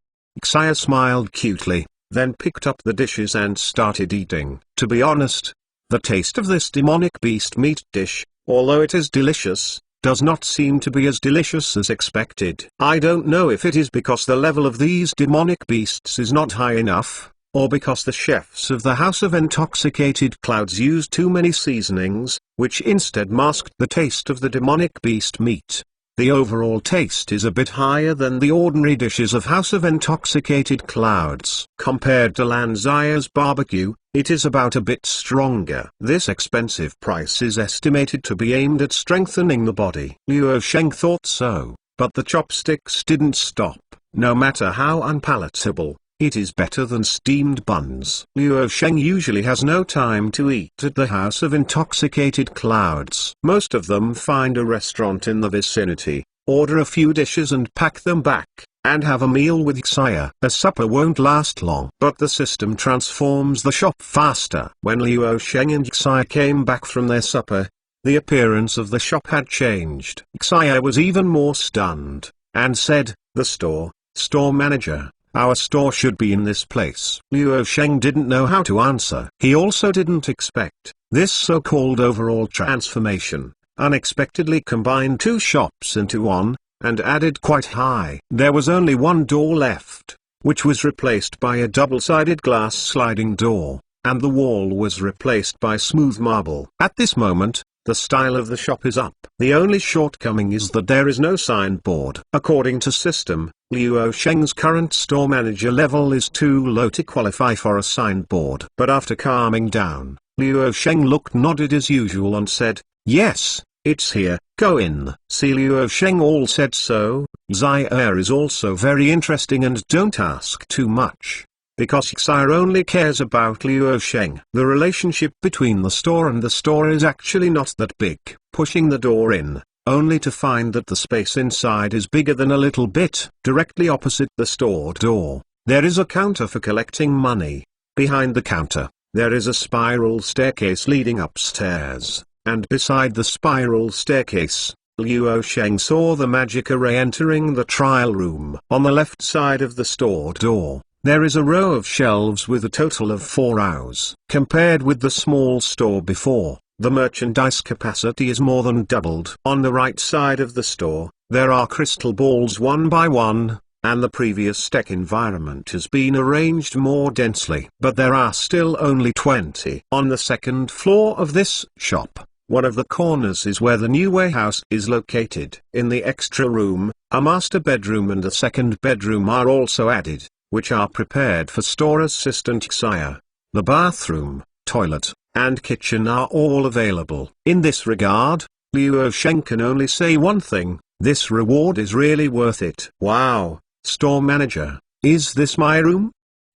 Xia smiled cutely, then picked up the dishes and started eating. To be honest, the taste of this demonic beast meat dish, although it is delicious, does not seem to be as delicious as expected. I don't know if it is because the level of these demonic beasts is not high enough, or because the chefs of the House of Intoxicated Clouds used too many seasonings, which instead masked the taste of the demonic beast meat. The overall taste is a bit higher than the ordinary dishes of House of Intoxicated Clouds. Compared to Lanzia's barbecue, it is about a bit stronger. This expensive price is estimated to be aimed at strengthening the body. Liu Sheng thought so, but the chopsticks didn't stop. No matter how unpalatable, it is better than steamed buns. Liu Sheng usually has no time to eat at the House of Intoxicated Clouds. Most of them find a restaurant in the vicinity, order a few dishes and pack them back, and have a meal with Xia. A supper won't last long. But the system transforms the shop faster. When Liu Sheng and Xia came back from their supper, the appearance of the shop had changed. Xia was even more stunned, and said, "The store manager. Our store should be in this place." Liu Sheng didn't know how to answer. He also didn't expect this so-called overall transformation. Unexpectedly combined two shops into one, and added quite high. There was only one door left, which was replaced by a double-sided glass sliding door, and the wall was replaced by smooth marble. At this moment, The style of the shop is up. The only shortcoming is that there is no signboard. According to system, Liu Sheng's current store manager level is too low to qualify for a signboard. But after calming down, Liu Sheng nodded as usual and said, "Yes, it's here, go in." See, Liu Sheng all said so. Xia is also very interesting, and don't ask too much, because Xia only cares about Liu Sheng. The relationship between the store and the store is actually not that big. Pushing the door in, only to find that the space inside is bigger than a little bit. Directly opposite the store door, there is a counter for collecting money. Behind the counter, there is a spiral staircase leading upstairs, and beside the spiral staircase, Liu Sheng saw the magic array entering the trial room. On the left side of the store door, there is a row of shelves with a total of 4 rows. Compared with the small store before, the merchandise capacity is more than doubled. On the right side of the store, there are crystal balls one by one, and the previous tech environment has been arranged more densely. But there are still only 20. On the second floor of this shop, one of the corners is where the new warehouse is located. In the extra room, a master bedroom and a second bedroom are also added, which are prepared for store assistant Xia. The bathroom, toilet, and kitchen are all available. In this regard, Liu Sheng can only say one thing: this reward is really worth it. Wow, store manager, is this my room?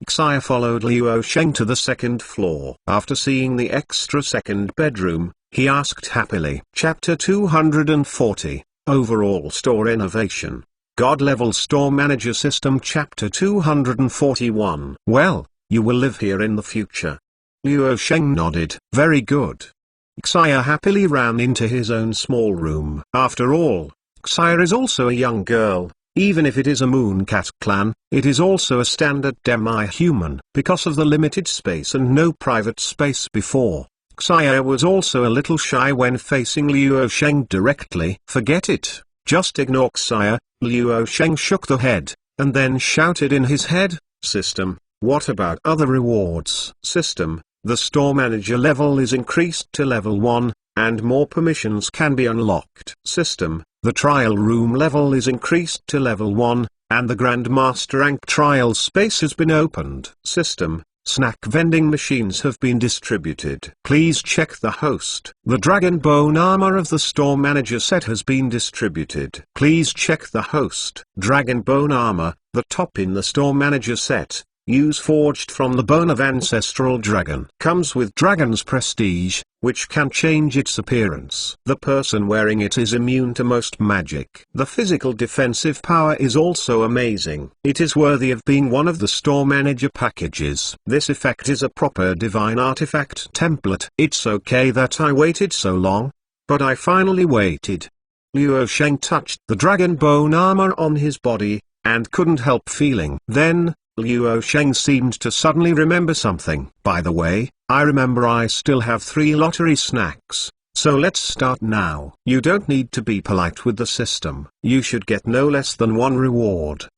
Xia followed Liu Sheng to the second floor. After seeing the extra second bedroom, he asked happily. Chapter 240, Overall Store Innovation. God-level store manager system. Chapter 241. Well, you will live here in the future. Liu Sheng nodded. Very good. Xia happily ran into his own small room. After all, Xia is also a young girl. Even if it is a Mooncat clan, it is also a standard demi-human. Because of the limited space and no private space before, Xia was also a little shy when facing Liu Sheng directly. Forget it, just ignore Xia. Liu Sheng shook the head, and then shouted in his head, "System, what about other rewards?" System, the store manager level is increased to level 1, and more permissions can be unlocked. System, the trial room level is increased to level 1, and the Grandmaster rank trial space has been opened. System, snack vending machines have been distributed. Please check the host. The dragon bone armor of the store manager set has been distributed. Please check the host. Dragon bone armor, the top in the store manager set, use forged from the bone of ancestral dragon. Comes with dragon's prestige, which can change its appearance. The person wearing it is immune to most magic. The physical defensive power is also amazing. It is worthy of being one of the store manager packages. This effect is a proper divine artifact template. It's okay that I waited so long, but I finally waited. Liu Sheng touched the dragon bone armor on his body, and couldn't help feeling. Then, Liu Sheng seemed to suddenly remember something. By the way, I remember I still have 3 lottery snacks, so let's start now. You don't need to be polite with the system. You should get no less than 1 reward.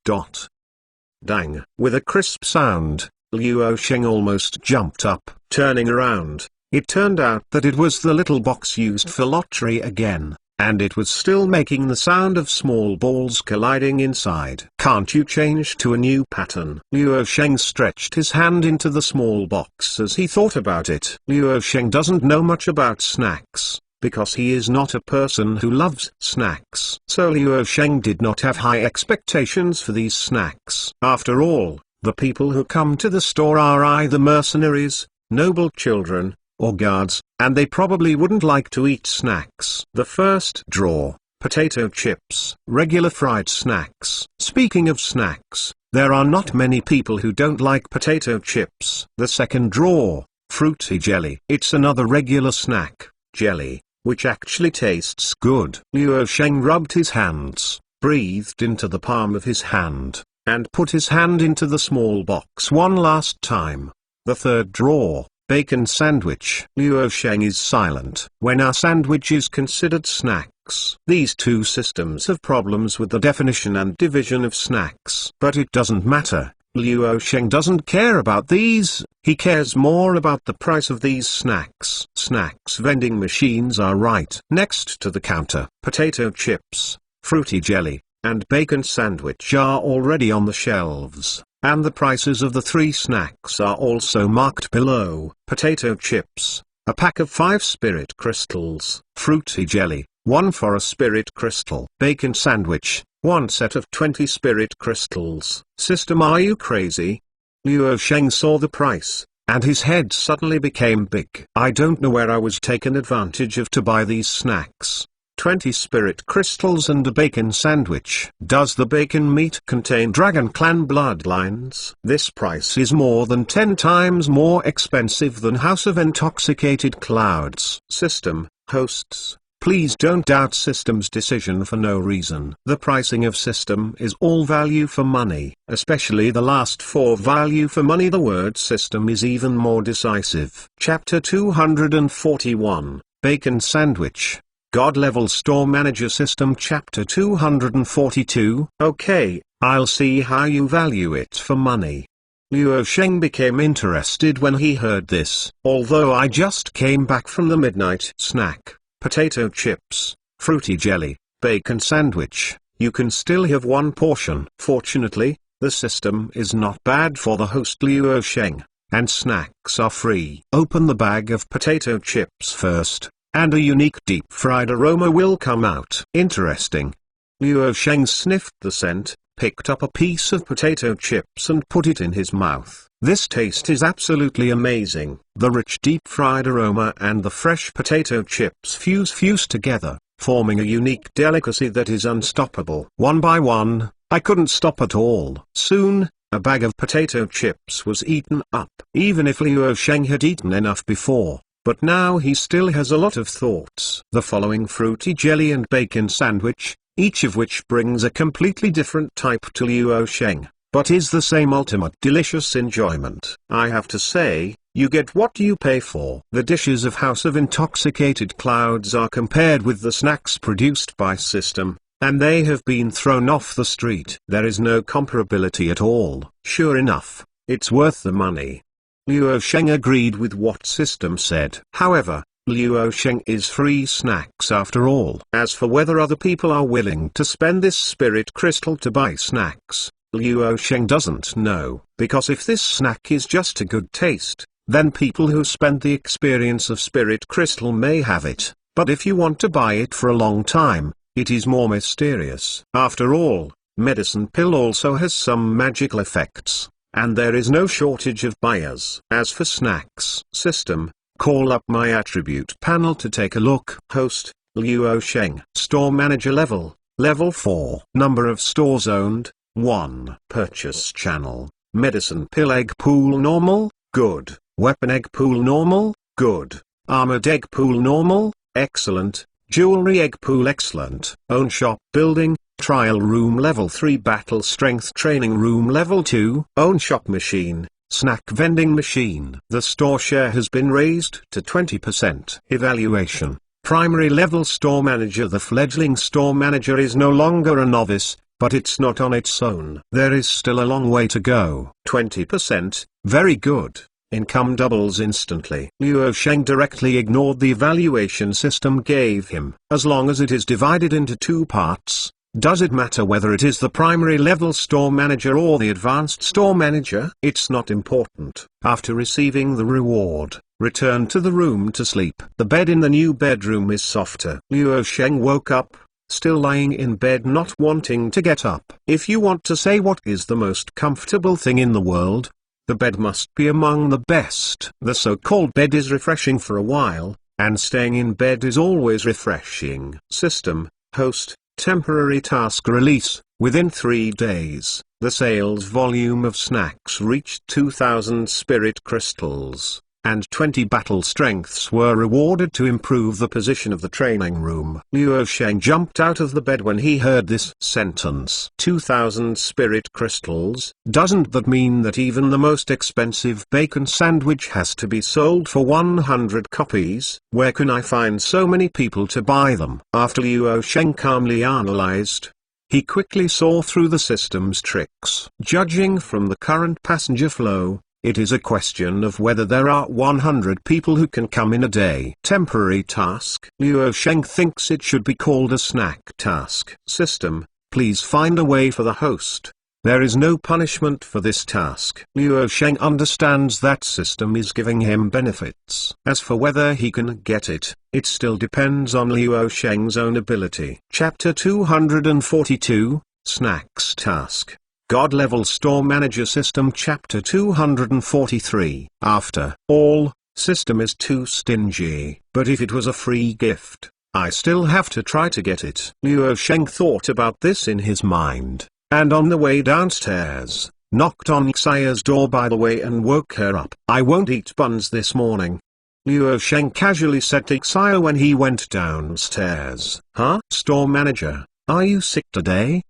Dang. With a crisp sound, Liu Sheng almost jumped up. Turning around, it turned out that it was the little box used for lottery again, and it was still making the sound of small balls colliding inside. Can't you change to a new pattern? Liu Sheng stretched his hand into the small box as he thought about it. Liu Sheng doesn't know much about snacks, because he is not a person who loves snacks. So Liu Sheng did not have high expectations for these snacks. After all, the people who come to the store are either mercenaries, noble children, or guards, and they probably wouldn't like to eat snacks. The first drawer, potato chips, regular fried snacks. Speaking of snacks, there are not many people who don't like potato chips. The second drawer, fruity jelly. It's another regular snack, jelly, which actually tastes good. Liu Sheng rubbed his hands, breathed into the palm of his hand, and put his hand into the small box one last time. The third drawer, bacon sandwich. Liu Sheng is silent. When a sandwich is considered snacks, these two systems have problems with the definition and division of snacks. But it doesn't matter. Luo Sheng doesn't care about these, he cares more about the price of these snacks. Snacks vending machines are right next to the counter. Potato chips, fruity jelly, and bacon sandwich are already on the shelves, and the prices of the 3 snacks are also marked below. Potato chips, a pack of 5 spirit crystals. Fruity jelly, 1 for a spirit crystal. Bacon sandwich, 1 set of 20 spirit crystals. System, are you crazy? Luo Sheng saw the price, and his head suddenly became big. I don't know where I was taken advantage of to buy these snacks. 20 spirit crystals and a bacon sandwich. Does the bacon meat contain Dragon Clan bloodlines? This price is more than 10 times more expensive than House of Intoxicated Clouds. System, hosts, please don't doubt System's decision for no reason. The pricing of System is all value for money, especially the last 4 value for money. The word System is even more decisive. Chapter 241, Bacon Sandwich. God Level Store Manager System. Chapter 242. Okay, I'll see how you value it for money. Luo Sheng became interested when he heard this. Although I just came back from the midnight snack, potato chips, fruity jelly, bacon sandwich, you can still have 1 portion. Fortunately, the system is not bad for the host Luo Sheng, and snacks are free. Open the bag of potato chips first, and a unique deep-fried aroma will come out. Interesting. Luo Sheng sniffed the scent, picked up a piece of potato chips and put it in his mouth. This taste is absolutely amazing. The rich deep-fried aroma and the fresh potato chips fuse together, forming a unique delicacy that is unstoppable. One by one, I couldn't stop at all. Soon, a bag of potato chips was eaten up. Even if Luo Sheng had eaten enough before, but now he still has a lot of thoughts. The following fruity jelly and bacon sandwich, each of which brings a completely different type to Luo Sheng, but is the same ultimate delicious enjoyment. I have to say, you get what you pay for. The dishes of House of Intoxicated Clouds are compared with the snacks produced by System, and they have been thrown off the street. There is no comparability at all. Sure enough, it's worth the money. Luo Sheng agreed with what System said. However, Luo Sheng is free snacks after all. As for whether other people are willing to spend this spirit crystal to buy snacks, Luo Sheng doesn't know, because if this snack is just a good taste, then people who spend the experience of spirit crystal may have it, but if you want to buy it for a long time, it is more mysterious. After all, medicine pill also has some magical effects, and there is no shortage of buyers. As for snacks, System, call up my attribute panel to take a look. Host, Luo Sheng. Store Manager Level, Level 4. Number of stores owned, 1. Purchase Channel, Medicine Pill Egg Pool Normal, Good. Weapon Egg Pool Normal, Good. Armored Egg Pool Normal, Excellent. Jewelry Egg Pool Excellent. Own Shop Building, Trial Room Level 3. Battle Strength Training Room Level 2. Own Shop Machine, Snack Vending Machine. The store share has been raised to 20%. Evaluation. Primary Level Store Manager. The fledgling store manager is no longer a novice, but it's not on its own. There is still a long way to go. 20%, very good. Income doubles instantly. Luo Sheng directly ignored the evaluation System gave him. As long as it is divided into 2 parts, does it matter whether it is the primary level store manager or the advanced store manager? It's not important. After receiving the reward, return to the room to sleep. The bed in the new bedroom is softer. Luo Sheng woke up, still lying in bed, not wanting to get up. If you want to say what is the most comfortable thing in the world, the bed must be among the best. The so-called bed is refreshing for a while, and staying in bed is always refreshing. System, host, temporary task release. Within 3 days, the sales volume of snacks reached 2,000 spirit crystals, and 20 battle strengths were rewarded to improve the position of the training room. Luo Sheng jumped out of the bed when he heard this sentence. 2,000 spirit crystals? Doesn't that mean that even the most expensive bacon sandwich has to be sold for 100 copies? Where can I find so many people to buy them? After Luo Sheng calmly analyzed He quickly saw through the system's tricks. Judging from the current passenger flow, it is a question of whether there are 100 people who can come in a day. Temporary task. Luo Sheng thinks it should be called a snack task. System, please find a way for the host. There is no punishment for this task. Luo Sheng understands that system is giving him benefits. As for whether he can get it, it still depends on Luo Sheng's own ability. Chapter 242, Snacks Task. God-Level Store Manager System. Chapter 243. After all, system is too stingy. But if it was a free gift, I still have to try to get it. Luo Sheng thought about this in his mind, and on the way downstairs, knocked on Xia's door by the way and woke her up. I won't eat buns this morning, Luo Sheng casually said to Xia when he went downstairs. Huh? Store manager, are you sick today?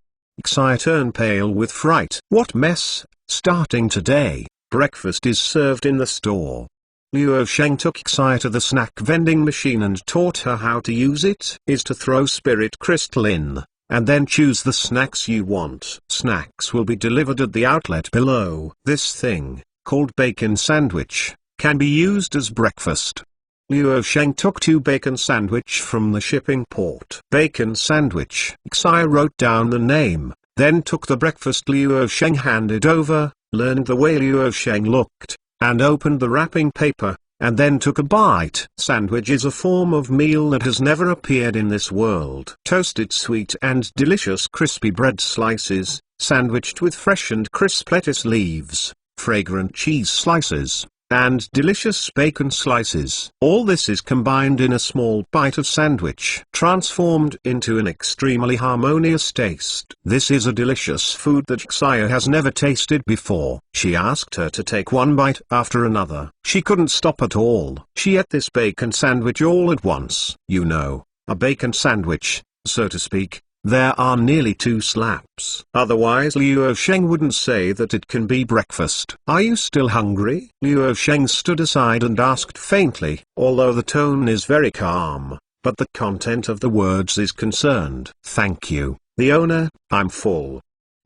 Xia turned pale with fright. What mess, starting today, breakfast is served in the store. Luo Sheng took Xia to the snack vending machine and taught her how to use it. Is to throw spirit crystal in, and then choose the snacks you want. Snacks will be delivered at the outlet below. This thing, called bacon sandwich, can be used as breakfast. Luo Sheng took 2 bacon sandwich from the shipping port. Bacon sandwich. Xia wrote down the name, then took the breakfast Luo Sheng handed over, learned the way Luo Sheng looked, and opened the wrapping paper, and then took a bite. Sandwich is a form of meal that has never appeared in this world. Toasted sweet and delicious crispy bread slices, sandwiched with fresh and crisp lettuce leaves, fragrant cheese slices, and delicious bacon slices. All this is combined in a small bite of sandwich, transformed into an extremely harmonious taste. This is a delicious food that Xia has never tasted before. She asked her to take one bite after another. She couldn't stop at all. She ate this bacon sandwich all at once. You know, a bacon sandwich, so to speak, there are nearly 2 slaps. Otherwise Luo Sheng wouldn't say that it can be breakfast. Are you still hungry? Luo Sheng stood aside and asked faintly, although the tone is very calm, but the content of the words is concerned. Thank you, the owner, I'm full.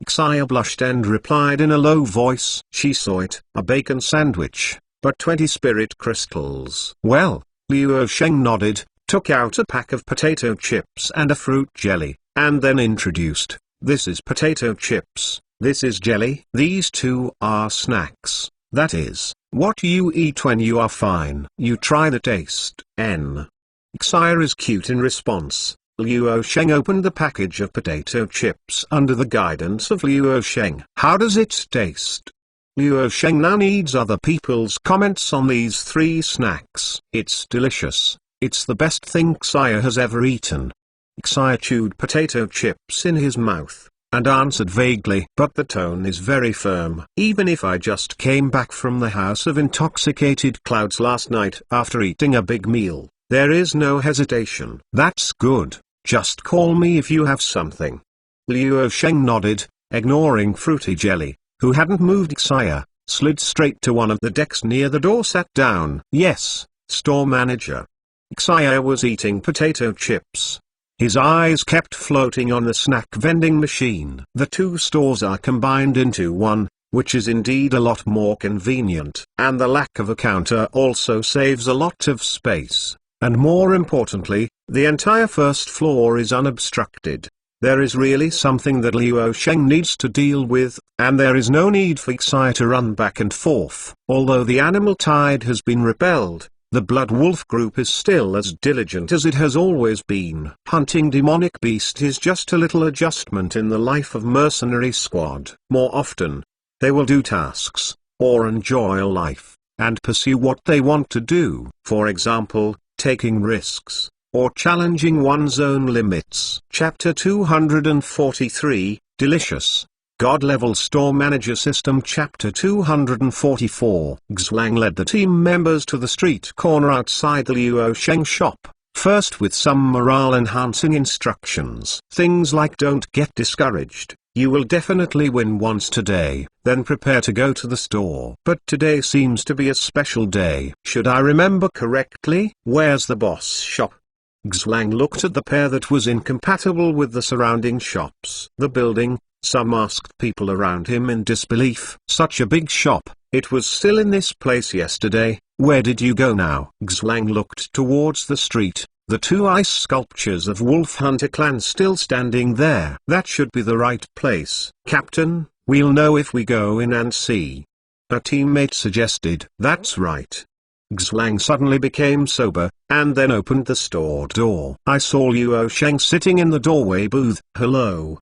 Xia blushed and replied in a low voice. She saw it, a bacon sandwich, but 20 spirit crystals. Well, Luo Sheng nodded, took out a pack of potato chips and a fruit jelly, and then introduced, this is potato chips, this is jelly. These 2 are snacks, that is, what you eat when you are fine. You try the taste. Xia is cute in response. Luo Sheng opened the package of potato chips under the guidance of Luo Sheng. How does it taste? Luo Sheng now needs other people's comments on these 3 snacks. It's delicious. It's the best thing Xia has ever eaten. Xia chewed potato chips in his mouth, and answered vaguely. But the tone is very firm. Even if I just came back from the House of Intoxicated Clouds last night after eating a big meal, there is no hesitation. That's good, just call me if you have something. Luo Sheng nodded, ignoring Fruity Jelly, who hadn't moved. Xia slid straight to one of the decks near the door, sat down. Yes, store manager. Xia was eating potato chips. His eyes kept floating on the snack vending machine. The 2 stores are combined into one, which is indeed a lot more convenient. And the lack of a counter also saves a lot of space. And more importantly, the entire first floor is unobstructed. There is really something that Luo Sheng needs to deal with, and there is no need for Xia to run back and forth. Although the animal tide has been repelled, the Blood Wolf group is still as diligent as it has always been. Hunting demonic beast is just a little adjustment in the life of mercenary squad. More often, they will do tasks, or enjoy life, and pursue what they want to do. For example, taking risks, or challenging one's own limits. Chapter 243, Delicious. God-Level Store Manager System. Chapter 244. Xuang led the team members to the street corner outside the Luo Sheng shop, first with some morale-enhancing instructions. Things like don't get discouraged, you will definitely win once today, then prepare to go to the store. But today seems to be a special day. Should I remember correctly? Where's the boss shop? Xlang looked at the pair that was incompatible with the surrounding shops. The building, some asked people around him in disbelief. Such a big shop, it was still in this place yesterday, where did you go now? Xlang looked towards the street, the two ice sculptures of Wolf Hunter clan still standing there. That should be the right place. Captain, we'll know if we go in and see. A teammate suggested. That's right. Xlang suddenly became sober, and then opened the store door. I saw Luo Sheng sitting in the doorway booth. Hello.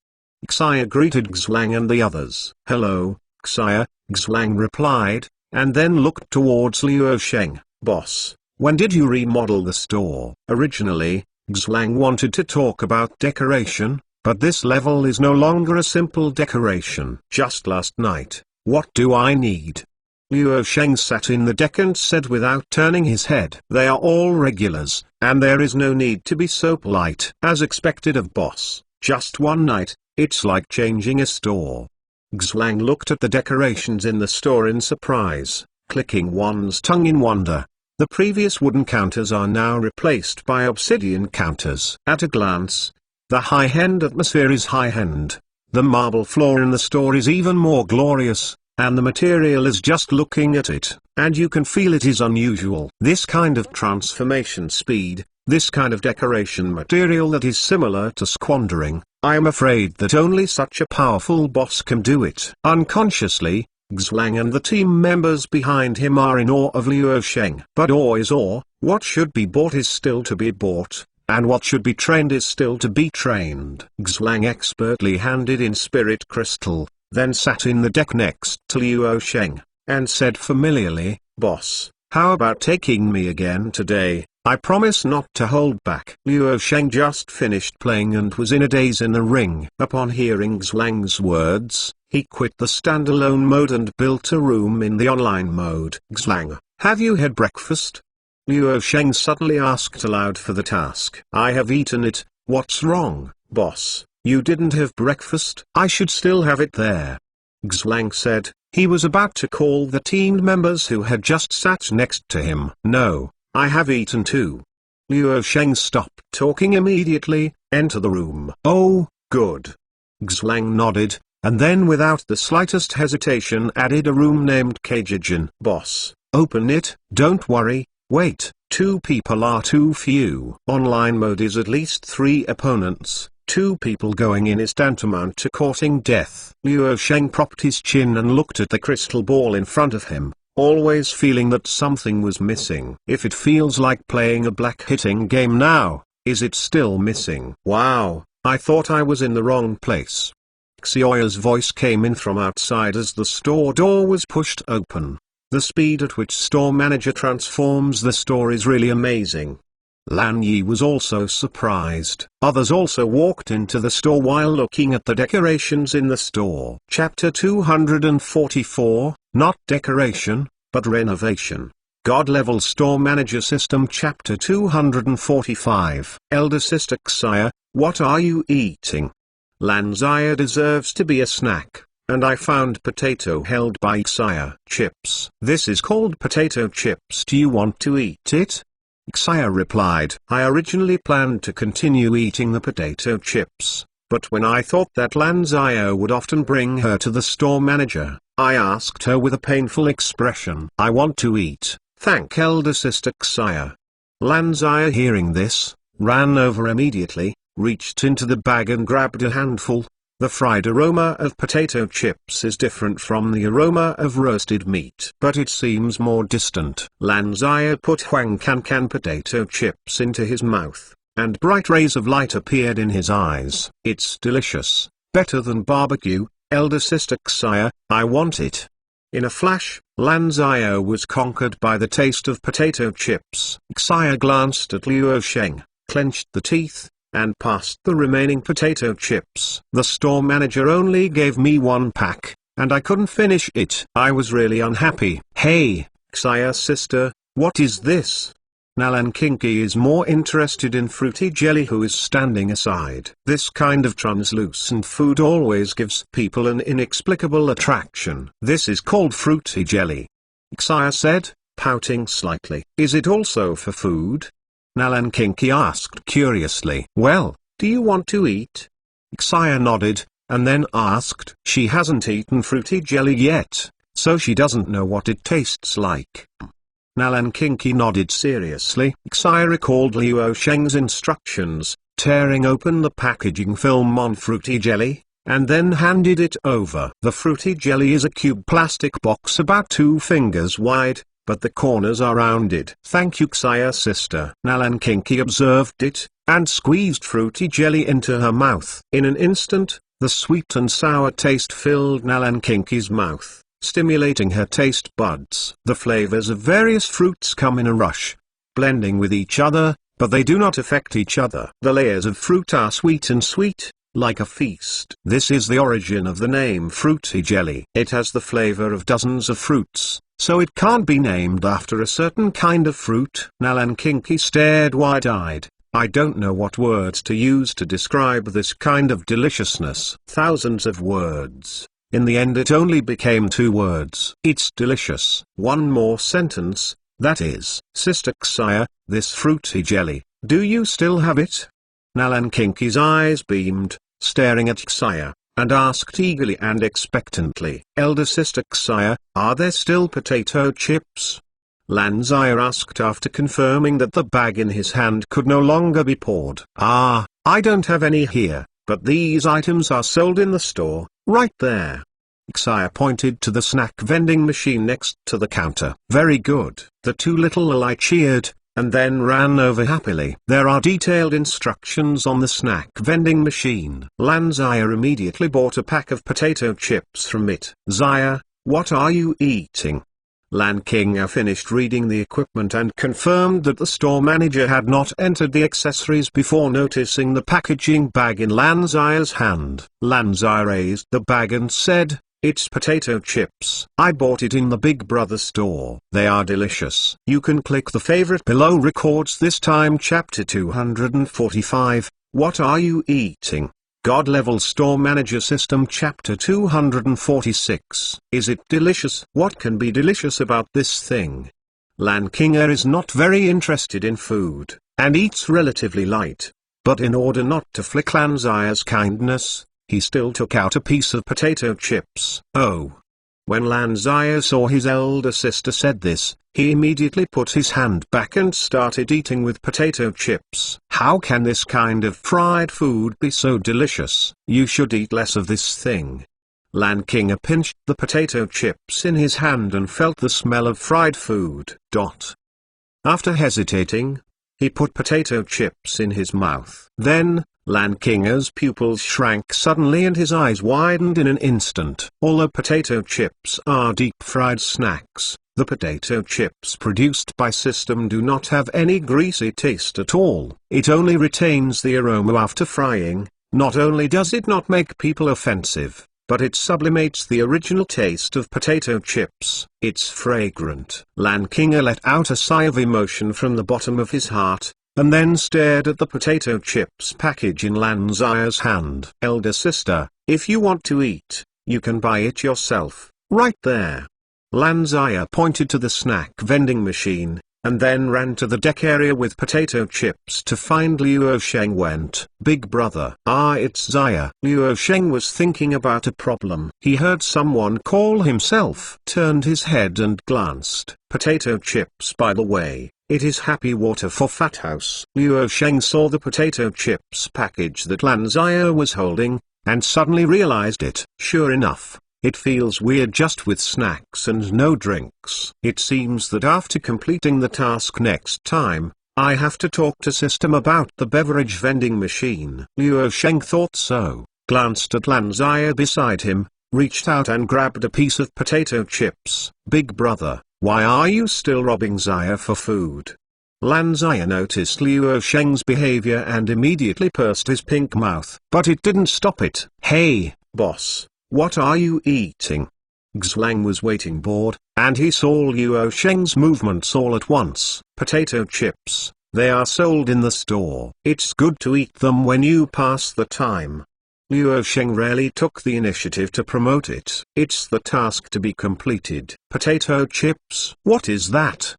Xia greeted Xlang and the others. Hello, Xia, Xlang replied, and then looked towards Luo Sheng. Boss, when did you remodel the store? Originally, Xlang wanted to talk about decoration, but this level is no longer a simple decoration. Just last night. What do I need? Luo Sheng sat in the deck and said without turning his head. They are all regulars, and there is no need to be so polite. As expected of boss, just one night, it's like changing a store. Xlang looked at the decorations in the store in surprise, clicking one's tongue in wonder. The previous wooden counters are now replaced by obsidian counters. At a glance, the high-end atmosphere is high-end. The marble floor in the store is even more glorious, and the material is just looking at it, and you can feel it is unusual. This kind of transformation speed, this kind of decoration material that is similar to squandering, I am afraid that only such a powerful boss can do it. Unconsciously, Xlang and the team members behind him are in awe of Luo Sheng. But awe is awe, what should be bought is still to be bought, and what should be trained is still to be trained. Xlang expertly handed in Spirit Crystal, then sat in the deck next to Luo Sheng, and said familiarly, Boss, how about taking me again today? I promise not to hold back. Luo Sheng just finished playing and was in a daze in the ring. Upon hearing Xlang's words, he quit the standalone mode and built a room in the online mode. Xlang, have you had breakfast? Luo Sheng suddenly asked aloud for the task. I have eaten it. What's wrong, boss? You didn't have breakfast? I should still have it there. Xlang said. He was about to call the team members who had just sat next to him. No, I have eaten too. Luo Sheng stopped talking immediately. Enter the room. Oh, good. Xlang nodded, and then without the slightest hesitation added a room named Kajijin. Boss, open it. Don't worry, wait, 2 people are too few. Online mode is at least 3 opponents. 2 people going in is tantamount to courting death. Luo Sheng propped his chin and looked at the crystal ball in front of him, always feeling that something was missing. If it feels like playing a black hitting game now, is it still missing? Wow, I thought I was in the wrong place. Xioya's voice came in from outside as the store door was pushed open. The speed at which store manager transforms the store is really amazing. Lan Yi was also surprised. Others also walked into the store while looking at the decorations in the store. Chapter 244, not decoration, but renovation. God-level store manager system. Chapter 245. Elder sister Xia, what are you eating? Lan Xia deserves to be a snack, and I found potato held by Xia. Chips. This is called potato chips. Do you want to eat it? Xia replied. I originally planned to continue eating the potato chips, but when I thought that Lan Xia would often bring her to the store manager, I asked her with a painful expression. I want to eat. Thank elder sister Xia. Lan Xia, hearing this, ran over immediately, reached into the bag and grabbed a handful. The fried aroma of potato chips is different from the aroma of roasted meat, but it seems more distant. Lan Xia put Huang Can potato chips into his mouth, and bright rays of light appeared in his eyes. It's delicious, better than barbecue, elder sister Xia, I want it. In a flash, Lan Xia was conquered by the taste of potato chips. Xia glanced at Luo Sheng, clenched the teeth, and passed the remaining potato chips. The store manager only gave me 1 pack, and I couldn't finish it. I was really unhappy. Hey, Xia sister, what is this? Nalan Kinky is more interested in fruity jelly, who is standing aside. This kind of translucent food always gives people an inexplicable attraction. This is called fruity jelly, Xia said, pouting slightly. Is it also for food? Nalan Kinky asked curiously. Well, do you want to eat? Xia nodded, and then asked. She hasn't eaten fruity jelly yet, so she doesn't know what it tastes like. Nalan Kinky nodded seriously. Xia recalled Luo Sheng's instructions, tearing open the packaging film on fruity jelly, and then handed it over. The fruity jelly is a cube plastic box about 2 fingers wide, but the corners are rounded. Thank you, Xia sister. Nalan Kinky observed it, and squeezed fruity jelly into her mouth. In an instant, the sweet and sour taste filled Nalan Kinky's mouth, stimulating her taste buds. The flavors of various fruits come in a rush, blending with each other, but they do not affect each other. The layers of fruit are sweet and sweet, like a feast. This is the origin of the name fruity jelly. It has the flavor of dozens of fruits, so it can't be named after a certain kind of fruit. Nalan Kinky stared wide-eyed. I don't know what words to use to describe this kind of deliciousness. Thousands of words. In the end it only became 2 words. It's delicious. One more sentence, that is. Sister Xia, this fruity jelly, do you still have it? Nalan Kinky's eyes beamed, staring at Xia, and asked eagerly and expectantly. Elder Sister Xia, are there still potato chips? Lan Xia asked after confirming that the bag in his hand could no longer be poured. I don't have any here, but these items are sold in the store, right there. Xia pointed to the snack vending machine next to the counter. Very good. The 2 little Lalai cheered, and then ran over happily. There are detailed instructions on the snack vending machine. Lan Xia immediately bought a pack of potato chips from it. Xia, what are you eating? Lan Kinga finished reading the equipment and confirmed that the store manager had not entered the accessories before noticing the packaging bag in Lan Xia's hand. Lan Xia raised the bag and said, it's potato chips. I bought it in the Big Brother store. They are delicious. You can click the favorite below. Records this time chapter 245, What Are You Eating? God Level Store Manager System Chapter 246. Is it delicious? What can be delicious about this thing? Lan Kinga is not very interested in food, and eats relatively light. But in order not to flick Lan Xia's kindness, he still took out a piece of potato chips. Oh. When Lan Xia saw his elder sister said this, he immediately put his hand back and started eating with potato chips. How can this kind of fried food be so delicious? You should eat less of this thing. Lan Kinga pinched the potato chips in his hand and felt the smell of fried food. After hesitating, he put potato chips in his mouth. Then, Lan Kinga's pupils shrank suddenly and his eyes widened in an instant. Although potato chips are deep-fried snacks, the potato chips produced by System do not have any greasy taste at all. It only retains the aroma after frying. Not only does it not make people offensive, but it sublimates the original taste of potato chips. It's fragrant. Lan Kinga let out a sigh of emotion from the bottom of his heart, and then stared at the potato chips package in Lan Xia's hand. Elder sister, if you want to eat, you can buy it yourself, right there. Lan Xia pointed to the snack vending machine, and then ran to the deck area with potato chips to find Luo Sheng. Went. Big brother. It's Xia. Luo Sheng was thinking about a problem. He heard someone call himself. Turned his head and glanced. Potato chips, by the way. It is happy water for Fat House. Luo Sheng saw the potato chips package that Lan Xia was holding, and suddenly realized it. Sure enough, it feels weird just with snacks and no drinks. It seems that after completing the task next time, I have to talk to System about the beverage vending machine. Luo Sheng thought so, glanced at Lan Xia beside him, reached out and grabbed a piece of potato chips. Big brother, why are you still robbing Xia for food? Lan Xia noticed Luo Sheng's behavior and immediately pursed his pink mouth. But it didn't stop it. Hey, boss, what are you eating? Xlang was waiting bored, and he saw Luo Sheng's movements all at once. Potato chips, they are sold in the store. It's good to eat them when you pass the time. Luo Sheng rarely took the initiative to promote it. It's the task to be completed. Potato chips? What is that?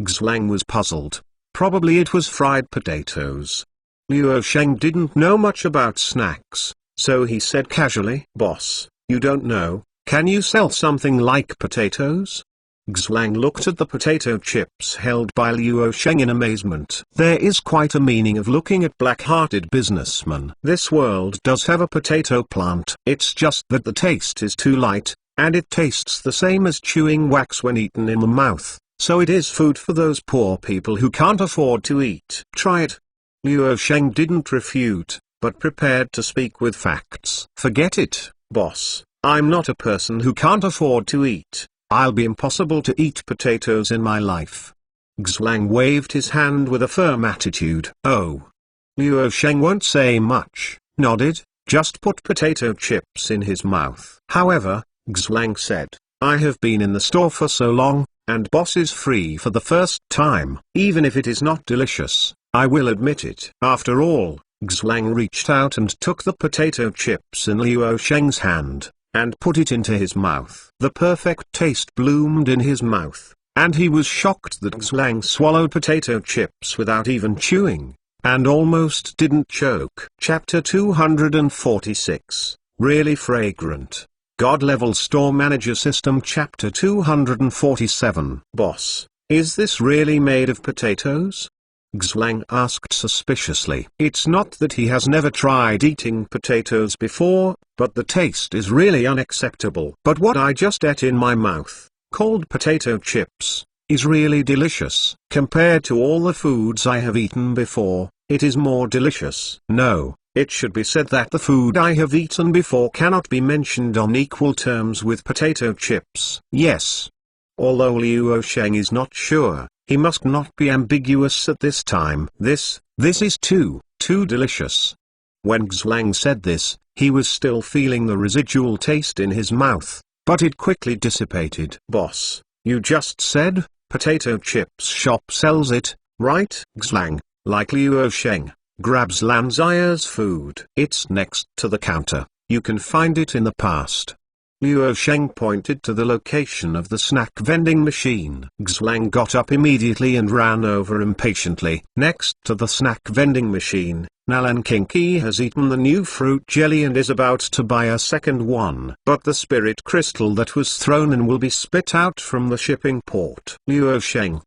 Xlang was puzzled. Probably it was fried potatoes. Liu Sheng didn't know much about snacks, so he said casually, "Boss, you don't know, can you sell something like potatoes?" Xlang looked at the potato chips held by Liu Sheng in amazement. There is quite a meaning of looking at black-hearted businessmen. This world does have a potato plant. It's just that the taste is too light, and it tastes the same as chewing wax when eaten in the mouth, so it is food for those poor people who can't afford to eat. Try it. Liu Sheng didn't refute, but prepared to speak with facts. "Forget it, boss. I'm not a person who can't afford to eat. I'll be impossible to eat potatoes in my life." Xlang waved his hand with a firm attitude. "Oh." Liu Sheng won't say much, nodded, just put potato chips in his mouth. However, Xlang said, "I have been in the store for so long, and boss is free for the first time. Even if it is not delicious, I will admit it." After all, Xlang reached out and took the potato chips in Liu Sheng's hand, and put it into his mouth. The perfect taste bloomed in his mouth, and he was shocked that Xlang swallowed potato chips without even chewing, and almost didn't choke. Chapter 246, Really Fragrant. God-Level Store Manager System. Chapter 247. Boss, is this really made of potatoes? Xlang asked suspiciously. It's not that he has never tried eating potatoes before, but the taste is really unacceptable. But what I just ate in my mouth, called potato chips, is really delicious. Compared to all the foods I have eaten before, it is more delicious. No, it should be said that the food I have eaten before cannot be mentioned on equal terms with potato chips. Yes. Although Liu Sheng is not sure, he must not be ambiguous at this time. This is too delicious. When Xlang said this, he was still feeling the residual taste in his mouth, but it quickly dissipated. Boss, you just said, potato chips shop sells it, right? Xlang, like Liu Sheng, grabs Lan Ziya's food. It's next to the counter, you can find it in the past. Liu Sheng pointed to the location of the snack vending machine. Xlang got up immediately and ran over impatiently. Next to the snack vending machine, Nalan Kinky has eaten the new fruit jelly and is about to buy a second one. But the spirit crystal that was thrown in will be spit out from the shipping port. Liu Sheng,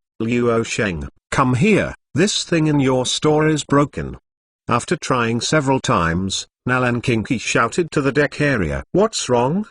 come here, this thing in your store is broken. After trying several times, Nalan Kinky shouted to the deck area. What's wrong?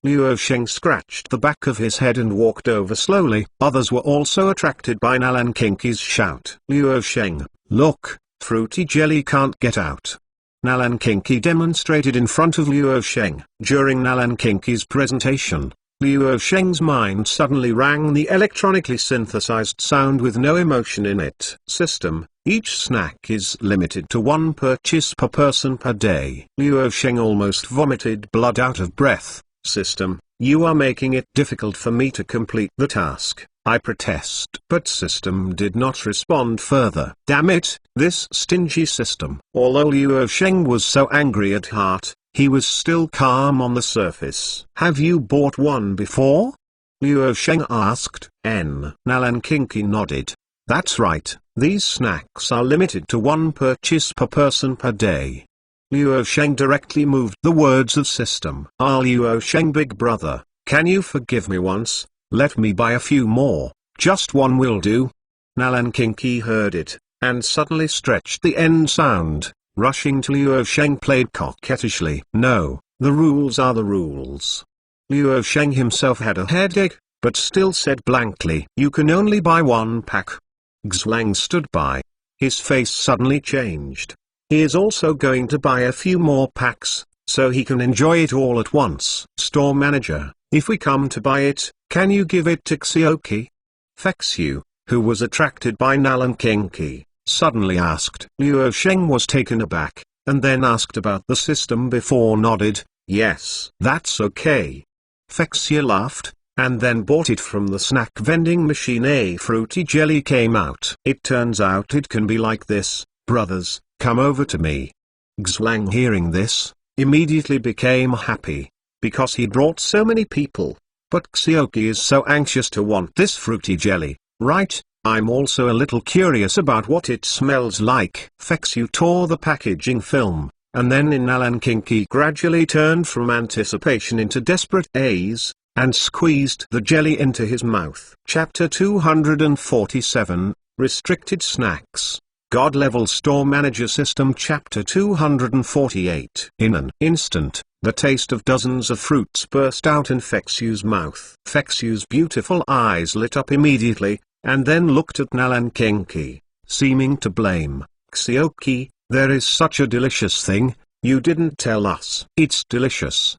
Liu Sheng scratched the back of his head and walked over slowly. Others were also attracted by Nalan Kinky's shout. Liu Sheng, look, fruity jelly can't get out. Nalan Kinky demonstrated in front of Liu Sheng. During Nalan Kinky's presentation, Liu Sheng's mind suddenly rang the electronically synthesized sound with no emotion in it. System, each snack is limited to one purchase per person per day. Liu Sheng almost vomited blood out of breath. System, you are making it difficult for me to complete the task, I protest. But System did not respond further. Damn it, this stingy system. Although Liu Sheng was so angry at heart, he was still calm on the surface. Have you bought one before? Liu Sheng asked. Nalan Kinky nodded. That's right, these snacks are limited to one purchase per person per day. Liu Sheng directly moved the words of System. Liu Sheng, big brother, can you forgive me once? Let me buy a few more, just one will do. Nalan Kinky heard it, and suddenly stretched the end sound, rushing to Liu Sheng played coquettishly. No, the rules are the rules. Liu Sheng himself had a headache, but still said blankly, you can only buy one pack. Xlang stood by. His face suddenly changed. He is also going to buy a few more packs, so he can enjoy it all at once. Store manager, if we come to buy it, can you give it to Xioki? Fexu, who was attracted by Nalan Kinky, suddenly asked. Liu Sheng was taken aback, and then asked about the system before nodded, yes. That's okay. Fexu laughed, and then bought it from the snack vending machine. A fruity jelly came out. It turns out it can be like this, brothers. Come over to me. Xlang, hearing this, immediately became happy, because he brought so many people. But Xioki is so anxious to want this fruity jelly, right? I'm also a little curious about what it smells like. Fexu tore the packaging film, and then in Alan Kinky gradually turned from anticipation into desperate haze, and squeezed the jelly into his mouth. Chapter 247, Restricted Snacks. God-Level Store Manager System. Chapter 248. In an instant, the taste of dozens of fruits burst out in Fexu's mouth. Fexu's beautiful eyes lit up immediately, and then looked at Nalan Kinky, seeming to blame. Xioki, there is such a delicious thing, you didn't tell us. It's delicious.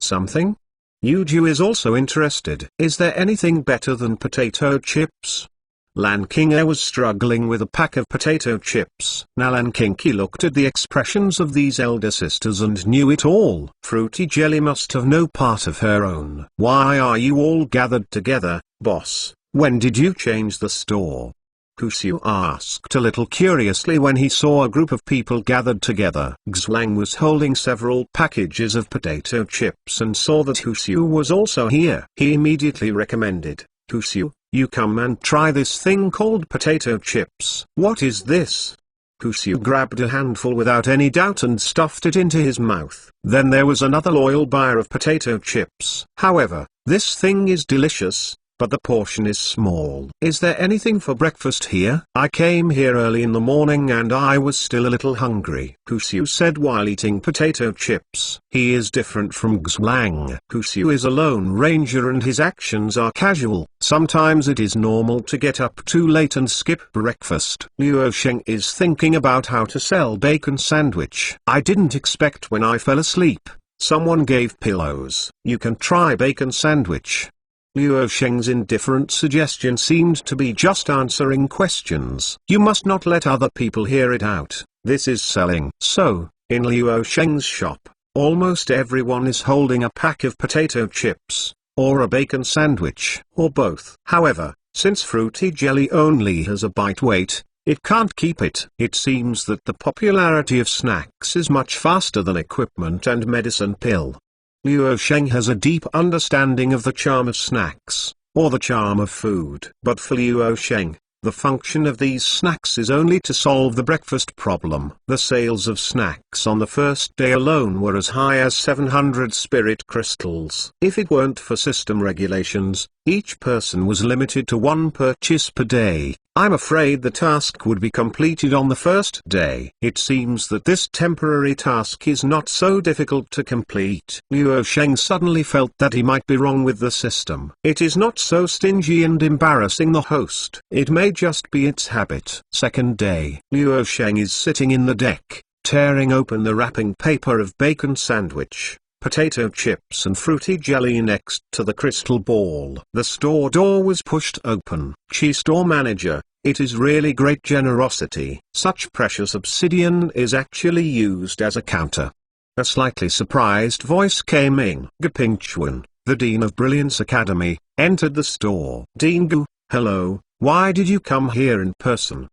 Something? Yuju is also interested. Is there anything better than potato chips? Lan Kinga was struggling with a pack of potato chips. Nalan Kinky looked at the expressions of these elder sisters and knew it all. Fruity jelly must have no part of her own. Why are you all gathered together, boss? When did you change the store? Kushu asked a little curiously when he saw a group of people gathered together. Xwang was holding several packages of potato chips and saw that Kushu was also here. He immediately recommended, Kushu, you come and try this thing called potato chips. What is this? Kushu grabbed a handful without any doubt and stuffed it into his mouth. Then there was another loyal buyer of potato chips. However, this thing is delicious, but the portion is small. Is there anything for breakfast here? I came here early in the morning and I was still a little hungry, Kushu said while eating potato chips. He is different from Xwang. Kushu is a lone ranger and his actions are casual. Sometimes it is normal to get up too late and skip breakfast. Luo Sheng is thinking about how to sell bacon sandwich. I didn't expect when I fell asleep. Someone gave pillows. You can try bacon sandwich. Luo Sheng's indifferent suggestion seemed to be just answering questions. You must not let other people hear it out. This is selling. So, in Luo Sheng's shop, almost everyone is holding a pack of potato chips, or a bacon sandwich, or both. However, since fruity jelly only has a bite weight, it can't keep it. It seems that the popularity of snacks is much faster than equipment and medicine pill. Luo Sheng has a deep understanding of the charm of snacks, or the charm of food. But for Luo Sheng, the function of these snacks is only to solve the breakfast problem. The sales of snacks on the first day alone were as high as 700 spirit crystals. If it weren't for system regulations, each person was limited to one purchase per day. I'm afraid the task would be completed on the first day. It seems that this temporary task is not so difficult to complete. Luo Sheng suddenly felt that he might be wrong with the system. It is not so stingy and embarrassing the host. It may just be its habit. Second day. Luo Sheng is sitting in the deck, tearing open the wrapping paper of bacon sandwich, potato chips and fruity jelly next to the crystal ball. The store door was pushed open. Store manager, it is really great generosity. Such precious obsidian is actually used as a counter. A slightly surprised voice came in. Gapingchuan, the Dean of Brilliance Academy, entered the store. Dean Gu, hello, why did you come here in person?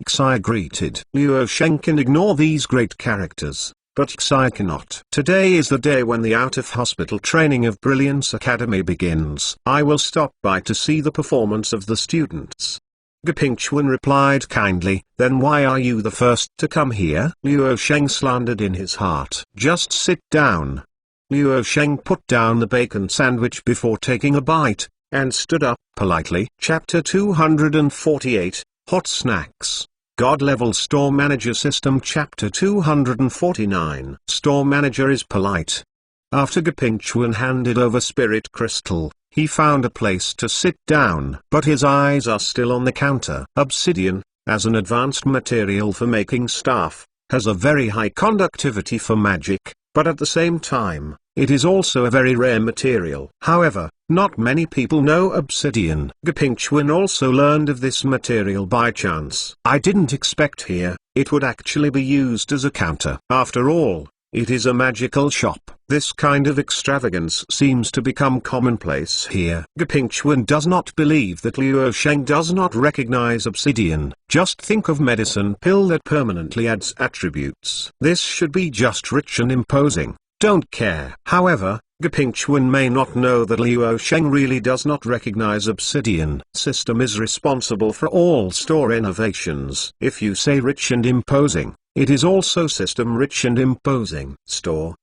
Xai greeted. Luo Sheng can ignore these great characters, but Xai cannot. Today is the day when the out-of-hospital training of Brilliance Academy begins. I will stop by to see the performance of the students. Gapingchuan replied kindly, then why are you the first to come here? Luo Sheng slandered in his heart. Just sit down. Luo Sheng put down the bacon sandwich before taking a bite, and stood up politely. Chapter 248, Hot Snacks. God-Level Store Manager System. Chapter 249. Store Manager is polite. After Gapingchuan handed over Spirit Crystal, he found a place to sit down. But his eyes are still on the counter. Obsidian, as an advanced material for making stuff, has a very high conductivity for magic, but at the same time, it is also a very rare material. However, not many people know obsidian. Gapingchuan also learned of this material by chance. I didn't expect here, it would actually be used as a counter. After all, it is a magical shop. This kind of extravagance seems to become commonplace here. Gapingchuan does not believe that Luo Sheng does not recognize obsidian. Just think of medicine pill that permanently adds attributes. This should be just rich and imposing. Don't care. However, Gapingchuan may not know that Liu Sheng really does not recognize Obsidian system is responsible for all store innovations. If you say rich and imposing, it is also system rich and imposing. Store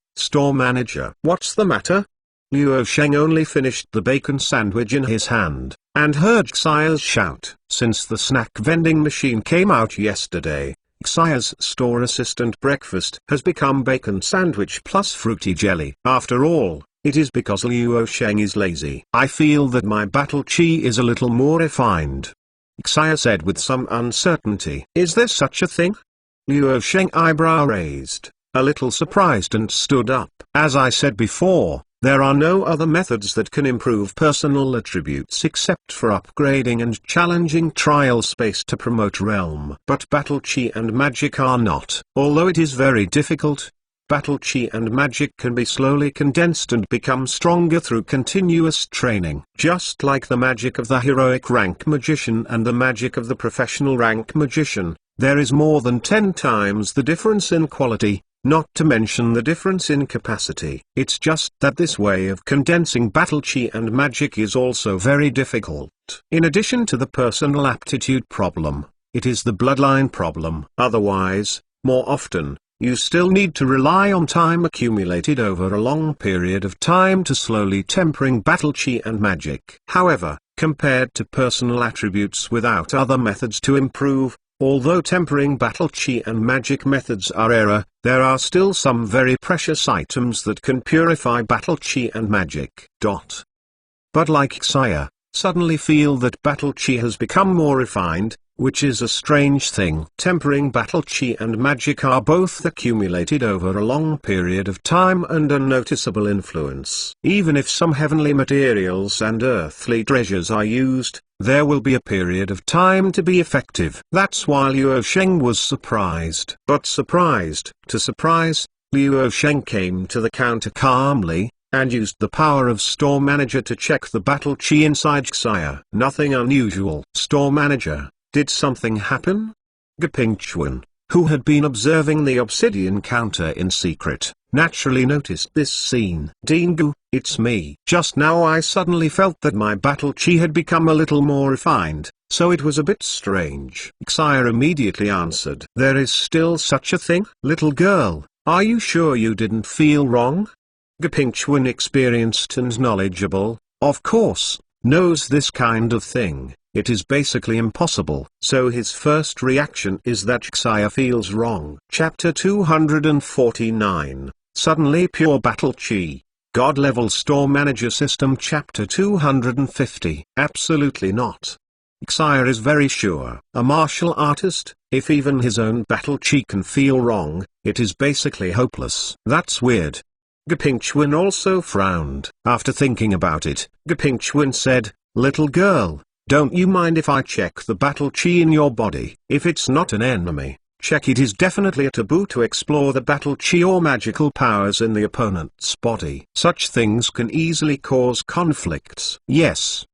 manager. What's the matter? Liu Sheng only finished the bacon sandwich in his hand, and heard Xia's shout. Since the snack vending machine came out yesterday, Xia's store assistant breakfast has become bacon sandwich plus fruity jelly. After all, it is because Liu Sheng is lazy. I feel that my battle chi is a little more refined, Xia said with some uncertainty. Is there such a thing? Liu Sheng eyebrow raised, a little surprised, and stood up. As I said before, there are no other methods that can improve personal attributes except for upgrading and challenging trial space to promote realm. But battle chi and magic are not. Although it is very difficult, battle chi and magic can be slowly condensed and become stronger through continuous training. Just like the magic of the heroic rank magician and the magic of the professional rank magician, there is more than 10 times the difference in quality, not to mention the difference in capacity. It's just that this way of condensing battle chi and magic is also very difficult. In addition to the personal aptitude problem, it is the bloodline problem. Otherwise, more often, you still need to rely on time accumulated over a long period of time to slowly tempering battle chi and magic. However, compared to personal attributes without other methods to improve, although tempering battle chi and magic methods are rare, there are still some very precious items that can purify battle chi and magic. But like Xia, suddenly feel that battle chi has become more refined, which is a strange thing. Tempering battle chi and magic are both accumulated over a long period of time and unnoticeable influence. Even if some heavenly materials and earthly treasures are used, there will be a period of time to be effective. That's why Liu Sheng was surprised. But surprised to surprise, Liu Sheng came to the counter calmly, and used the power of store manager to check the battle chi inside Xia. Nothing unusual. Store manager, did something happen? Gapingchuan, who had been observing the obsidian counter in secret, naturally noticed this scene. Dingu, it's me. Just now I suddenly felt that my battle chi had become a little more refined, so it was a bit strange. Xia immediately answered. There is still such a thing? Little girl, are you sure you didn't feel wrong? Gapingchuan, experienced and knowledgeable, of course, knows this kind of thing. It is basically impossible. So his first reaction is that Xia feels wrong. Chapter 249, Suddenly Pure Battle Chi. God Level Store Manager System. Chapter 250. Absolutely not. Xia is very sure. A martial artist, if even his own battle chi can feel wrong, it is basically hopeless. That's weird. Gapingchuan also frowned. After thinking about it, Gapingchuan said, Little girl, don't you mind if I check the battle chi in your body? If it's not an enemy, check. It is definitely a taboo to explore the battle chi or magical powers in the opponent's body. Such things can easily cause conflicts. Yes.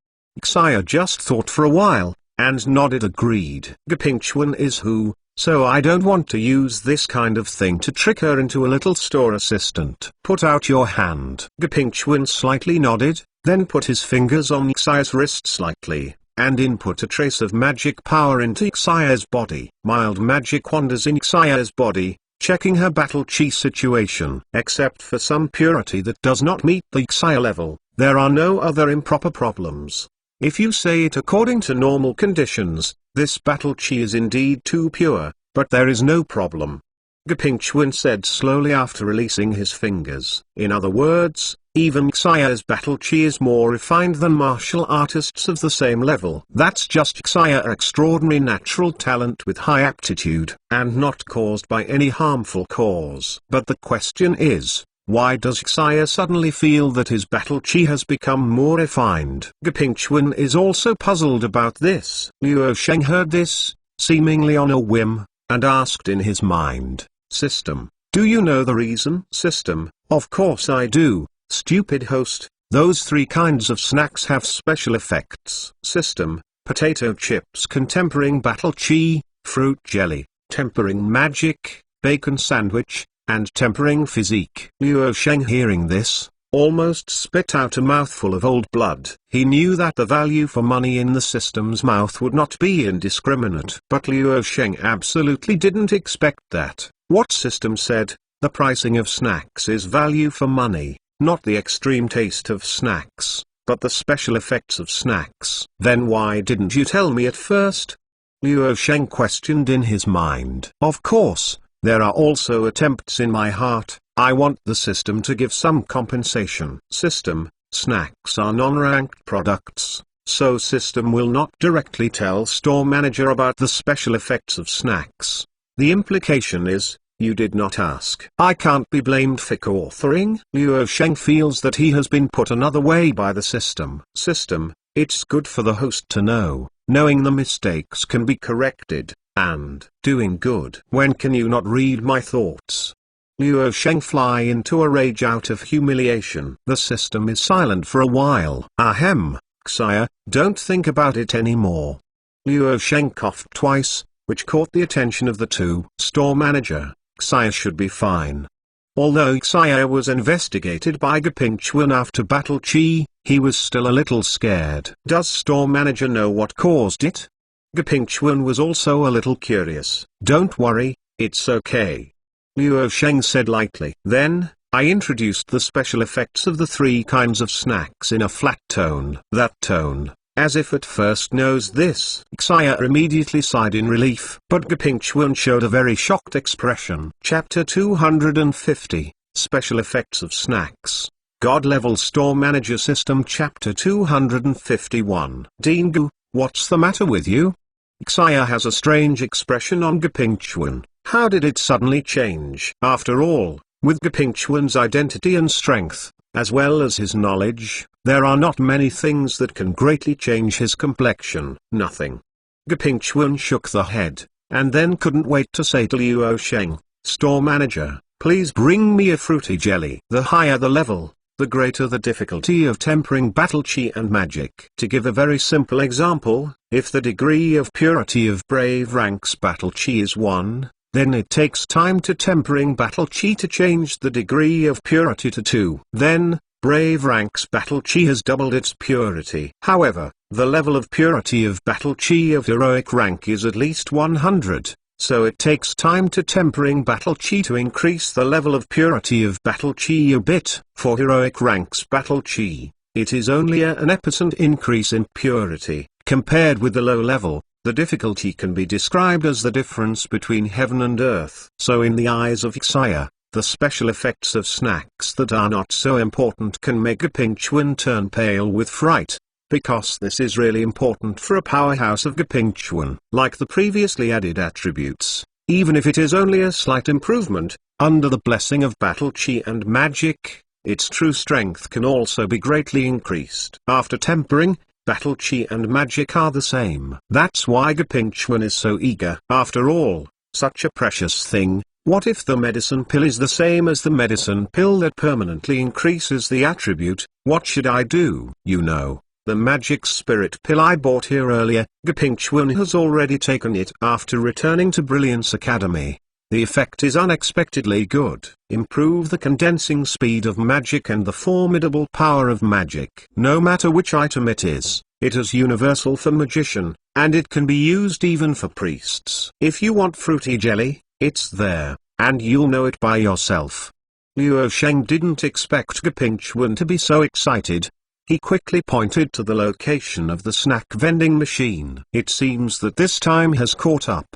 Xia just thought for a while, and nodded agreed. Gapingchuan is who, so I don't want to use this kind of thing to trick her into a little store assistant. Put out your hand. Gapingchuan slightly nodded, then put his fingers on Xia's wrist slightly, and input a trace of magic power into Xia's body. Mild magic wanders in Xia's body, checking her battle chi situation. Except for some purity that does not meet the Xia level, there are no other improper problems. If you say it according to normal conditions, this battle chi is indeed too pure, but there is no problem. Gapingchuan said slowly after releasing his fingers. In other words, even Xia's battle chi is more refined than martial artists of the same level. That's just Xia's extraordinary natural talent with high aptitude, and not caused by any harmful cause. But the question is, why does Xia suddenly feel that his battle chi has become more refined? Gapingchuan is also puzzled about this. Liu Sheng heard this, seemingly on a whim, and asked in his mind, System, do you know the reason? System, of course I do, stupid host. Those 3 kinds of snacks have special effects. System, potato chips tempering battle chi, fruit jelly, tempering magic, bacon sandwich, and tempering physique. Liu Sheng hearing this, almost spit out a mouthful of old blood. He knew that the value for money in the system's mouth would not be indiscriminate. But Luo Sheng absolutely didn't expect that. What system said, the pricing of snacks is value for money, not the extreme taste of snacks, but the special effects of snacks. Then why didn't you tell me at first? Luo Sheng questioned in his mind. Of course, there are also attempts in my heart. I want the system to give some compensation. System, snacks are non-ranked products, so system will not directly tell store manager about the special effects of snacks. The implication is, you did not ask. I can't be blamed for co-authoring. Luo Sheng feels that he has been put another way by the system. System, it's good for the host to know. Knowing the mistakes can be corrected, and doing good. When can you not read my thoughts? Luo Sheng fly into a rage out of humiliation. The system is silent for a while. Ahem, Xia, don't think about it anymore. Luo Sheng coughed twice, which caught the attention of the two. Store manager, Xia should be fine. Although Xia was investigated by Gapingchuan after Battle Chi, he was still a little scared. Does store manager know what caused it? Gapingchuan was also a little curious. Don't worry, it's okay. Luo Sheng said lightly. Then, I introduced the special effects of the three kinds of snacks in a flat tone. That tone, as if at first knows this. Xia immediately sighed in relief. But Gapingchuan showed a very shocked expression. Chapter 250, Special Effects of Snacks. God-Level Store Manager System. Chapter 251. Dingu, what's the matter with you? Xia has a strange expression on Gapingchuan. How did it suddenly change? After all, with Gapingchuan's identity and strength, as well as his knowledge, there are not many things that can greatly change his complexion. Nothing. Gapingchuan shook the head, and then couldn't wait to say to Luo Sheng, store manager, please bring me a fruity jelly. The higher the level, the greater the difficulty of tempering battle chi and magic. To give a very simple example, if the degree of purity of brave rank's battle chi is 1, then it takes time to tempering battle chi to change the degree of purity to 2. Then, brave rank's battle chi has doubled its purity. However, the level of purity of battle chi of heroic rank is at least 100, so it takes time to tempering battle chi to increase the level of purity of battle chi a bit. For heroic rank's battle chi, it is only an epicent increase in purity. Compared with the low level, the difficulty can be described as the difference between heaven and earth. So in the eyes of Xia, the special effects of snacks that are not so important can make Gapingchuan turn pale with fright, because this is really important for a powerhouse of Gapingchuan. Like the previously added attributes, even if it is only a slight improvement, under the blessing of battle chi and magic, its true strength can also be greatly increased. After tempering, battle chi and magic are the same. That's why Gapingchuan is so eager. After all, such a precious thing, what if the medicine pill is the same as the medicine pill that permanently increases the attribute? What should I do? You know, the magic spirit pill I bought here earlier. Gapingchuan has already taken it after returning to Brilliance Academy. The effect is unexpectedly good. Improve the condensing speed of magic and the formidable power of magic. No matter which item it is universal for magician, and it can be used even for priests. If you want fruity jelly, it's there, and you'll know it by yourself. Luo Sheng didn't expect Gapingchuan to be so excited. He quickly pointed to the location of the snack vending machine. It seems that this time has caught up.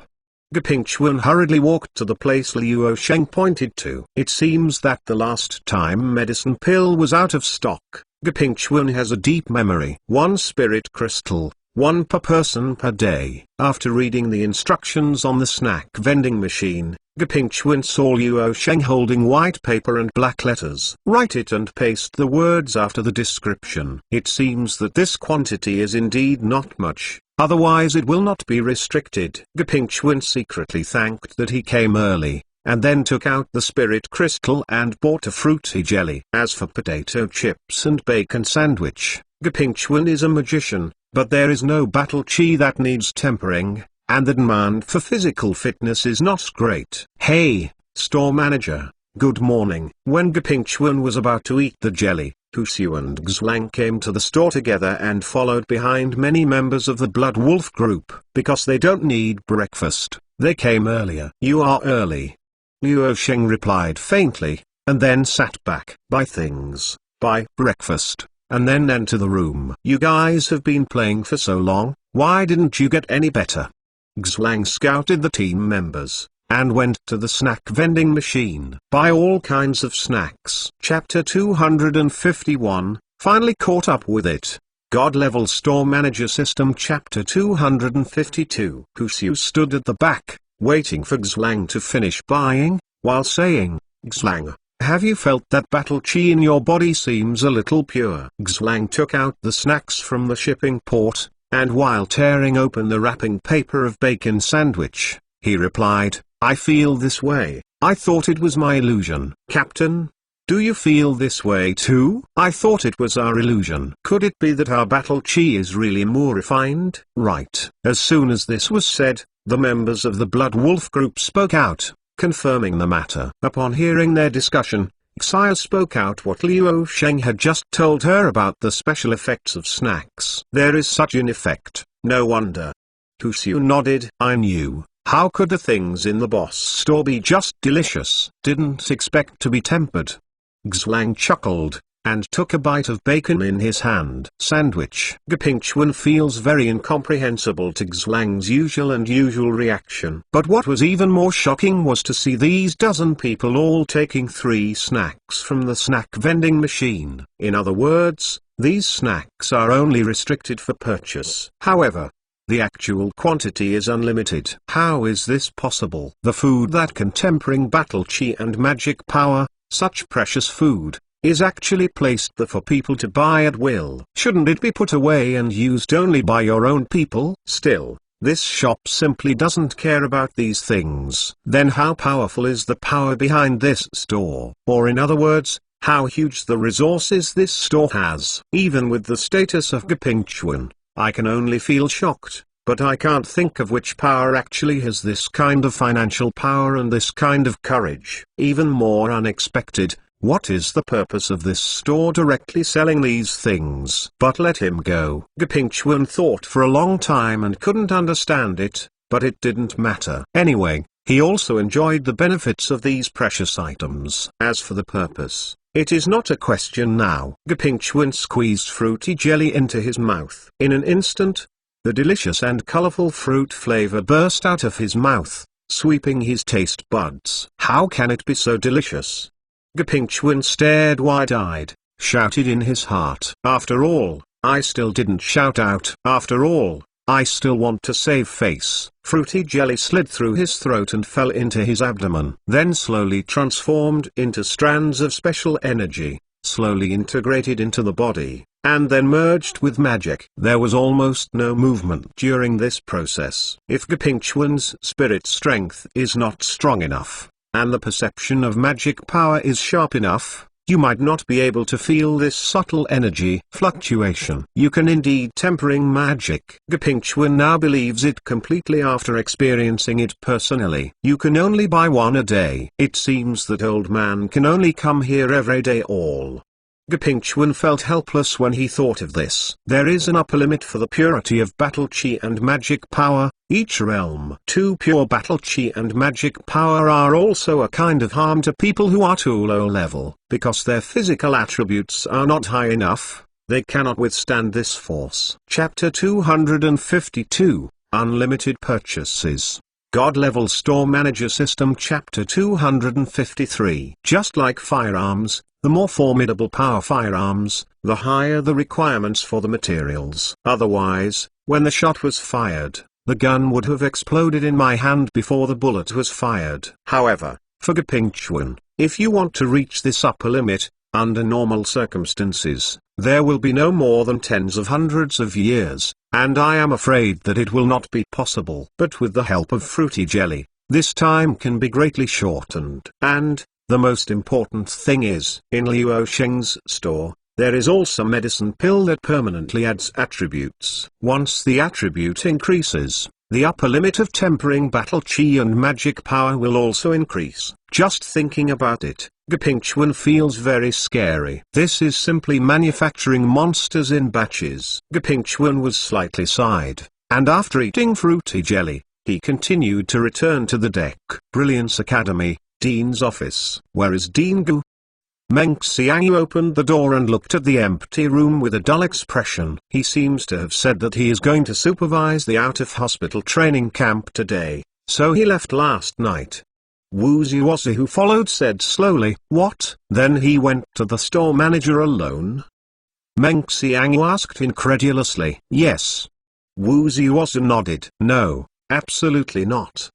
Gapingchuan hurriedly walked to the place Luo Sheng pointed to. It seems that the last time medicine pill was out of stock. Gapingchuan has a deep memory. 1 spirit crystal, 1 per person per day. After reading the instructions on the snack vending machine, Gapingchuan saw Luo Sheng holding white paper and black letters. Write it and paste the words after the description. It seems that this quantity is indeed not much. Otherwise it will not be restricted. Gapingchuan secretly thanked that he came early, and then took out the spirit crystal and bought a fruity jelly. As for potato chips and bacon sandwich, Gapingchuan is a magician, but there is no battle chi that needs tempering, and the demand for physical fitness is not great. Hey, store manager, Good morning. When Gapingchuan was about to eat the jelly, Pusu and Xlang came to the store together and followed behind many members of the Blood Wolf group. Because they don't need breakfast, they came earlier. You are early, Luo Sheng replied faintly, and then sat back. Buy things, buy breakfast, and then enter the room. You guys have been playing for so long, why didn't you get any better? Xlang scouted the team members, and went to the snack vending machine. Buy all kinds of snacks. Chapter 251, finally caught up with it. God-level store manager system. Chapter 252. Pusu stood at the back, waiting for Xlang to finish buying, while saying, Xlang, have you felt that battle chi in your body seems a little pure? Xlang took out the snacks from the shipping port, and while tearing open the wrapping paper of bacon sandwich, he replied, I feel this way. I thought it was my illusion. Captain, do you feel this way too? I thought it was our illusion. Could it be that our battle chi is really more refined? Right. As soon as this was said, the members of the Blood Wolf group spoke out, confirming the matter. Upon hearing their discussion, Xia spoke out what Luo Sheng had just told her about the special effects of snacks. There is such an effect, no wonder. Pusu nodded. I knew. How could the things in the boss store be just delicious? Didn't expect to be tempered. Xlang chuckled, and took a bite of bacon in his hand. Sandwich. Gapingchuan feels very incomprehensible to Xlang's usual reaction. But what was even more shocking was to see these dozen people all taking 3 snacks from the snack vending machine. In other words, these snacks are only restricted for purchase. However, the actual quantity is unlimited. How is this possible? The food that can tempering battle chi and magic power, such precious food, is actually placed there for people to buy at will. Shouldn't it be put away and used only by your own people? Still, this shop simply doesn't care about these things. Then how powerful is the power behind this store? Or in other words, how huge the resources this store has? Even with the status of Gapingchuan, I can only feel shocked, but I can't think of which power actually has this kind of financial power and this kind of courage. Even more unexpected, what is the purpose of this store directly selling these things? But let him go. Gapingchuan thought for a long time and couldn't understand it, but it didn't matter. Anyway, he also enjoyed the benefits of these precious items. As for the purpose, it is not a question now. Gapingchuan squeezed fruity jelly into his mouth. In an instant, the delicious and colorful fruit flavor burst out of his mouth, sweeping his taste buds. How can it be so delicious? Gapingchuan stared wide-eyed, shouted in his heart. After all, I still didn't shout out. After all, I still want to save face. Fruity jelly slid through his throat and fell into his abdomen. Then slowly transformed into strands of special energy, slowly integrated into the body, and then merged with magic. There was almost no movement during this process. If Gapingchuan's spirit strength is not strong enough, and the perception of magic power is sharp enough, you might not be able to feel this subtle energy fluctuation. You can indeed tempering magic. Gapingchuan now believes it completely after experiencing it personally. You can only buy 1 a day. It seems that old man can only come here every day. All. Gapingchuan felt helpless when he thought of this. There is an upper limit for the purity of battle chi and magic power. Each realm. Too pure battle chi and magic power are also a kind of harm to people who are too low level. Because their physical attributes are not high enough, they cannot withstand this force. Chapter 252, Unlimited Purchases. God-level store manager system. Chapter 253. Just like firearms, the more formidable power firearms, the higher the requirements for the materials. Otherwise, when the shot was fired, the gun would have exploded in my hand before the bullet was fired. However, for Gapingchuan, if you want to reach this upper limit, under normal circumstances, there will be no more than tens of hundreds of years, and I am afraid that it will not be possible. But with the help of fruity jelly, this time can be greatly shortened. And, the most important thing is, in Luo Sheng's store, there is also medicine pill that permanently adds attributes. Once the attribute increases, The upper limit of tempering battle chi and magic power will also increase. Just thinking about it, Gapingchuan feels very scary. This is simply manufacturing monsters in batches. Gapingchuan was slightly sighed, and after eating fruity jelly, he continued to return to the deck. Brilliance Academy, Dean's office. Where is Dean Gu? Meng Xiangyu opened the door and looked at the empty room with a dull expression. He seems to have said that he is going to supervise the out-of-hospital training camp today, so he left last night. Wu Ziwasi, who followed, said slowly, "What?" Then he went to the store manager alone? Meng Xiangyu asked incredulously. "Yes." Wu Ziwasi nodded. "No, absolutely not."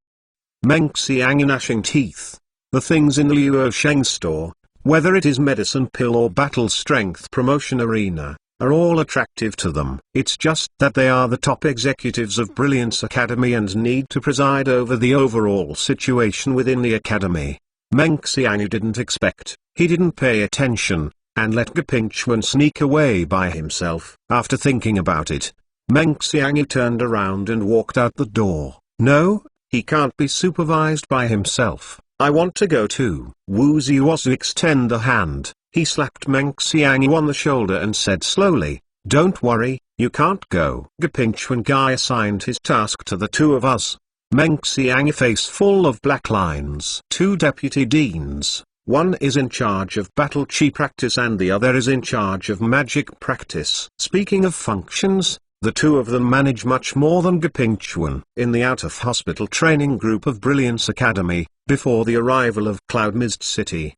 Meng Xiangyu, gnashing teeth. The things in the Liu Sheng store, whether it is medicine pill or battle strength promotion arena, are all attractive to them. It's just that they are the top executives of Brilliance Academy and need to preside over the overall situation within the academy. Meng Xiangyu didn't expect, he didn't pay attention, and let Gapingchuan sneak away by himself. After thinking about it, Meng Xiangyu turned around and walked out the door. No, he can't be supervised by himself. I want to go too. Wu Ziwasi extended a hand. He slapped Meng Xiangyu on the shoulder and said slowly, "Don't worry, you can't go." Gapingchuan Guy assigned his task to the two of us. Meng Xiangyu, face full of black lines. Two deputy deans, one is in charge of battle chi practice and the other is in charge of magic practice. Speaking of functions, the two of them manage much more than Gapingchuan. In the out-of-hospital training group of Brilliance Academy, before the arrival of Cloud Mist City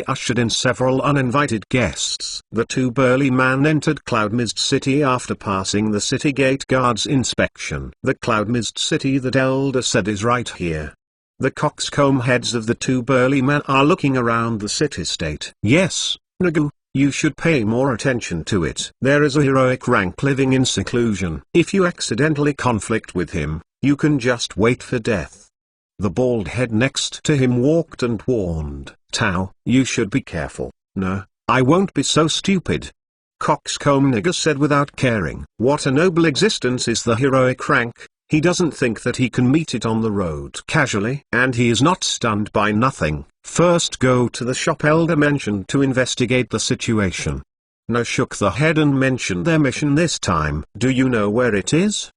ushered in several uninvited guests. The two burly men entered Cloud Mist City after passing the city gate guard's inspection. The Cloud Mist City that Elder said is right here. The coxcomb heads of the two burly men are looking around the city-state. Yes, Nagu, you should pay more attention to it. There is a heroic rank living in seclusion. If you accidentally conflict with him, you can just wait for death. The bald head next to him walked and warned, "Tao, you should be careful." "No, I won't be so stupid," Coxcomb Nigger said without caring. What a noble existence is the heroic rank. He doesn't think that he can meet it on the road casually. And he is not stunned by nothing. First go to the shop Elder mentioned to investigate the situation. No shook the head and mentioned their mission this time. "Do you know where it is?"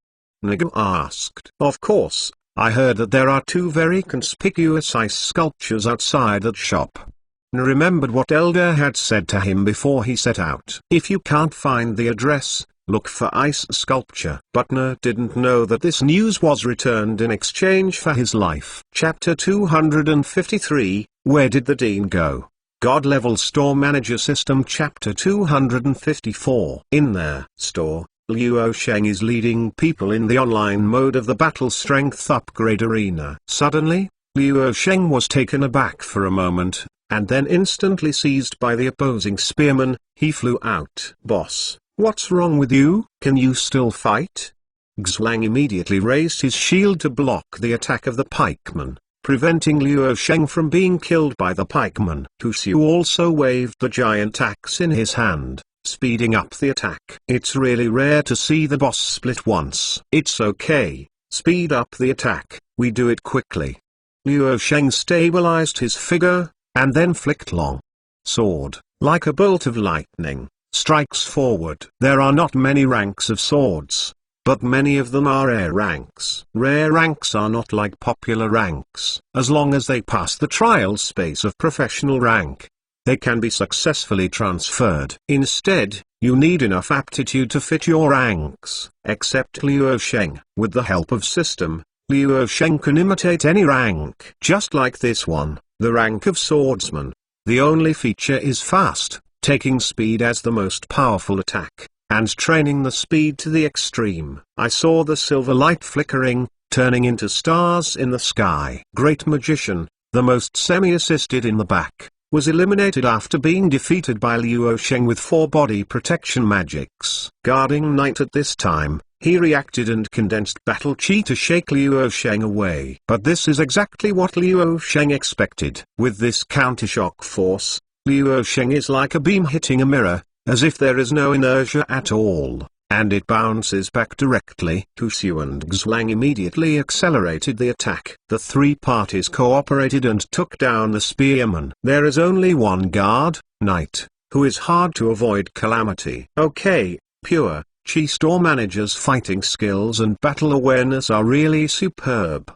Nigger asked. "Of course. I heard that there are two very conspicuous ice sculptures outside that shop." N remembered what Elder had said to him before he set out. If you can't find the address, look for ice sculpture. But N didn't know that this news was returned in exchange for his life. Chapter 253, Where Did the Dean Go? God-Level Store Manager System. Chapter 254. In their store, Liu Sheng is leading people in the online mode of the Battle Strength Upgrade Arena. Suddenly, Liu Sheng was taken aback for a moment, and then instantly seized by the opposing spearman. He flew out. "Boss, what's wrong with you? Can you still fight?" Xlang immediately raised his shield to block the attack of the pikeman, preventing Liu Sheng from being killed by the pikeman. Tu Xiu also waved the giant axe in his hand, speeding up the attack. It's really rare to see the boss split once. "It's okay, speed up the attack, we do it quickly." Liu Sheng stabilized his figure, and then flicked long sword, like a bolt of lightning, strikes forward. There are not many ranks of swords, but many of them are rare ranks. Rare ranks are not like popular ranks. As long as they pass the trial space of professional rank, they can be successfully transferred. Instead, you need enough aptitude to fit your ranks. Except Liu Sheng. With the help of system, Liu Sheng can imitate any rank. Just like this one, the rank of swordsman. The only feature is fast, taking speed as the most powerful attack, and training the speed to the extreme. I saw the silver light flickering, turning into stars in the sky. Great Magician, the most semi-assisted in the back, was eliminated after being defeated by Liu Sheng with 4 body protection magics. Guarding Knight at this time, he reacted and condensed battle chi to shake Liu Sheng away. But this is exactly what Liu Sheng expected. With this countershock force, Liu Sheng is like a beam hitting a mirror, as if there is no inertia at all. and it bounces back directly. Tushu and Xlang immediately accelerated the attack. The three parties cooperated and took down the spearman. There is only one guard, Knight, who is hard to avoid calamity. Okay, Pure Chi store manager's fighting skills and battle awareness are really superb.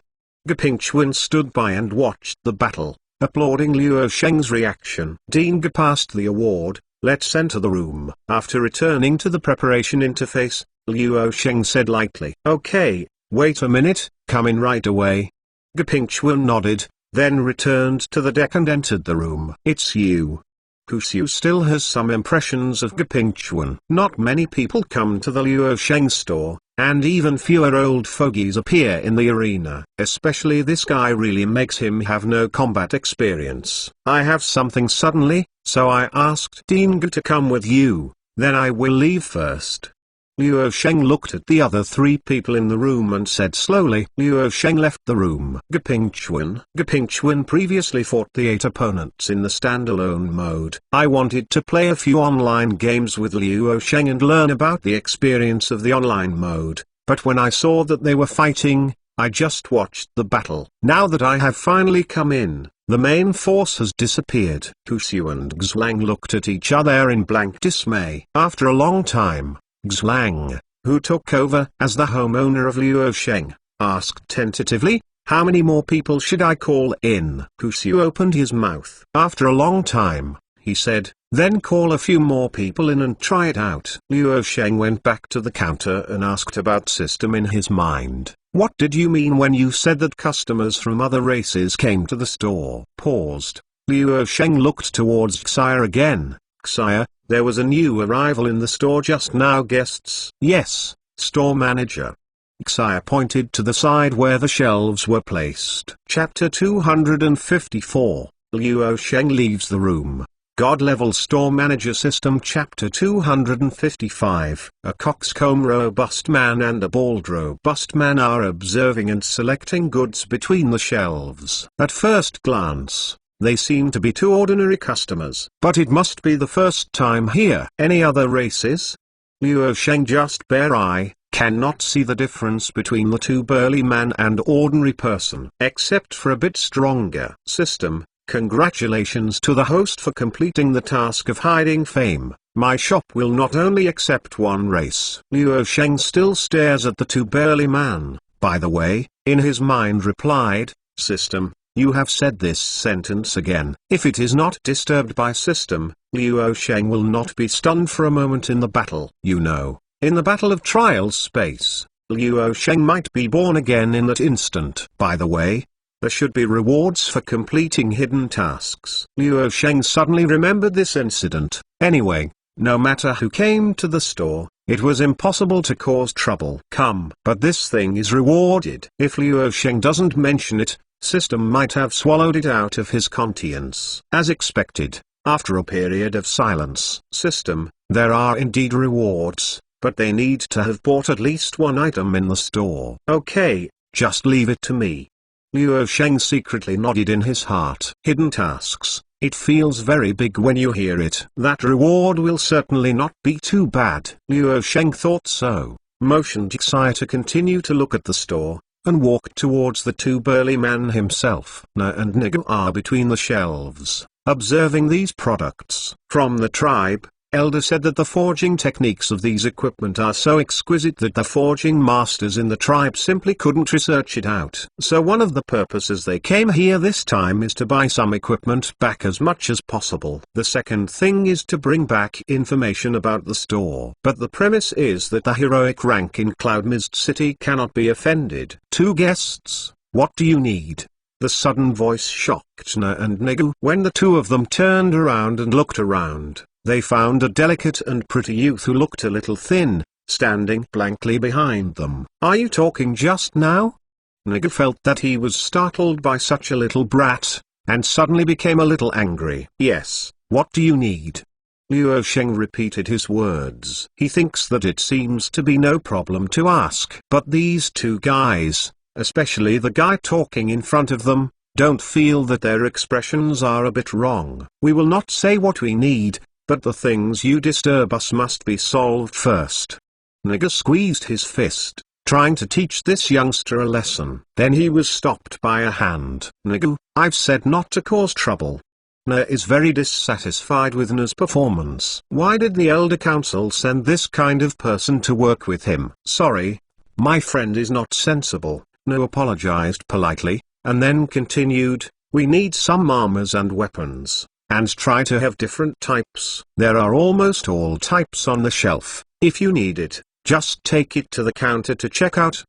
Gapingchuan stood by and watched the battle, applauding Luo Sheng's reaction. Dinga passed the award. Let's enter the room. After returning to the preparation interface, Luo Sheng said lightly, "Okay, wait a minute, come in right away." Gapingchuan nodded, then returned to the deck and entered the room. "It's you." Pusu still has some impressions of Gapingchuan. Not many people come to the Luo Sheng store, and even fewer old fogies appear in the arena. Especially this guy really makes him have no combat experience. "I have something suddenly, so I asked Dinga to come with you, then I will leave first." Luo Sheng looked at the other three people in the room and said slowly. Luo Sheng left the room. Gapingchuan previously fought the 8 opponents in the standalone mode. "I wanted to play a few online games with Luo Sheng and learn about the experience of the online mode, but when I saw that they were fighting, I just watched the battle. Now that I have finally come in, the main force has disappeared." Tushu and Xlang looked at each other in blank dismay. After a long time, Xlang, who took over as the homeowner of Luo Sheng, asked tentatively, "How many more people should I call in?" Tushu opened his mouth. "After a long time," he said, "then call a few more people in and try it out." Luo Sheng went back to the counter and asked about system in his mind. "What did you mean when you said that customers from other races came to the store?" Paused. Luo Sheng looked towards Xia again. "Xia, there was a new arrival in the store just now. Guests?" "Yes, store manager." Xia pointed to the side where the shelves were placed. Chapter 254, Luo Sheng leaves the room. God-level store manager system. Chapter 255, a coxcomb robust man and a bald robust man are observing and selecting goods between the shelves. At first glance, they seem to be two ordinary customers. But it must be the first time here. Any other races? Luo Sheng just bare eye, cannot see the difference between the two burly man and ordinary person. Except for a bit stronger. System, congratulations to the host for completing the task of hiding fame. My shop will not only accept one race. Luo Sheng still stares at the two burly man, by the way, in his mind replied, "System, you have said this sentence again." If it is not disturbed by system, Luo Sheng will not be stunned for a moment in the battle. You know, in the battle of trial space, Luo Sheng might be born again in that instant. By the way, there should be rewards for completing hidden tasks. Luo Sheng suddenly remembered this incident. Anyway, no matter who came to the store, it was impossible to cause trouble. Come. But this thing is rewarded. If Luo Sheng doesn't mention it, system might have swallowed it out of his conscience. As expected, after a period of silence. System, there are indeed rewards, but they need to have bought at least one item in the store. Okay, just leave it to me. Luo Sheng secretly nodded in his heart. Hidden tasks, it feels very big when you hear it. That reward will certainly not be too bad. Luo Sheng thought so, motioned Xia to continue to look at the store, and walked towards the two burly man himself. Na and Nigu are between the shelves, observing these products. From the tribe, Elder said that the forging techniques of these equipment are so exquisite that the forging masters in the tribe simply couldn't research it out. So one of the purposes they came here this time is to buy some equipment back as much as possible. The second thing is to bring back information about the store. But the premise is that the heroic rank in Cloud Mist City cannot be offended. Two guests, what do you need? The sudden voice shocked Na and Nigu. When the two of them turned around and looked around, they found a delicate and pretty youth who looked a little thin, standing blankly behind them. Are you talking just now? Nigu felt that he was startled by such a little brat, and suddenly became a little angry. Yes, what do you need? Luo Sheng repeated his words. He thinks that it seems to be no problem to ask. But these two guys, especially the guy talking in front of them, don't feel that their expressions are a bit wrong. We will not say what we need, but the things you disturb us must be solved first. Naga squeezed his fist, trying to teach this youngster a lesson. Then he was stopped by a hand. Nagu, I've said not to cause trouble. Na is very dissatisfied with Na's performance. Why did the Elder Council send this kind of person to work with him? Sorry, my friend is not sensible. Na apologized politely, and then continued, we need some armors and weapons, and try to have different types. There are almost all types on the shelf. If you need it, just take it to the counter to check out.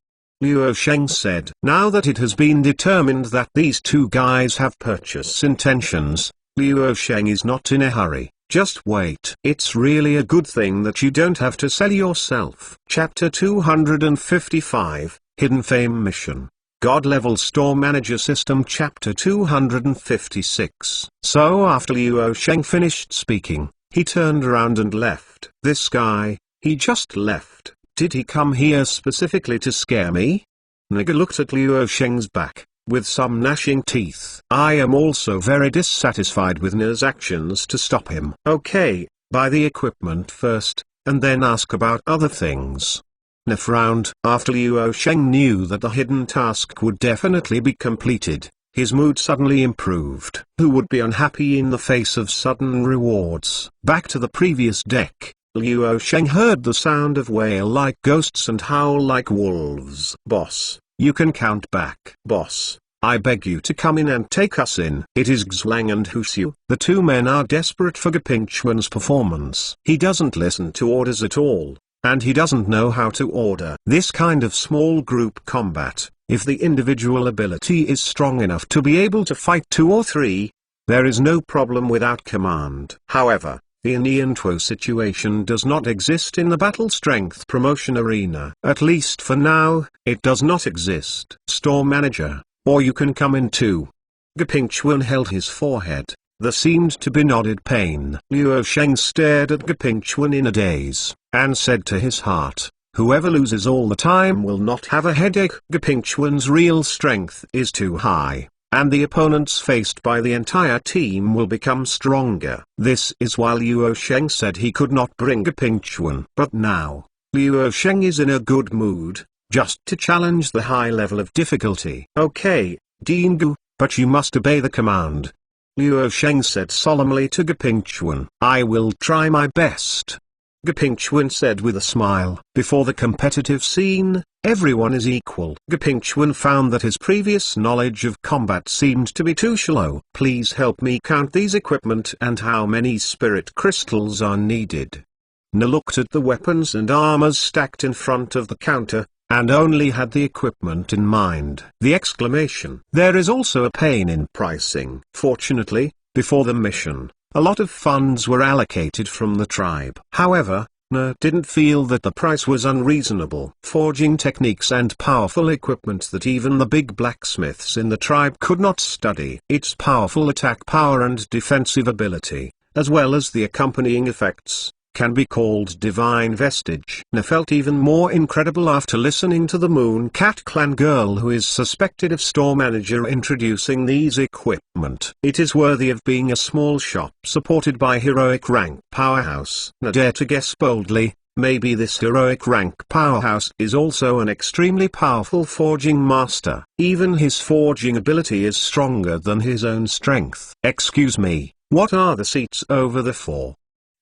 Luo Sheng said. Now that it has been determined that these two guys have purchase intentions, Luo Sheng is not in a hurry. Just wait. It's really a good thing that you don't have to sell yourself. Chapter 255, Hidden Fame Mission. God-Level Store Manager System. Chapter 256. So after Luo Sheng finished speaking, he turned around and left. This guy, he just left. Did he come here specifically to scare me? Naga looked at Luo Sheng's back, with some gnashing teeth. I am also very dissatisfied with Na's actions to stop him. Okay, buy the equipment first, and then ask about other things. Na frowned. After Luo Sheng knew that the hidden task would definitely be completed, his mood suddenly improved. Who would be unhappy in the face of sudden rewards? Back to the previous deck. Luo Sheng heard the sound of wail like ghosts and howl like wolves. Boss, you can count back. Boss, I beg you to come in and take us in. It is Xlang and Husiu. The two men are desperate for Gapingchuan's performance. He doesn't listen to orders at all, and he doesn't know how to order. This kind of small group combat, if the individual ability is strong enough to be able to fight 2 or 3, there is no problem without command. However, the Niantuo situation does not exist in the battle strength promotion arena. At least for now, it does not exist. Store manager, or you can come in too. Gapingchuan held his forehead. There seemed to be nodded pain. Luo Sheng stared at Gapingchuan in a daze, and said to his heart, whoever loses all the time will not have a headache. Gapingchuan's real strength is too high, and the opponents faced by the entire team will become stronger. This is why Luo Sheng said he could not bring Gapingchuan. But now, Luo Sheng is in a good mood, just to challenge the high level of difficulty. Okay, Dingu, but you must obey the command. Luo Sheng said solemnly to Gapingchuan. I will try my best. Gapingchuan said with a smile. Before the competitive scene, everyone is equal. Gapingchuan found that his previous knowledge of combat seemed to be too shallow. Please help me count these equipment and how many spirit crystals are needed. Na looked at the weapons and armors stacked in front of the counter, and only had the equipment in mind. The exclamation. There is also a pain in pricing. Fortunately, before the mission, a lot of funds were allocated from the tribe. However, Na didn't feel that the price was unreasonable. Forging techniques and powerful equipment that even the big blacksmiths in the tribe could not study. Its powerful attack power and defensive ability, as well as the accompanying effects, can be called divine vestige. Na felt even more incredible after listening to the Moon Cat Clan girl who is suspected of store manager introducing these equipment. It is worthy of being a small shop supported by heroic rank powerhouse. Na dare to guess boldly, maybe this heroic rank powerhouse is also an extremely powerful forging master. Even his forging ability is stronger than his own strength. Excuse me, what are the seats over the 4?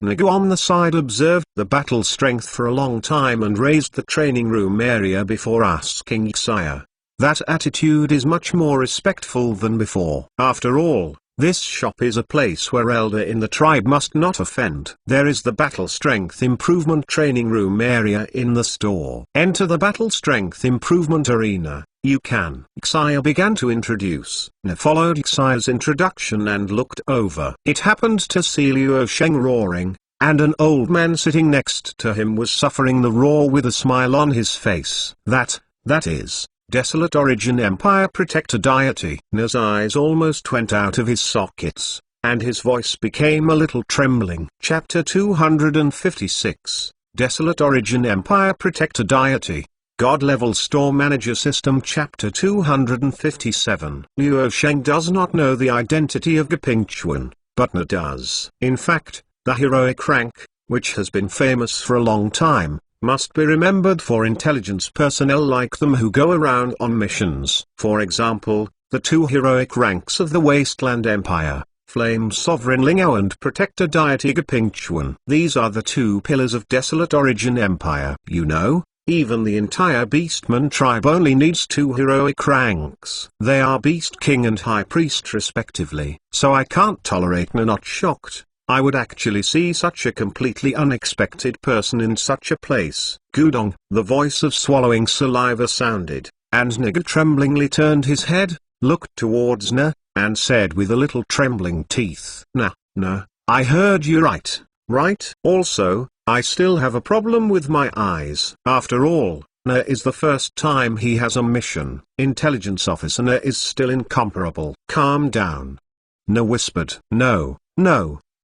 Nagu on the side observed the battle strength for a long time and raised the training room area before asking Xayah. That attitude is much more respectful than before. After all, this shop is a place where elder in the tribe must not offend. There is the battle strength improvement training room area in the store. Enter the battle strength improvement arena. You can. Xayah began to introduce. Na followed Xayah's introduction and looked over. It happened to see Luo Sheng roaring, and an old man sitting next to him was suffering the roar with a smile on his face. That is, Desolate Origin Empire Protector Deity. Na's eyes almost went out of his sockets, and his voice became a little trembling. Chapter 256, Desolate Origin Empire Protector Deity. God-Level Store Manager System. Chapter 257. Luo Sheng does not know the identity of Gapingchuan, but Na does. In fact, the heroic rank, which has been famous for a long time, must be remembered for intelligence personnel like them who go around on missions. For example, the two heroic ranks of the Wasteland Empire, Flame Sovereign Lingao and Protector Deity Gapingchuan. These are the two pillars of Desolate Origin Empire. You know, even the entire Beastman tribe only needs two heroic ranks. They are Beast King and High Priest respectively. So I can't tolerate not shocked. I would actually see such a completely unexpected person in such a place. Gudong, the voice of swallowing saliva sounded, and Nigga tremblingly turned his head, looked towards Na, and said with a little trembling teeth, "Nah, I heard you right. Also, I still have a problem with my eyes. After all, Na is the first time he has a mission. Intelligence officer Na is still incomparable." "Calm down," Na whispered. No.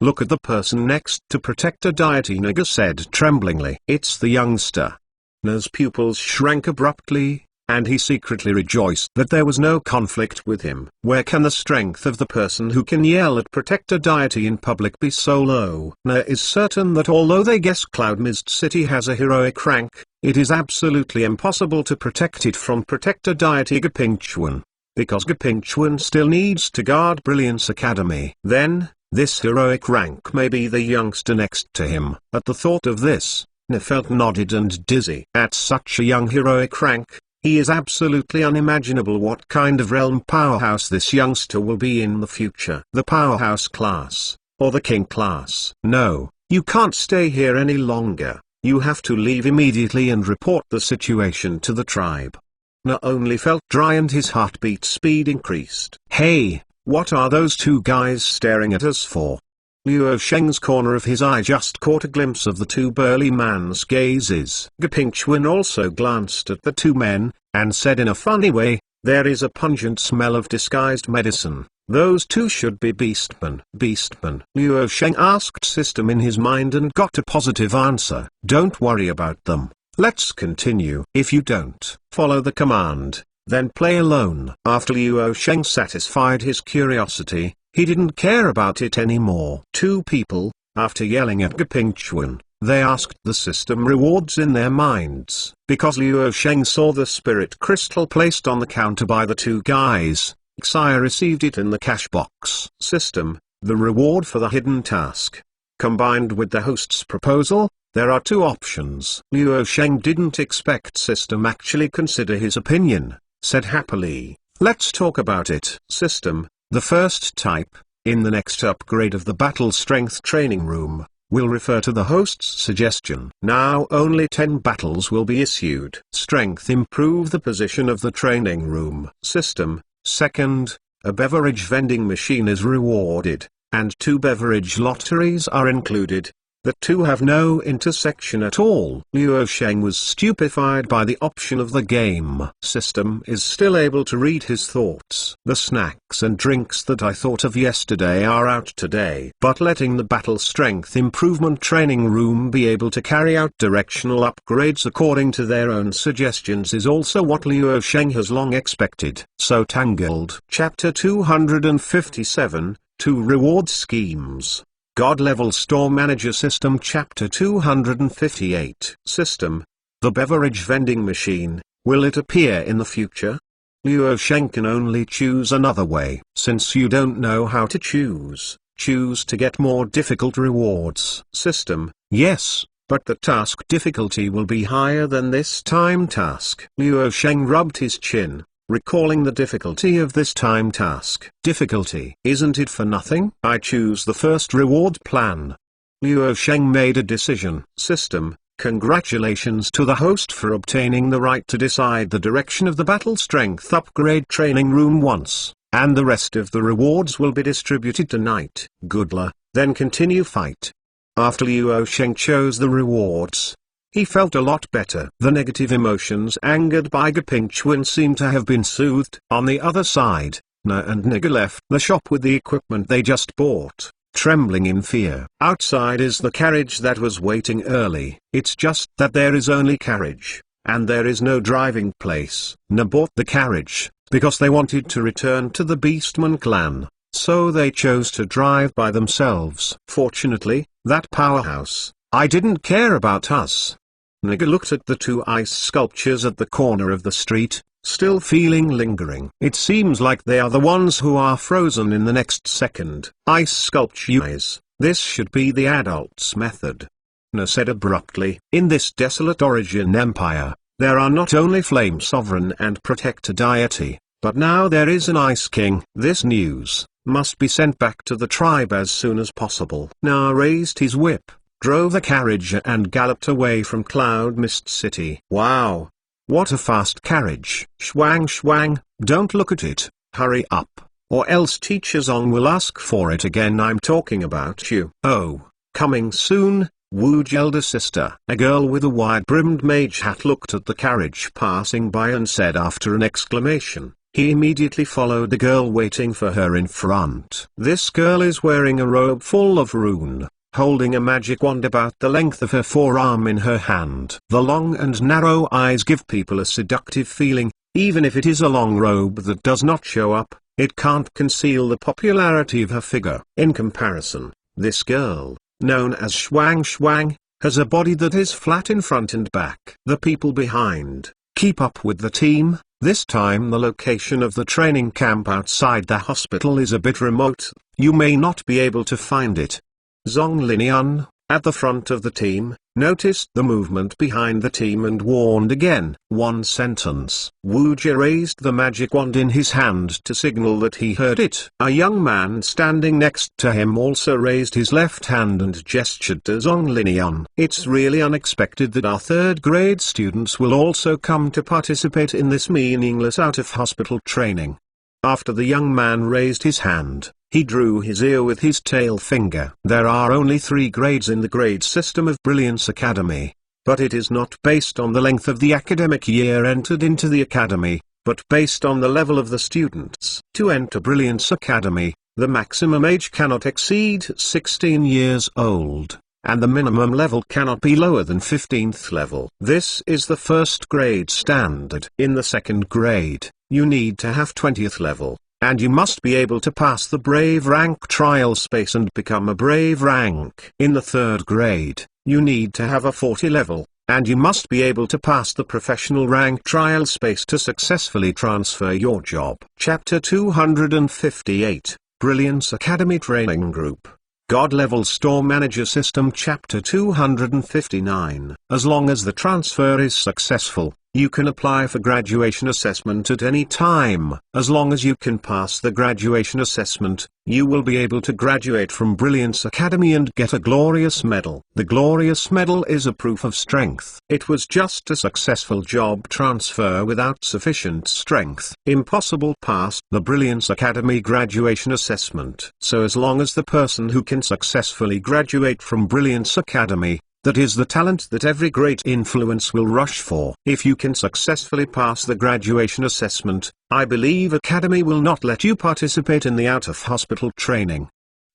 Look at the person next to Protector Deity," Nigga said tremblingly. "It's the youngster." Na's pupils shrank abruptly, and he secretly rejoiced that there was no conflict with him. Where can the strength of the person who can yell at Protector Deity in public be so low? Na is certain that although they guess Cloud Mist City has a heroic rank, it is absolutely impossible to protect it from Protector Deity Gapingchuan, because Gapingchuan still needs to guard Brilliance Academy. Then, this heroic rank may be the youngster next to him. At the thought of this, Na felt nodded and dizzy. At such a young heroic rank, he is absolutely unimaginable what kind of realm powerhouse this youngster will be in the future. The powerhouse class, or the king class. "No, you can't stay here any longer. You have to leave immediately and report the situation to the tribe." Na only felt dry and his heartbeat speed increased. "Hey, what are those two guys staring at us for?" Liu Sheng's corner of his eye just caught a glimpse of the two burly man's gazes. Gapingchuan also glanced at the two men, and said in a funny way, "There is a pungent smell of disguised medicine. Those two should be Beastmen." "Beastmen?" Liu Sheng asked System in his mind and got a positive answer. "Don't worry about them. Let's continue. If you don't follow the command, then play alone." After Liu Sheng satisfied his curiosity, he didn't care about it anymore. Two people, after yelling at Gapingchuan, they asked the system rewards in their minds. Because Liu Sheng saw the spirit crystal placed on the counter by the two guys, Xia received it in the cash box. System, the reward for the hidden task. Combined with the host's proposal, there are two options. Liu Sheng didn't expect System actually consider his opinion, said happily, "Let's talk about it." System, the first type, in the next upgrade of the battle strength training room, will refer to the host's suggestion. Now only 10 battles will be issued. Strength improve the position of the training room. System, second, a beverage vending machine is rewarded, and 2 beverage lotteries are included. The two have no intersection at all. Liu Sheng was stupefied by the option of the game. System is still able to read his thoughts. "The snacks and drinks that I thought of yesterday are out today." But letting the battle strength improvement training room be able to carry out directional upgrades according to their own suggestions is also what Liu Sheng has long expected. So Untitled Chapter 257, 2 Reward Schemes. God-level store manager system. Chapter 258. System, the beverage vending machine, will it appear in the future? Liu Sheng can only choose another way. Since you don't know how to choose to get more difficult rewards. System, yes, but the task difficulty will be higher than this time task. Liu Sheng rubbed his chin, recalling the difficulty of this time task. Difficulty. Isn't it for nothing? I choose the first reward plan. Liu Sheng made a decision. System, congratulations to the host for obtaining the right to decide the direction of the battle strength upgrade training room once, and the rest of the rewards will be distributed tonight. Good luck, then continue fight. After Liu Sheng chose the rewards, he felt a lot better. The negative emotions angered by Gapingchuan seemed to have been soothed. On the other side, Na and Nigga left the shop with the equipment they just bought, trembling in fear. Outside is the carriage that was waiting early. It's just that there is only carriage, and there is no driving place. Na bought the carriage, because they wanted to return to the Beastman clan, so they chose to drive by themselves. Fortunately, that powerhouse, I didn't care about us. Nigga looked at the two ice sculptures at the corner of the street, still feeling lingering. It seems like they are the ones who are frozen in the next second. Ice sculptures. This should be the adult's method. Na said abruptly. In this desolate origin empire, there are not only flame sovereign and protector deity, but now there is an ice king. This news must be sent back to the tribe as soon as possible. Na raised his whip, drove the carriage and galloped away from Cloud Mist City. Wow! What a fast carriage. Shwang shwang, don't look at it, hurry up, or else Teacher Zong will ask for it again. I'm talking about you. Oh, coming soon, Wu's elder sister. A girl with a wide-brimmed mage hat looked at the carriage passing by and said after an exclamation. He immediately followed the girl waiting for her in front. This girl is wearing a robe full of rune, holding a magic wand about the length of her forearm in her hand. The long and narrow eyes give people a seductive feeling. Even if it is a long robe that does not show up, it can't conceal the popularity of her figure. In comparison, this girl, known as Shwang Shwang, has a body that is flat in front and back. The people behind keep up with the team. This time the location of the training camp outside the hospital is a bit remote. You may not be able to find it. Zong Linian, at the front of the team, noticed the movement behind the team and warned again. One sentence. Wu Jie raised the magic wand in his hand to signal that he heard it. A young man standing next to him also raised his left hand and gestured to Zong Linian. It's really unexpected that our third grade students will also come to participate in this meaningless out-of-hospital training. After the young man raised his hand, he drew his ear with his tail finger. There are only 3 grades in the grade system of Brilliance Academy, but it is not based on the length of the academic year entered into the academy, but based on the level of the students. To enter Brilliance Academy, the maximum age cannot exceed 16 years old, and the minimum level cannot be lower than 15th level. This is the first grade standard. In the second grade, you need to have 20th level. And you must be able to pass the Brave Rank trial space and become a Brave Rank. In the third grade, you need to have a 40 level, and you must be able to pass the Professional Rank trial space to successfully transfer your job. Chapter 258, Brilliance Academy Training Group. God Level Store Manager System. Chapter 259. As long as the transfer is successful, you can apply for graduation assessment at any time. As long as you can pass the graduation assessment, you will be able to graduate from Brilliance Academy and get a Glorious Medal. The Glorious Medal is a proof of strength. It was just a successful job transfer without sufficient strength. Impossible passed the Brilliance Academy graduation assessment. So as long as the person who can successfully graduate from Brilliance Academy, that is the talent that every great influence will rush for. If you can successfully pass the graduation assessment, I believe Academy will not let you participate in the out-of-hospital training.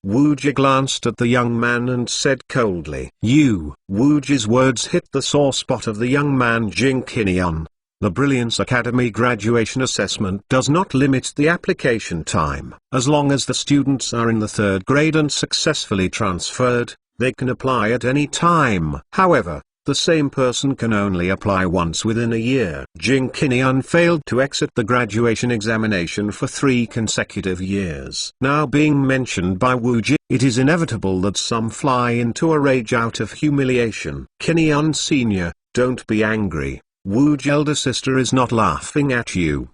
Wu Jie glanced at the young man and said coldly. Wu Jie's words hit the sore spot of the young man Jing Qinian. The Brilliance Academy graduation assessment does not limit the application time. As long as the students are in the third grade and successfully transferred, they can apply at any time. However, the same person can only apply once within a year. Jing Qinian failed to exit the graduation examination for 3 consecutive years. Now being mentioned by Wu Jie, it is inevitable that some fly into a rage out of humiliation. Qinian Sr., don't be angry. Wu's elder sister is not laughing at you.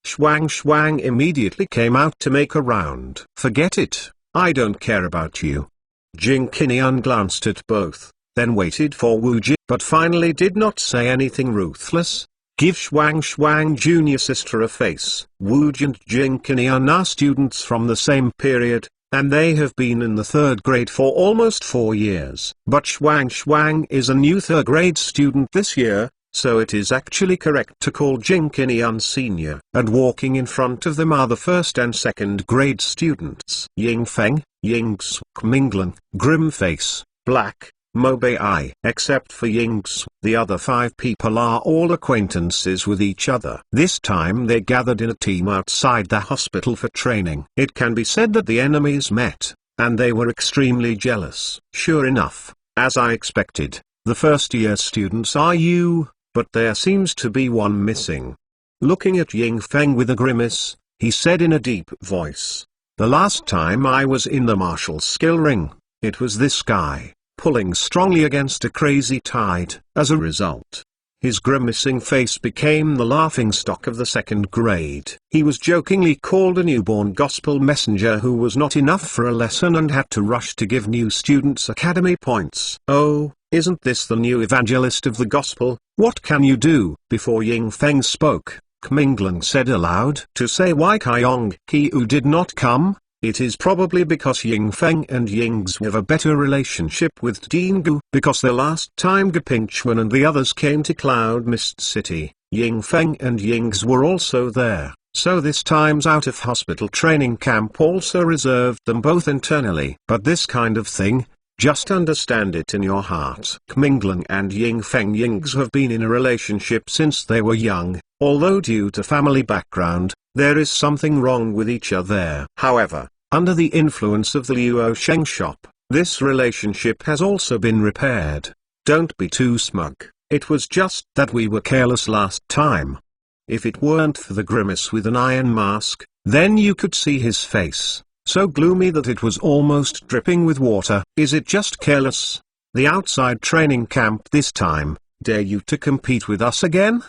Shwang Shwang immediately came out to make a round. Forget it, I don't care about you. Jing Qinian glanced at both, then waited for Wu Jie, but finally did not say anything ruthless. Give Shwang Shwang junior sister a face. Wu Jie and Jing Qinian are students from the same period, and they have been in the third grade for almost 4 years. But Shwang Shwang is a new third grade student this year, so it is actually correct to call Jing Qinian Sr. And walking in front of them are the first and second grade students. Ying Feng, Ying Suk Minglan, Grimface, Black, Mobei. Except for Ying Suk, the other 5 people are all acquaintances with each other. This time they gathered in a team outside the hospital for training. It can be said that the enemies met, and they were extremely jealous. Sure enough, as I expected, The first-year students are you, but there seems to be one missing. Looking at Ying Feng with a grimace, he said in a deep voice, "The last time I was in the martial skill ring, it was this guy, pulling strongly against a crazy tide." As a result, his grimacing face became the laughingstock of the second grade. He was jokingly called a newborn gospel messenger who was not enough for a lesson and had to rush to give new students academy points. "Oh, isn't this the new evangelist of the gospel? What can you do?" Before Ying Feng spoke, Kmingling said aloud, "To say why Kyong Kiu did not come, it is probably because Ying Feng and Ying's have a better relationship with Dingu. Because the last time Gapingchuan and the others came to Cloud Mist City, Ying Feng and Ying's were also there, so this time's out-of-hospital training camp also reserved them both internally. But this kind of thing, just understand it in your heart. Kmingling and Ying Feng Ying's have been in a relationship since they were young, although due to family background, there is something wrong with each other. However, under the influence of the Luo Sheng shop, this relationship has also been repaired. Don't be too smug, it was just that we were careless last time. If it weren't for the grimace with an iron mask, then you could see his face, so gloomy that it was almost dripping with water. Is it just careless? The outside training camp this time, dare you to compete with us again?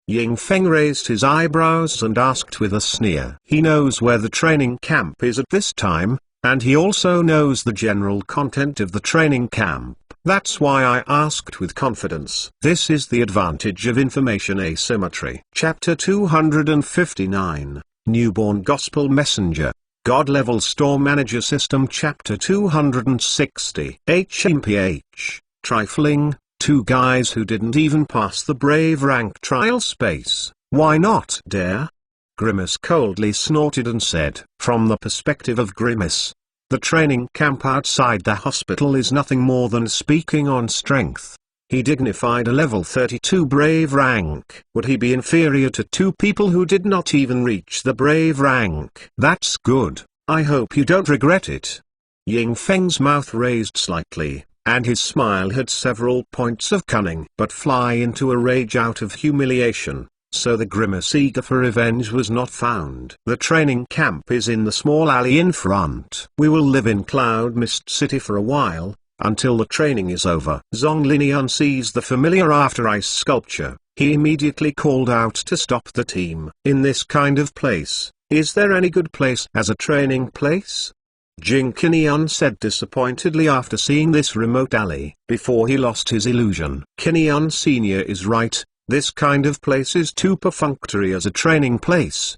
Ying Feng raised his eyebrows and asked with a sneer. He knows where the training camp is at this time, and he also knows the general content of the training camp. That's why I asked with confidence. This is the advantage of information asymmetry. Chapter 259, Newborn Gospel Messenger. God-Level Store Manager System. Chapter 260. HMPH, Trifling, two guys who didn't even pass the Brave rank trial space. Why not dare? Grimace coldly snorted and said. From the perspective of Grimace, the training camp outside the hospital is nothing more than speaking on strength. He dignified a level 32 Brave rank. Would he be inferior to two people who did not even reach the Brave rank? That's good. I hope you don't regret it. Ying Feng's mouth raised slightly, and his smile had several points of cunning. But fly into a rage out of humiliation, so the grimace eager for revenge was not found. The training camp is in the small alley in front. We will live in Cloud Mist City for a while, until the training is over. Zhong Linian sees the familiar after ice sculpture. He immediately called out to stop the team. In this kind of place, is there any good place as a training place? Jing Qinian said disappointedly after seeing this remote alley. Before he lost his illusion. Qinian Sr. is right, this kind of place is too perfunctory as a training place.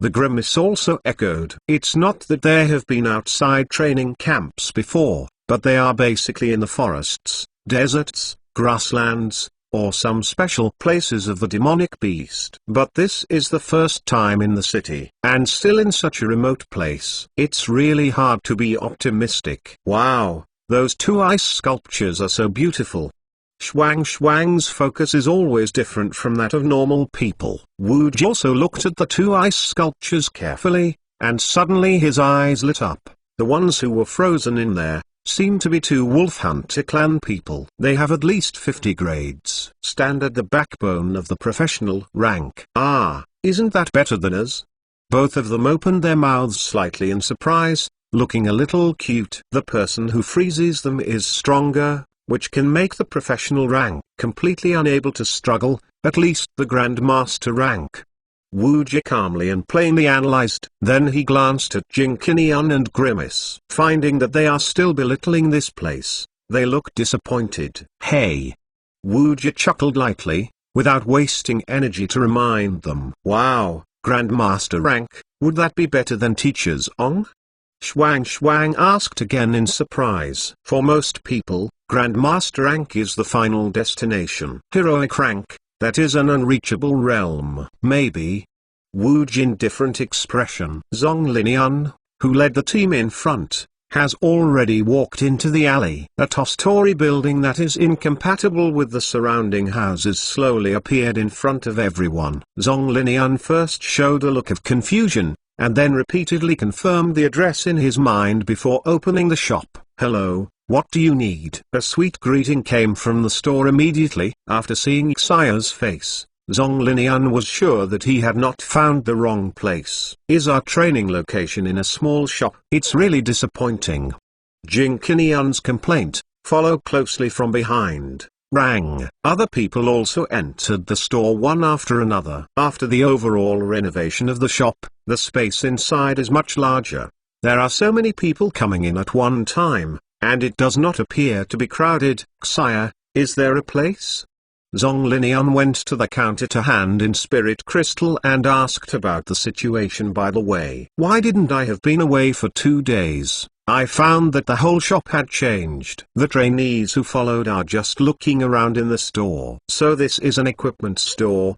The grimace also echoed. It's not that there have been outside training camps before, but they are basically in the forests, deserts, grasslands, or some special places of the demonic beast. But this is the first time in the city, and still in such a remote place. It's really hard to be optimistic. Wow, those two ice sculptures are so beautiful. Shuang's focus is always different from that of normal people. Wu Ji also looked at the two ice sculptures carefully, and suddenly his eyes lit up. The ones who were frozen in there seem to be two Wolf Hunter clan people. They have at least 50 grades. Standard, the backbone of the professional rank. Ah, isn't that better than us? Both of them opened their mouths slightly in surprise, looking a little cute. The person who freezes them is stronger, which can make the professional rank completely unable to struggle, at least the Grandmaster rank. Wu Ji calmly and plainly analyzed. Then he glanced at Jing Qinian and Grimace. Finding that they are still belittling this place, they look disappointed. Hey! Wu Ji chuckled lightly, without wasting energy to remind them. Wow, Grandmaster rank, would that be better than Teacher's Ong? Shuang asked again in surprise. For most people, Grandmaster rank is the final destination. Heroic rank, that is an unreachable realm. Maybe. Wu Jin different expression. Zhong Linian, who led the team in front, has already walked into the alley. A two-story building that is incompatible with the surrounding houses slowly appeared in front of everyone. Zhong Linian first showed a look of confusion, and then repeatedly confirmed the address in his mind before opening the shop. Hello, What do you need? A sweet greeting came from the store immediately. After seeing Xia's face, Zhong Linian was sure that he had not found the wrong place. Is our training location in a small shop? It's really disappointing. Jing Qinian's complaint, followed closely from behind, rang. Other people also entered the store one after another. After the overall renovation of the shop, the space inside is much larger. There are so many people coming in at one time, and it does not appear to be crowded. Xia, is there a place? Zhong Linian went to the counter to hand in spirit crystal and asked about the situation. By the way, why didn't I have been away for 2 days? I found that the whole shop had changed. The trainees who followed are just looking around in the store. So this is an equipment store?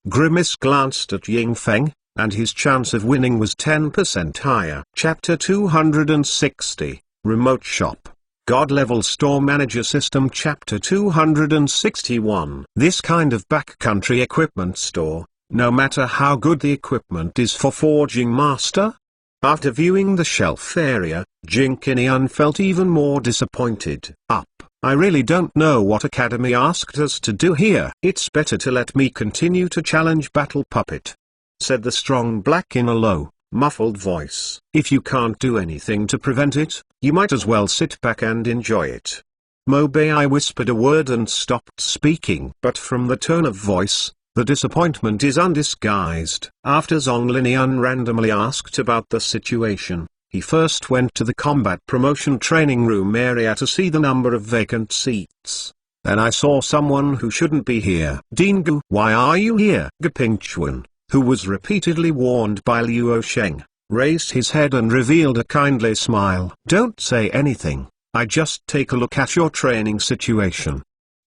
Grimace glanced at Ying Feng, and his chance of winning was 10% higher. Chapter 260, Remote Shop. God-Level Store Manager System. Chapter 261. This kind of backcountry equipment store, no matter how good the equipment is for Forging Master? After viewing the shelf area, Jing Qinian felt even more disappointed. I really don't know what Academy asked us to do here. It's better to let me continue to challenge Battle Puppet, said the strong black in a low, muffled voice. If you can't do anything to prevent it, you might as well sit back and enjoy it. Mo Bei whispered a word and stopped speaking. But from the tone of voice, the disappointment is undisguised. After Zhong Linian randomly asked about the situation, he first went to the combat promotion training room area to see the number of vacant seats. Then I saw someone who shouldn't be here. Dingu, why are you here? Gepingchuan, who was repeatedly warned by Liu Sheng, raised his head and revealed a kindly smile. Don't say anything, I just take a look at your training situation,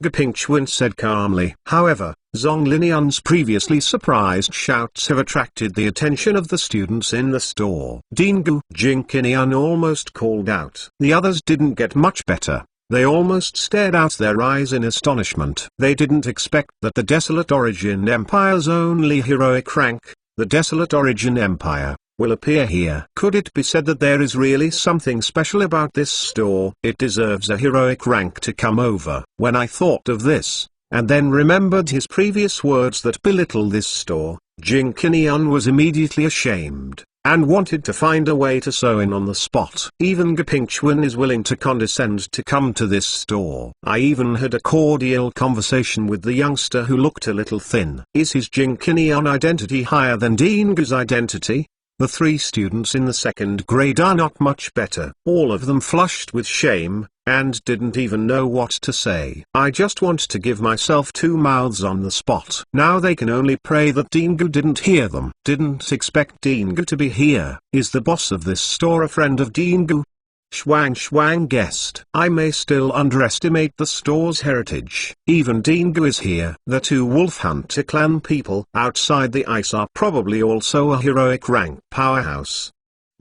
Gepingchuan said calmly. However, Zhong Linian's previously surprised shouts have attracted the attention of the students in the store. Dingu, Jing Qinian almost called out. The others didn't get much better. They almost stared out their eyes in astonishment. They didn't expect that the Desolate Origin Empire's only heroic rank, the Desolate Origin Empire, will appear here. Could it be said that there is really something special about this store? It deserves a heroic rank to come over. When I thought of this, and then remembered his previous words that belittle this store, Jing Qinian was immediately ashamed, and wanted to find a way to sew in on the spot. Even Gepingchuan is willing to condescend to come to this store. I even had a cordial conversation with the youngster who looked a little thin. Is his Jing Qinian identity higher than Dingu's identity? The 3 students in the 2nd grade are not much better. All of them flushed with shame, and didn't even know what to say. I just want to give myself 2 mouths on the spot. Now they can only pray that Dingu didn't hear them. Didn't expect Dingu to be here. Is the boss of this store a friend of Dingu? Shuang guessed. I may still underestimate the store's heritage. Even Dingu is here. The 2 Wolf Hunter clan people outside the ice are probably also a heroic rank powerhouse.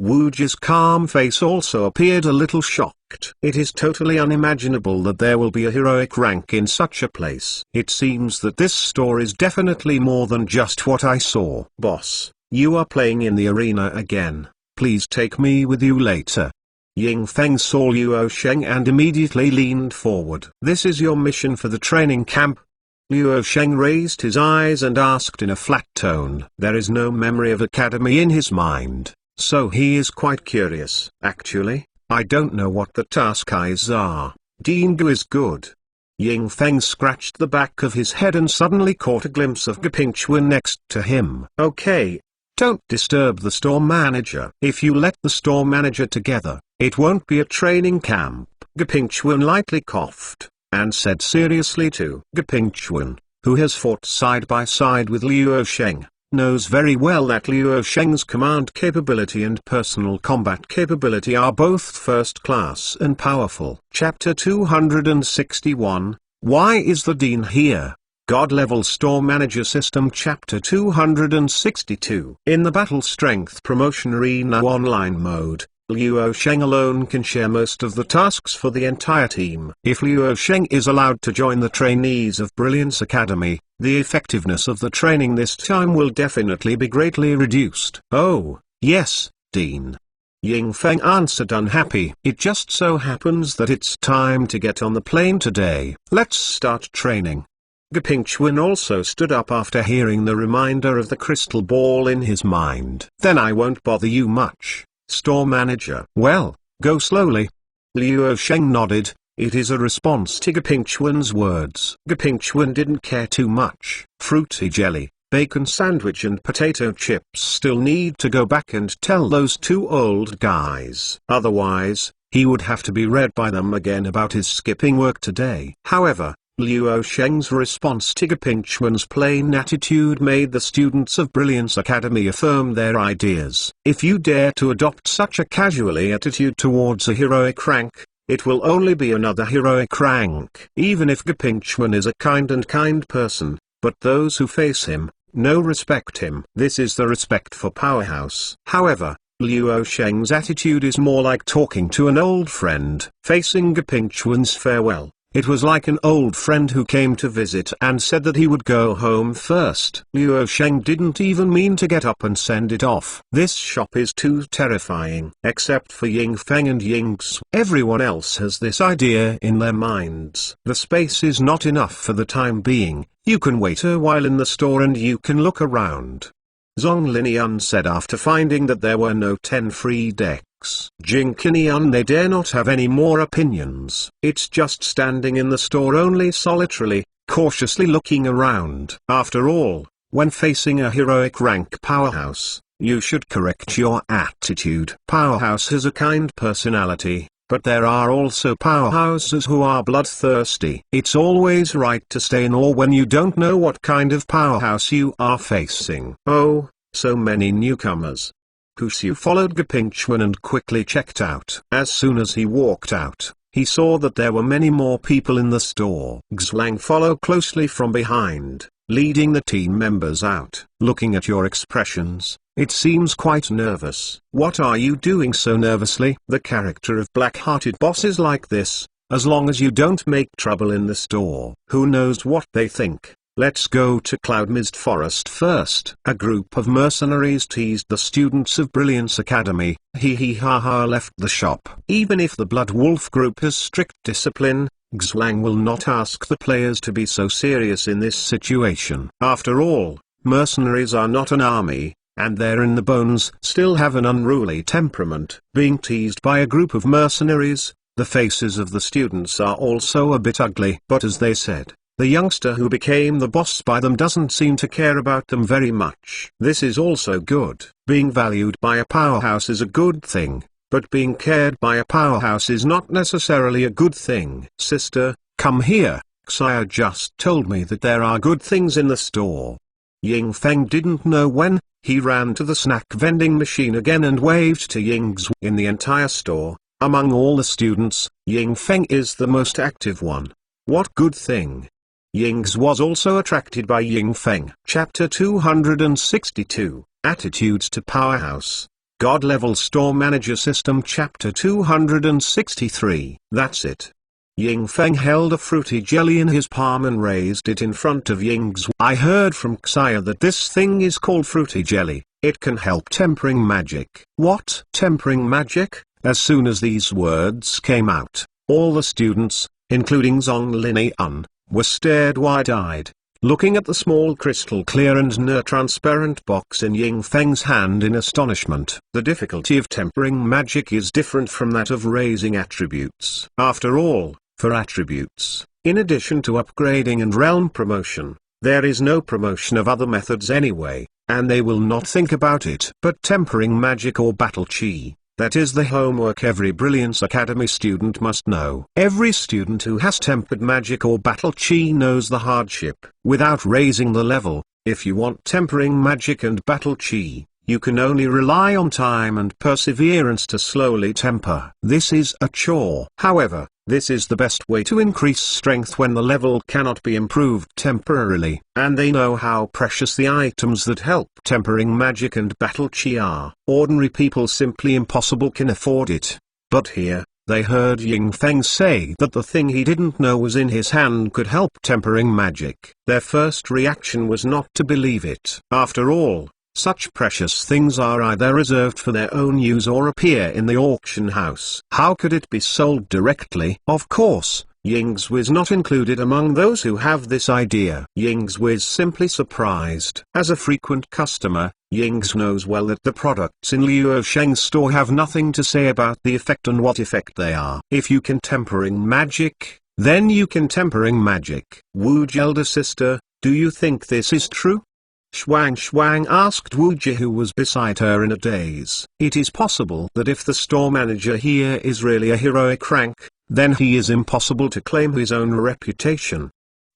Wuji's calm face also appeared a little shocked. It is totally unimaginable that there will be a heroic rank in such a place. It seems that this store is definitely more than just what I saw. Boss, you are playing in the arena again. Please take me with you later. Ying Feng saw Liu Sheng and immediately leaned forward. This is your mission for the training camp? Liu Sheng raised his eyes and asked in a flat tone. There is no memory of academy in his mind, so he is quite curious. Actually, I don't know what the task eyes are. Dingu is good. Ying Feng scratched the back of his head and suddenly caught a glimpse of Gepingchuan next to him. Okay. Don't disturb the store manager. If you let the store manager together, it won't be a training camp. Gepingchuan lightly coughed, and said seriously to Gepingchuan, who has fought side by side with Liu Sheng, knows very well that Liu Sheng's command capability and personal combat capability are both first class and powerful. Chapter 261, Why is the Dean here? God-Level Store Manager System. Chapter 262. In the Battle Strength Promotion Arena Online mode, Liu Sheng alone can share most of the tasks for the entire team. If Liu Sheng is allowed to join the trainees of Brilliance Academy, the effectiveness of the training this time will definitely be greatly reduced. Oh, yes, Dean. Ying Feng answered, unhappy. It just so happens that it's time to get on the plane today. Let's start training. Gapingchuan also stood up after hearing the reminder of the crystal ball in his mind. Then I won't bother you much, store manager. Well, go slowly. Liu Sheng nodded. It is a response to Gapingchuan's words. Gapingchuan didn't care too much. Fruity jelly, bacon sandwich and potato chips still need to go back and tell those two old guys. Otherwise, he would have to be read by them again about his skipping work today. However, Liu Sheng's response to Gapingchuan's plain attitude made the students of Brilliance Academy affirm their ideas. If you dare to adopt such a casual attitude towards a heroic rank, it will only be another heroic rank. Even if Gapingchuan is a kind person, but those who face him, no respect him. This is the respect for powerhouse. However, Liu Sheng's attitude is more like talking to an old friend. Facing Gapingchuan's farewell, it was like an old friend who came to visit and said that he would go home first. Liu Sheng didn't even mean to get up and send it off. This shop is too terrifying. Except for Ying Feng and Ying Zhu. Everyone else has this idea in their minds. The space is not enough for the time being. You can wait a while in the store and you can look around. Zhong Linian said after finding that there were no 10 free decks. Jing Qinian, they dare not have any more opinions. It's just standing in the store only solitarily, cautiously looking around. After all, when facing a heroic rank powerhouse, you should correct your attitude. Powerhouse has a kind personality, but there are also powerhouses who are bloodthirsty. It's always right to stay in awe when you don't know what kind of powerhouse you are facing. Oh, so many newcomers. Kushu followed Gapingchuan and quickly checked out. As soon as he walked out, he saw that there were many more people in the store. Xlang followed closely from behind, leading the team members out. Looking at your expressions, it seems quite nervous. What are you doing so nervously? The character of black-hearted bosses like this, as long as you don't make trouble in the store. Who knows what they think? Let's go to Cloud Mist Forest first. A group of mercenaries teased the students of Brilliance Academy. Left the shop. Even if the Blood Wolf group has strict discipline, Xlang will not ask the players to be so serious in this situation. After all, mercenaries are not an army, and they're in the bones, still have an unruly temperament. Being teased by a group of mercenaries, the faces of the students are also a bit ugly. But as they said, the youngster who became the boss by them doesn't seem to care about them very much. This is also good. Being valued by a powerhouse is a good thing, but being cared by a powerhouse is not necessarily a good thing. Sister, come here. Xia just told me that there are good things in the store. Ying Feng didn't know when. He ran to the snack vending machine again and waved to Ying Zhu. In the entire store, among all the students, Ying Feng is the most active one. What good thing? Ying Zhu was also attracted by Ying Feng. Chapter 262, Attitudes to Powerhouse. God-Level Store Manager System. Chapter 263. That's it. Ying Feng held a fruity jelly in his palm and raised it in front of Ying Zhu. I heard from Xia that this thing is called fruity jelly. It can help tempering magic. What? Tempering magic? As soon as these words came out, all the students, including Zhong Linian, were stared wide-eyed, looking at the small crystal clear and near-transparent box in Ying Feng's hand in astonishment. The difficulty of tempering magic is different from that of raising attributes. After all, for attributes, in addition to upgrading and realm promotion, there is no promotion of other methods anyway, and they will not think about it. But tempering magic or battle chi, that is the homework every Brilliance Academy student must know. Every student who has tempered magic or battle chi knows the hardship. Without raising the level, if you want tempering magic and battle chi, you can only rely on time and perseverance to slowly temper. This is a chore. However, this is the best way to increase strength when the level cannot be improved temporarily, and they know how precious the items that help tempering magic and battle chi are. Ordinary people simply impossible can afford it. But here, they heard Ying Feng say that the thing he didn't know was in his hand could help tempering magic. Their first reaction was not to believe it. After all, Such precious things are either reserved for their own use or appear in the auction house. How could it be sold directly? Of course, Ying's is not included among those who have this idea. Ying's is simply surprised. As a frequent customer, Ying's knows well that the products in Liu Sheng's store have nothing to say about the effect and what effect they are. If you can tempering magic, then you can tempering magic. Wu's elder sister, do you think this is true? Shuang asked Wuji, who was beside her in a daze. It is possible that if the store manager here is really a heroic rank, then he is impossible to claim his own reputation.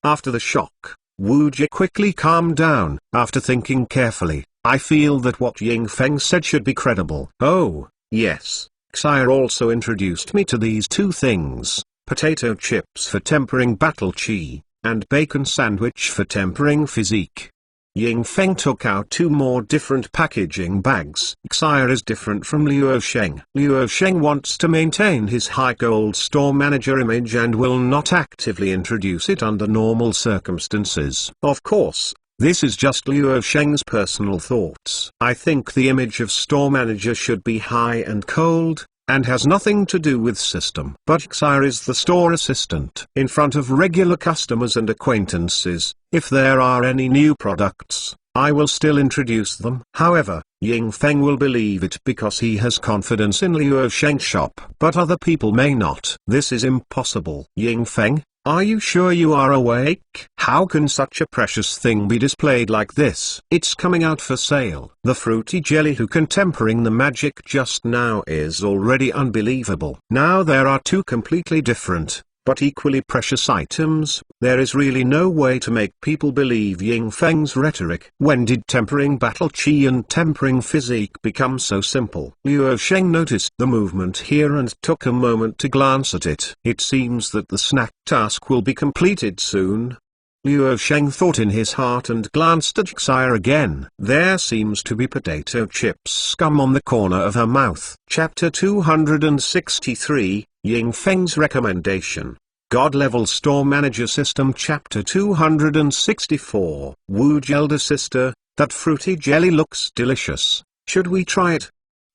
After the shock, Wuji quickly calmed down. After thinking carefully, I feel that what Ying Feng said should be credible. Oh, yes, Xia also introduced me to these two things, potato chips for tempering battle chi, and bacon sandwich for tempering physique. Ying Feng took out two more different packaging bags. Xia is different from Liu Sheng. Liu Sheng wants to maintain his high gold store manager image and will not actively introduce it under normal circumstances. Of course, this is just Liu Sheng's personal thoughts. I think the image of store manager should be high and cold, and has nothing to do with system. But Xia is the store assistant. In front of regular customers and acquaintances, if there are any new products, I will still introduce them. However, Ying Feng will believe it because he has confidence in Liu Sheng's shop. But other people may not. This is impossible. Ying Feng, are you sure you are awake? How can such a precious thing be displayed like this? It's coming out for sale. The fruity jelly who can tempering the magic just now is already unbelievable. Now there are two completely different, but equally precious items. There is really no way to make people believe Ying Feng's rhetoric. When did tempering battle chi and tempering physique become so simple? Liu Sheng noticed the movement here and took a moment to glance at it. It seems that the snack task will be completed soon. Liu Sheng thought in his heart and glanced at Xia again. There seems to be potato chips scum on the corner of her mouth. Chapter 263, Ying Feng's Recommendation. God-Level Store Manager System. Chapter 264. Wu's elder sister, that fruity jelly looks delicious. Should we try it?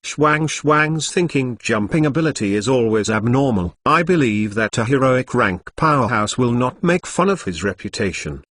Shuang's thinking jumping ability is always abnormal. I believe that a heroic rank powerhouse will not make fun of his reputation.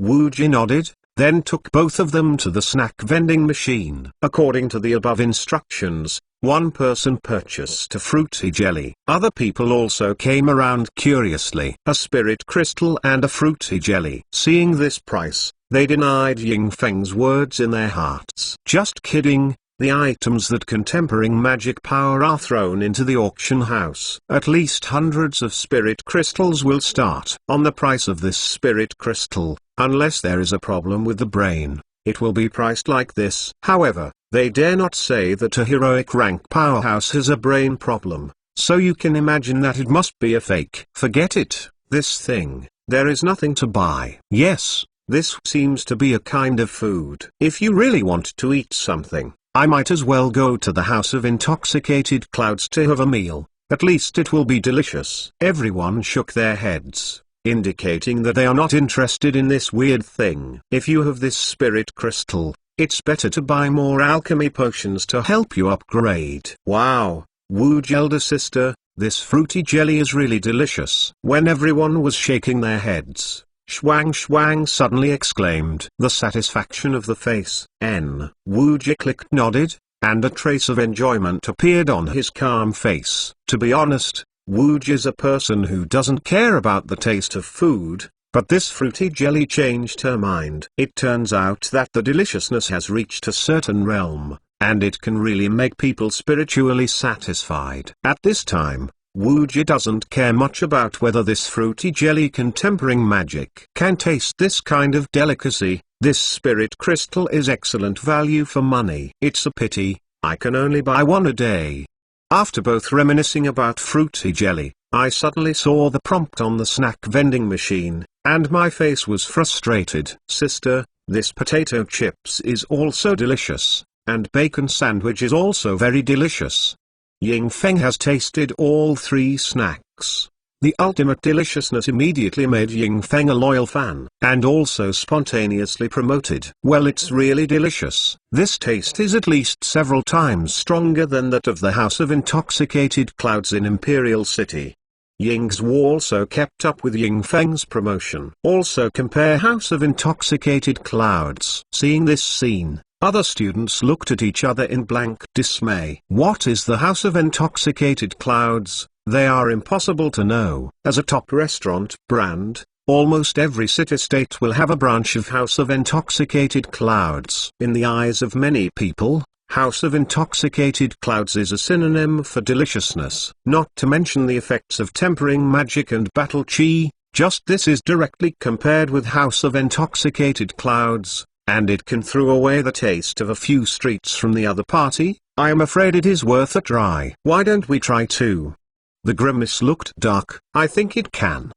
Wuji nodded, then took both of them to the snack vending machine. According to the above instructions, one person purchased a fruity jelly. Other people also came around curiously. A spirit crystal and a fruity jelly. Seeing this price, they denied Ying Feng's words in their hearts. Just kidding. The items that can tempering magic power are thrown into the auction house. At least hundreds of spirit crystals will start. On the price of this spirit crystal, unless there is a problem with the brain, it will be priced like this. However, they dare not say that a heroic rank powerhouse has a brain problem, so you can imagine that it must be a fake. Forget it, this thing, there is nothing to buy. Yes, this seems to be a kind of food. If you really want to eat something, I might as well go to the House of Intoxicated Clouds to have a meal. At least it will be delicious. Everyone shook their heads, indicating that they are not interested in this weird thing. If you have this spirit crystal, it's better to buy more alchemy potions to help you upgrade. Wow, Wu's elder sister, this fruity jelly is really delicious. When everyone was shaking their heads, Shuang suddenly exclaimed. The satisfaction of the face. Wuji clicked nodded, and a trace of enjoyment appeared on his calm face. To be honest, Wuji is a person who doesn't care about the taste of food, but this fruity jelly changed her mind. It turns out that the deliciousness has reached a certain realm, and it can really make people spiritually satisfied. At this time, Wuji doesn't care much about whether this fruity jelly can tempering magic. Can taste this kind of delicacy. This spirit crystal is excellent value for money. It's a pity, I can only buy one a day. After both reminiscing about fruity jelly, I suddenly saw the prompt on the snack vending machine, and my face was frustrated. Sister, this potato chips is also delicious, and bacon sandwich is also very delicious. Ying Feng has tasted all three snacks. The ultimate deliciousness immediately made Ying Feng a loyal fan, and also spontaneously promoted. Well, it's really delicious. This taste is at least several times stronger than that of the House of Intoxicated Clouds in Imperial City. Ying Zhu also kept up with Ying Feng's promotion. Also compare House of Intoxicated Clouds. Seeing this scene, other students looked at each other in blank dismay. What is the House of Intoxicated Clouds? They are impossible to know. As a top restaurant brand, almost every city-state will have a branch of House of Intoxicated Clouds. In the eyes of many people, House of Intoxicated Clouds is a synonym for deliciousness. Not to mention the effects of tempering magic and battle chi, just this is directly compared with House of Intoxicated Clouds, and it can throw away the taste of a few streets from the other party. I am afraid it is worth a try. Why don't we try too? The grimace looked dark. I think it can.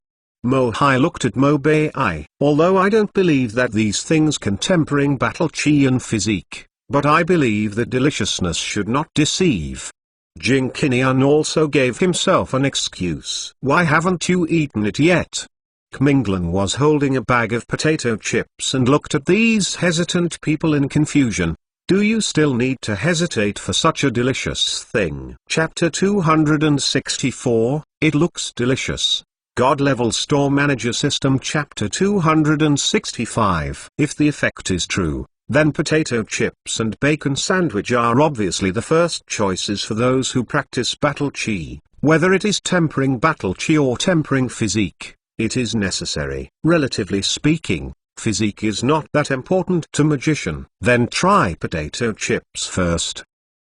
Mo Hai looked at Mo Bei. Although I don't believe that these things can tempering battle chi and physique, but I believe that deliciousness should not deceive. Jing Qinian also gave himself an excuse. Why haven't you eaten it yet? Kminglan was holding a bag of potato chips and looked at these hesitant people in confusion. Do you still need to hesitate for such a delicious thing? Chapter 264, It Looks Delicious. God-Level Store Manager System. Chapter 265. If the effect is true, then potato chips and bacon sandwich are obviously the first choices for those who practice battle chi. Whether it is tempering battle chi or tempering physique, it is necessary. Relatively speaking, physique is not that important to magician. Then try potato chips first.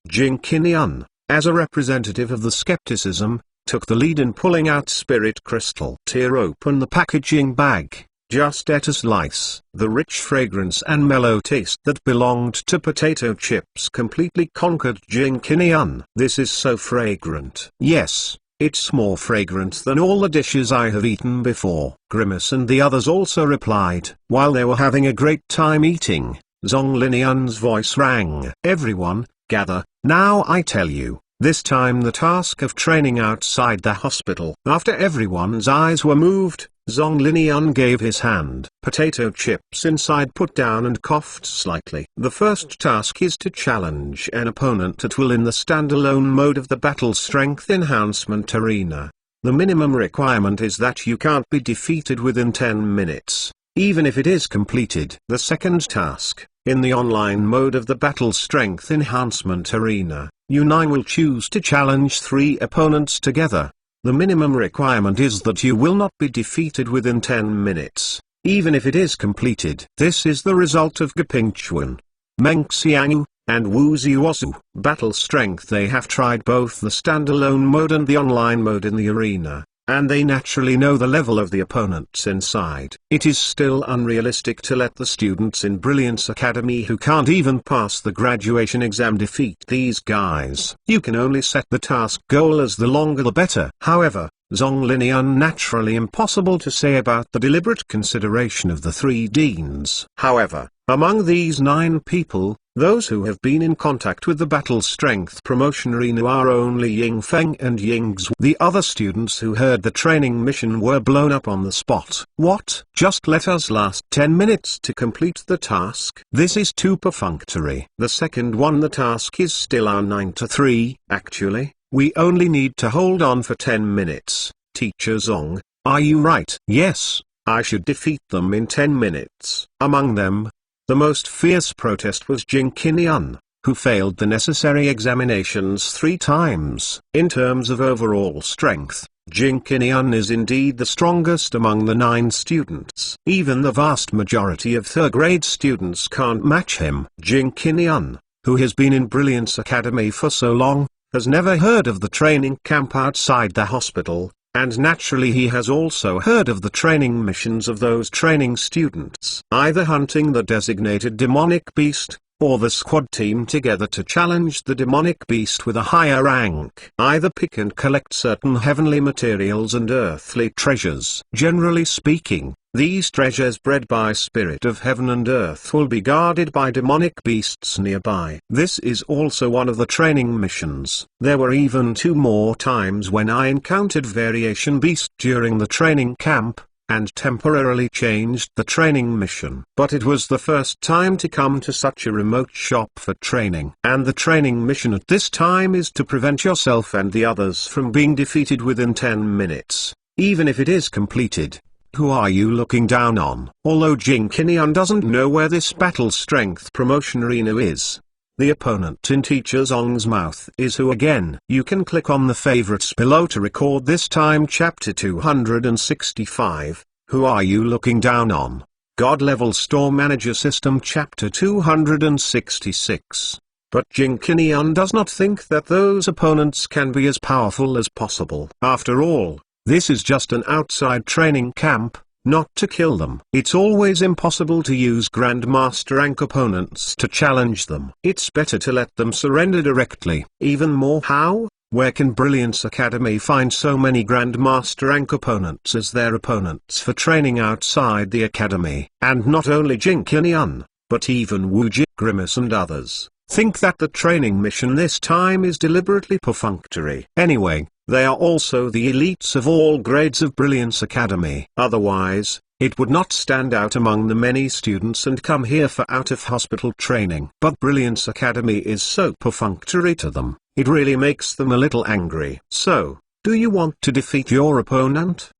Jing Qinian, as a representative of the skepticism, took the lead in pulling out spirit crystal. Tear open the packaging bag, just ate a slice. The rich fragrance and mellow taste that belonged to potato chips completely conquered Jing Qinian. This is so fragrant. Yes. It's more fragrant than all the dishes I have eaten before. Grimace and the others also replied. While they were having a great time eating, Zhong Linian's voice rang. Everyone, gather, now I tell you, this time the task of training outside the hospital. After everyone's eyes were moved, Zhong Linian gave his hand. Potato chips inside put down and coughed slightly. The first task is to challenge an opponent at will in the standalone mode of the Battle Strength Enhancement Arena. The minimum requirement is that you can't be defeated within 10 minutes, even if it is completed. The second task, in the online mode of the Battle Strength Enhancement Arena, you 9 will choose to challenge 3 opponents together. The minimum requirement is that you will not be defeated within 10 minutes, even if it is completed. This is the result of Gaping Chuan, Meng Xiangyu, and Wu Ziuozu. Battle Strength. They have tried both the standalone mode and the online mode in the arena, and they naturally know the level of the opponents inside. It is still unrealistic to let the students in Brilliance Academy who can't even pass the graduation exam defeat these guys. You can only set the task goal as the longer the better. However, Zhong Linian naturally impossible to say about the deliberate consideration of the 3 deans. However, among these 9 people, those who have been in contact with the Battle Strength Promotion Arena are only Ying Feng and Ying Zhu. The other students who heard the training mission were blown up on the spot. What? Just let us last 10 minutes to complete the task? This is too perfunctory. The second one, the task is still our 9 to 3. Actually, we only need to hold on for 10 minutes. Teacher Zong, are you right? Yes, I should defeat them in 10 minutes. Among them, the most fierce protest was Jing Qinian, who failed the necessary examinations 3 times. In terms of overall strength, Jing Qinian is indeed the strongest among the 9 students. Even the vast majority of third-grade students can't match him. Jing Qinian, who has been in Brilliance Academy for so long, has never heard of the training camp outside the hospital, and naturally he has also heard of the training missions of those training students. Either hunting the designated demonic beast, or the squad team together to challenge the demonic beast with a higher rank. Either pick and collect certain heavenly materials and earthly treasures. Generally speaking, these treasures bred by spirit of heaven and earth will be guarded by demonic beasts nearby. This is also one of the training missions. There were even 2 more times when I encountered variation beast during the training camp, and temporarily changed the training mission. But it was the first time to come to such a remote shop for training. And the training mission at this time is to prevent yourself and the others from being defeated within 10 minutes, even if it is completed. Who are you looking down on? Although Jing Qinian doesn't know where this battle strength promotion arena is, the opponent in Teacher Zong's mouth is who again. You can click on the favorites below to record this time chapter 265, Who Are You Looking Down On? God Level Store Manager System chapter 266. But Jing Qinian does not think that those opponents can be as powerful as possible. After all, this is just an outside training camp, not to kill them. It's always impossible to use Grandmaster rank opponents to challenge them. It's better to let them surrender directly. Even more, how? Where can Brilliance Academy find so many Grandmaster rank opponents as their opponents for training outside the academy? And not only Jing Qinian, but even Wu Ji, Grimace and others think that the training mission this time is deliberately perfunctory. Anyway, they are also the elites of all grades of Brilliance Academy. Otherwise, it would not stand out among the many students and come here for out-of-hospital training. But Brilliance Academy is so perfunctory to them, it really makes them a little angry. So, do you want to defeat your opponent?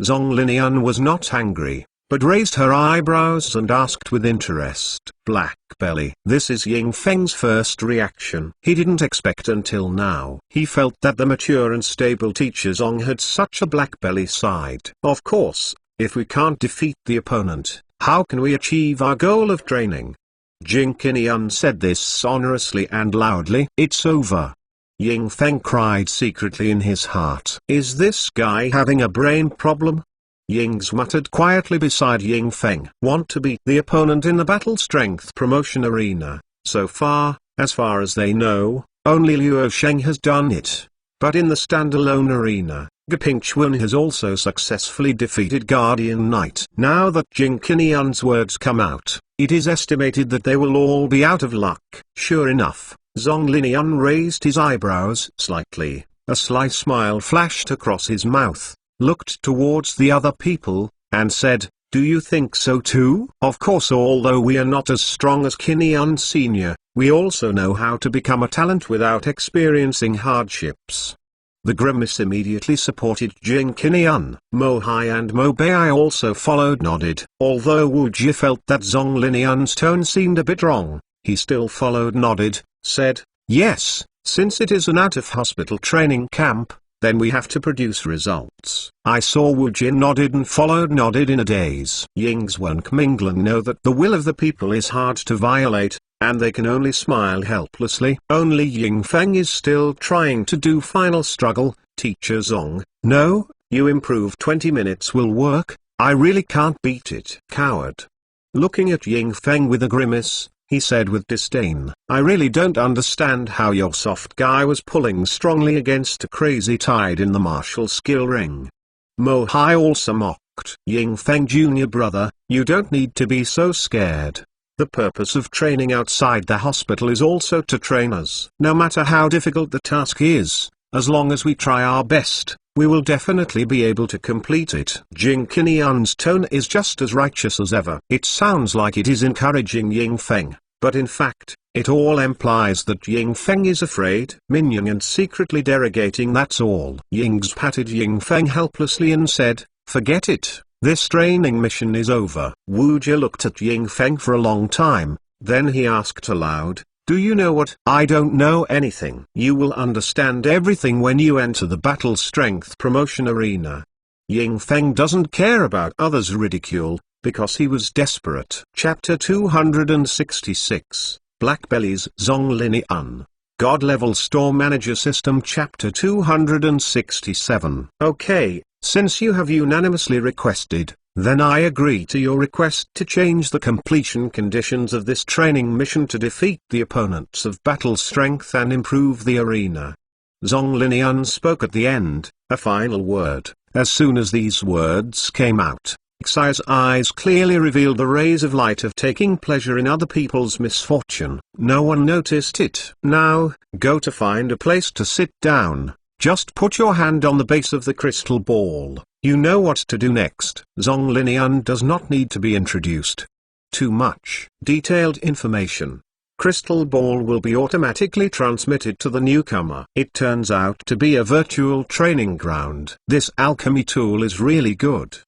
Zong Linian was not angry, but raised her eyebrows and asked with interest. Black belly. This is Ying Feng's first reaction. He didn't expect until now. He felt that the mature and stable Teacher Zong had such a black belly side. Of course, if we can't defeat the opponent, how can we achieve our goal of training? Jing Qinian said this sonorously and loudly. It's over. Ying Feng cried secretly in his heart. Is this guy having a brain problem? Ying's muttered quietly beside Ying Feng. Want to beat the opponent in the battle strength promotion arena. So far, as they know, only Luo Sheng has done it. But in the standalone arena, Gaping Chuan has also successfully defeated Guardian Knight. Now that Jing Qinian's words come out, it is estimated that they will all be out of luck. Sure enough, Zong Linian raised his eyebrows slightly, a sly smile flashed across his mouth, looked towards the other people, and said, do you think so too? Of course, although we are not as strong as Qinian Senior, we also know how to become a talent without experiencing hardships. The Grimace immediately supported Jing Qinian. Mo Hai and Mo Bei also followed nodded. Although Wu Ji felt that Zong Linian's tone seemed a bit wrong, he still followed nodded, said, yes, since it is an out-of-hospital training camp, then we have to produce results. I saw Wu Jin nodded and followed nodded in a daze. Ying's Wenmingling know that the will of the people is hard to violate, and they can only smile helplessly. Only Ying Feng is still trying to do final struggle. Teacher Zong, no, you improve 20 minutes will work, I really can't beat it. Coward. Looking at Ying Feng with a grimace, he said with disdain, I really don't understand how your soft guy was pulling strongly against a crazy tide in the martial skill ring. Mo Hai also mocked. Ying Feng Jr. brother, you don't need to be so scared. The purpose of training outside the hospital is also to train us. No matter how difficult the task is, as long as we try our best, we will definitely be able to complete it. Jing Qinian's tone is just as righteous as ever. It sounds like it is encouraging Ying Feng, but in fact, it all implies that Ying Feng is afraid, minion and secretly derogating, that's all. Ying's patted Ying Feng helplessly and said, forget it, this training mission is over. Wu Jie looked at Ying Feng for a long time, then he asked aloud, do you know what? I don't know anything. You will understand everything when you enter the battle strength promotion arena. Ying Feng doesn't care about others' ridicule, because he was desperate. Chapter 266, Black Bellies. Zong Linian. God Level Store Manager System Chapter 267. Okay, since you have unanimously requested, Then I agree to your request to change the completion conditions of this training mission to defeat the opponents of battle strength and improve the arena. Zhong Linian spoke at the end, a final word. As soon as these words came out, Xai's eyes clearly revealed the rays of light of taking pleasure in other people's misfortune. No one noticed it. Now, go to find a place to sit down. Just put your hand on the base of the crystal ball. You know what to do next. Zhong Linian does not need to be introduced. Too much detailed information. Crystal ball will be automatically transmitted to the newcomer. It turns out to be a virtual training ground. This alchemy tool is really good.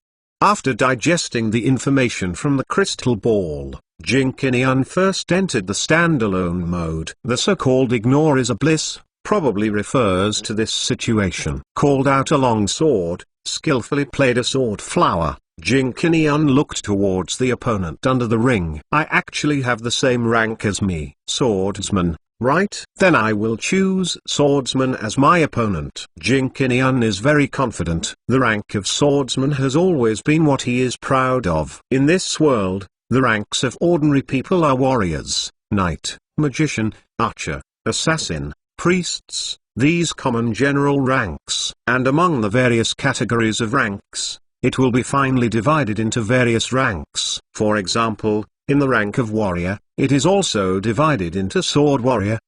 After digesting the information from the crystal ball, Jing Qinian first entered the standalone mode. The so-called ignore is a bliss, probably refers to this situation. Called out a long sword, skillfully played a sword flower. Jing Qinian looked towards the opponent under the ring. I actually have the same rank as me. Swordsman, right? Then I will choose swordsman as my opponent. Jing Qinian is very confident. The rank of swordsman has always been what he is proud of. In this world, the ranks of ordinary people are warriors, knight, magician, archer, assassin, priests, these common general ranks. And among the various categories of ranks, it will be finely divided into various ranks. For example, in the rank of warrior, it is also divided into sword warrior,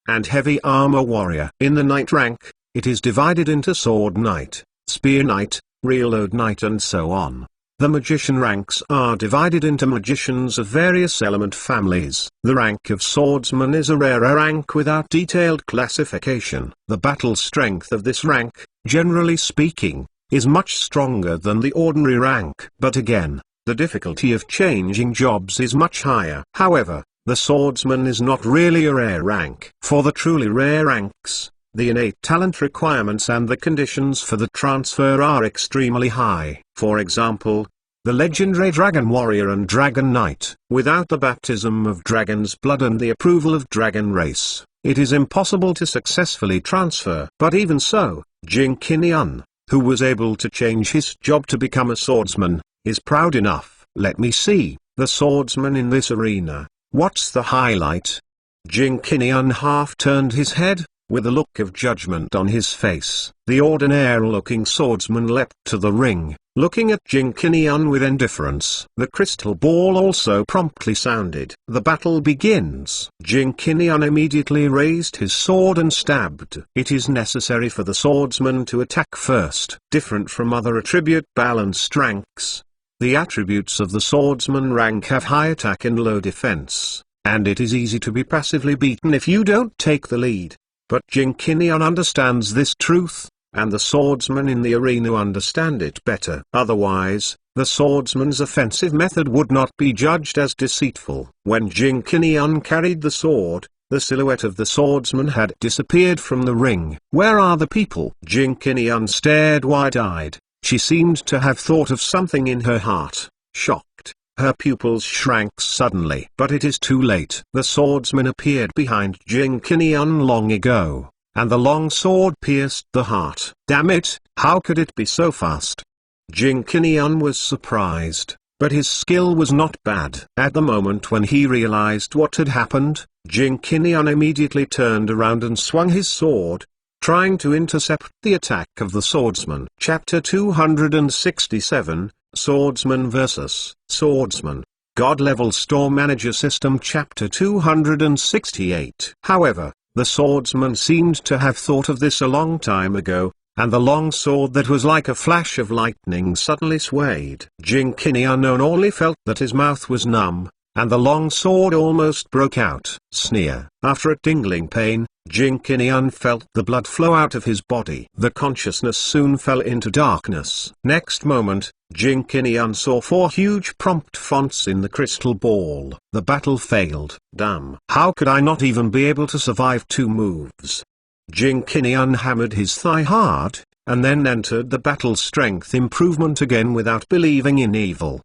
and heavy armor warrior. In the knight rank, it is divided into sword knight, spear knight, reload knight and so on. The magician ranks are divided into magicians of various element families. The rank of swordsman is a rarer rank without detailed classification. The battle strength of this rank, generally speaking, is much stronger than the ordinary rank. But again, the difficulty of changing jobs is much higher. However, the swordsman is not really a rare rank. For the truly rare ranks, the innate talent requirements and the conditions for the transfer are extremely high. For example, the legendary Dragon Warrior and Dragon Knight. Without the baptism of dragon's blood and the approval of dragon race, it is impossible to successfully transfer. But even so, Jing Qinian, who was able to change his job to become a swordsman, is proud enough. Let me see, the swordsman in this arena, what's the highlight? Jing Qinian half turned his head, with a look of judgment on his face. The ordinary-looking swordsman leapt to the ring, looking at Jing Qinian with indifference. The crystal ball also promptly sounded. The battle begins. Jing Qinian immediately raised his sword and stabbed. It is necessary for the swordsman to attack first. Different from other attribute-balanced ranks, the attributes of the swordsman rank have high attack and low defense, and it is easy to be passively beaten if you don't take the lead. But Jing Qinian understands this truth, and the swordsmen in the arena understand it better. Otherwise, the swordsman's offensive method would not be judged as deceitful. When Jing Qinian carried the sword, the silhouette of the swordsman had disappeared from the ring. Where are the people? Jing Qinian stared wide-eyed. She seemed to have thought of something in her heart. Shocked, her pupils shrank suddenly. But it is too late. The swordsman appeared behind Jing Qinian long ago, and the long sword pierced the heart. Damn it, how could it be so fast? Jing Qinian was surprised, but his skill was not bad. At the moment when he realized what had happened, Jing Qinian immediately turned around and swung his sword, trying to intercept the attack of the swordsman. Chapter 267, Swordsman vs. Swordsman. God-level store manager system. Chapter 268. However, the swordsman seemed to have thought of this a long time ago, and the long sword that was like a flash of lightning suddenly swayed. Jing Qinian only felt that his mouth was numb, and the long sword almost broke out. Sneer. After a tingling pain, Jing Qinian felt the blood flow out of his body. The consciousness soon fell into darkness. Next moment, Jing Qinian saw 4 huge prompt fonts in the crystal ball. The battle failed. Damn. How could I not even be able to survive 2 moves? Jing Qinian hammered his thigh hard, and then entered the battle strength improvement again without believing in evil.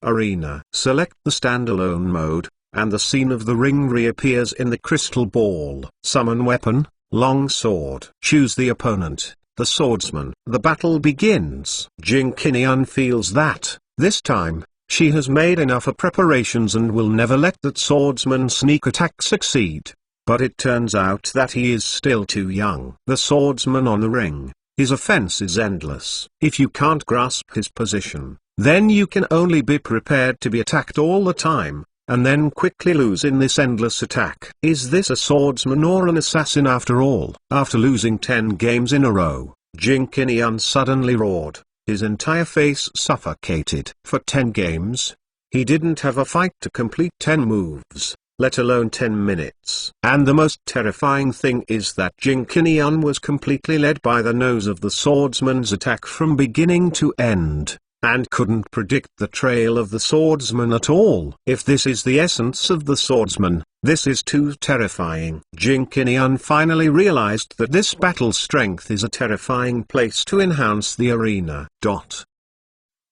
Arena. Select the standalone mode, and the scene of the ring reappears in the crystal ball. Summon weapon, long sword. Choose the opponent, the swordsman. The battle begins. Jing Qinian feels that, this time, she has made enough preparations and will never let that swordsman's sneak attack succeed. But it turns out that he is still too young. The swordsman on the ring, his offense is endless. If you can't grasp his position, then you can only be prepared to be attacked all the time, and then quickly lose in this endless attack. Is this a swordsman or an assassin after all? After losing 10 games in a row, Jing Qinian suddenly roared. His entire face suffocated. For 10 games, he didn't have a fight to complete 10 moves, let alone 10 minutes. And the most terrifying thing is that Jing Qinian was completely led by the nose of the swordsman's attack from beginning to end, and couldn't predict the trail of the swordsman at all. If this is the essence of the swordsman, this is too terrifying. Jing Qinian finally realized that this battle strength is a terrifying place to enhance the arena.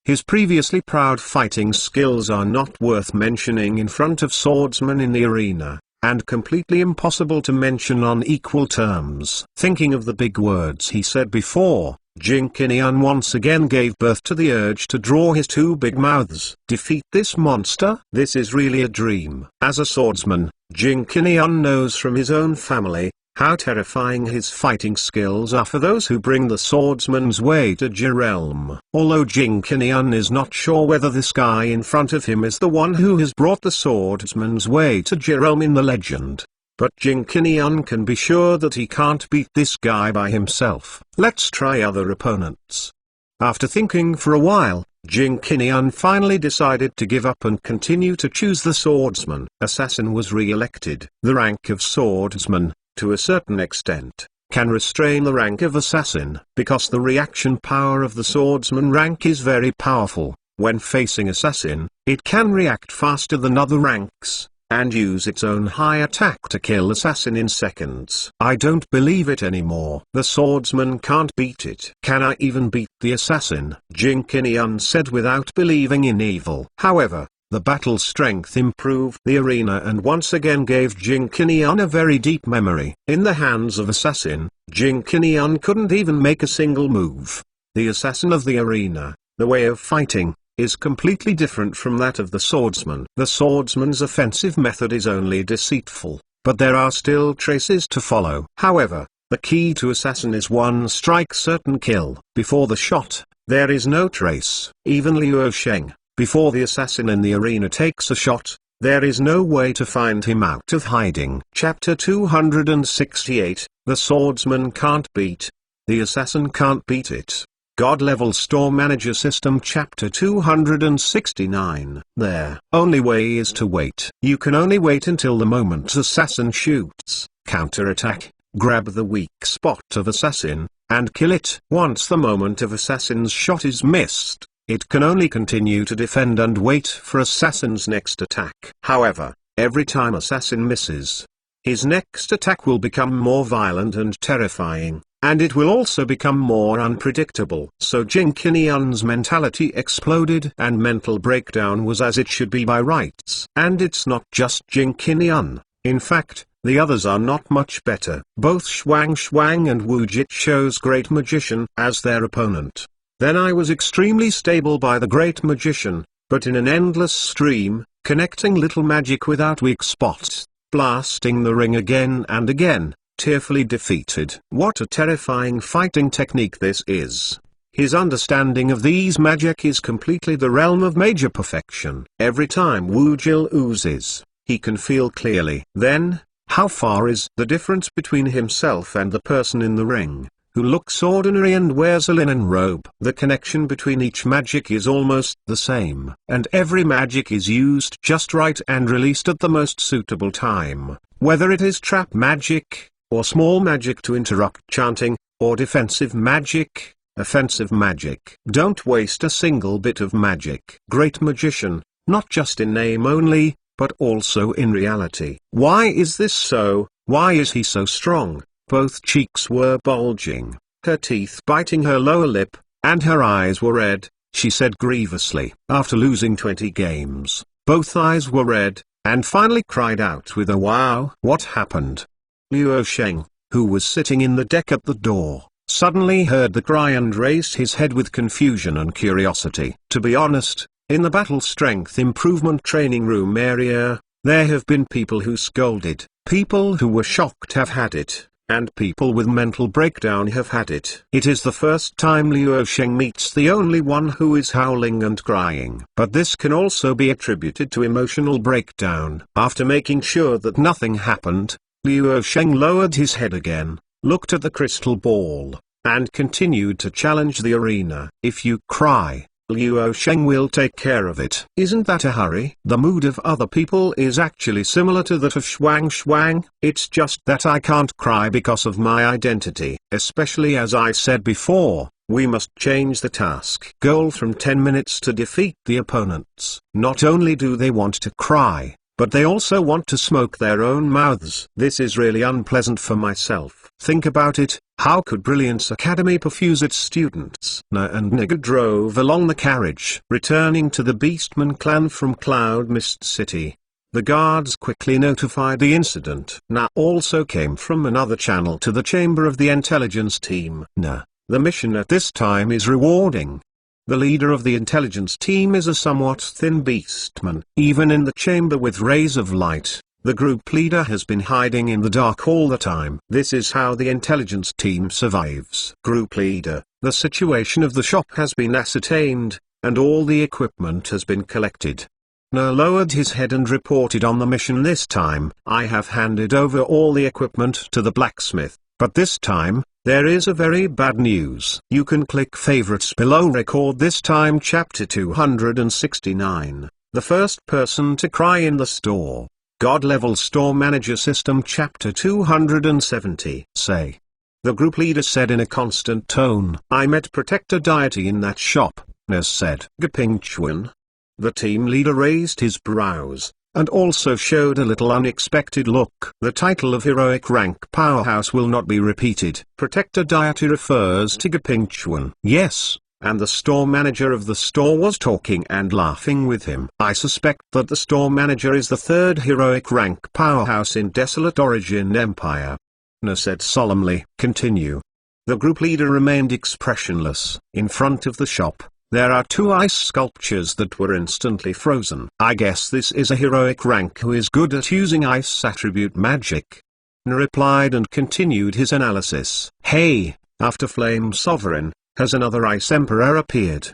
His previously proud fighting skills are not worth mentioning in front of swordsmen in the arena, and completely impossible to mention on equal terms. Thinking of the big words he said before, Jing Qinian once again gave birth to the urge to draw his 2 big mouths. Defeat this monster? This is really a dream. As a swordsman, Jing Qinian knows from his own family how terrifying his fighting skills are for those who bring the swordsman's way to Jerelm. Although Jing Qinian is not sure whether this guy in front of him is the one who has brought the swordsman's way to Jerelm in the legend, but Jing Qinian can be sure that he can't beat this guy by himself. Let's try other opponents. After thinking for a while, Jing Qinian finally decided to give up and continue to choose the swordsman. Assassin was re-elected. The rank of swordsman, to a certain extent, can restrain the rank of assassin, because the reaction power of the swordsman rank is very powerful. When facing assassin, it can react faster than other ranks, and use its own high attack to kill assassin in seconds. I don't believe it anymore. The swordsman can't beat it. Can I even beat the assassin? Jing Qinian said without believing in evil. However, the battle strength improved the arena and once again gave Jing Qinian a very deep memory. In the hands of assassin, Jing Qinian couldn't even make a single move. The assassin of the arena, the way of fighting, is completely different from that of the swordsman. The swordsman's offensive method is only deceitful, but there are still traces to follow. However, the key to assassin is one strike certain kill. Before the shot, there is no trace. Even Liu Sheng, before the assassin in the arena takes a shot, there is no way to find him out of hiding. Chapter 268, The Swordsman Can't Beat. The Assassin Can't Beat It. God-Level Store Manager System Chapter 269. Their only way is to wait. You can only wait until the moment assassin shoots, counter-attack, grab the weak spot of assassin, and kill it. Once the moment of assassin's shot is missed, it can only continue to defend and wait for assassin's next attack. However, every time assassin misses, his next attack will become more violent and terrifying, and it will also become more unpredictable. So Jing Qinian's mentality exploded and mental breakdown was as it should be by rights. And it's not just Jing Qinian. In fact, the others are not much better. Both Shuang and Wu Jit chose Great Magician as their opponent. Then I was extremely stable by the Great Magician, but in an endless stream, connecting little magic without weak spots, blasting the ring again and again, tearfully defeated. What a terrifying fighting technique this is. His understanding of these magic is completely the realm of major perfection. Every time Wu Jil oozes, he can feel clearly. Then, how far is the difference between himself and the person in the ring, who looks ordinary and wears a linen robe? The connection between each magic is almost the same, and every magic is used just right and released at the most suitable time, whether it is trap magic, or small magic to interrupt chanting, or defensive magic, offensive magic. Don't waste a single bit of magic. Great Magician, not just in name only, but also in reality. Why is this so? Why is he so strong? Both cheeks were bulging, her teeth biting her lower lip, and her eyes were red, she said grievously. After losing 20 games, both eyes were red, and finally cried out with a wow. What happened? Liu Sheng, who was sitting in the deck at the door, suddenly heard the cry and raised his head with confusion and curiosity. To be honest, in the battle strength improvement training room area, there have been people who scolded, people who were shocked have had it, and people with mental breakdown have had it. It is the first time Liu Sheng meets the only one who is howling and crying. But this can also be attributed to emotional breakdown. After making sure that nothing happened, Liu Sheng lowered his head again, looked at the crystal ball, and continued to challenge the arena. If you cry, Liu Sheng will take care of it. Isn't that a hurry? The mood of other people is actually similar to that of Shuang Shuang. It's just that I can't cry because of my identity. Especially as I said before, we must change the task goal from 10 minutes to defeat the opponents. Not only do they want to cry, but they also want to smoke their own mouths. This is really unpleasant for myself. Think about it, how could Brilliance Academy perfuse its students? Na and Nigga drove along the carriage, returning to the Beastman clan from Cloud Mist City. The guards quickly notified the incident. Na also came from another channel to the chamber of the intelligence team. Na, the mission at this time is rewarding. The leader of the intelligence team is a somewhat thin beastman. Even in the chamber with rays of light, the group leader has been hiding in the dark all the time. This is how the intelligence team survives. Group leader, the situation of the shop has been ascertained, and all the equipment has been collected. Na lowered his head and reported on the mission this time. I have handed over all the equipment to the blacksmith, but this time, there is a very bad news. You can click favorites below. Record this time chapter 269. The first person to cry in the store. God level store manager system chapter 270. Say. The group leader said in a constant tone. I met protector deity in that shop, Nes said. Gaping Chuan. The team leader raised his brows, and also showed a little unexpected look. The title of heroic rank powerhouse will not be repeated. Protector deity refers to Gaping Chuan. Yes, and the store manager of the store was talking and laughing with him. I suspect that the store manager is the third heroic rank powerhouse in Desolate Origin Empire. Na said solemnly. Continue. The group leader remained expressionless. In front of the shop, there are two ice sculptures that were instantly frozen. I guess this is a heroic rank who is good at using ice attribute magic. Na replied and continued his analysis. Hey, after Flame Sovereign, has another ice emperor appeared?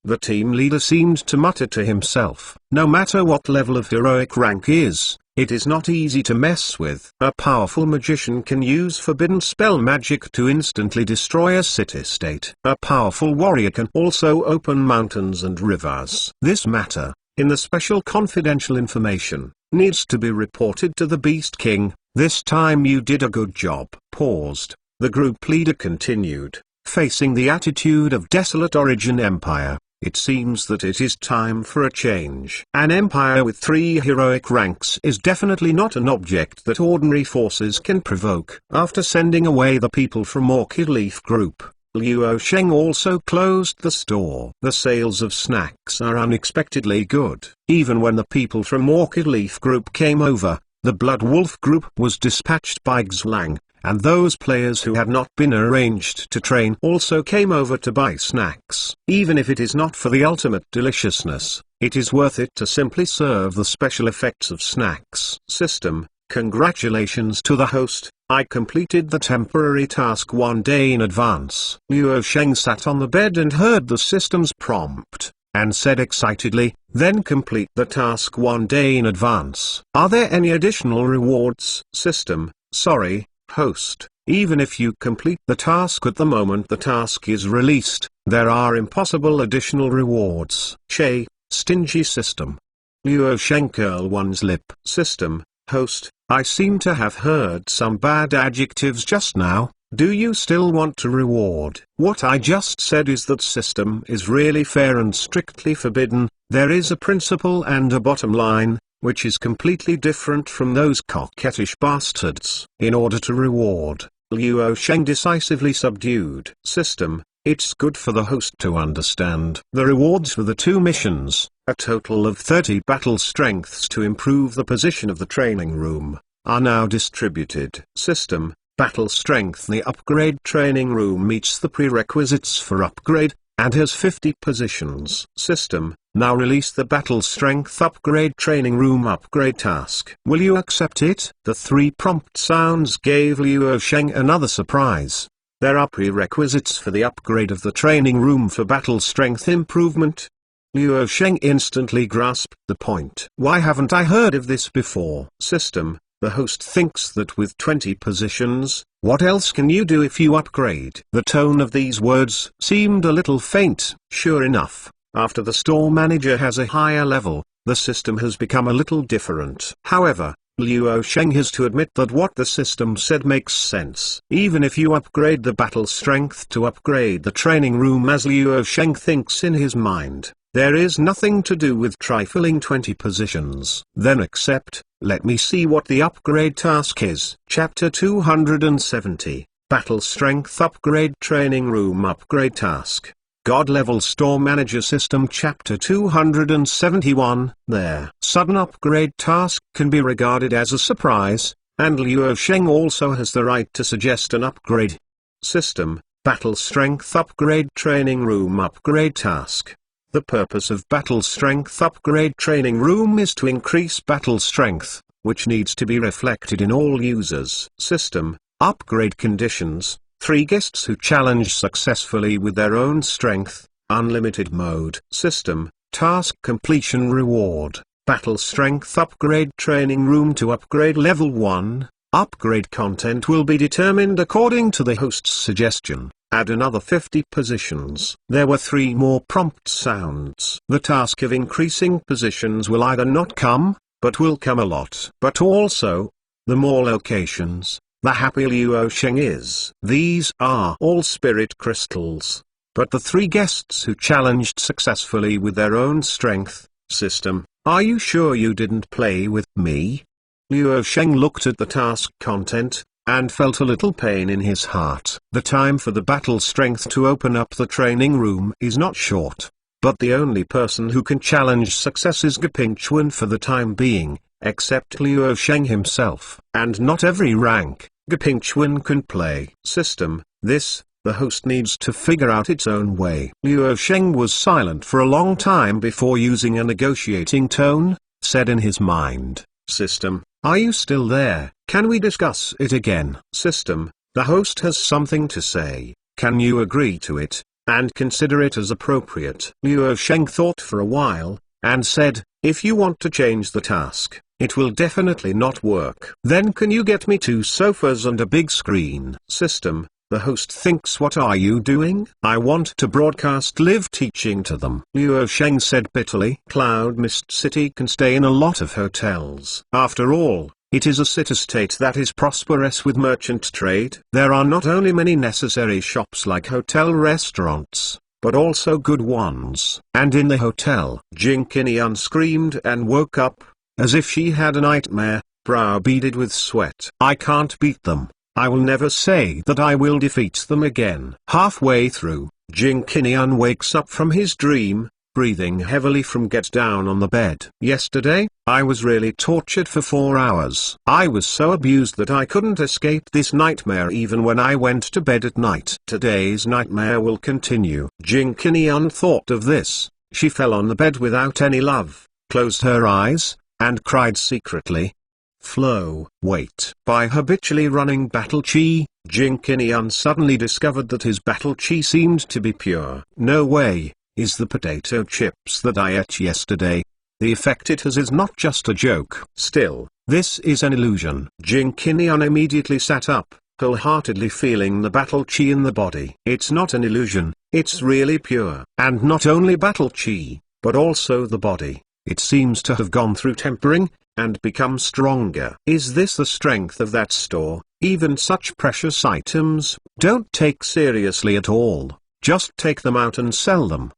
The team leader seemed to mutter to himself. No matter what level of heroic rank is, it is not easy to mess with. A powerful magician can use forbidden spell magic to instantly destroy a city-state. A powerful warrior can also open mountains and rivers. This matter, in the special confidential information, needs to be reported to the Beast King. This time you did a good job. Paused. The group leader continued, facing the attitude of Desolate Origin Empire. It seems that it is time for a change. An empire with 3 heroic ranks is definitely not an object that ordinary forces can provoke. After sending away the people from Orchid Leaf Group, Liu Sheng also closed the store. The sales of snacks are unexpectedly good. Even when the people from Orchid Leaf Group came over, the Blood Wolf Group was dispatched by Xlang, and those players who had not been arranged to train also came over to buy snacks. Even if it is not for the ultimate deliciousness, it is worth it to simply serve the special effects of snacks. System, congratulations to the host, I completed the temporary task 1 day in advance. Liu Sheng sat on the bed and heard the system's prompt, and said excitedly, then complete the task 1 day in advance. Are there any additional rewards? System, sorry, host, even if you complete the task at the moment the task is released, there are impossible additional rewards. Che, stingy system. Liu Sheng curl one's lip. System, host, I seem to have heard some bad adjectives just now. Do you still want to reward? What I just said is that system is really fair and strictly forbidden. There is a principle and a bottom line, which is completely different from those coquettish bastards. In order to reward, Liu Sheng decisively subdued. System, it's good for the host to understand. The rewards for the 2 missions, a total of 30 battle strengths to improve the position of the training room, are now distributed. System, Battle Strength. The upgrade training room meets the prerequisites for upgrade, and has 50 positions. System, now release the Battle Strength upgrade training room upgrade task. Will you accept it? The 3 prompt sounds gave Liu Sheng another surprise. There are prerequisites for the upgrade of the training room for battle strength improvement. Liu Sheng instantly grasped the point. Why haven't I heard of this before? System, the host thinks that with 20 positions, what else can you do if you upgrade? The tone of these words seemed a little faint. Sure enough, after the store manager has a higher level, the system has become a little different. However, Liu Sheng has to admit that what the system said makes sense. Even if you upgrade the battle strength to upgrade the training room, as Liu Sheng thinks in his mind, there is nothing to do with trifling 20 positions. Then accept. Let me see what the upgrade task is. Chapter 270, Battle Strength Upgrade Training Room Upgrade Task. God Level Store Manager System. Chapter 271, There. Sudden upgrade task can be regarded as a surprise, and Liu Sheng also has the right to suggest an upgrade. System, Battle Strength Upgrade Training Room Upgrade Task. The purpose of Battle Strength Upgrade Training Room is to increase battle strength, which needs to be reflected in all users. System, Upgrade Conditions. 3 guests who challenge successfully with their own strength, unlimited mode. System, Task Completion Reward. Battle Strength Upgrade Training Room to upgrade level 1. Upgrade content will be determined according to the host's suggestion. Add another 50 positions. There were 3 more prompt sounds. The task of increasing positions will either not come, but will come a lot. But also, the more locations, the happier Liu Sheng is. These are all spirit crystals. But the 3 guests who challenged successfully with their own strength. System, are you sure you didn't play with me? Liu Sheng looked at the task content, and felt a little pain in his heart. The time for the battle strength to open up the training room is not short. But the only person who can challenge success is Gepingchuan for the time being, except Liu Sheng himself. And not every rank, Gepingchuan can play. System, this, the host needs to figure out its own way. Liu Sheng was silent for a long time before using a negotiating tone, said in his mind. System, are you still there? Can we discuss it again? System, the host has something to say. Can you agree to it, and consider it as appropriate? Liu Sheng thought for a while, and said, if you want to change the task, it will definitely not work. Then can you get me 2 sofas and a big screen? System, the host thinks, what are you doing? I want to broadcast live teaching to them. Liu Sheng said bitterly. Cloud Mist City can stay in a lot of hotels. After all, it is a city-state that is prosperous with merchant trade. There are not only many necessary shops like hotel restaurants, but also good ones. And in the hotel, Jing Qinian screamed and woke up, as if she had a nightmare, brow beaded with sweat. I can't beat them. I will never say that I will defeat them again. Halfway through, Jing Qinian wakes up from his dream, breathing heavily from get down on the bed. Yesterday, I was really tortured for 4 hours. I was so abused that I couldn't escape this nightmare even when I went to bed at night. Today's nightmare will continue. Jing Qinian thought of this. She fell on the bed without any love, closed her eyes, and cried secretly. Flow. Wait. By habitually running battle chi, Jing Qinian suddenly discovered that his battle chi seemed to be pure. No way. Is the potato chips that I ate yesterday. The effect it has is not just a joke. Still, this is an illusion. Jing Qinian immediately sat up, wholeheartedly feeling the battle chi in the body. It's not an illusion, it's really pure. And not only battle chi, but also the body. It seems to have gone through tempering, and become stronger. Is this the strength of that store? Even such precious items, don't take seriously at all. Just take them out and sell them.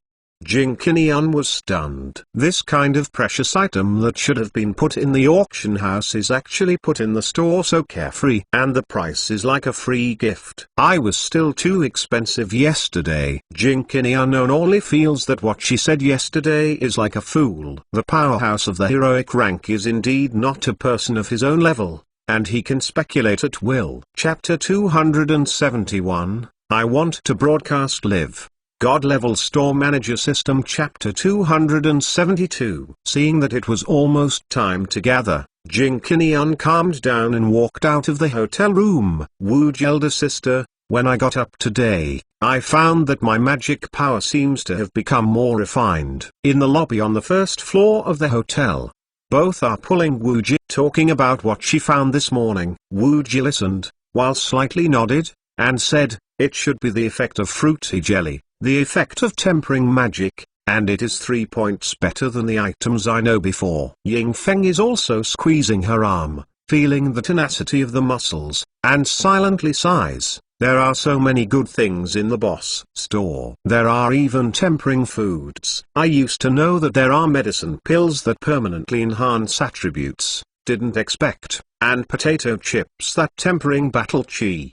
Jing Qinian was stunned. This kind of precious item that should have been put in the auction house is actually put in the store so carefree. And the price is like a free gift. I was still too expensive yesterday. Jing Qinian only feels that what she said yesterday is like a fool. The powerhouse of the heroic rank is indeed not a person of his own level. and he can speculate at will. Chapter 271, I Want to Broadcast Live. God-Level Store Manager System. Chapter 272. Seeing that it was almost time to gather, Jinkinian calmed down and walked out of the hotel room. Woo's elder sister, when I got up today, I found that my magic power seems to have become more refined. In the lobby on the first floor of the hotel, both are pulling Wooji, talking about what she found this morning. Wooji listened, while slightly nodded, and said, it should be the effect of fruity jelly, the effect of tempering magic, and it is 3 points better than the items I know before. Ying Feng is also squeezing her arm, feeling the tenacity of the muscles, and silently sighs. There are so many good things in the Boss store. There are even tempering foods. I used to know that there are medicine pills that permanently enhance attributes, didn't expect, and potato chips that tempering battle chi.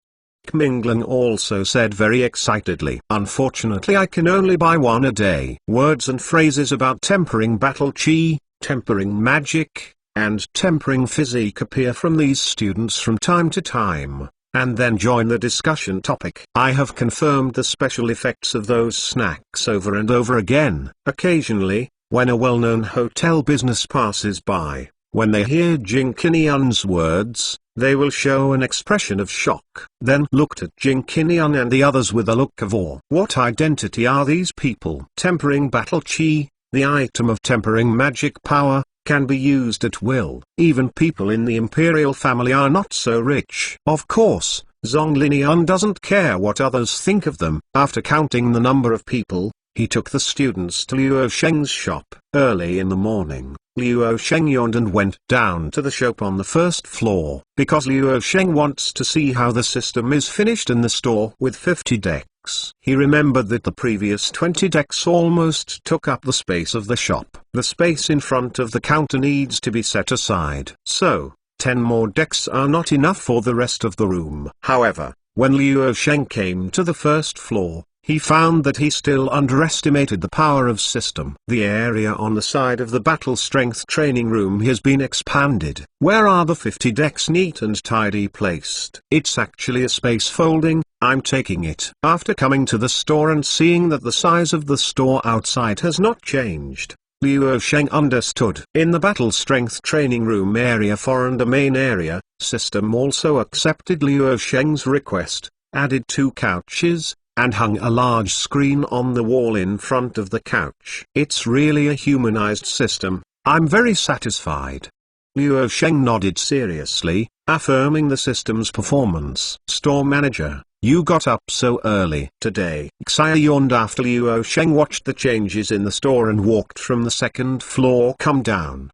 Mingling also said very excitedly, unfortunately I can only buy one a day. Words and phrases about tempering battle chi, tempering magic, and tempering physique appear from these students from time to time, and then join the discussion topic. I have confirmed the special effects of those snacks over and over again. Occasionally, when a well-known hotel business passes by, when they hear Jinkinian's words, they will show an expression of shock, then looked at Jinkinian and the others with a look of awe. What identity are these people? Tempering battle chi, the item of tempering magic power, can be used at will. Even people in the imperial family are not so rich. Of course, Zonglinian doesn't care what others think of them. After counting the number of people, he took the students to Luo Sheng's shop. Early in the morning, Luo Sheng yawned and went down to the shop on the first floor, because Luo Sheng wants to see how the system is finished in the store with 50 decks. He remembered that the previous 20 decks almost took up the space of the shop. The space in front of the counter needs to be set aside. So, 10 more decks are not enough for the rest of the room. However, when Luo Sheng came to the first floor, he found that he still underestimated the power of system. The area on the side of the battle strength training room has been expanded. Where are the 50 decks neat and tidy placed? It's actually a space folding. I'm taking it. After coming to the store and seeing that the size of the store outside has not changed, Luo Sheng understood. In the battle strength training room area for and a main area, system also accepted Luo Sheng's request, added 2 couches, and hung a large screen on the wall in front of the couch. It's really a humanized system. I'm very satisfied. Luo Sheng nodded seriously, affirming the system's performance. Store manager, you got up so early today. Xia yawned after Luo Sheng watched the changes in the store and walked from the second floor come down.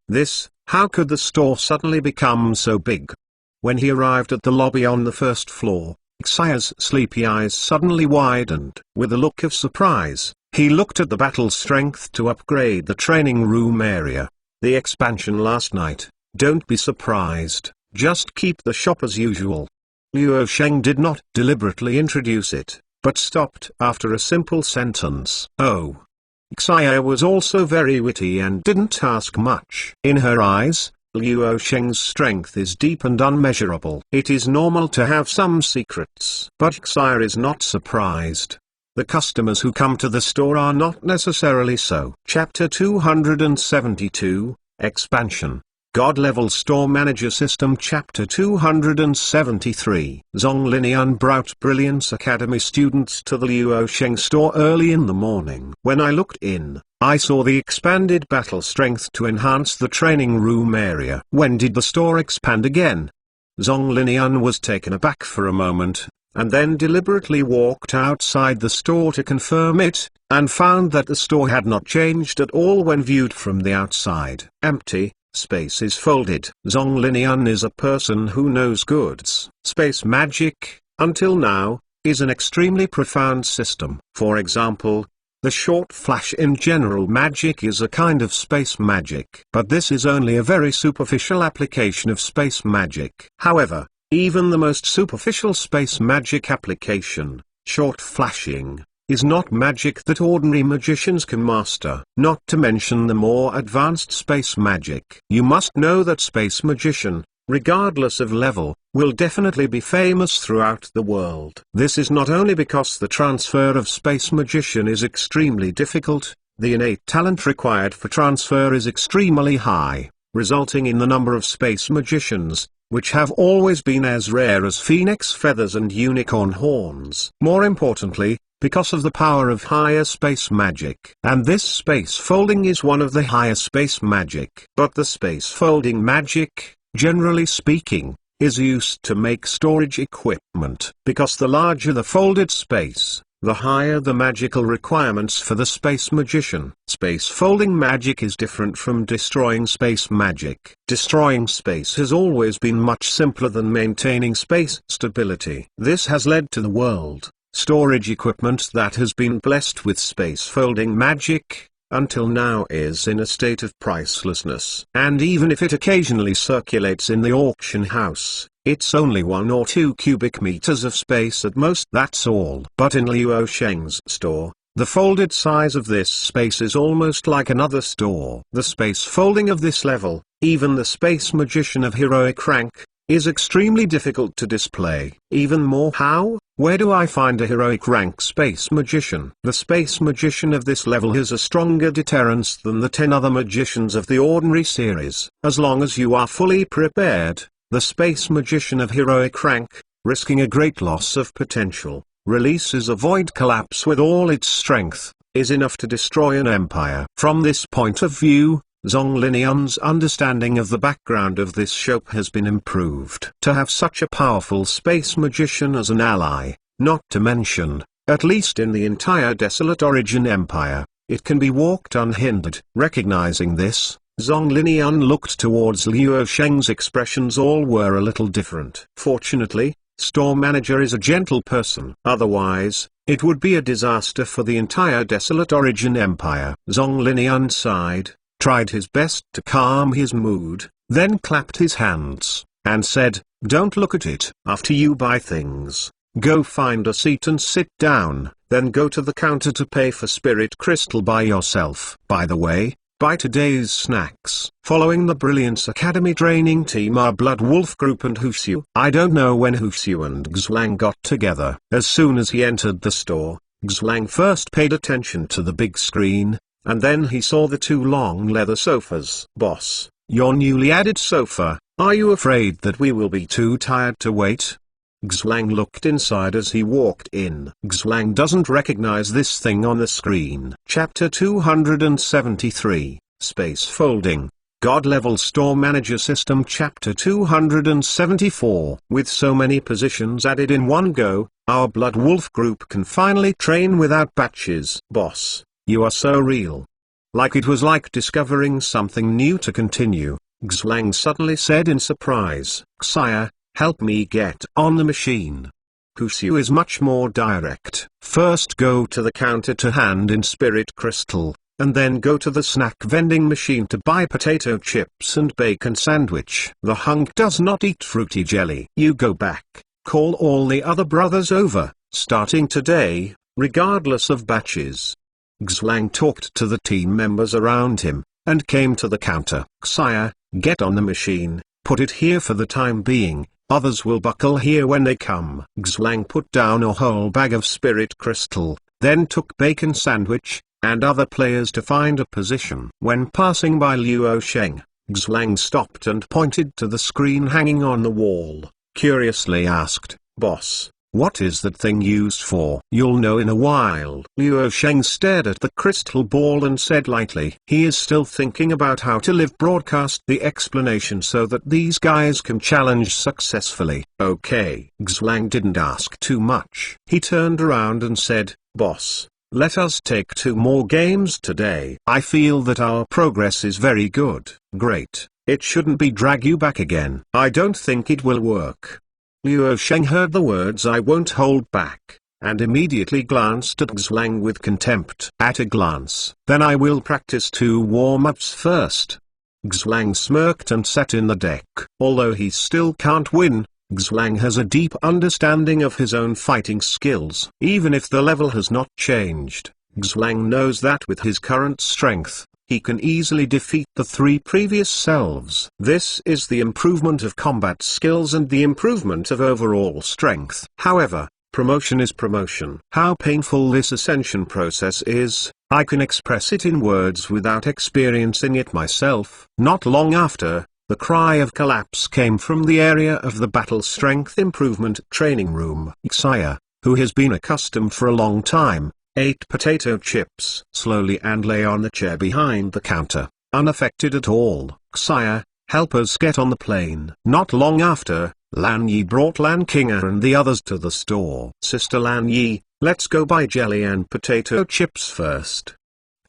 How could the store suddenly become so big? When he arrived at the lobby on the first floor, Xia's sleepy eyes suddenly widened. With a look of surprise, he looked at the battle strength to upgrade the training room area. The expansion last night. Don't be surprised, just keep the shop as usual. Luo Sheng did not deliberately introduce it, but stopped after a simple sentence. Oh. Xia was also very witty and didn't ask much. In her eyes, Luo Sheng's strength is deep and unmeasurable. It is normal to have some secrets. But Xia is not surprised. The customers who come to the store are not necessarily so. Chapter 272, Expansion. God-Level Store Manager System. Chapter 273. Zonglinian brought Brilliance Academy students to the Luo Sheng store early in the morning. When I looked in, I saw the expanded battle strength to enhance the training room area. When did the store expand again? Zonglinian was taken aback for a moment, and then deliberately walked outside the store to confirm it, and found that the store had not changed at all when viewed from the outside. Empty. Space is folded. Zonglinian is a person who knows goods. Space magic, until now, is an extremely profound system. For example, the short flash in general magic is a kind of space magic. But this is only a very superficial application of space magic. However, even the most superficial space magic application, short flashing, is not magic that ordinary magicians can master. Not to mention the more advanced space magic. You must know that space magician, regardless of level, will definitely be famous throughout the world. This is not only because the transfer of Space Magician is extremely difficult, the innate talent required for transfer is extremely high, resulting in the number of Space Magicians, which have always been as rare as phoenix feathers and unicorn horns. More importantly, because of the power of higher space magic. And this space folding is one of the higher space magic. But the space folding magic, generally speaking, is used to make storage equipment. Because the larger the folded space, the higher the magical requirements for the Space Magician. Space folding magic is different from destroying space magic. Destroying space has always been much simpler than maintaining space stability. This has led to the world storage equipment that has been blessed with space folding magic, until now is in a state of pricelessness. And even if it occasionally circulates in the auction house, it's only 1 or 2 cubic meters of space at most, that's all. But in Luo Sheng's store, the folded size of this space is almost like another store. The space folding of this level, even the Space Magician of heroic rank, is extremely difficult to display. Even more, how? Where do I find a heroic rank Space Magician? The Space Magician of this level has a stronger deterrence than the 10 other magicians of the ordinary series. As long as you are fully prepared, the Space Magician of heroic rank, risking a great loss of potential, releases a void collapse with all its strength, is enough to destroy an empire. From this point of view, Zhong Linian's understanding of the background of this show has been improved. To have such a powerful Space Magician as an ally, not to mention, at least in the entire Desolate Origin Empire, it can be walked unhindered. Recognizing this, Zhong Linian looked towards Luo Sheng's expressions. All were a little different. Fortunately, store manager is a gentle person. Otherwise, it would be a disaster for the entire Desolate Origin Empire. Zhong Linian sighed, tried his best to calm his mood, then clapped his hands, and said, "Don't look at it. After you buy things, go find a seat and sit down, then go to the counter to pay for Spirit Crystal by yourself. By the way, buy today's snacks." Following the Brilliance Academy training team are Blood Wolf Group and Huxiu. I don't know when Huxiu and Xlang got together. As soon as he entered the store, Xlang first paid attention to the big screen, and then he saw the 2 long leather sofas. "Boss, your newly added sofa, are you afraid that we will be too tired to wait?" Xlang looked inside as he walked in. Xlang doesn't recognize this thing on the screen. Chapter 273, Space Folding, God-Level Store Manager System. Chapter 274. With so many positions added in one go, our Blood Wolf Group can finally train without batches. "Boss, you are so real." Like it was like discovering something new to continue, Xlang suddenly said in surprise, "Sire, help me get on the machine." Huxiu is much more direct. First go to the counter to hand in Spirit Crystal, and then go to the snack vending machine to buy potato chips and bacon sandwich. The hunk does not eat fruity jelly. You go back, call all the other brothers over, starting today, regardless of batches. Xlang talked to the team members around him, and came to the counter. "Sire, get on the machine, put it here for the time being, others will buckle here when they come." Xlang put down a whole bag of Spirit Crystal, then took bacon sandwich, and other players to find a position. When passing by Luo Sheng, Xlang stopped and pointed to the screen hanging on the wall, curiously asked, "Boss, what is that thing used for?" "You'll know in a while." Luo Sheng stared at the crystal ball and said lightly, he is still thinking about how to live broadcast the explanation so that these guys can challenge successfully. "Okay." Xlang didn't ask too much. He turned around and said, "Boss, let us take 2 more games today. I feel that our progress is very good." "Great. It shouldn't be drag you back again." "I don't think it will work." Luo Sheng heard the words "I won't hold back," and immediately glanced at Xlang with contempt. At a glance. "Then I will practice 2 warm-ups first." Xlang smirked and sat in the deck. Although he still can't win, Xlang has a deep understanding of his own fighting skills. Even if the level has not changed, Xlang knows that with his current strength, he can easily defeat the 3 previous selves. This is the improvement of combat skills and the improvement of overall strength. However, promotion is promotion. How painful this ascension process is, I can express it in words without experiencing it myself. Not long after, the cry of collapse came from the area of the battle strength improvement training room. Xia, who has been accustomed for a long time, ate potato chips slowly and lay on the chair behind the counter, unaffected at all. Xia, help us get on the plane. Not long after, Lan Yi brought Lan Qing'er and the others to the store. Sister Lan Yi, let's go buy jelly and potato chips first.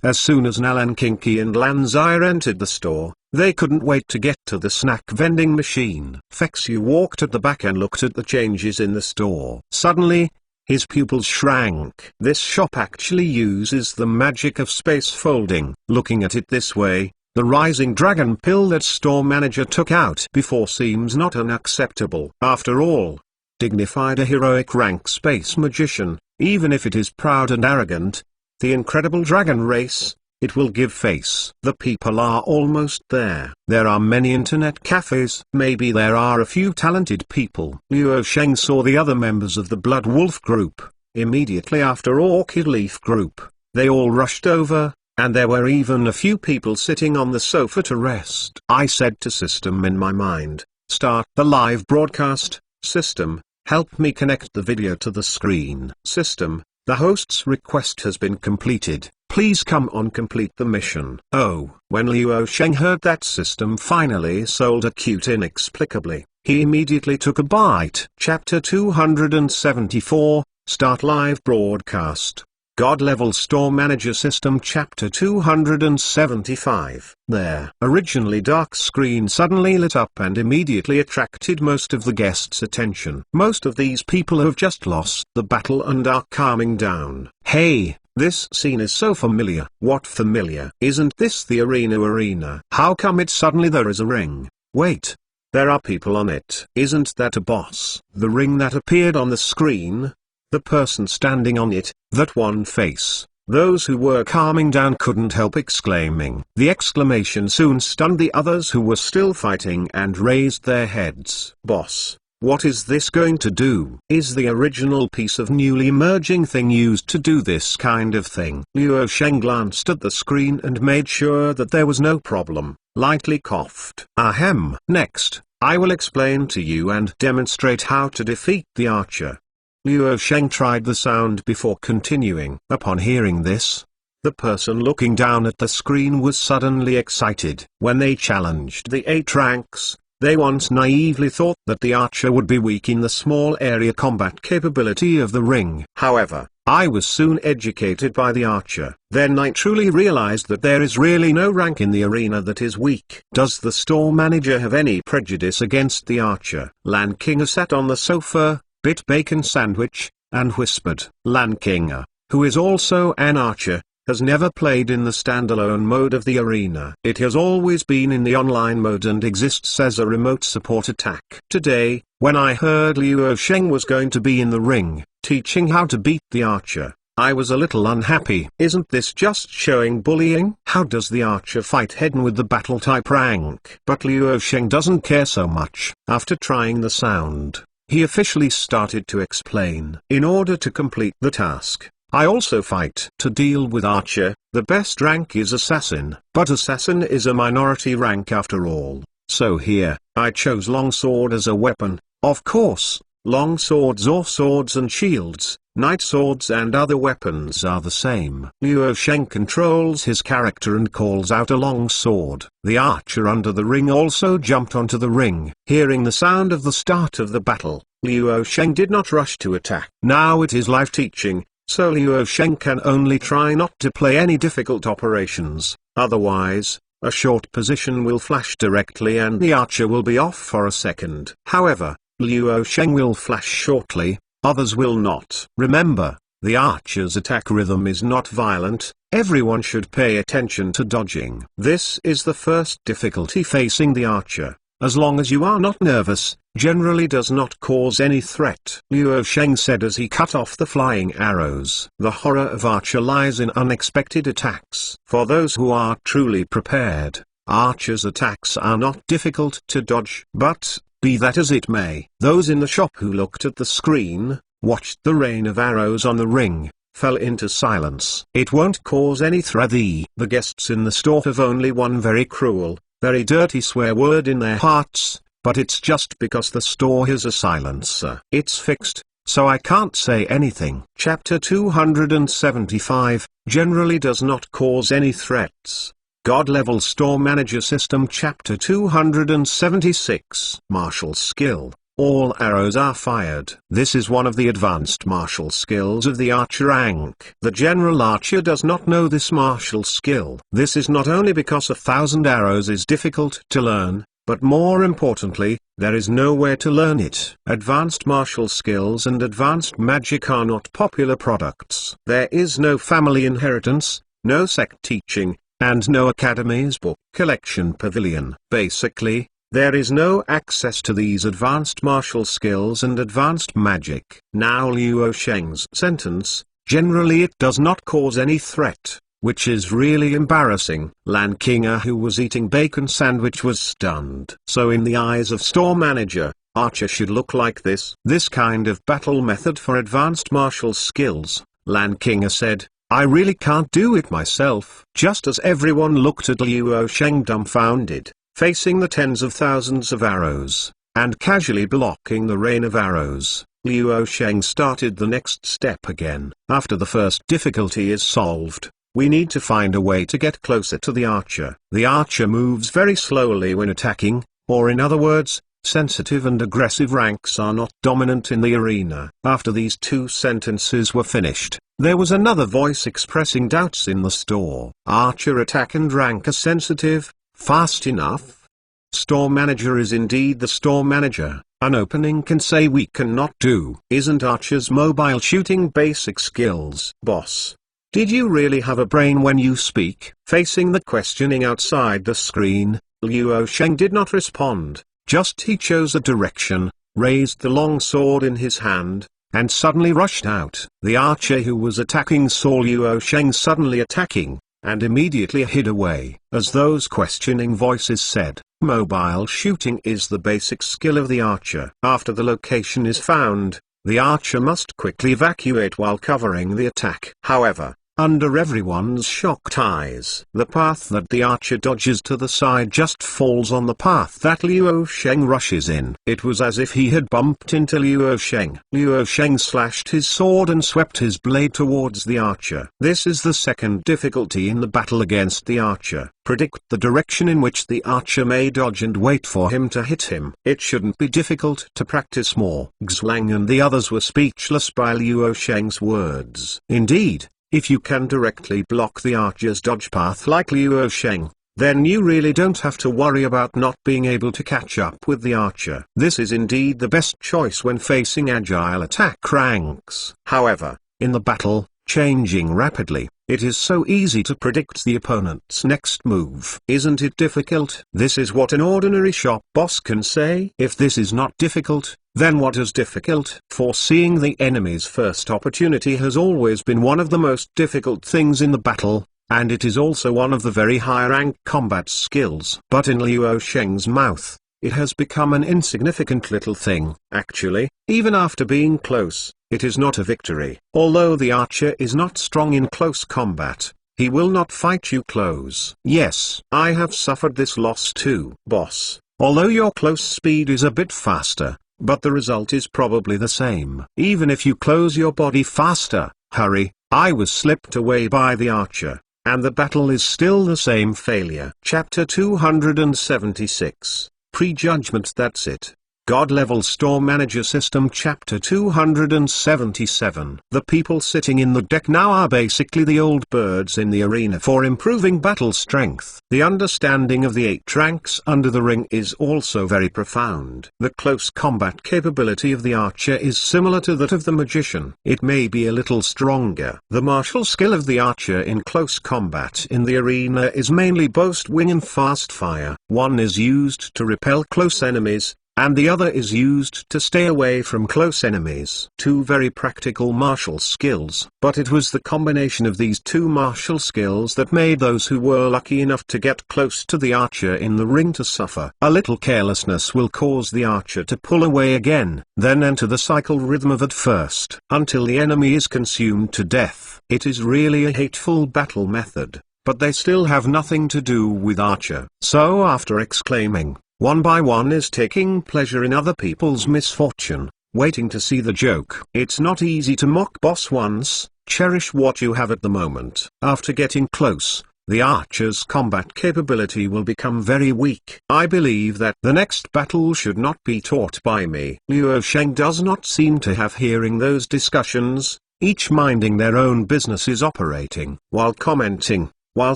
As soon as Lan Qingqi and Lan Xia entered the store, they couldn't wait to get to the snack vending machine. Fexu walked at the back and looked at the changes in the store. Suddenly, his pupils shrank. This shop actually uses the magic of space folding. Looking at it this way, the rising dragon pill that store manager took out before seems not unacceptable. After all, dignified a heroic rank space magician, even if it is proud and arrogant, the incredible dragon race, it will give face. The people are almost there. There are many internet cafes. Maybe there are a few talented people. Luo Sheng saw the other members of the Blood Wolf group, immediately after Orchid Leaf group. They all rushed over, and there were even a few people sitting on the sofa to rest. I said to System in my mind, start the live broadcast. System, help me connect the video to the screen. System, the host's request has been completed. Please come on, complete the mission. Oh, when Luo Sheng heard that System finally sold a cute inexplicably, he immediately took a bite. Chapter 274, Start Live Broadcast. God Level Store Manager System. Chapter 275. Their originally dark screen suddenly lit up and immediately attracted most of the guests' attention. Most of these people have just lost the battle and are calming down. Hey, this scene is so familiar. What familiar? Isn't this the arena? How come it suddenly there is a ring? Wait. There are people on it. Isn't that a boss? The ring that appeared on the screen? The person standing on it, that one face. Those who were calming down couldn't help exclaiming. The exclamation soon stunned the others who were still fighting and raised their heads. Boss, what is this going to do? Is the original piece of newly emerging thing used to do this kind of thing? Luo Sheng glanced at the screen and made sure that there was no problem, lightly coughed. Ahem. Next, I will explain to you and demonstrate how to defeat the archer. Luo Sheng tried the sound before continuing. Upon hearing this, the person looking down at the screen was suddenly excited. When they challenged the 8 ranks, they once naively thought that the archer would be weak in the small area combat capability of the ring. However, I was soon educated by the archer. Then I truly realized that there is really no rank in the arena that is weak. Does the store manager have any prejudice against the archer? Lan Qing'er sat on the sofa, bit bacon sandwich, and whispered. Lan Qing'er, who is also an archer, has never played in the standalone mode of the arena. It has always been in the online mode and exists as a remote support attack. Today, when I heard Luo Sheng was going to be in the ring, teaching how to beat the archer, I was a little unhappy. Isn't this just showing bullying? How does the archer fight head-on with the battle type rank? But Luo Sheng doesn't care so much. After trying the sound, he officially started to explain. In order to complete the task, I also fight. To deal with archer, the best rank is assassin. But assassin is a minority rank after all. So here, I chose longsword as a weapon. Of course, long swords or swords and shields, knight swords and other weapons are the same. Luo Sheng controls his character and calls out a long sword. The archer under the ring also jumped onto the ring. Hearing the sound of the start of the battle, Luo Sheng did not rush to attack. Now it is live teaching, so Luo Sheng can only try not to play any difficult operations, otherwise, a short position will flash directly and the archer will be off for a second. However, Luo Sheng will flash shortly, others will not. Remember, the archer's attack rhythm is not violent, everyone should pay attention to dodging. This is the first difficulty facing the archer. as long as you are not nervous, generally does not cause any threat," Luo Sheng said as he cut off the flying arrows. The horror of Archer lies in unexpected attacks. For those who are truly prepared, Archer's attacks are not difficult to dodge. But, be that as it may, those in the shop who looked at the screen, watched the rain of arrows on the ring, fell into silence. It won't cause any threat. The guests in the store have only one very cruel, very dirty swear word in their hearts, but it's just because the store has a silencer. It's fixed, so I can't say anything. Chapter 275, generally does not cause any threats. God-level store manager system. Chapter 276, martial skill. All arrows are fired. This is one of the advanced martial skills of the archer rank. The general archer does not know this martial skill. This is not only because 1,000 arrows is difficult to learn, but more importantly, there is nowhere to learn it. Advanced martial skills and advanced magic are not popular products. There is no family inheritance, no sect teaching, and no academy's book collection pavilion. Basically, there is no access to these advanced martial skills and advanced magic. Now Luo Sheng's sentence, generally it does not cause any threat, which is really embarrassing. Lan Kinga, who was eating bacon sandwich, was stunned. So in the eyes of store manager, Archer should look like this. This kind of battle method for advanced martial skills, Lan Kinga said, I really can't do it myself. Just as everyone looked at Luo Sheng dumbfounded, facing the tens of thousands of arrows, and casually blocking the rain of arrows, Luo Sheng started the next step again. After the first difficulty is solved, we need to find a way to get closer to the archer. The archer moves very slowly when attacking, or in other words, sensitive and aggressive ranks are not dominant in the arena. After these two sentences were finished, there was another voice expressing doubts in the store. Archer attack and rank are sensitive, fast enough? Store manager is indeed the store manager. An opening can say we cannot do. Isn't Archer's mobile shooting basic skills? Boss, did you really have a brain when you speak? Facing the questioning outside the screen, Luo Sheng did not respond, just he chose a direction, raised the long sword in his hand, and suddenly rushed out. The archer who was attacking saw Luo Sheng suddenly attacking, and immediately hid away. As those questioning voices said, mobile shooting is the basic skill of the archer. After the location is found, the archer must quickly evacuate while covering the attack. However, under everyone's shocked eyes, the path that the archer dodges to the side just falls on the path that Luo Sheng rushes in. It was as if he had bumped into Luo Sheng. Luo Sheng slashed his sword and swept his blade towards the archer. This is the second difficulty in the battle against the archer. Predict the direction in which the archer may dodge and wait for him to hit him. It shouldn't be difficult to practice more. Xlang and the others were speechless by Luo Sheng's words. Indeed, if you can directly block the archer's dodge path like Luo Sheng, then you really don't have to worry about not being able to catch up with the archer. This is indeed the best choice when facing agile attack ranks. However, in the battle, changing rapidly, it is so easy to predict the opponent's next move. Isn't it difficult? This is what an ordinary shop boss can say. If this is not difficult, then what is difficult? Foreseeing the enemy's first opportunity has always been one of the most difficult things in the battle, and it is also one of the very high-rank combat skills. But in Luo Sheng's mouth, it has become an insignificant little thing. Actually, even after being close, it is not a victory. Although the archer is not strong in close combat, he will not fight you close. Yes, I have suffered this loss too. Boss, although your close speed is a bit faster, but the result is probably the same. Even if you close your body faster, hurry, I was slipped away by the archer, and the battle is still the same failure. Chapter 276, Prejudgment. That's it. God Level Store Manager System Chapter 277. The people sitting in the deck now are basically the old birds in the arena for improving battle strength. The understanding of the 8 ranks under the ring is also very profound. The close combat capability of the archer is similar to that of the magician. It may be a little stronger. The martial skill of the archer in close combat in the arena is mainly bow, wing and fast fire. One is used to repel close enemies, and the other is used to stay away from close enemies. 2 very practical martial skills. But it was the combination of these 2 martial skills that made those who were lucky enough to get close to the archer in the ring to suffer. A little carelessness will cause the archer to pull away again, then enter the cycle rhythm of at first, until the enemy is consumed to death. It is really a hateful battle method, but they still have nothing to do with archer. So after exclaiming, "One by one is taking pleasure in other people's misfortune," waiting to see the joke. It's not easy to mock boss once. Cherish what you have at the moment. After getting close, the archer's combat capability will become very weak. I believe that the next battle should not be taught by me. Liu Sheng does not seem to have hearing those discussions, each minding their own business is operating. While commenting, while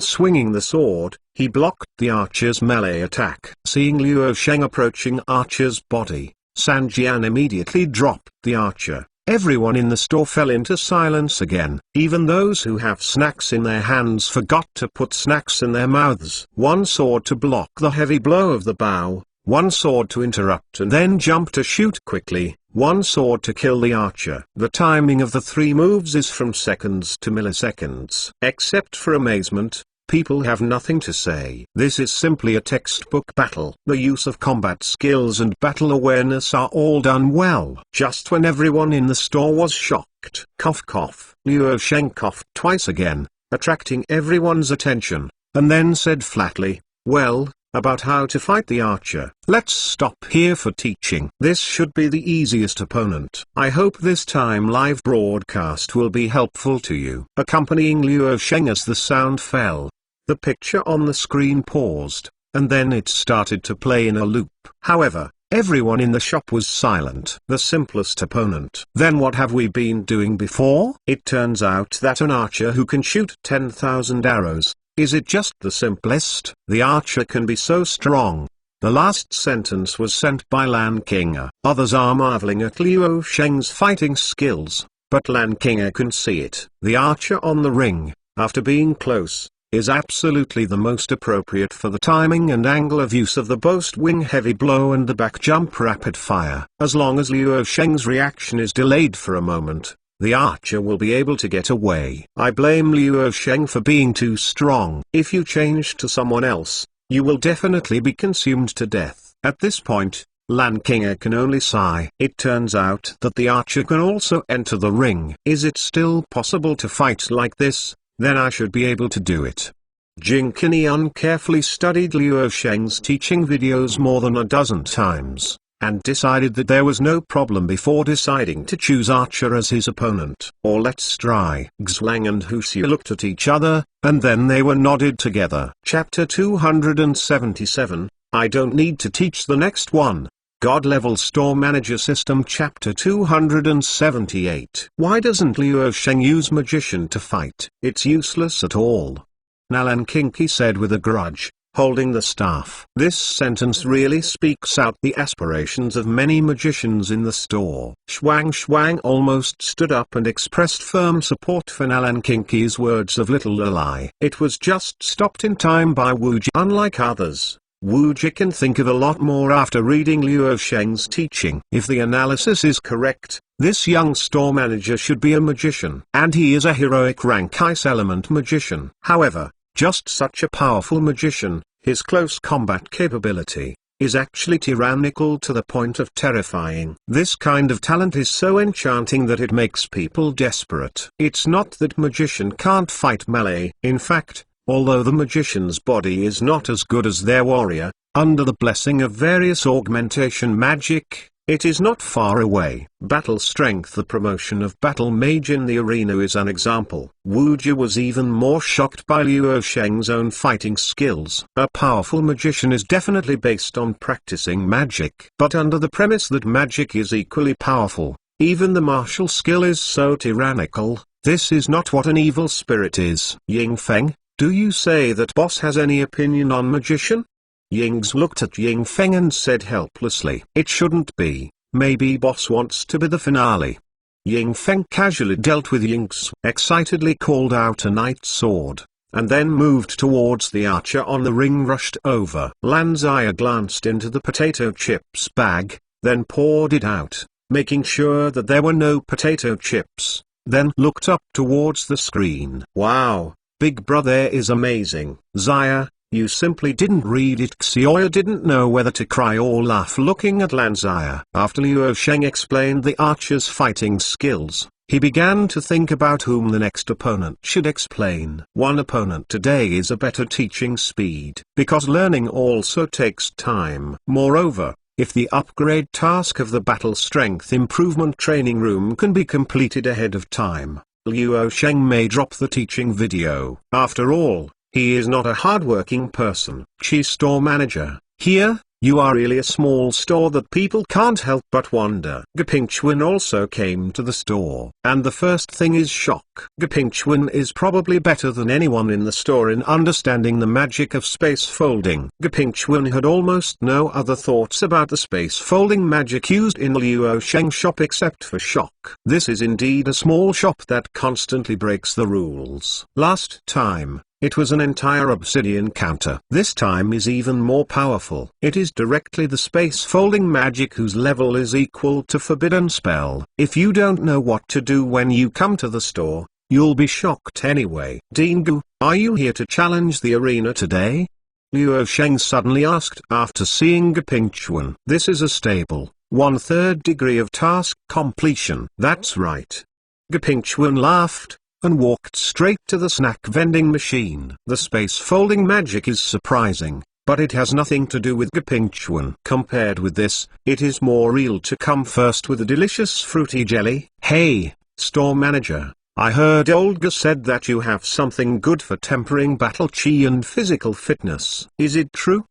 swinging the sword, he blocked the archer's melee attack. Seeing Liu Sheng approaching archer's body, San Jian immediately dropped the archer. Everyone in the store fell into silence again. Even those who have snacks in their hands forgot to put snacks in their mouths. One sword to block the heavy blow of the bow, one sword to interrupt and then jump to shoot quickly, one sword to kill the archer. The timing of the 3 moves is from seconds to milliseconds. Except for amazement, people have nothing to say. This is simply a textbook battle. The use of combat skills and battle awareness are all done well. Just when everyone in the store was shocked. Cough cough. Liu Sheng coughed twice again, attracting everyone's attention, and then said flatly, "Well, about how to fight the archer. Let's stop here for teaching. This should be the easiest opponent. I hope this time live broadcast will be helpful to you." Accompanying Liu Sheng as the sound fell, the picture on the screen paused, and then it started to play in a loop. However, everyone in the shop was silent. The simplest opponent. Then what have we been doing before? It turns out that an archer who can shoot 10,000 arrows. Is it just the simplest? The archer can be so strong. The last sentence was sent by Lan Kinga. Others are marveling at Liu Sheng's fighting skills, but Lan Kinga can see it. The archer on the ring, after being close, is absolutely the most appropriate for the timing and angle of use of the bow wing heavy blow and the back jump rapid fire. As long as Liu Sheng's reaction is delayed for a moment, the archer will be able to get away. I blame Liu Sheng for being too strong. If you change to someone else, you will definitely be consumed to death. At this point, Lan Kinga can only sigh. It turns out that the archer can also enter the ring. Is it still possible to fight like this? Then I should be able to do it. Jing Qinian carefully studied Liu Sheng's teaching videos more than a dozen times, and decided that there was no problem before deciding to choose archer as his opponent. Or let's try. Xlang and Huxia looked at each other, and then they were nodded together. Chapter 277, I don't need to teach the next one. God Level Store Manager System Chapter 278. Why doesn't Liu Sheng use Magician to fight? It's useless at all. Nalan Kinki said with a grudge, holding the staff. This sentence really speaks out the aspirations of many magicians in the store. Shuang almost stood up and expressed firm support for Nalan Kinki's words of little lie. It was just stopped in time by Wuji. Unlike others, Wuji can think of a lot more after reading Liu Sheng's teaching. If the analysis is correct, this young store manager should be a magician. And he is a heroic rank ice element magician. However, just such a powerful magician, his close combat capability, is actually tyrannical to the point of terrifying. This kind of talent is so enchanting that it makes people desperate. It's not that magician can't fight melee. In fact, although the magician's body is not as good as their warrior, under the blessing of various augmentation magic, It is not far away. Battle strength. The promotion of battle mage in the arena is an example. Wu Ji was even more shocked by Luo Sheng's own fighting skills. A powerful magician is definitely based on practicing magic. But under the premise that magic is equally powerful, even the martial skill is so tyrannical, this is not what an evil spirit is. Ying Feng, do you say that boss has any opinion on magician? Ying's looked at Ying Feng and said helplessly, it shouldn't be, maybe boss wants to be the finale. Ying Feng casually dealt with Ying's, excitedly called out a knight's sword, and then moved towards the archer on the ring. Rushed over. Lan Zaya glanced into the potato chips bag, then poured it out, making sure that there were no potato chips, then looked up towards the screen. Wow, Big Brother is amazing. Zaya, you simply didn't read it. Xiaoya didn't know whether to cry or laugh looking at Lan Zaya. After Luo Sheng explained the archer's fighting skills, he began to think about whom the next opponent should explain. One opponent today is a better teaching speed, because learning also takes time. Moreover, if the upgrade task of the battle strength improvement training room can be completed ahead of time, Luo Sheng may drop the teaching video. After all, he is not a hardworking person. Chi store manager, here, you are really a small store that people can't help but wonder. Gepingchuan also came to the store, and the first thing is shock. Gepingchuan is probably better than anyone in the store in understanding the magic of space folding. Gepingchuan had almost no other thoughts about the space folding magic used in Luo Sheng's shop except for shock. This is indeed a small shop that constantly breaks the rules. Last time, it was an entire obsidian counter. This time is even more powerful. It is directly the space folding magic whose level is equal to forbidden spell. If you don't know what to do when you come to the store, you'll be shocked anyway. Dingu, are you here to challenge the arena today? Luo Sheng suddenly asked after seeing Gepingchuan. This is a stable, 1/3 degree of task completion. That's right. Gepingchuan laughed and walked straight to the snack vending machine. The space folding magic is surprising, but it has nothing to do with Gepingchuan. Compared with this, it is more real to come first with a delicious fruity jelly. Hey, store manager, I heard Olga said that you have something good for tempering battle chi and physical fitness. Is it true?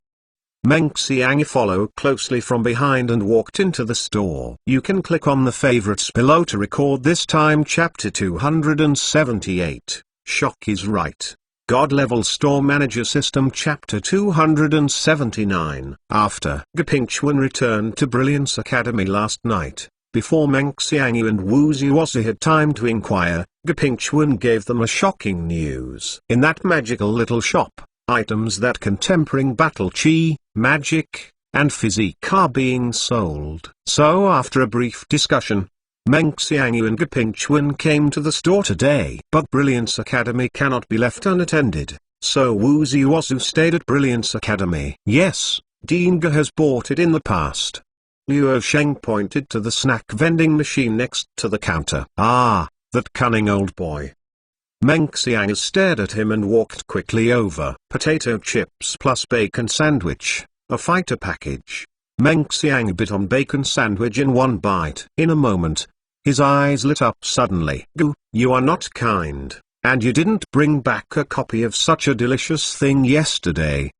Meng Xiang followed closely from behind and walked into the store. You can click on the favorites below to record this time. Chapter 278. Shock is right. God Level Store Manager System. Chapter 279. After Gepingchuan returned to Brilliance Academy last night, before Meng Xiang and Wu Zuozi had time to inquire, Gepingchuan gave them a shocking news. In that magical little shop, items that can tempering battle chi, magic, and physique are being sold. So after a brief discussion, Meng Xiangyu and Gepingchuan came to the store today. But Brilliance Academy cannot be left unattended, so Wu Zuozu stayed at Brilliance Academy. Yes, Dinga has bought it in the past. Luo Sheng pointed to the snack vending machine next to the counter. Ah, that cunning old boy. Meng Xiang stared at him and walked quickly over. Potato chips plus bacon sandwich, a fighter package. Meng Xiang bit on bacon sandwich in one bite. In a moment, his eyes lit up suddenly. Gu, you are not kind, and you didn't bring back a copy of such a delicious thing yesterday.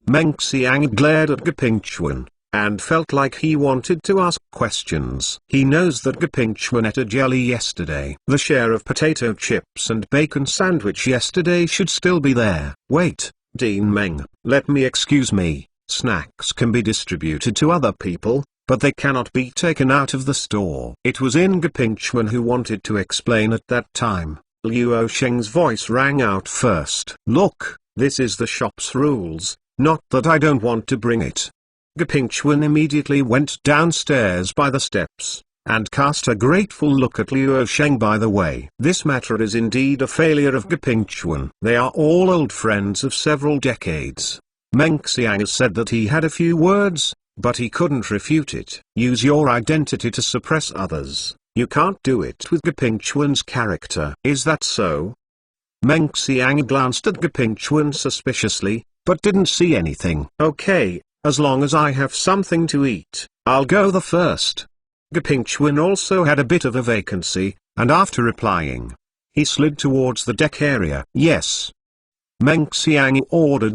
Meng Xiang glared at Gepingchuan, and felt like he wanted to ask questions. He knows that Gepingchuan ate a jelly yesterday. The share of potato chips and bacon sandwich yesterday should still be there. Wait, Dean Meng, let me excuse me. Snacks can be distributed to other people, but they cannot be taken out of the store. It was Gepingchuan who wanted to explain at that time. Luo Sheng's voice rang out first. Look, this is the shop's rules, not that I don't want to bring it. Gepingchuan immediately went downstairs by the steps, and cast a grateful look at Luo Sheng. By the way, this matter is indeed a failure of Gepingchuan. They are all old friends of several decades. Meng Xiang said that he had a few words, but he couldn't refute it. Use your identity to suppress others. You can't do it with Gepingchuan's character. Is that so? Meng Xiang glanced at Gepingchuan suspiciously, but didn't see anything. Okay, As long as I have something to eat, I'll go the first. Gapingchwin also had a bit of a vacancy, and after replying, he slid towards the deck area. Yes. Meng Xiang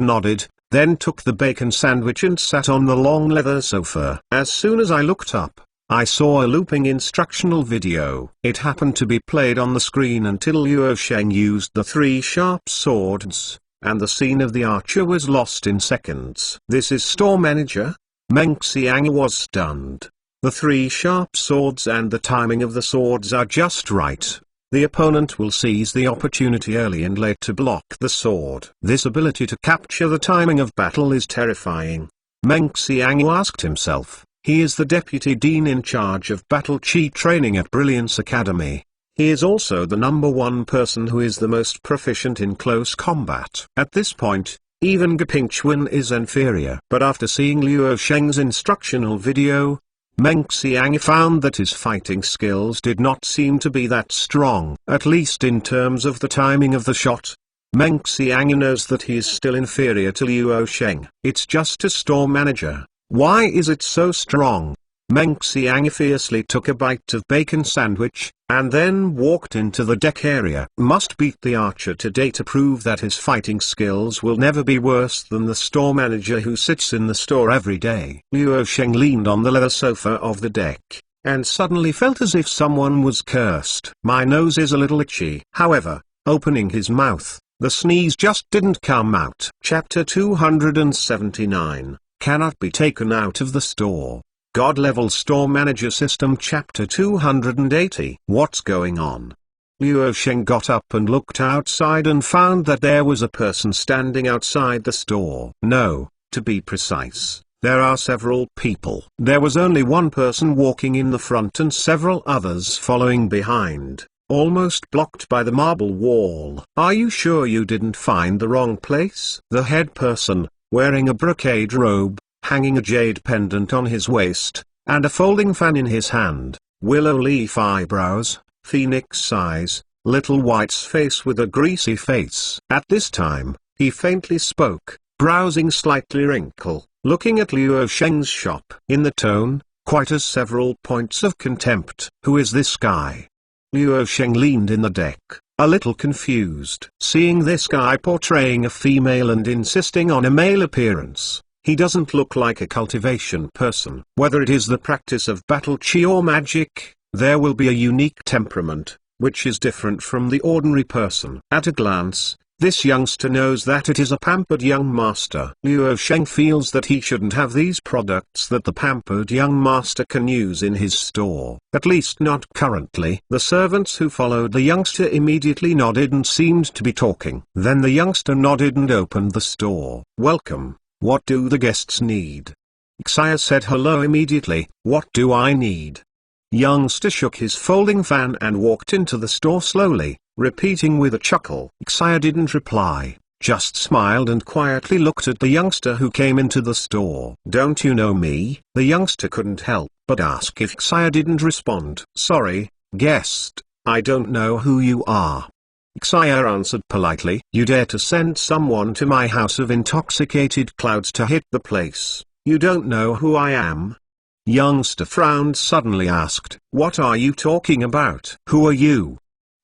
nodded, then took the bacon sandwich and sat on the long leather sofa. As soon as I looked up, I saw a looping instructional video. It happened to be played on the screen until Luo Sheng used the 3 sharp swords, and the scene of the archer was lost in seconds. This is Store Manager? Meng Xiang was stunned. The 3 sharp swords and the timing of the swords are just right. The opponent will seize the opportunity early and late to block the sword. This ability to capture the timing of battle is terrifying. Meng Xiang asked himself. He is the deputy dean in charge of battle chi training at Brilliance Academy. He is also the #1 person who is the most proficient in close combat. At this point, even Gapingchwin is inferior. But after seeing Luo Sheng's instructional video, Meng Xiang found that his fighting skills did not seem to be that strong. At least in terms of the timing of the shot, Meng Xiang knows that he is still inferior to Luo Sheng. It's just a Store Manager. Why is it so strong? Meng Xiang fiercely took a bite of bacon sandwich, and then walked into the deck area. Must beat the archer today to prove that his fighting skills will never be worse than the Store Manager who sits in the store every day. Luo Sheng leaned on the leather sofa of the deck, and suddenly felt as if someone was cursed. My nose is a little itchy. However, opening his mouth, the sneeze just didn't come out. Chapter 279. Cannot be taken out of the store. God-level Store Manager System. Chapter 280. What's going on? Luo Sheng got up and looked outside and found that there was a person standing outside the store. No, to be precise, there are several people. There was only one person walking in the front and several others following behind, almost blocked by the marble wall. Are you sure you didn't find the wrong place? The head person, wearing a brocade robe, hanging a jade pendant on his waist, and a folding fan in his hand, willow leaf eyebrows, phoenix eyes, little white's face with a greasy face. At this time, he faintly spoke, browsing slightly wrinkle, looking at Luo Sheng's shop. In the tone, quite as several points of contempt. Who is this guy? Luo Sheng leaned in the deck, a little confused. Seeing this guy portraying a female and insisting on a male appearance, he doesn't look like a cultivation person. Whether it is the practice of battle chi or magic, there will be a unique temperament, which is different from the ordinary person. At a glance, this youngster knows that it is a pampered young master. Luo Sheng feels that he shouldn't have these products that the pampered young master can use in his store. At least not currently. The servants who followed the youngster immediately nodded and seemed to be talking. Then the youngster nodded and opened the store. Welcome. What do the guests need? Xia said hello immediately. What do I need? Youngster shook his folding fan and walked into the store slowly, repeating with a chuckle. Xia didn't reply, just smiled and quietly looked at the youngster who came into the store. Don't you know me? The youngster couldn't help but ask if Xia didn't respond. Sorry, guest, I don't know who you are. Xia answered politely. You dare to send someone to my house of intoxicated clouds to hit the place? You don't know who I am? Youngster frowned suddenly asked. What are you talking about? Who are you?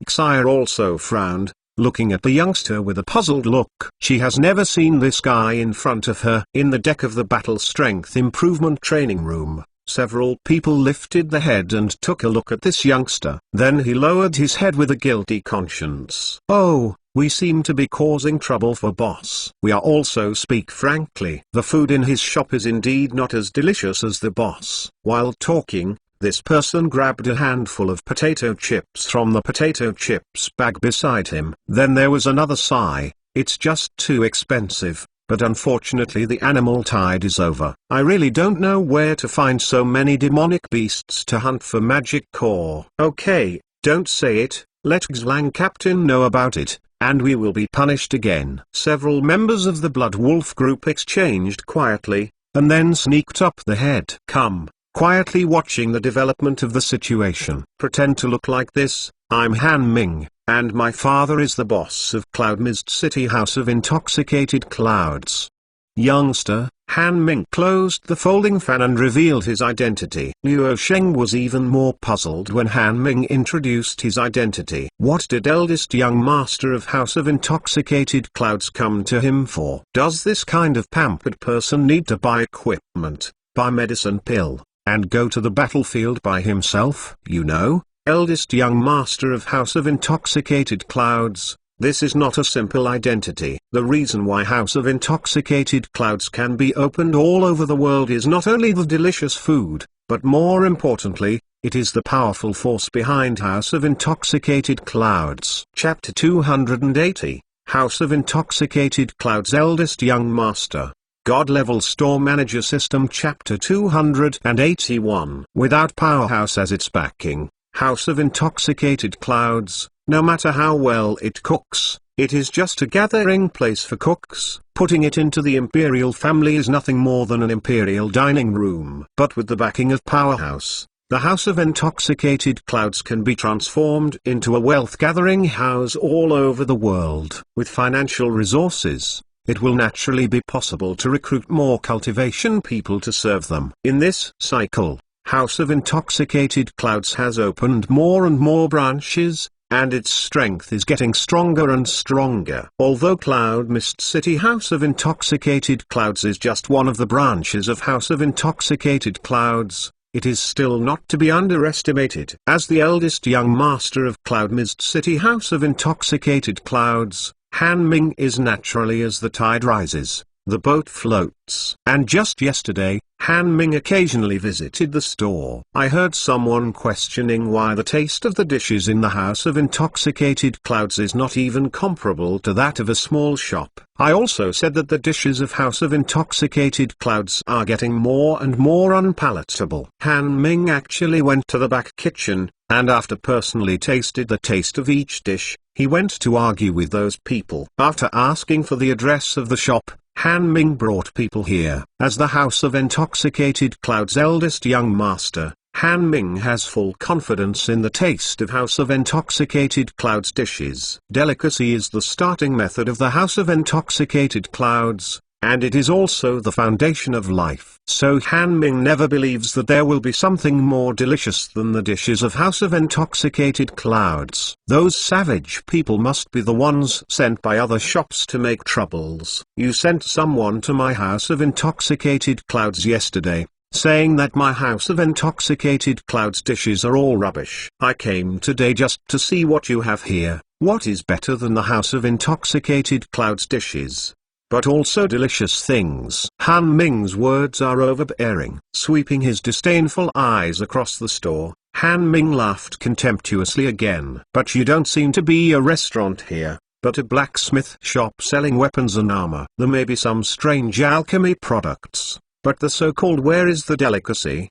Xia also frowned, looking at the youngster with a puzzled look. She has never seen this guy in front of her. In the deck of the Battle Strength Improvement Training Room, several people lifted the head and took a look at this youngster. Then he lowered his head with a guilty conscience. Oh, we seem to be causing trouble for boss. We are also speak frankly. The food in his shop is indeed not as delicious as the boss. While talking, this person grabbed a handful of potato chips from the potato chips bag beside him. Then there was another sigh. It's just too expensive. But unfortunately the animal tide is over. I really don't know where to find so many demonic beasts to hunt for magic core. Okay, don't say it, let Xlang Captain know about it, and we will be punished again. Several members of the Blood Wolf group exchanged quietly, and then sneaked up the head. Come, quietly watching the development of the situation. Pretend to look like this. I'm Han Ming, and my father is the boss of Cloud Mist City House of Intoxicated Clouds. Youngster, Han Ming closed the folding fan and revealed his identity. Luo Sheng was even more puzzled when Han Ming introduced his identity. What did eldest young master of House of Intoxicated Clouds come to him for? Does this kind of pampered person need to buy equipment, buy medicine pill, and go to the battlefield by himself? You know, eldest young master of House of Intoxicated Clouds, this is not a simple identity. The reason why House of Intoxicated Clouds can be opened all over the world is not only the delicious food, but more importantly, it is the powerful force behind House of Intoxicated Clouds. Chapter 280, House of Intoxicated Clouds Eldest Young Master. God-level store manager system. Chapter 281. Without Powerhouse as its backing, House of Intoxicated Clouds, no matter how well it cooks, it is just a gathering place for cooks. Putting it into the imperial family is nothing more than an imperial dining room. But with the backing of Powerhouse, the House of Intoxicated Clouds can be transformed into a wealth-gathering house all over the world. With financial resources, it will naturally be possible to recruit more cultivation people to serve them. In this cycle, House of Intoxicated Clouds has opened more and more branches, and its strength is getting stronger and stronger. Although Cloud Mist City House of Intoxicated Clouds is just one of the branches of House of Intoxicated Clouds, it is still not to be underestimated. As the eldest young master of Cloud Mist City House of Intoxicated Clouds, Han Ming is naturally as the tide rises, the boat floats. And just yesterday, Han Ming occasionally visited the store. I heard someone questioning why the taste of the dishes in the House of Intoxicated Clouds is not even comparable to that of a small shop. I also said that the dishes of House of Intoxicated Clouds are getting more and more unpalatable. Han Ming actually went to the back kitchen, and after personally tasted the taste of each dish, he went to argue with those people. After asking for the address of the shop, Han Ming brought people here. As the House of Intoxicated Clouds' eldest young master, Han Ming has full confidence in the taste of House of Intoxicated Clouds' dishes. Delicacy is the starting method of the House of Intoxicated Clouds, and it is also the foundation of life. So Han Ming never believes that there will be something more delicious than the dishes of House of Intoxicated Clouds. Those savage people must be the ones sent by other shops to make troubles. You sent someone to my House of Intoxicated Clouds yesterday, saying that my House of Intoxicated Clouds dishes are all rubbish. I came today just to see what you have here. What is better than the House of Intoxicated Clouds dishes? But also delicious things. Han Ming's words are overbearing. Sweeping his disdainful eyes across the store, Han Ming laughed contemptuously again. But you don't seem to be a restaurant here, but a blacksmith shop selling weapons and armor. There may be some strange alchemy products, but the so-called where is the delicacy?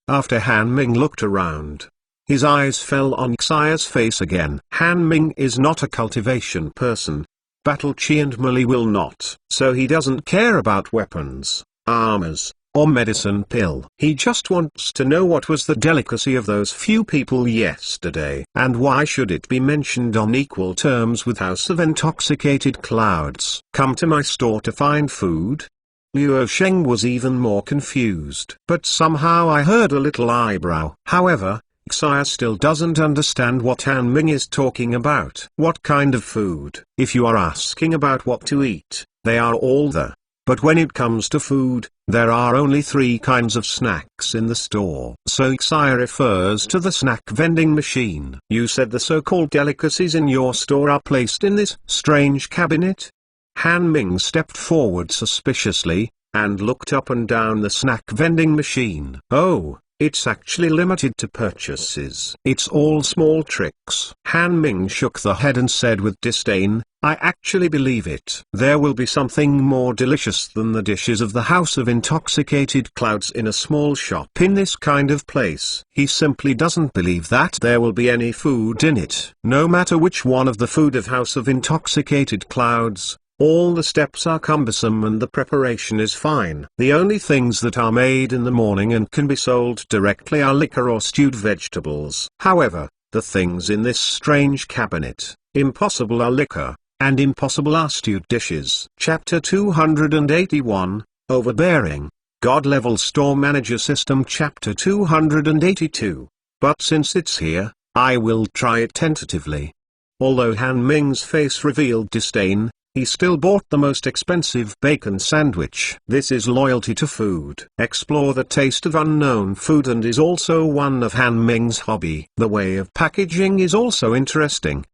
After Han Ming looked around, his eyes fell on Xia's face again. Han Ming is not a cultivation person. Battle Chi and melee will not. So he doesn't care about weapons, armors, or medicine pill. He just wants to know what was the delicacy of those few people yesterday. And why should it be mentioned on equal terms with House of Intoxicated Clouds? Come to my store to find food? Luo Sheng was even more confused. But somehow I heard a little eyebrow. However, Xia still doesn't understand what Han Ming is talking about. What kind of food? If you are asking about what to eat, they are all there. But when it comes to food, there are only 3 kinds of snacks in the store. So Xia refers to the snack vending machine. You said the so-called delicacies in your store are placed in this strange cabinet? Han Ming stepped forward suspiciously, and looked up and down the snack vending machine. Oh. It's actually limited to purchases. It's all small tricks. Han Ming shook the head and said with disdain, I actually believe it. There will be something more delicious than the dishes of the House of Intoxicated Clouds in a small shop. In this kind of place, he simply doesn't believe that there will be any food in it. No matter which one of the food of House of Intoxicated Clouds, all the steps are cumbersome and the preparation is fine. The only things that are made in the morning and can be sold directly are liquor or stewed vegetables. However, the things in this strange cabinet, impossible are liquor, and impossible are stewed dishes. Chapter 281, overbearing. God-level store manager system chapter 282. But since it's here, I will try it tentatively. Although Han Ming's face revealed disdain, he still bought the most expensive bacon sandwich. This is loyalty to food. Explore the taste of unknown food and is also one of Han Ming's hobby. The way of packaging is also interesting.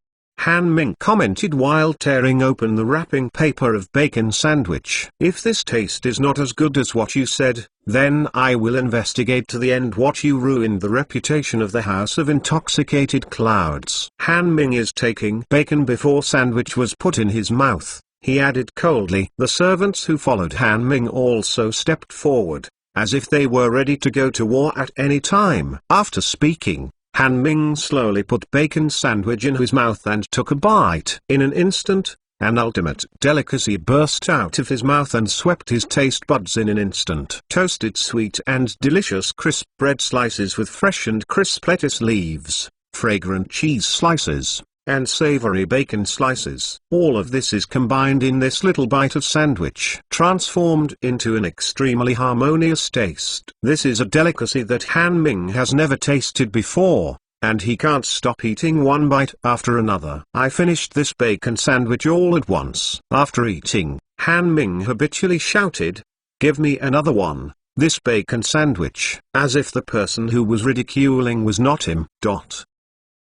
Han Ming commented while tearing open the wrapping paper of bacon sandwich. If this taste is not as good as what you said, then I will investigate to the end what you ruined the reputation of the House of Intoxicated Clouds. Han Ming is taking bacon before sandwich was put in his mouth, he added coldly. The servants who followed Han Ming also stepped forward, as if they were ready to go to war at any time. After speaking, Han Ming slowly put bacon sandwich in his mouth and took a bite. In an instant, an ultimate delicacy burst out of his mouth and swept his taste buds in an instant. Toasted sweet and delicious crisp bread slices with fresh and crisp lettuce leaves, fragrant cheese slices, and savory bacon slices. All of this is combined in this little bite of sandwich, transformed into an extremely harmonious taste. This is a delicacy that Han Ming has never tasted before, and he can't stop eating one bite after another. I finished this bacon sandwich all at once. After eating, Han Ming habitually shouted, "Give me another one, this bacon sandwich," as if the person who was ridiculing was not him.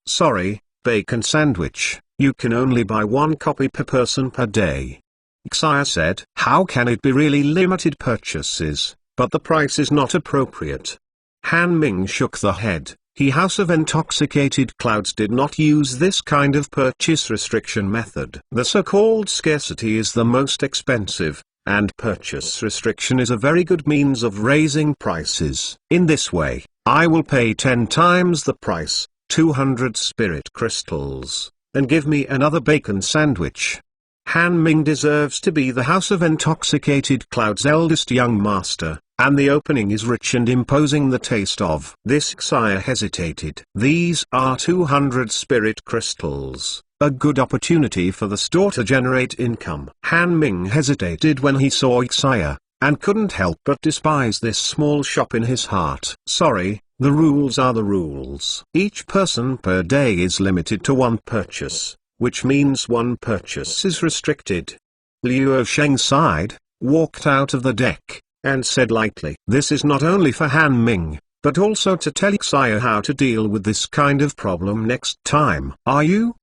Sorry, bacon sandwich, you can only buy one copy per person per day. Xia said. How can it be really limited purchases, but the price is not appropriate? Han Ming shook the head. He House of Intoxicated Clouds did not use this kind of purchase restriction method. The so-called scarcity is the most expensive, and purchase restriction is a very good means of raising prices. In this way, I will pay 10 times the price, 200 spirit crystals, and give me another bacon sandwich. Han Ming deserves to be the House of Intoxicated Clouds' eldest young master, and the opening is rich and imposing the taste of. This Xia hesitated. These are 200 spirit crystals, a good opportunity for the store to generate income. Han Ming hesitated when he saw Xia, and couldn't help but despise this small shop in his heart. Sorry, the rules are the rules. Each person per day is limited to one purchase, which means one purchase is restricted. Liu Sheng sighed, walked out of the deck, and said lightly, "This is not only for Han Ming, but also to tell Xia how to deal with this kind of problem next time." Are you?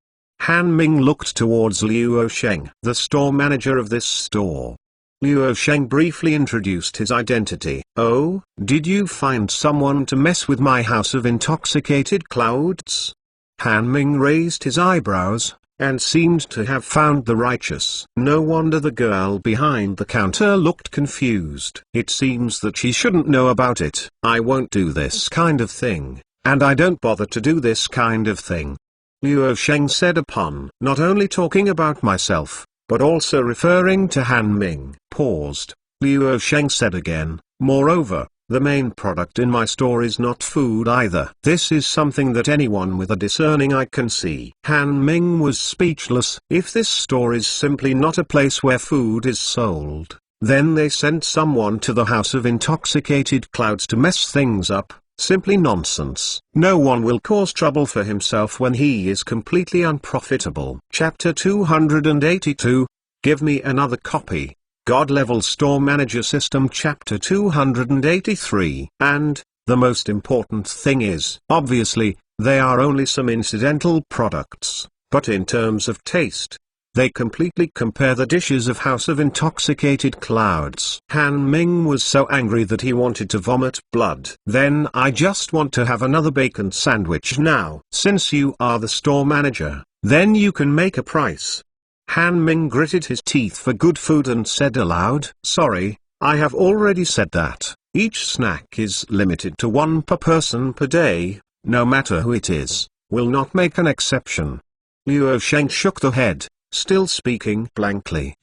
Han Ming looked towards Liu Sheng, the store manager of this store. Liu Sheng briefly introduced his identity. Oh, did you find someone to mess with my House of Intoxicated Clouds? Han Ming raised his eyebrows, and seemed to have found the righteous. No wonder the girl behind the counter looked confused. It seems that she shouldn't know about it. I won't do this kind of thing, and I don't bother to do this kind of thing, Liu Sheng said upon not only talking about myself, but also referring to Han Ming. Paused. Liu Sheng said again, moreover, the main product in my store is not food either. This is something that anyone with a discerning eye can see. Han Ming was speechless. If this store is simply not a place where food is sold, then they sent someone to the House of Intoxicated Clouds to mess things up. Simply nonsense. No one will cause trouble for himself when he is completely unprofitable. Chapter 282, Give Me Another Copy. God-Level Store Manager System Chapter 283. And, the most important thing is, obviously, they are only some incidental products, but in terms of taste, they completely compare the dishes of House of Intoxicated Clouds. Han Ming was so angry that he wanted to vomit blood. Then I just want to have another bacon sandwich now. Since you are the store manager, then you can make a price. Han Ming gritted his teeth for good food and said aloud, sorry, I have already said that. Each snack is limited to one per person per day, no matter who it is, will not make an exception. Liu Sheng shook the head, still speaking blankly.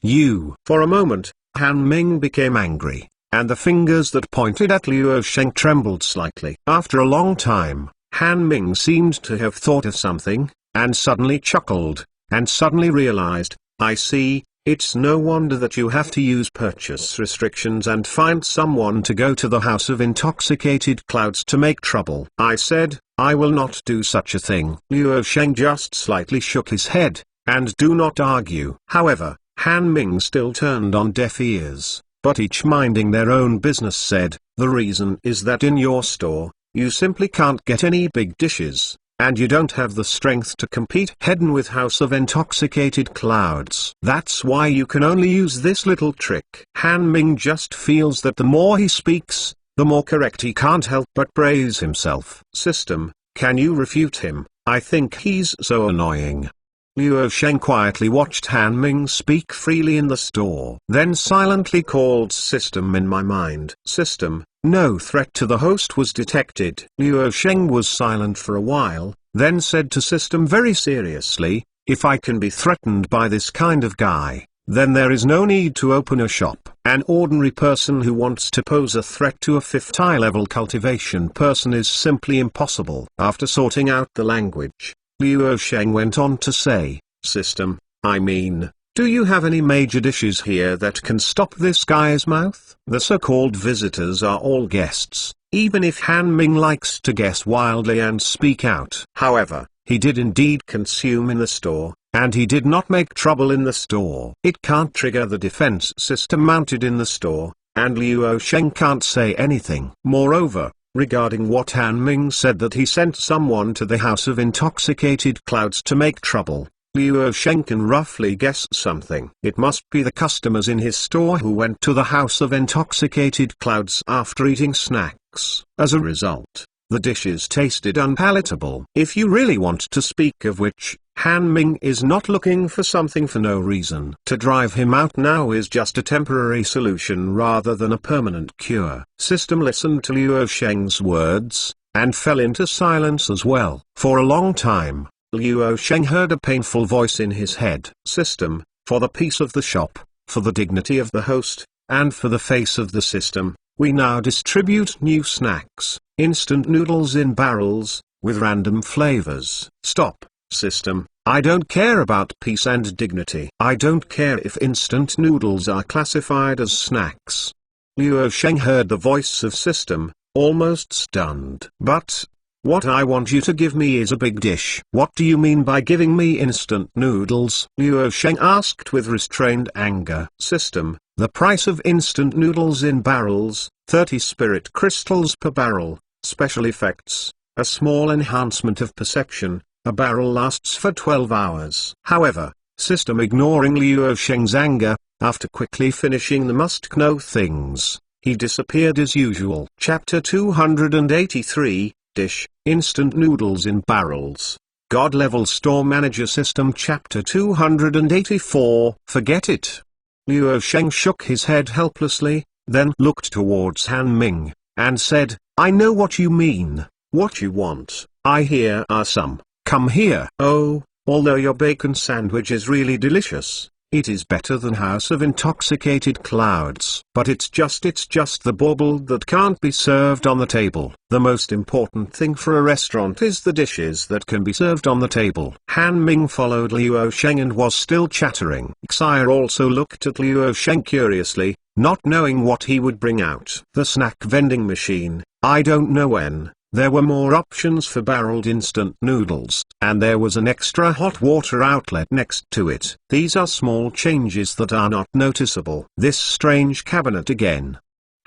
For a moment, Han Ming became angry, and the fingers that pointed at Liu Sheng trembled slightly. After a long time, Han Ming seemed to have thought of something, and suddenly chuckled, and suddenly realized, I see, It's no wonder that you have to use purchase restrictions and find someone to go to the House of Intoxicated Clouds to make trouble. I said, I will not do such a thing. Luo Sheng just slightly shook his head, and do not argue. However, Han Ming still turned on deaf ears, but each minding their own business said, the reason is that in your store, you simply can't get any big dishes, and you don't have the strength to compete head-on with House of Intoxicated Clouds. That's why you can only use this little trick. Han Ming just feels that the more he speaks, the more correct he can't help but praise himself. System, can you refute him? I think he's so annoying. Luo Sheng quietly watched Han Ming speak freely in the store, then silently called System in my mind. System, no threat to the host was detected. Luo Sheng was silent for a while, then said to System very seriously, if I can be threatened by this kind of guy, then there is no need to open a shop. An ordinary person who wants to pose a threat to a 5th level cultivation person is simply impossible. After sorting out the language, Luo Sheng went on to say, System, I mean, do you have any major dishes here that can stop this guy's mouth? The so-called visitors are all guests, even if Han Ming likes to guess wildly and speak out. However, he did indeed consume in the store, and he did not make trouble in the store. It can't trigger the defense system mounted in the store, and Luo Sheng can't say anything. Moreover, regarding what Han Ming said that he sent someone to the House of Intoxicated Clouds to make trouble, Luo Sheng can roughly guess something. It must be the customers in his store who went to the House of Intoxicated Clouds after eating snacks. As a result, the dishes tasted unpalatable. If you really want to speak of which, Han Ming is not looking for something for no reason. To drive him out now is just a temporary solution rather than a permanent cure. System listened to Luo Sheng's words, and fell into silence as well. For a long time, Luo Sheng heard a painful voice in his head. System, for the peace of the shop, for the dignity of the host, and for the face of the system, we now distribute new snacks, instant noodles in barrels, with random flavors. Stop, System, I don't care about peace and dignity. I don't care if instant noodles are classified as snacks. Luo Sheng heard the voice of System, almost stunned. But what I want you to give me is a big dish. What do you mean by giving me instant noodles? Luo Sheng asked with restrained anger. System, the price of instant noodles in barrels, 30 spirit crystals per barrel, special effects, a small enhancement of perception, a barrel lasts for 12 hours. However, System ignoring Luo Sheng's anger, after quickly finishing the must-know things, he disappeared as usual. Chapter 283, Dish, Instant Noodles in Barrels. God Level Store Manager System. Chapter 284, Forget it. Luo Sheng shook his head helplessly, then looked towards Han Ming, and said, I know what you mean. What you want, I hear are some. Come here. Oh, although your bacon sandwich is really delicious, it is better than House of Intoxicated Clouds. But it's just the bauble that can't be served on the table. The most important thing for a restaurant is the dishes that can be served on the table. Han Ming followed Luo Sheng and was still chattering. Xia also looked at Luo Sheng curiously, not knowing what he would bring out. The snack vending machine, I don't know when. There were more options for barreled instant noodles, and there was an extra hot water outlet next to it. These are small changes that are not noticeable. This strange cabinet again.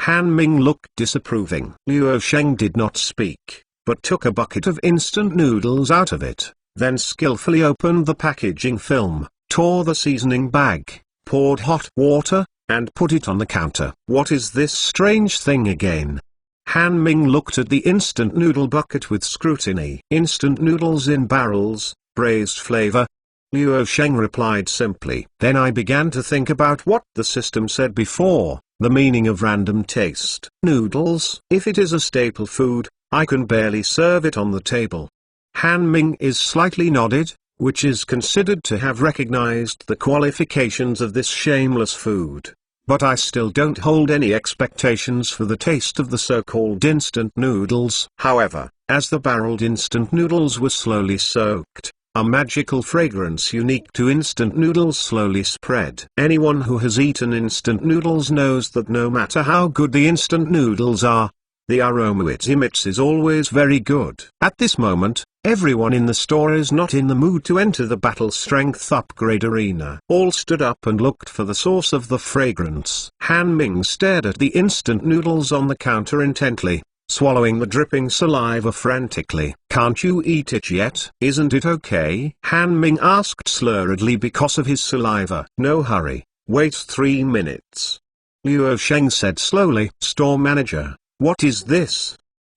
Han Ming looked disapproving. Luo Sheng did not speak, but took a bucket of instant noodles out of it, then skillfully opened the packaging film, tore the seasoning bag, poured hot water, and put it on the counter. What is this strange thing again? Han Ming looked at the instant noodle bucket with scrutiny. Instant noodles in barrels, braised flavor. Luo Sheng replied simply. Then I began to think about what the system said before, the meaning of random taste. Noodles. If it is a staple food, I can barely serve it on the table. Han Ming is slightly nodded, which is considered to have recognized the qualifications of this shameless food. But I still don't hold any expectations for the taste of the so-called instant noodles. However, as the barreled instant noodles were slowly soaked, A magical fragrance unique to instant noodles slowly spread. Anyone who has eaten instant noodles knows that no matter how good the instant noodles are, the aroma it emits is always very good. At this moment, everyone in the store is not in the mood to enter the battle strength upgrade arena. All stood up and looked for the source of the fragrance. Han Ming stared at the instant noodles on the counter intently, swallowing the dripping saliva frantically. "Can't you eat it yet? Isn't it okay?" Han Ming asked slurredly because of his saliva. "No hurry, wait 3 minutes." Luo Sheng said slowly. "Store manager, what is this?"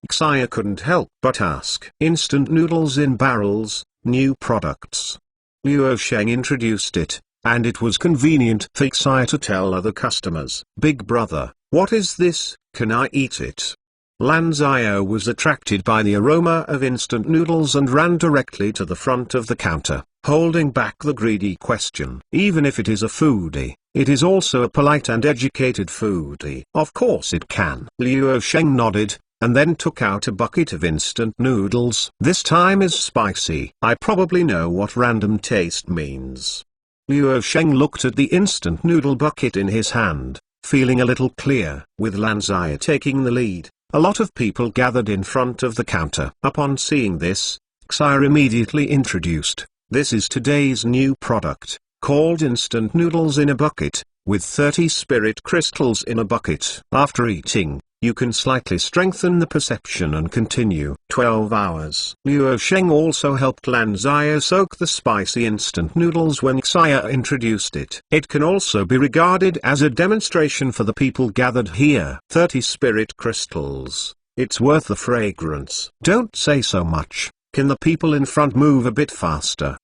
Xia couldn't help but ask. "Instant noodles in barrels, new products." Luo Sheng introduced it, and it was convenient for Xia to tell other customers. "Big brother, what is this? Can I eat it?" Lan Xiao was attracted by the aroma of instant noodles and ran directly to the front of the counter, holding back the greedy question. Even if it is a foodie, it is also a polite and educated foodie. "Of course it can." Luo Sheng nodded, and then took out a bucket of instant noodles. "This time is spicy. I probably know what random taste means." Luo Sheng looked at the instant noodle bucket in his hand, feeling a little clear. With Lan Xiao taking the lead, a lot of people gathered in front of the counter. Upon seeing this, Xia immediately introduced, "This is today's new product, called instant noodles in a bucket, with 30 spirit crystals in a bucket. After eating, you can slightly strengthen the perception and continue 12 hours. Luo Sheng also helped Lan Xiao soak the spicy instant noodles when Xia introduced it. It can also be regarded as a demonstration for the people gathered here. 30 spirit crystals. It's worth the fragrance. Don't say so much. Can the people in front move a bit faster?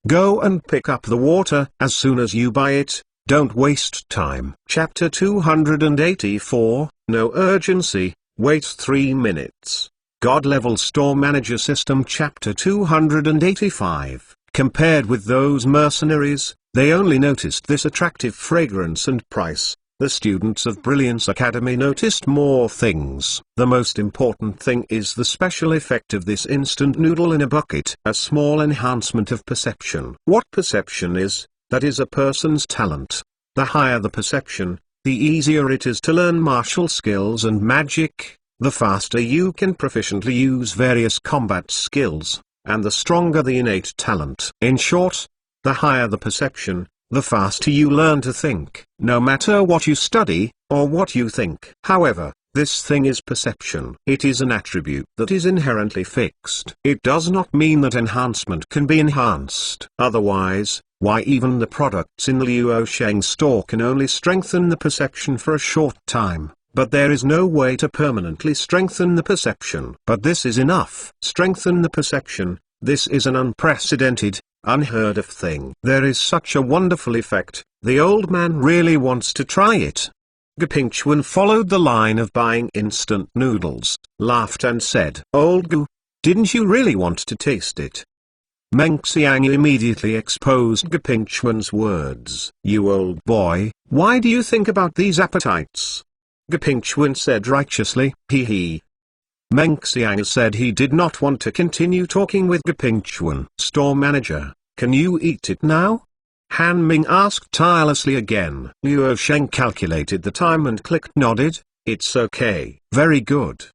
Go and pick up the water as soon as you buy it. Don't waste time. Chapter 284, No Urgency, Wait 3 minutes. God-Level Store Manager System. Chapter 285. Compared with those mercenaries, they only noticed this attractive fragrance and price. The students of Brilliance Academy noticed more things. The most important thing is the special effect of this instant noodle in a bucket. A small enhancement of perception. What perception is? That is a person's talent. The higher the perception, the easier it is to learn martial skills and magic, the faster you can proficiently use various combat skills, and the stronger the innate talent. In short, the higher the perception, the faster you learn to think. No matter what you study, or what you think. However, this thing is perception. It is an attribute that is inherently fixed. It does not mean that enhancement can be enhanced. Otherwise, why even the products in the Luo Sheng store can only strengthen the perception for a short time, but there is no way to permanently strengthen the perception. But this is enough. Strengthen the perception, this is an unprecedented, unheard of thing. There is such a wonderful effect, the old man really wants to try it. Gapingchuan followed the line of buying instant noodles, laughed and said, "Old Gu, didn't you really want to taste it?" Meng Xiang immediately exposed Gapingchuan's words. "You old boy, why do you think about these appetites?" Gapingchuan said righteously, "He." Meng Xiang said he did not want to continue talking with Gapingchuan. "Store manager, can you eat it now?" Han Ming asked tirelessly again. Luo Sheng calculated the time and clicked nodded, "It's okay." "Very good."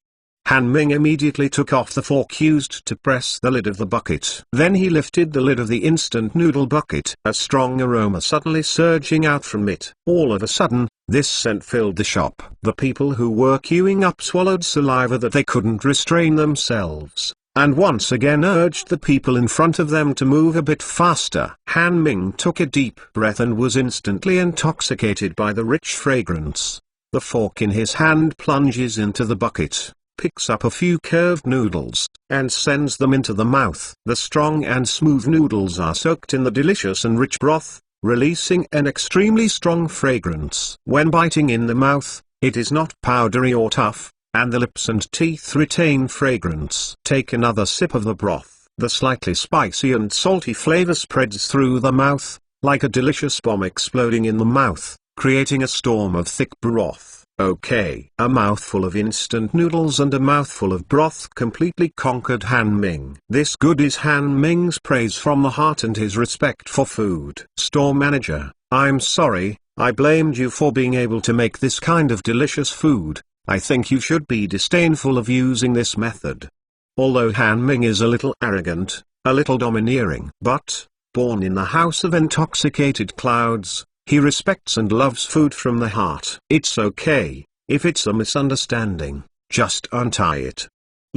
Han Ming immediately took off the fork used to press the lid of the bucket. Then he lifted the lid of the instant noodle bucket, a strong aroma suddenly surging out from it. All of a sudden, this scent filled the shop. The people who were queuing up swallowed saliva that they couldn't restrain themselves, and once again urged the people in front of them to move a bit faster. Han Ming took a deep breath and was instantly intoxicated by the rich fragrance. The fork in his hand plunges into the bucket, picks up a few curved noodles, and sends them into the mouth. The strong and smooth noodles are soaked in the delicious and rich broth, releasing an extremely strong fragrance. When biting in the mouth, it is not powdery or tough, and the lips and teeth retain fragrance. Take another sip of the broth. The slightly spicy and salty flavor spreads through the mouth, like a delicious bomb exploding in the mouth, creating a storm of thick broth. Okay. A mouthful of instant noodles and a mouthful of broth completely conquered Han Ming. This good is Han Ming's praise from the heart and his respect for food. Store manager, I'm sorry, I blamed you for being able to make this kind of delicious food. I think you should be disdainful of using this method. Although Han Ming is a little arrogant, a little domineering, but, born in the house of intoxicated clouds, he respects and loves food from the heart. It's okay, if it's a misunderstanding, just untie it.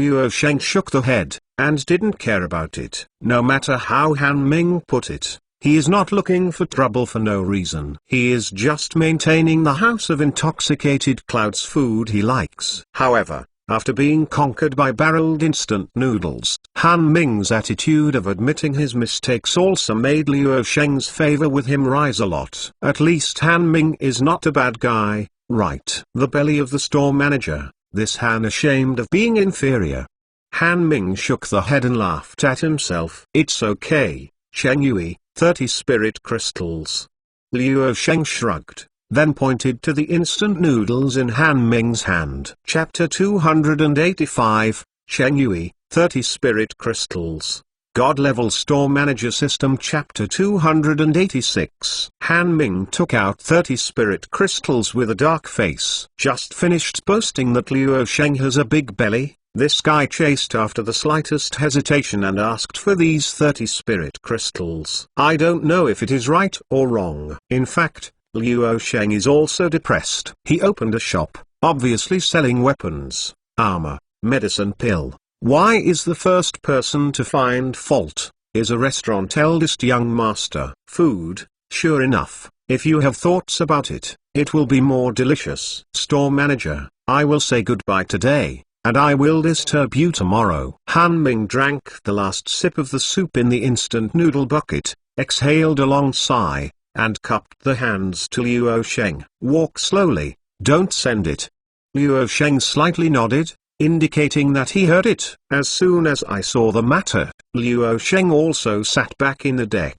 Luo Sheng shook the head, and didn't care about it. No matter how Han Ming put it, he is not looking for trouble for no reason. He is just maintaining the house of intoxicated clouds food he likes. However, after being conquered by barreled instant noodles, Han Ming's attitude of admitting his mistakes also made Luo Sheng's favor with him rise a lot. At least Han Ming is not a bad guy, right? The belly of the store manager, this Han ashamed of being inferior. Han Ming shook the head and laughed at himself. It's okay, Sheng Yui, 30 spirit crystals. Luo Sheng shrugged, then pointed to the instant noodles in Han Ming's hand. Chapter 285, Sheng Yui, 30 Spirit Crystals. God-Level Store Manager System. Chapter 286. Han Ming took out 30 spirit crystals with a dark face. Just finished boasting that Luo Sheng has a big belly, this guy chased after the slightest hesitation and asked for these 30 spirit crystals. I don't know if it is right or wrong. In fact, Luo Sheng is also depressed. He opened a shop, obviously selling weapons, armor, medicine pill. Why is the first person to find fault? Is a restaurant eldest young master. Food, sure enough, if you have thoughts about it, it will be more delicious. Store manager, I will say goodbye today, and I will disturb you tomorrow. Han Ming drank the last sip of the soup in the instant noodle bucket, exhaled a long sigh, and cupped the hands to Luo Sheng. Walk slowly, don't send it. Luo Sheng slightly nodded, indicating that he heard it. As soon as I saw the matter, Luo Sheng also sat back in the deck.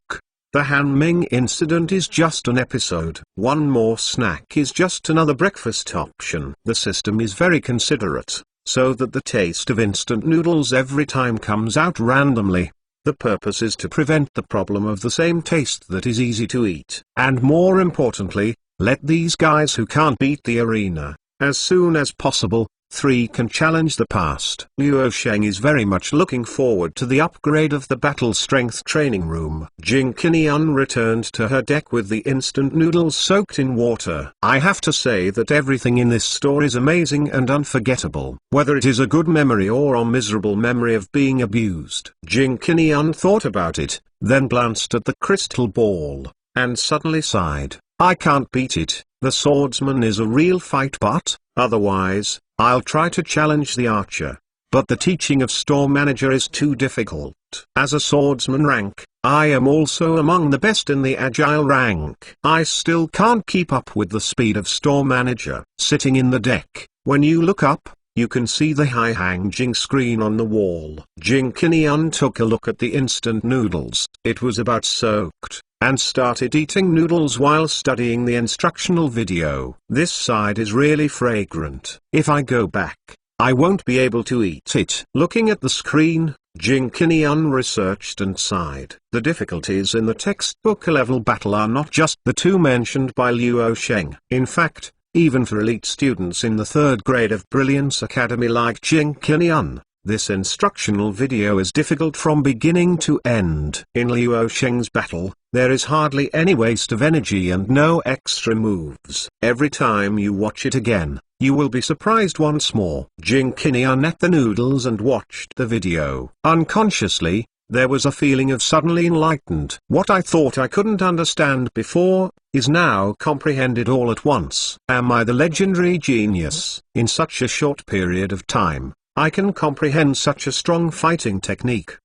The Han Ming incident is just an episode. One more snack is just another breakfast option. The system is very considerate, so that the taste of instant noodles every time comes out randomly. The purpose is to prevent the problem of the same taste that is easy to eat. And more importantly, let these guys who can't beat the arena, as soon as possible, 3 can challenge the past. Luo Sheng is very much looking forward to the upgrade of the battle strength training room. Jing Qinian returned to her deck with the instant noodles soaked in water. I have to say that everything in this store is amazing and unforgettable. Whether it is a good memory or a miserable memory of being abused. Jing Qinian thought about it, then glanced at the crystal ball, and suddenly sighed. I can't beat it. The swordsman is a real fight, but, otherwise, I'll try to challenge the archer. But the teaching of store manager is too difficult. As a swordsman rank, I am also among the best in the agile rank. I still can't keep up with the speed of store manager. Sitting in the deck, when you look up, you can see the high hanging screen on the wall. Jing Qinian took a look at the instant noodles. It was about soaked, and started eating noodles while studying the instructional video. This side is really fragrant. If I go back, I won't be able to eat it. Looking at the screen, Jing Qinian researched and sighed. The difficulties in the textbook level battle are not just the 2 mentioned by Luo Sheng. In fact, even for elite students in the 3rd grade of Brilliance Academy like Jing Qinian, this instructional video is difficult from beginning to end. In Luo Sheng's battle, there is hardly any waste of energy and no extra moves. Every time you watch it again, you will be surprised once more. Jing Qinian ate the noodles and watched the video. Unconsciously, there was a feeling of suddenly enlightened. What I thought I couldn't understand before, is now comprehended all at once. Am I the legendary genius? In such a short period of time, I can comprehend such a strong fighting technique.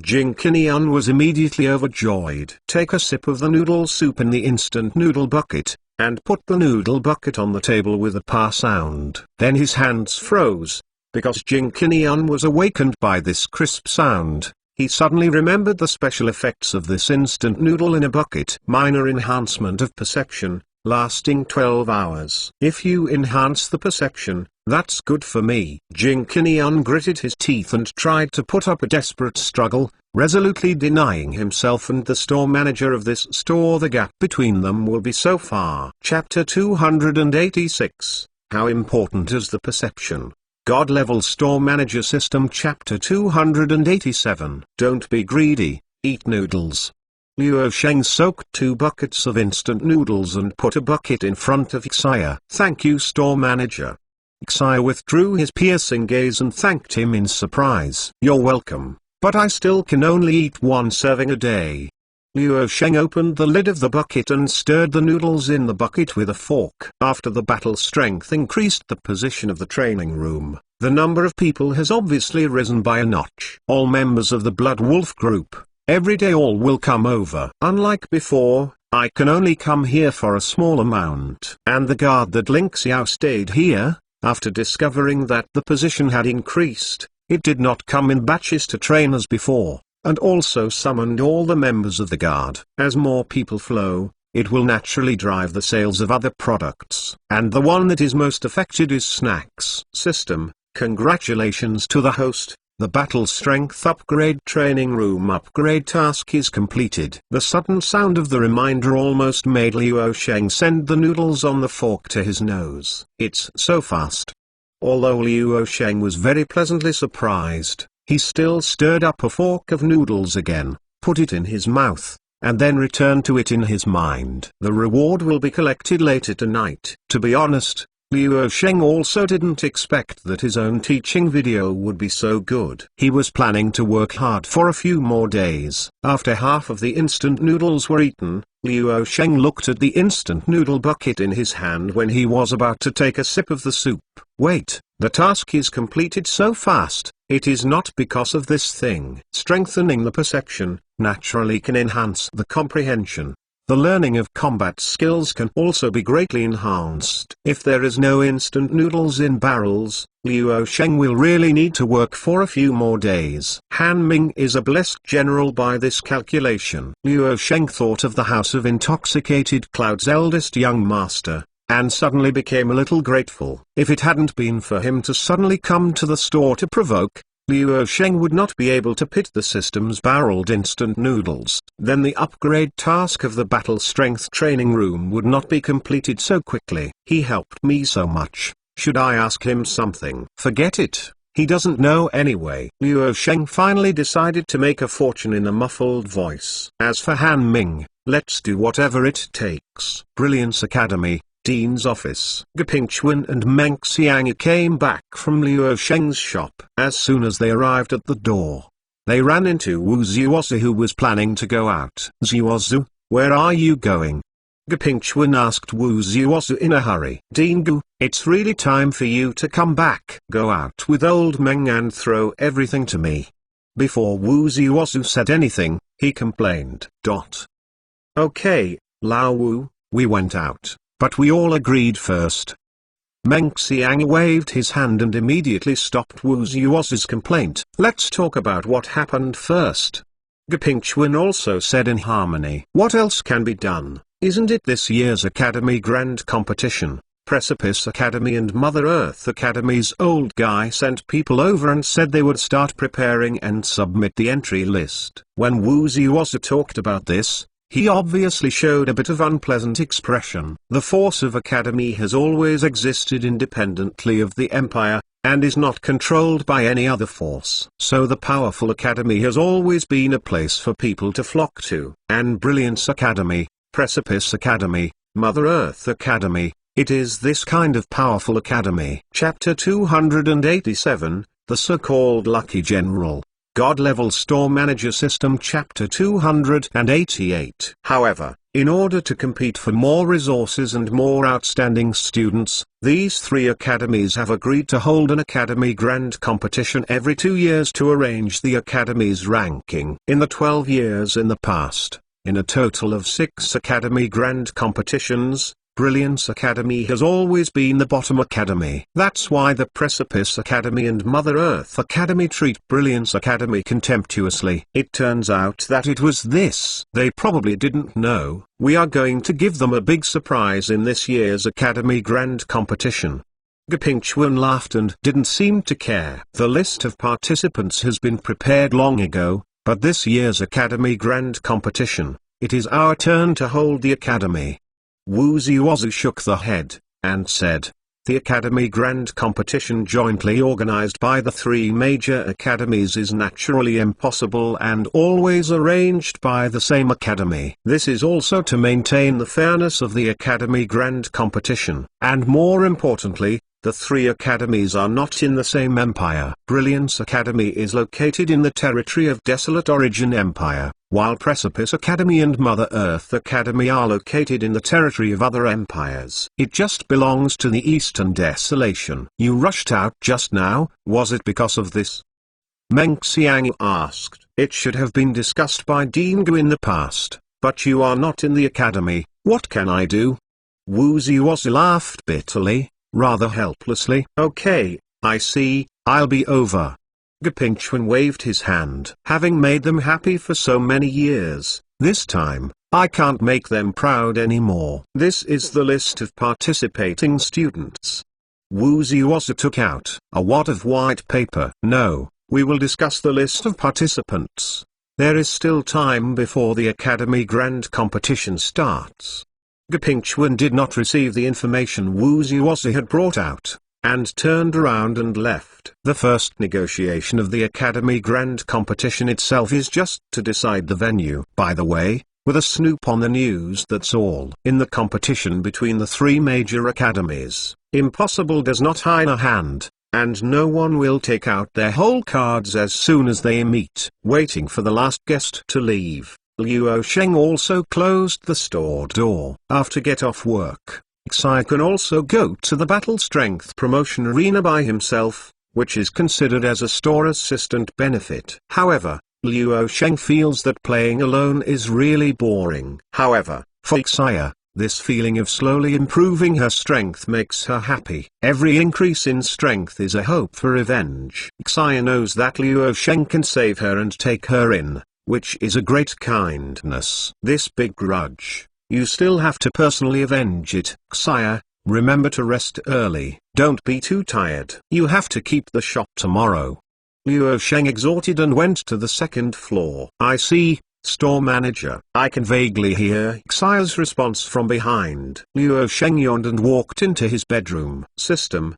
Jing Qinian was immediately overjoyed. Take a sip of the noodle soup in the instant noodle bucket, and put the noodle bucket on the table with a pa sound. Then his hands froze, because Jing Qinian was awakened by this crisp sound. He suddenly remembered the special effects of this instant noodle in a bucket. Minor enhancement of perception, lasting 12 hours. If you enhance the perception, that's good for me. Jinkini ungritted his teeth and tried to put up a desperate struggle, resolutely denying himself and the store manager of this store the gap between them will be so far. Chapter 286, How Important is the Perception? God-Level Store Manager System. Chapter 287, Don't be greedy, eat noodles. Luo Sheng soaked 2 buckets of instant noodles and put a bucket in front of Xia. Thank you, store manager. Xia withdrew his piercing gaze and thanked him in surprise. You're welcome, but I still can only eat 1 serving a day. Luo Sheng opened the lid of the bucket and stirred the noodles in the bucket with a fork. After the battle strength increased the position of the training room, the number of people has obviously risen by a notch. All members of the Blood Wolf group, every day all will come over. Unlike before, I can only come here for a small amount. And the guard that Ling Xiao stayed here, after discovering that the position had increased, it did not come in batches to train as before, and also summoned all the members of the guard. As more people flow, it will naturally drive the sales of other products. And the one that is most affected is snacks. System, congratulations to the host. The battle strength upgrade training room upgrade task is completed. The sudden sound of the reminder almost made Luo Sheng send the noodles on the fork to his nose. It's so fast. Although Luo Sheng was very pleasantly surprised, he still stirred up a fork of noodles again, put it in his mouth, and then returned to it in his mind. The reward will be collected later tonight. To be honest, Luo Sheng also didn't expect that his own teaching video would be so good. He was planning to work hard for a few more days. After half of the instant noodles were eaten, Luo Sheng looked at the instant noodle bucket in his hand when he was about to take a sip of the soup. Wait, the task is completed so fast. It is not because of this thing. Strengthening the perception, naturally can enhance the comprehension. The learning of combat skills can also be greatly enhanced. If there is no instant noodles in barrels, Luo Sheng will really need to work for a few more days. Han Ming is a blessed general by this calculation. Luo Sheng thought of the House of Intoxicated Cloud's eldest young master, and suddenly became a little grateful. If it hadn't been for him to suddenly come to the store to provoke, Luo Sheng would not be able to pit the system's barreled instant noodles. Then the upgrade task of the battle strength training room would not be completed so quickly. He helped me so much. Should I ask him something? Forget it. He doesn't know anyway. Luo Sheng finally decided to make a fortune in a muffled voice. As for Han Ming, let's do whatever it takes. Brilliance Academy, Dean's office. Gepingchuan and Meng Xiang came back from Luo Sheng's shop. As soon as they arrived at the door, they ran into Wu Zuozi, who was planning to go out. Zuozi, where are you going? Gepingchuan asked Wu Zuozi in a hurry. Dingu, it's really time for you to come back. Go out with old Meng and throw everything to me. Before Wu Zuozi said anything, he complained. Okay, Lao Wu, we went out, but we all agreed first. Meng Xiang waved his hand and immediately stopped Wu Zuozi's complaint. Let's talk about what happened first. Gepingchuan also said in harmony. What else can be done? Isn't it this year's Academy Grand Competition? Precipice Academy and Mother Earth Academy's old guy sent people over and said they would start preparing and submit the entry list. When Wu Zuozi talked about this, he obviously showed a bit of unpleasant expression. The force of Academy has always existed independently of the Empire, and is not controlled by any other force. So the powerful Academy has always been a place for people to flock to. And Brilliance Academy, Precipice Academy, Mother Earth Academy, it is this kind of powerful academy. Chapter 287, The So-Called Lucky General. God-Level Store Manager System. Chapter 288. However, in order to compete for more resources and more outstanding students, these 3 academies have agreed to hold an Academy Grand Competition every 2 years to arrange the Academy's ranking. In the 12 years in the past, in a total of 6 Academy Grand Competitions, Brilliance Academy has always been the bottom academy. That's why the Precipice Academy and Mother Earth Academy treat Brilliance Academy contemptuously. It turns out that it was this. They probably didn't know. We are going to give them a big surprise in this year's Academy Grand Competition. Gapingchuan laughed and didn't seem to care. The list of participants has been prepared long ago, but this year's Academy Grand Competition, it is our turn to hold the Academy. Woozy Wazoo shook the head, and said, the Academy Grand Competition jointly organized by the three major academies is naturally impossible and always arranged by the same academy. This is also to maintain the fairness of the Academy Grand Competition, and more importantly, the three academies are not in the same empire. Brilliance Academy is located in the territory of Desolate Origin Empire, while Precipice Academy and Mother Earth Academy are located in the territory of other empires. It just belongs to the Eastern Desolation. You rushed out just now, was it because of this? Meng Xiang asked. It should have been discussed by Dingo in the past, but you are not in the academy. What can I do? Woozy Wazoo laughed bitterly, rather helplessly. Okay, I see, I'll be over. Gapingchuan waved his hand. Having made them happy for so many years, this time, I can't make them proud anymore. This is the list of participating students. Woozy Wazoo took out a wad of white paper. No, we will discuss the list of participants. There is still time before the Academy Grand Competition starts. Gapingchuan did not receive the information Woozy Wazoo had brought out, and turned around and left. The first negotiation of the Academy Grand Competition itself is just to decide the venue. By the way, with a snoop on the news, that's all. In the competition between the three major academies, impossible does not hide a hand, and no one will take out their whole cards as soon as they meet. Waiting for the last guest to leave, Liu Sheng also closed the store door. After get off work, Xia can also go to the Battle Strength Promotion Arena by himself, which is considered as a store assistant benefit. However, Liu Sheng feels that playing alone is really boring. However, for Xia, this feeling of slowly improving her strength makes her happy. Every increase in strength is a hope for revenge. Xia knows that Liu Sheng can save her and take her in, which is a great kindness. This big grudge, you still have to personally avenge it. Xia, remember to rest early. Don't be too tired. You have to keep the shop tomorrow. Liu Sheng exhorted and went to the second floor. I see, store manager. I can vaguely hear Xia's response from behind. Liu Sheng yawned and walked into his bedroom. System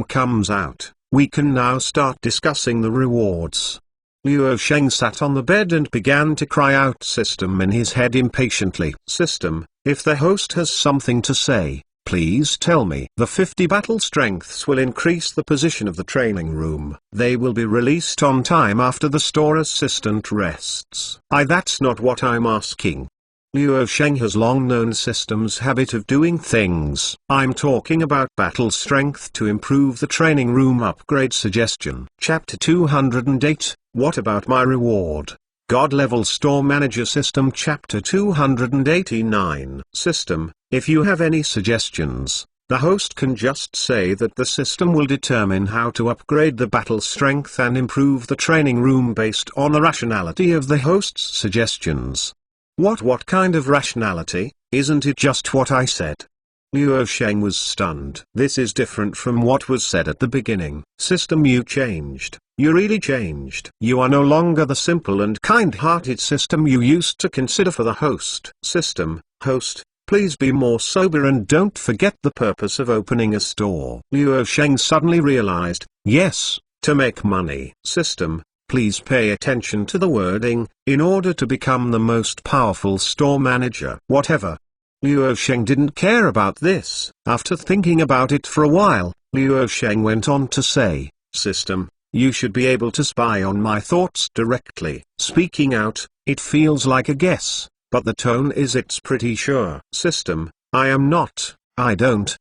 comes out. We can now start discussing the rewards. Liu Sheng sat on the bed and began to cry out system in his head impatiently. System, if the host has something to say, please tell me. The 50 battle strengths will increase the position of the training room. They will be released on time after the store assistant rests. That's not what I'm asking. Liu Sheng has long known System's habit of doing things. I'm talking about battle strength to improve the training room upgrade suggestion. Chapter 208, What about my reward? God Level Store Manager System. Chapter 289. System, if you have any suggestions, the host can just say that the system will determine how to upgrade the battle strength and improve the training room based on the rationality of the host's suggestions. What kind of rationality? Isn't it just what I said? Liu Sheng was stunned. This is different from what was said at the beginning. System, you changed. You really changed. You are no longer the simple and kind-hearted system you used to consider for the host. System, host, please be more sober and don't forget the purpose of opening a store. Liu Sheng suddenly realized, yes, to make money. System, please pay attention to the wording, in order to become the most powerful store manager. Whatever. Liu Sheng didn't care about this. After thinking about it for a while, Liu Sheng went on to say, System, you should be able to spy on my thoughts directly. Speaking out, it feels like a guess, but the tone is it's pretty sure. System, I am not, don't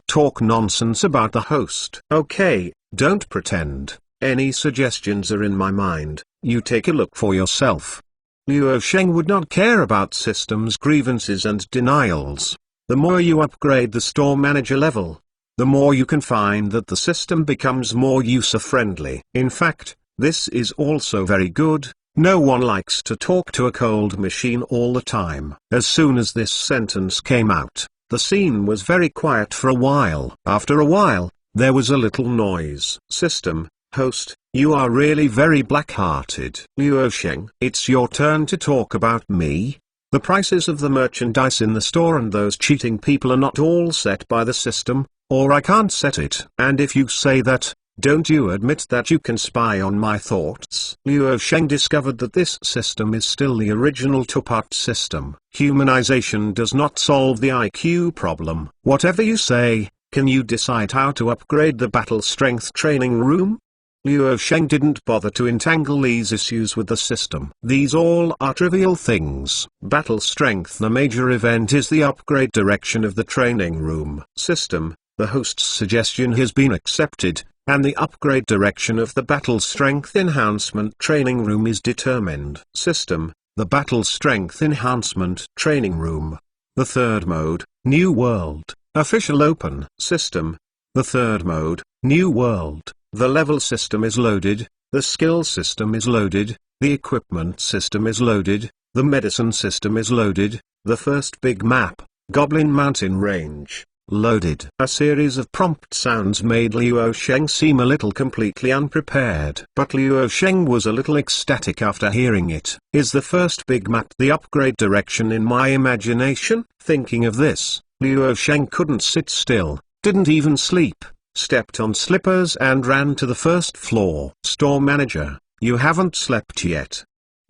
talk nonsense about the host. Okay, don't pretend. Any suggestions are in my mind, you take a look for yourself. Liu Sheng would not care about System's grievances and denials. The more you upgrade the store manager level, the more you can find that the system becomes more user-friendly. In fact, this is also very good. No one likes to talk to a cold machine all the time. As soon as this sentence came out, the scene was very quiet for a while. After a while, there was a little noise. System, host, you are really very black-hearted. Luo Sheng, it's your turn to talk about me. The prices of the merchandise in the store and those cheating people are not all set by the system, or I can't set it. And if you say that, don't you admit that you can spy on my thoughts? Luo Sheng discovered that this system is still the original two-part system. Humanization does not solve the IQ problem. Whatever you say, can you decide how to upgrade the battle strength training room? Luo Sheng didn't bother to entangle these issues with the system. These all are trivial things. Battle strength. The major event is the upgrade direction of the training room. System, the host's suggestion has been accepted, and the upgrade direction of the battle strength enhancement training room is determined. System, the battle strength enhancement training room. The third mode, New World, official open. System, the third mode, New World. The level system is loaded, the skill system is loaded, the equipment system is loaded, the medicine system is loaded, the first big map, Goblin Mountain Range, loaded. A series of prompt sounds made Luo Sheng seem a little completely unprepared. But Luo Sheng was a little ecstatic after hearing it. Is the first big map the upgrade direction in my imagination? Thinking of this, Luo Sheng couldn't sit still, didn't even sleep. Stepped on slippers and ran to the first floor. Store manager, you haven't slept yet.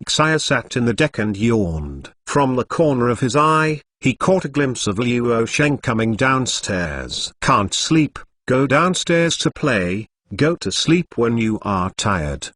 Xia sat in the deck and yawned. From the corner of his eye, he caught a glimpse of Luo Sheng coming downstairs. Can't sleep, go downstairs to play, go to sleep when you are tired.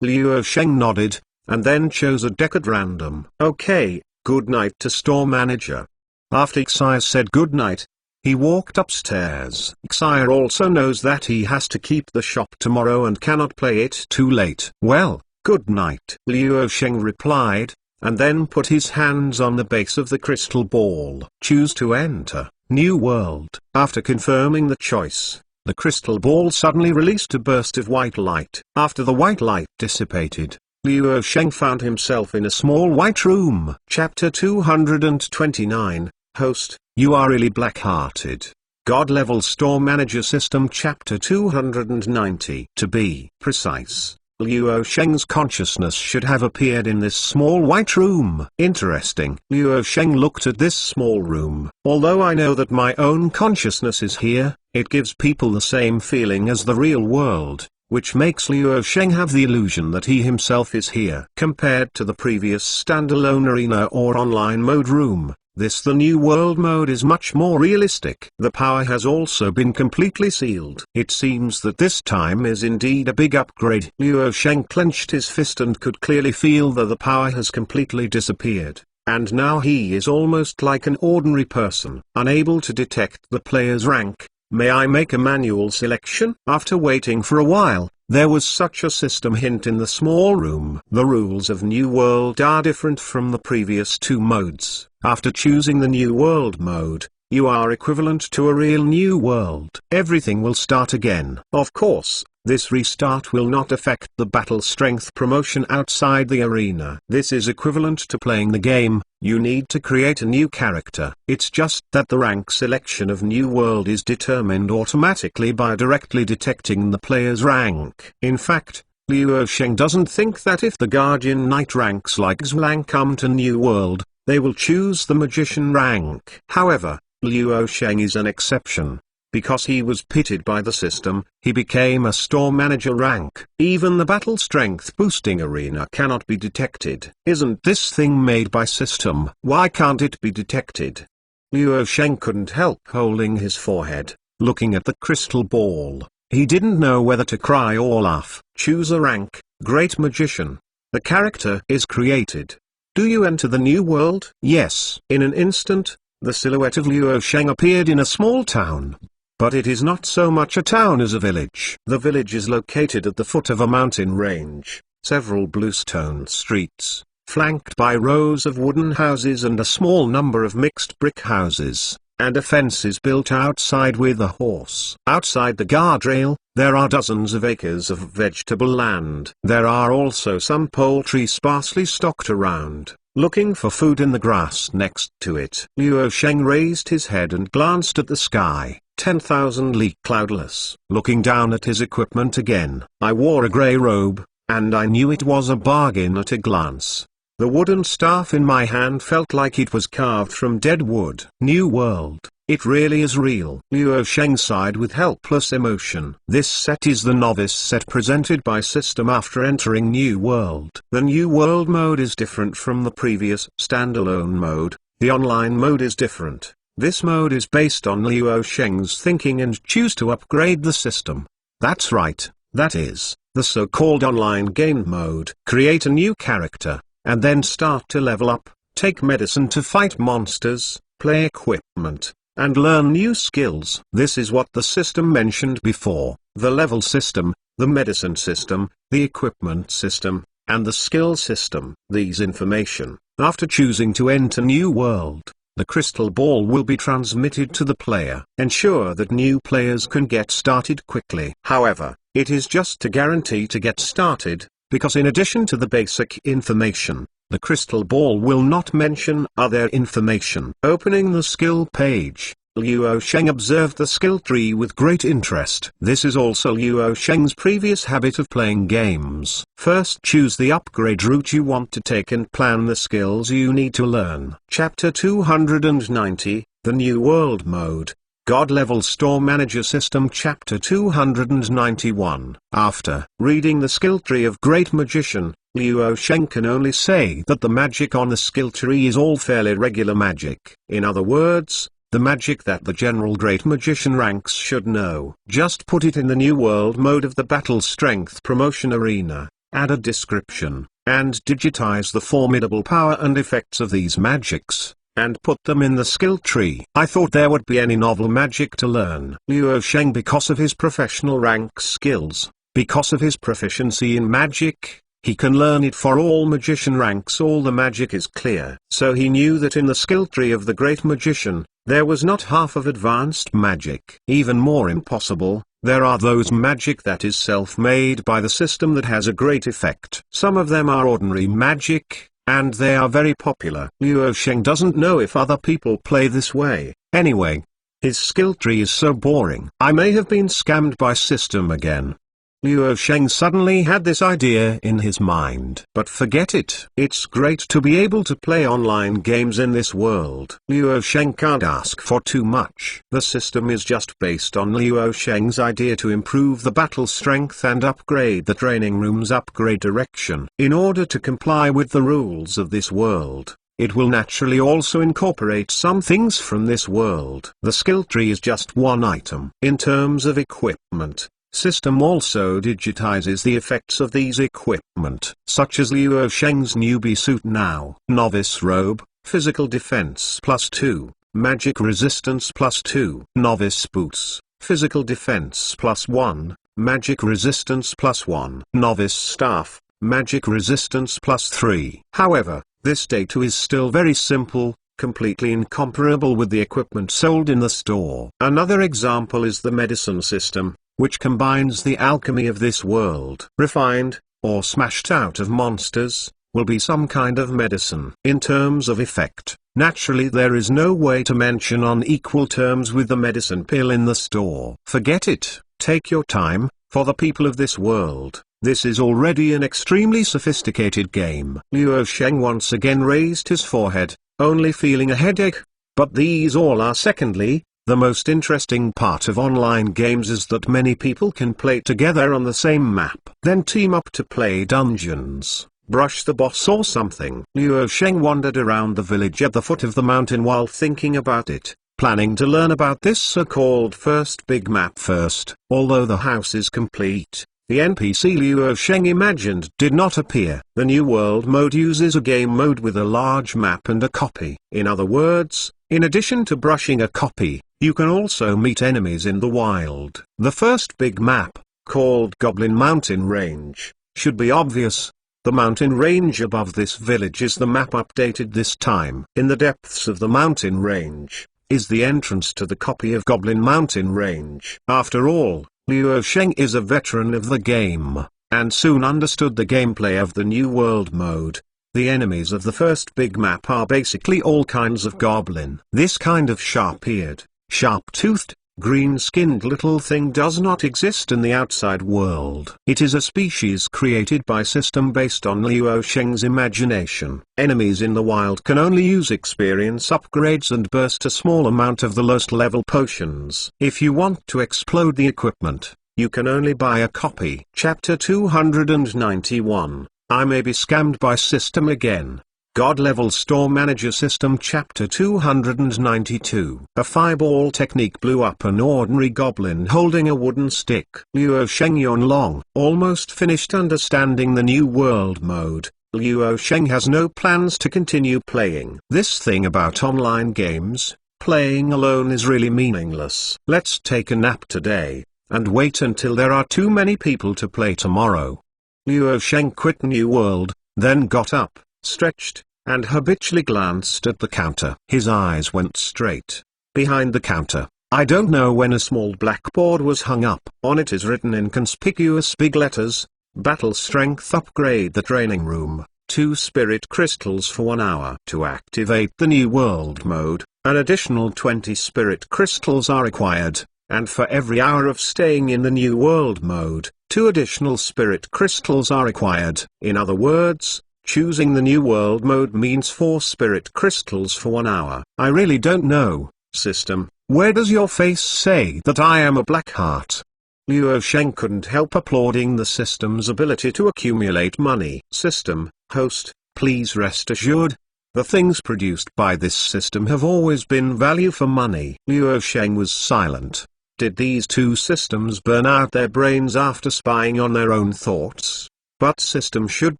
Luo Sheng nodded, and then chose a deck at random. Okay, good night to store manager. After Xia said good night, he walked upstairs. Xia also knows that he has to keep the shop tomorrow and cannot play it too late. Well, good night, Luo Sheng replied, and then put his hands on the base of the crystal ball. Choose to enter New World. After confirming the choice, the crystal ball suddenly released a burst of white light. After the white light dissipated, Luo Sheng found himself in a small white room. Chapter 229, Host, you are really black-hearted. God-level store manager system. Chapter 290. To be precise, Luo Sheng's consciousness should have appeared in this small white room. Interesting. Luo Sheng looked at this small room. Although I know that my own consciousness is here, it gives people the same feeling as the real world, which makes Luo Sheng have the illusion that he himself is here. Compared to the previous standalone arena or online mode room, the New World mode is much more realistic. The power has also been completely sealed. It seems that this time is indeed a big upgrade. Luo Sheng clenched his fist and could clearly feel that the power has completely disappeared, and now he is almost like an ordinary person, unable to detect the player's rank. May I make a manual selection? After waiting for a while, there was such a system hint in the small room. The rules of New World are different from the previous two modes. After choosing the New World mode, you are equivalent to a real New World. Everything will start again. Of course, this restart will not affect the battle strength promotion outside the arena. This is equivalent to playing the game. You need to create a new character. It's just that the rank selection of New World is determined automatically by directly detecting the player's rank. In fact, Luo Sheng doesn't think that if the Guardian Knight ranks like Zhuang come to New World, they will choose the Magician rank. However, Luo Sheng is an exception. Because he was pitted by the system, he became a store manager rank. Even the battle strength boosting arena cannot be detected. Isn't this thing made by system? Why can't it be detected? Luo Sheng couldn't help holding his forehead, looking at the crystal ball. He didn't know whether to cry or laugh. Choose a rank, Great Magician. The character is created. Do you enter the New World? Yes. In an instant, the silhouette of Luo Sheng appeared in a small town. But it is not so much a town as a village. The village is located at the foot of a mountain range. Several bluestone streets, flanked by rows of wooden houses and a small number of mixed brick houses, and a fence is built outside with a horse. Outside the guardrail, there are dozens of acres of vegetable land. There are also some poultry sparsely stocked around, looking for food in the grass next to it. Luo Sheng raised his head and glanced at the sky, 10,000 li cloudless. Looking down at his equipment again, I wore a grey robe, and I knew it was a bargain at a glance. The wooden staff in my hand felt like it was carved from dead wood. New world, it really is real. Luo Sheng sighed with helpless emotion. This set is the novice set presented by system after entering New World. The New World mode is different from the previous standalone mode. The online mode is different. This mode is based on Luo Sheng's thinking and choose to upgrade the system. That's right, that is, the so-called online game mode. Create a new character, and then start to level up, take medicine to fight monsters, play equipment, and learn new skills. This is what the system mentioned before: the level system, the medicine system, the equipment system, and the skill system. These information, after choosing to enter New World, the crystal ball will be transmitted to the player. Ensure that new players can get started quickly. However, it is just a guarantee to get started, because in addition to the basic information, the crystal ball will not mention other information. Opening the skill page, Luo Sheng observed the skill tree with great interest. This is also Luo Sheng's previous habit of playing games. First choose the upgrade route you want to take and plan the skills you need to learn. Chapter 290, The New World Mode. God Level Store Manager System Chapter 291. After reading the skill tree of Great Magician, Luo Sheng can only say that the magic on the skill tree is all fairly regular magic. In other words, the magic that the general Great Magician ranks should know. Just put it in the New World mode of the Battle Strength Promotion Arena, add a description, and digitize the formidable power and effects of these magics, and put them in the skill tree. I thought there would be any novel magic to learn. Luo Sheng, because of his professional rank skills, because of his proficiency in magic, he can learn it for all magician ranks. All the magic is clear. So he knew that in the skill tree of the Great Magician, there was not half of advanced magic. Even more impossible, there are those magic that is self-made by the system that has a great effect. Some of them are ordinary magic, and they are very popular. Luo Sheng doesn't know if other people play this way. Anyway, his skill tree is so boring. I may have been scammed by system again. Luo Sheng suddenly had this idea in his mind. But forget it. It's great to be able to play online games in this world. Luo Sheng can't ask for too much. The system is just based on Luo Sheng's idea to improve the battle strength and upgrade the training room's upgrade direction. In order to comply with the rules of this world, it will naturally also incorporate some things from this world. The skill tree is just one item. In terms of equipment, system also digitizes the effects of these equipment, such as Luo Sheng's newbie suit now. Novice robe, physical defense +2, magic resistance +2. Novice boots, physical defense +1, magic resistance +1. Novice staff, magic resistance +3. However, this data is still very simple, completely incomparable with the equipment sold in the store. Another example is the medicine system, which combines the alchemy of this world. Refined, or smashed out of monsters, will be some kind of medicine. In terms of effect, naturally there is no way to mention on equal terms with the medicine pill in the store. Forget it. Take your time. For the people of this world, this is already an extremely sophisticated game. Luo Sheng once again raised his forehead, only feeling a headache. But these all are secondly. The most interesting part of online games is that many people can play together on the same map, then team up to play dungeons, brush the boss or something. Luo Sheng wandered around the village at the foot of the mountain while thinking about it, planning to learn about this so-called first big map first. Although the house is complete, the NPC Luo Sheng imagined did not appear. The New World mode uses a game mode with a large map and a copy. In other words, in addition to brushing a copy, you can also meet enemies in the wild. The first big map, called Goblin Mountain Range, should be obvious. The mountain range above this village is the map updated this time. In the depths of the mountain range, is the entrance to the copy of Goblin Mountain Range. After all, Liu Sheng is a veteran of the game, and soon understood the gameplay of the New World mode. The enemies of the first big map are basically all kinds of goblin. This kind of sharp-eared, sharp-toothed, green-skinned little thing does not exist in the outside world. It is a species created by system based on Liu Sheng's imagination. Enemies in the wild can only use experience upgrades and burst a small amount of the lowest level potions. If you want to explode the equipment, you can only buy a copy. Chapter 291. I may be scammed by system again. God Level Store Manager System Chapter 292. A fireball technique blew up an ordinary goblin holding a wooden stick. Liu Sheng Yonlong, almost finished understanding the New World mode. Liu Sheng has no plans to continue playing. This thing about online games, playing alone is really meaningless. Let's take a nap today, and wait until there are too many people to play tomorrow. Liu Sheng quit New World, then got up, stretched, and habitually glanced at the counter. His eyes went straight behind the counter. I don't know when a small blackboard was hung up. On it is written in conspicuous big letters, Battle Strength Upgrade the Training Room, 2 Spirit Crystals for 1 hour. To activate the New World mode, an additional 20 Spirit Crystals are required, and for every hour of staying in the New World mode, 2 additional Spirit Crystals are required. In other words, choosing the New World mode means 4 Spirit Crystals for 1 hour. I really don't know, system, where does your face say that I am a black heart? Liu Sheng couldn't help applauding the system's ability to accumulate money. System, host, please rest assured, the things produced by this system have always been value for money. Liu Sheng was silent. Did these two systems burn out their brains after spying on their own thoughts? But system should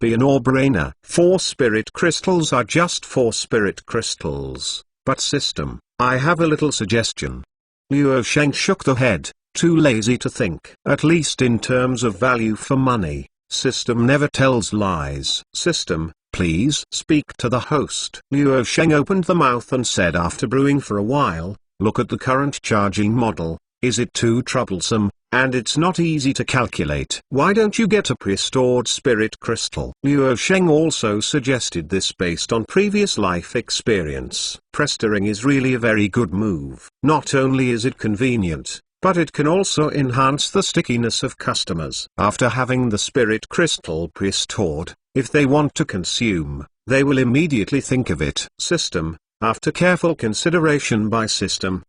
be a no-brainer. 4 spirit crystals are just 4 spirit crystals. But system, I have a little suggestion. Liu Sheng shook the head, too lazy to think. At least in terms of value for money, system never tells lies. System, please speak to the host. Liu Sheng opened the mouth and said after brewing for a while, look at the current charging model. Is it too troublesome, and it's not easy to calculate? Why don't you get a pre-stored spirit crystal? Liu Sheng also suggested this based on previous life experience. Pre-storing is really a very good move. Not only is it convenient, but it can also enhance the stickiness of customers. After having the spirit crystal pre-stored, if they want to consume, they will immediately think of it. System, after careful consideration by system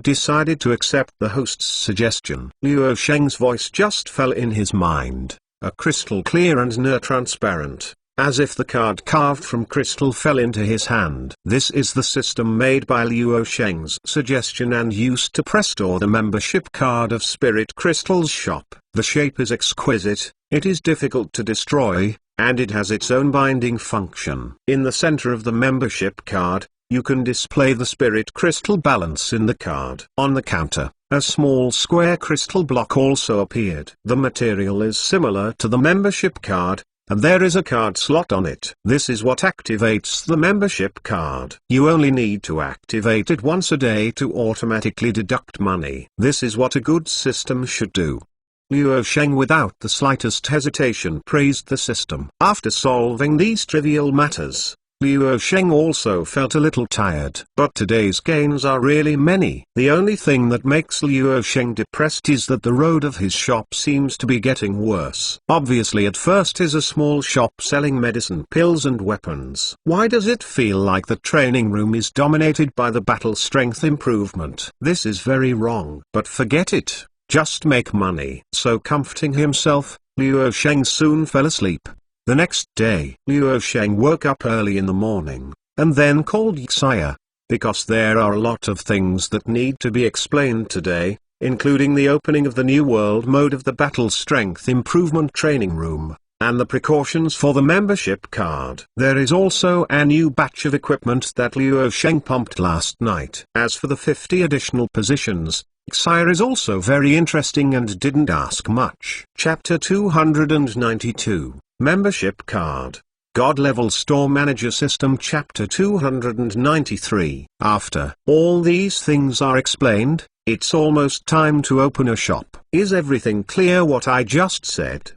decided to accept the host's suggestion. Liu Sheng's voice just fell in his mind, a crystal clear and near transparent, as if the card carved from crystal fell into his hand. This is the system made by Liu Sheng's suggestion and used to pre-store the membership card of Spirit Crystals shop. The shape is exquisite, it is difficult to destroy, and it has its own binding function. In the center of the membership card, you can display the spirit crystal balance in the card. On the counter, a small square crystal block also appeared. The material is similar to the membership card, and there is a card slot on it. This is what activates the membership card. You only need to activate it once a day to automatically deduct money. This is what a good system should do. Liu Sheng without the slightest hesitation praised the system. After solving these trivial matters, Liu Sheng also felt a little tired. But today's gains are really many. The only thing that makes Liu Sheng depressed is that the road of his shop seems to be getting worse. Obviously at first is a small shop selling medicine pills and weapons. Why does it feel like the training room is dominated by the battle strength improvement? This is very wrong. But forget it. Just make money. So comforting himself, Liu Sheng soon fell asleep. The next day, Liu Sheng woke up early in the morning, and then called Xia, because there are a lot of things that need to be explained today, including the opening of the New World mode of the Battle Strength Improvement Training Room, and the precautions for the membership card. There is also a new batch of equipment that Liu Sheng pumped last night. As for the 50 additional positions, Xia is also very interesting and didn't ask much. Chapter 292. Membership card. God Level Store Manager System Chapter 293. After all these things are explained, it's almost time to open a shop. Is everything clear what I just said?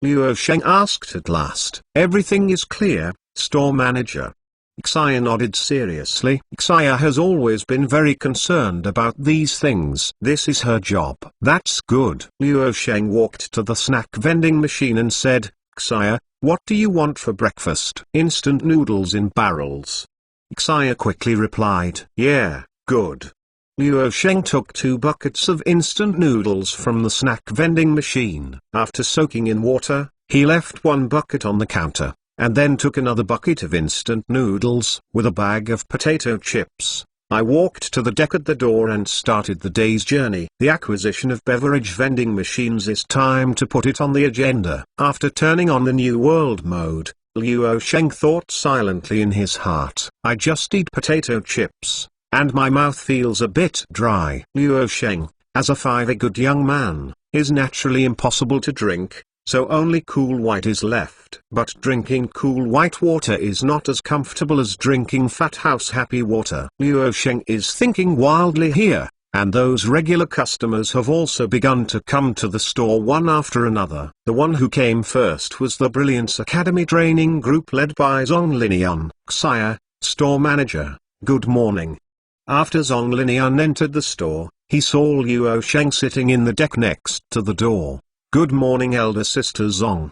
Luo Sheng asked at last. Everything is clear, Store Manager. Xia nodded seriously. Xia has always been very concerned about these things. This is her job. That's good. Luo Sheng walked to the snack vending machine and said, Xia, what do you want for breakfast? Instant noodles in barrels. Xia quickly replied, yeah, good. Luo Sheng took 2 buckets of instant noodles from the snack vending machine. After soaking in water, he left 1 bucket on the counter, and then took another bucket of instant noodles, with a bag of potato chips. I walked to the deck at the door and started the day's journey. The acquisition of beverage vending machines is time to put it on the agenda. After turning on the New World mode, Luo Sheng thought silently in his heart. I just eat potato chips, and my mouth feels a bit dry. Luo Sheng, as a 5-good young man, is naturally impossible to drink, so only cool white is left. But drinking cool white water is not as comfortable as drinking Fat House Happy water. Luo Sheng is thinking wildly here, and those regular customers have also begun to come to the store one after another. The one who came first was the Brilliance Academy training group led by Zhong Linian. Xia, store manager, good morning. After Zhong Linian entered the store, he saw Luo Sheng sitting in the deck next to the door. Good morning, elder sister Zhong.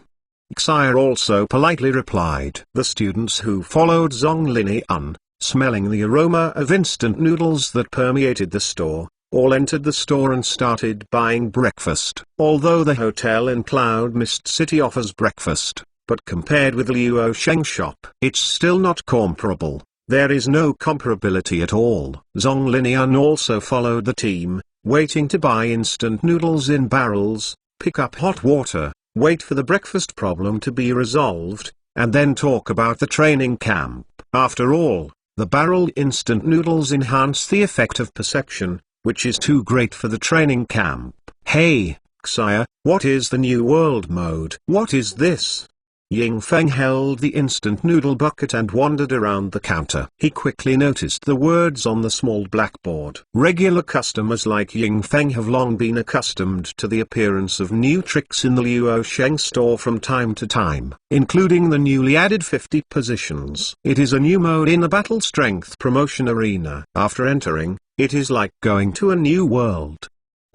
Xia also politely replied. The students who followed Zhong Linian, smelling the aroma of instant noodles that permeated the store, all entered the store and started buying breakfast. Although the hotel in Cloud Mist City offers breakfast, but compared with Luo Sheng's shop, it's still not comparable. There is no comparability at all. Zhong Linian also followed the team, waiting to buy instant noodles in barrels, pick up hot water, wait for the breakfast problem to be resolved, and then talk about the training camp. After all, the barrel instant noodles enhance the effect of perception, which is too great for the training camp. Hey, Xia, what is the New World mode? What is this? Ying Feng held the instant noodle bucket and wandered around the counter. He quickly noticed the words on the small blackboard. Regular customers like Ying Feng have long been accustomed to the appearance of new tricks in the Luo Sheng store from time to time, including the newly added 50 positions. It is a new mode in a battle strength promotion arena. After entering, it is like going to a new world.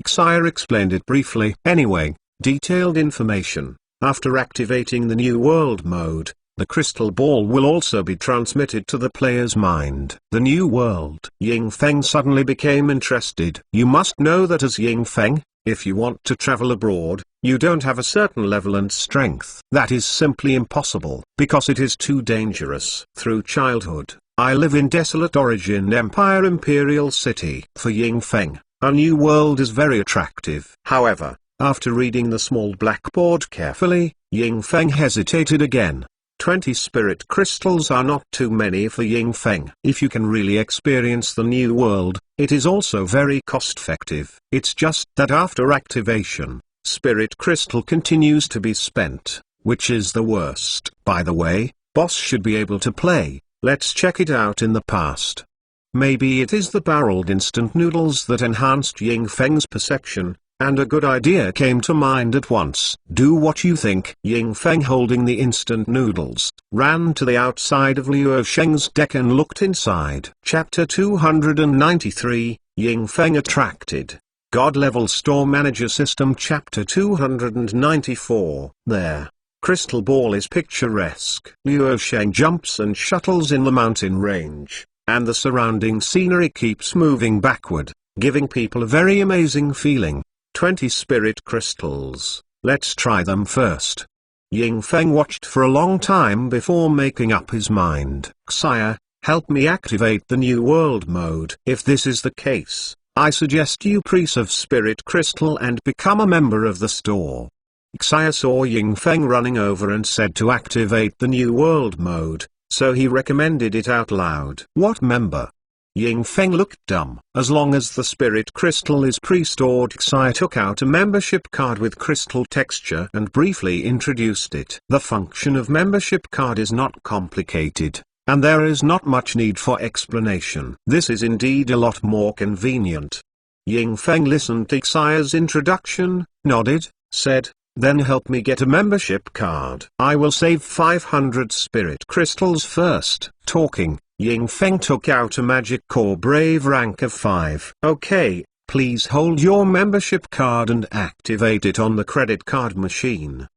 Xia explained it briefly. Anyway, detailed information. After activating the New World mode, the crystal ball will also be transmitted to the player's mind. The New World. Ying Feng suddenly became interested. You must know that as Ying Feng, if you want to travel abroad, you don't have a certain level and strength. That is simply impossible, because it is too dangerous. Through childhood, I live in Desolate Origin Empire Imperial City. For Ying Feng, a new world is very attractive. However, after reading the small blackboard carefully, Ying Feng hesitated again. 20 spirit crystals are not too many for Ying Feng. If you can really experience the new world, it is also very cost-effective. It's just that after activation, spirit crystal continues to be spent, which is the worst. By the way, boss should be able to play. Let's check it out in the past. Maybe it is the barreled instant noodles that enhanced Ying Feng's perception. And a good idea came to mind at once. Do what you think. Ying Feng, holding the instant noodles, ran to the outside of Luo Sheng's deck and looked inside. Chapter 293, Ying Feng attracted. God Level Store Manager System Chapter 294. There. Crystal ball is picturesque. Luo Sheng jumps and shuttles in the mountain range, and the surrounding scenery keeps moving backward, giving people a very amazing feeling. 20 spirit crystals. Let's try them first. Ying Feng watched for a long time before making up his mind. Xia, help me activate the New World mode. If this is the case, I suggest you preserve spirit crystal and become a member of the store. Xia saw Ying Feng running over and said to activate the New World mode, so he recommended it out loud. What member? Ying Feng looked dumb. As long as the spirit crystal is pre-stored, Xia took out a membership card with crystal texture and briefly introduced it. The function of membership card is not complicated, and there is not much need for explanation. This is indeed a lot more convenient. Ying Feng listened to Xia's introduction, nodded, said, "Then help me get a membership card. I will save 500 spirit crystals first." Talking, Ying Feng took out a magic core brave rank of 5. "Okay, please hold your membership card and activate it on the credit card machine."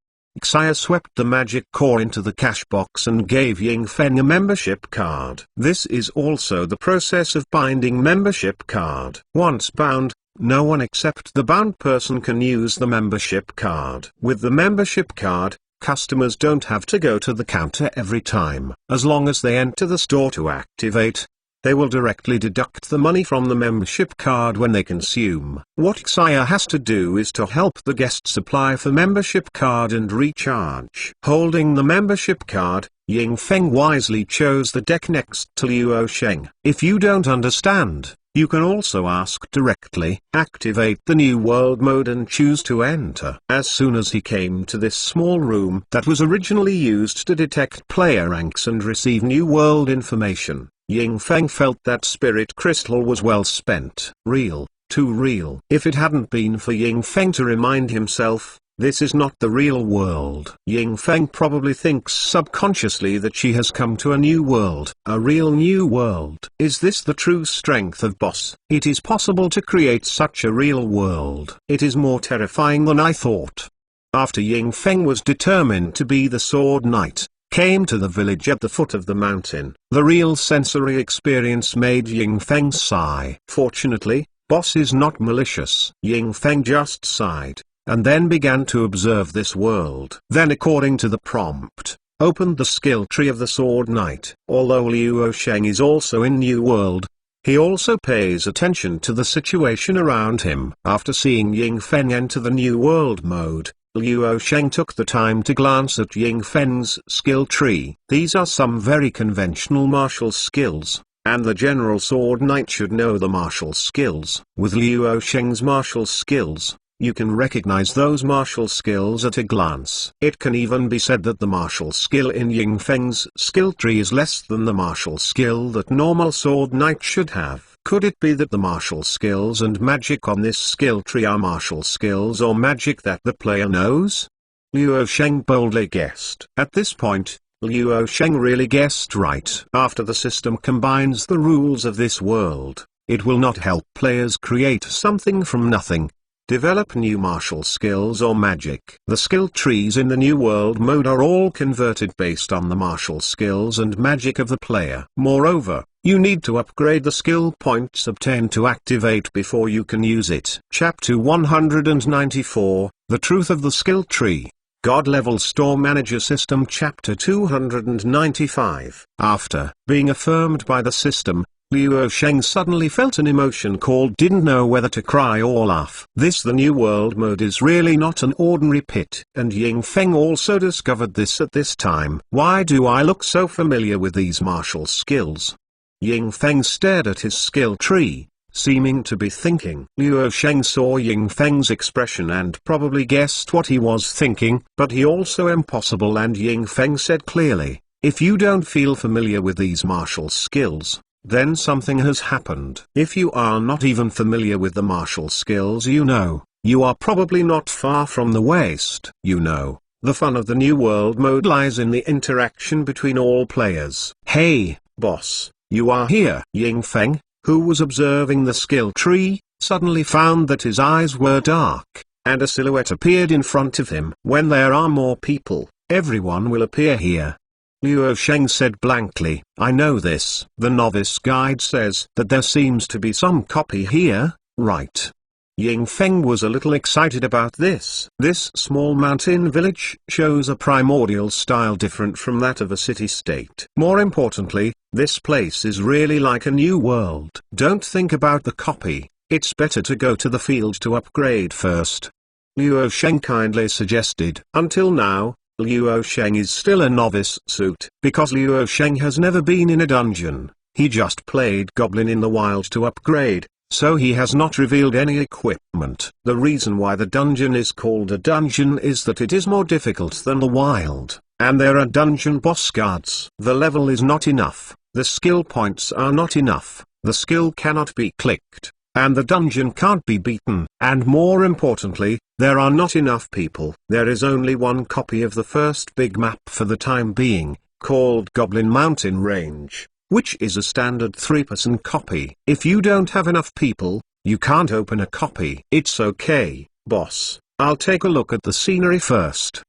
Xia swept the magic core into the cash box and gave Ying Feng a membership card. This is also the process of binding membership card. Once bound, no one except the bound person can use the membership card. With the membership card, customers don't have to go to the counter every time. As long as they enter the store to activate, they will directly deduct the money from the membership card when they consume. What Xia has to do is to help the guests apply for membership card and recharge. Holding the membership card, Ying Feng wisely chose the deck next to Luo Sheng. If you don't understand, you can also ask directly. Activate the New World mode and choose to enter. As soon as he came to this small room that was originally used to detect player ranks and receive New World information, Ying Feng felt that spirit crystal was well spent. Real, too real. If it hadn't been for Ying Feng to remind himself, this is not the real world. Ying Feng probably thinks subconsciously that she has come to a new world. A real new world. Is this the true strength of Boss? It is possible to create such a real world. It is more terrifying than I thought. After Ying Feng was determined to be the Sword Knight, came to the village at the foot of the mountain, the real sensory experience made Ying Feng sigh. Fortunately, Boss is not malicious. Ying Feng just sighed, and then began to observe this world. Then, according to the prompt, opened the skill tree of the Sword Knight. Although Luo Sheng is also in New World, he also pays attention to the situation around him. After seeing Ying Feng enter the New World mode, Luo Sheng took the time to glance at Ying Feng's skill tree. These are some very conventional martial skills, and the general Sword Knight should know the martial skills. With Luo Sheng's martial skills, you can recognize those martial skills at a glance. It can even be said that the martial skill in Ying Feng's skill tree is less than the martial skill that normal Sword Knight should have. Could it be that the martial skills and magic on this skill tree are martial skills or magic that the player knows? Luo Sheng boldly guessed. At this point, Luo Sheng really guessed right. After the system combines the rules of this world, it will not help players create something from nothing, develop new martial skills or magic. The skill trees in the New World mode are all converted based on the martial skills and magic of the player. Moreover, you need to upgrade the skill points obtained to activate before you can use it. Chapter 194, The Truth of the Skill Tree. God Level Store Manager System. Chapter 295. After being affirmed by the system, Luo Sheng suddenly felt an emotion called didn't know whether to cry or laugh. The New World mode is really not an ordinary pit. And Ying Feng also discovered this at this time. Why do I look so familiar with these martial skills? Ying Feng stared at his skill tree, seeming to be thinking. Luo Sheng saw Ying Feng's expression and probably guessed what he was thinking, but he also impossible, and Ying Feng said clearly, if you don't feel familiar with these martial skills, then something has happened. If you are not even familiar with the martial skills, you are probably not far from the waste. The fun of the New World mode lies in the interaction between all players. Hey, boss, you are here. Ying Feng, who was observing the skill tree, suddenly found that his eyes were dark, and a silhouette appeared in front of him. When there are more people, everyone will appear here. Luo Sheng said blankly, I know this. The novice guide says that there seems to be some copy here, right? Ying Feng was a little excited about this. This small mountain village shows a primordial style different from that of a city-state. More importantly, this place is really like a new world. Don't think about the copy, it's better to go to the field to upgrade first. Luo Sheng kindly suggested. Until now, Luo Sheng is still a novice suit. Because Luo Sheng has never been in a dungeon, He just played Goblin in the wild to upgrade, so he has not revealed any equipment. The reason why the dungeon is called a dungeon is that it is more difficult than the wild, and there are dungeon boss guards. The level is not enough, the skill points are not enough, the skill cannot be clicked, and the dungeon can't be beaten. And more importantly, there are not enough people. There is only one copy of the first big map for the time being, called Goblin Mountain Range, which is a standard 3-person copy. If you don't have enough people, you can't open a copy. It's okay, boss, I'll take a look at the scenery first.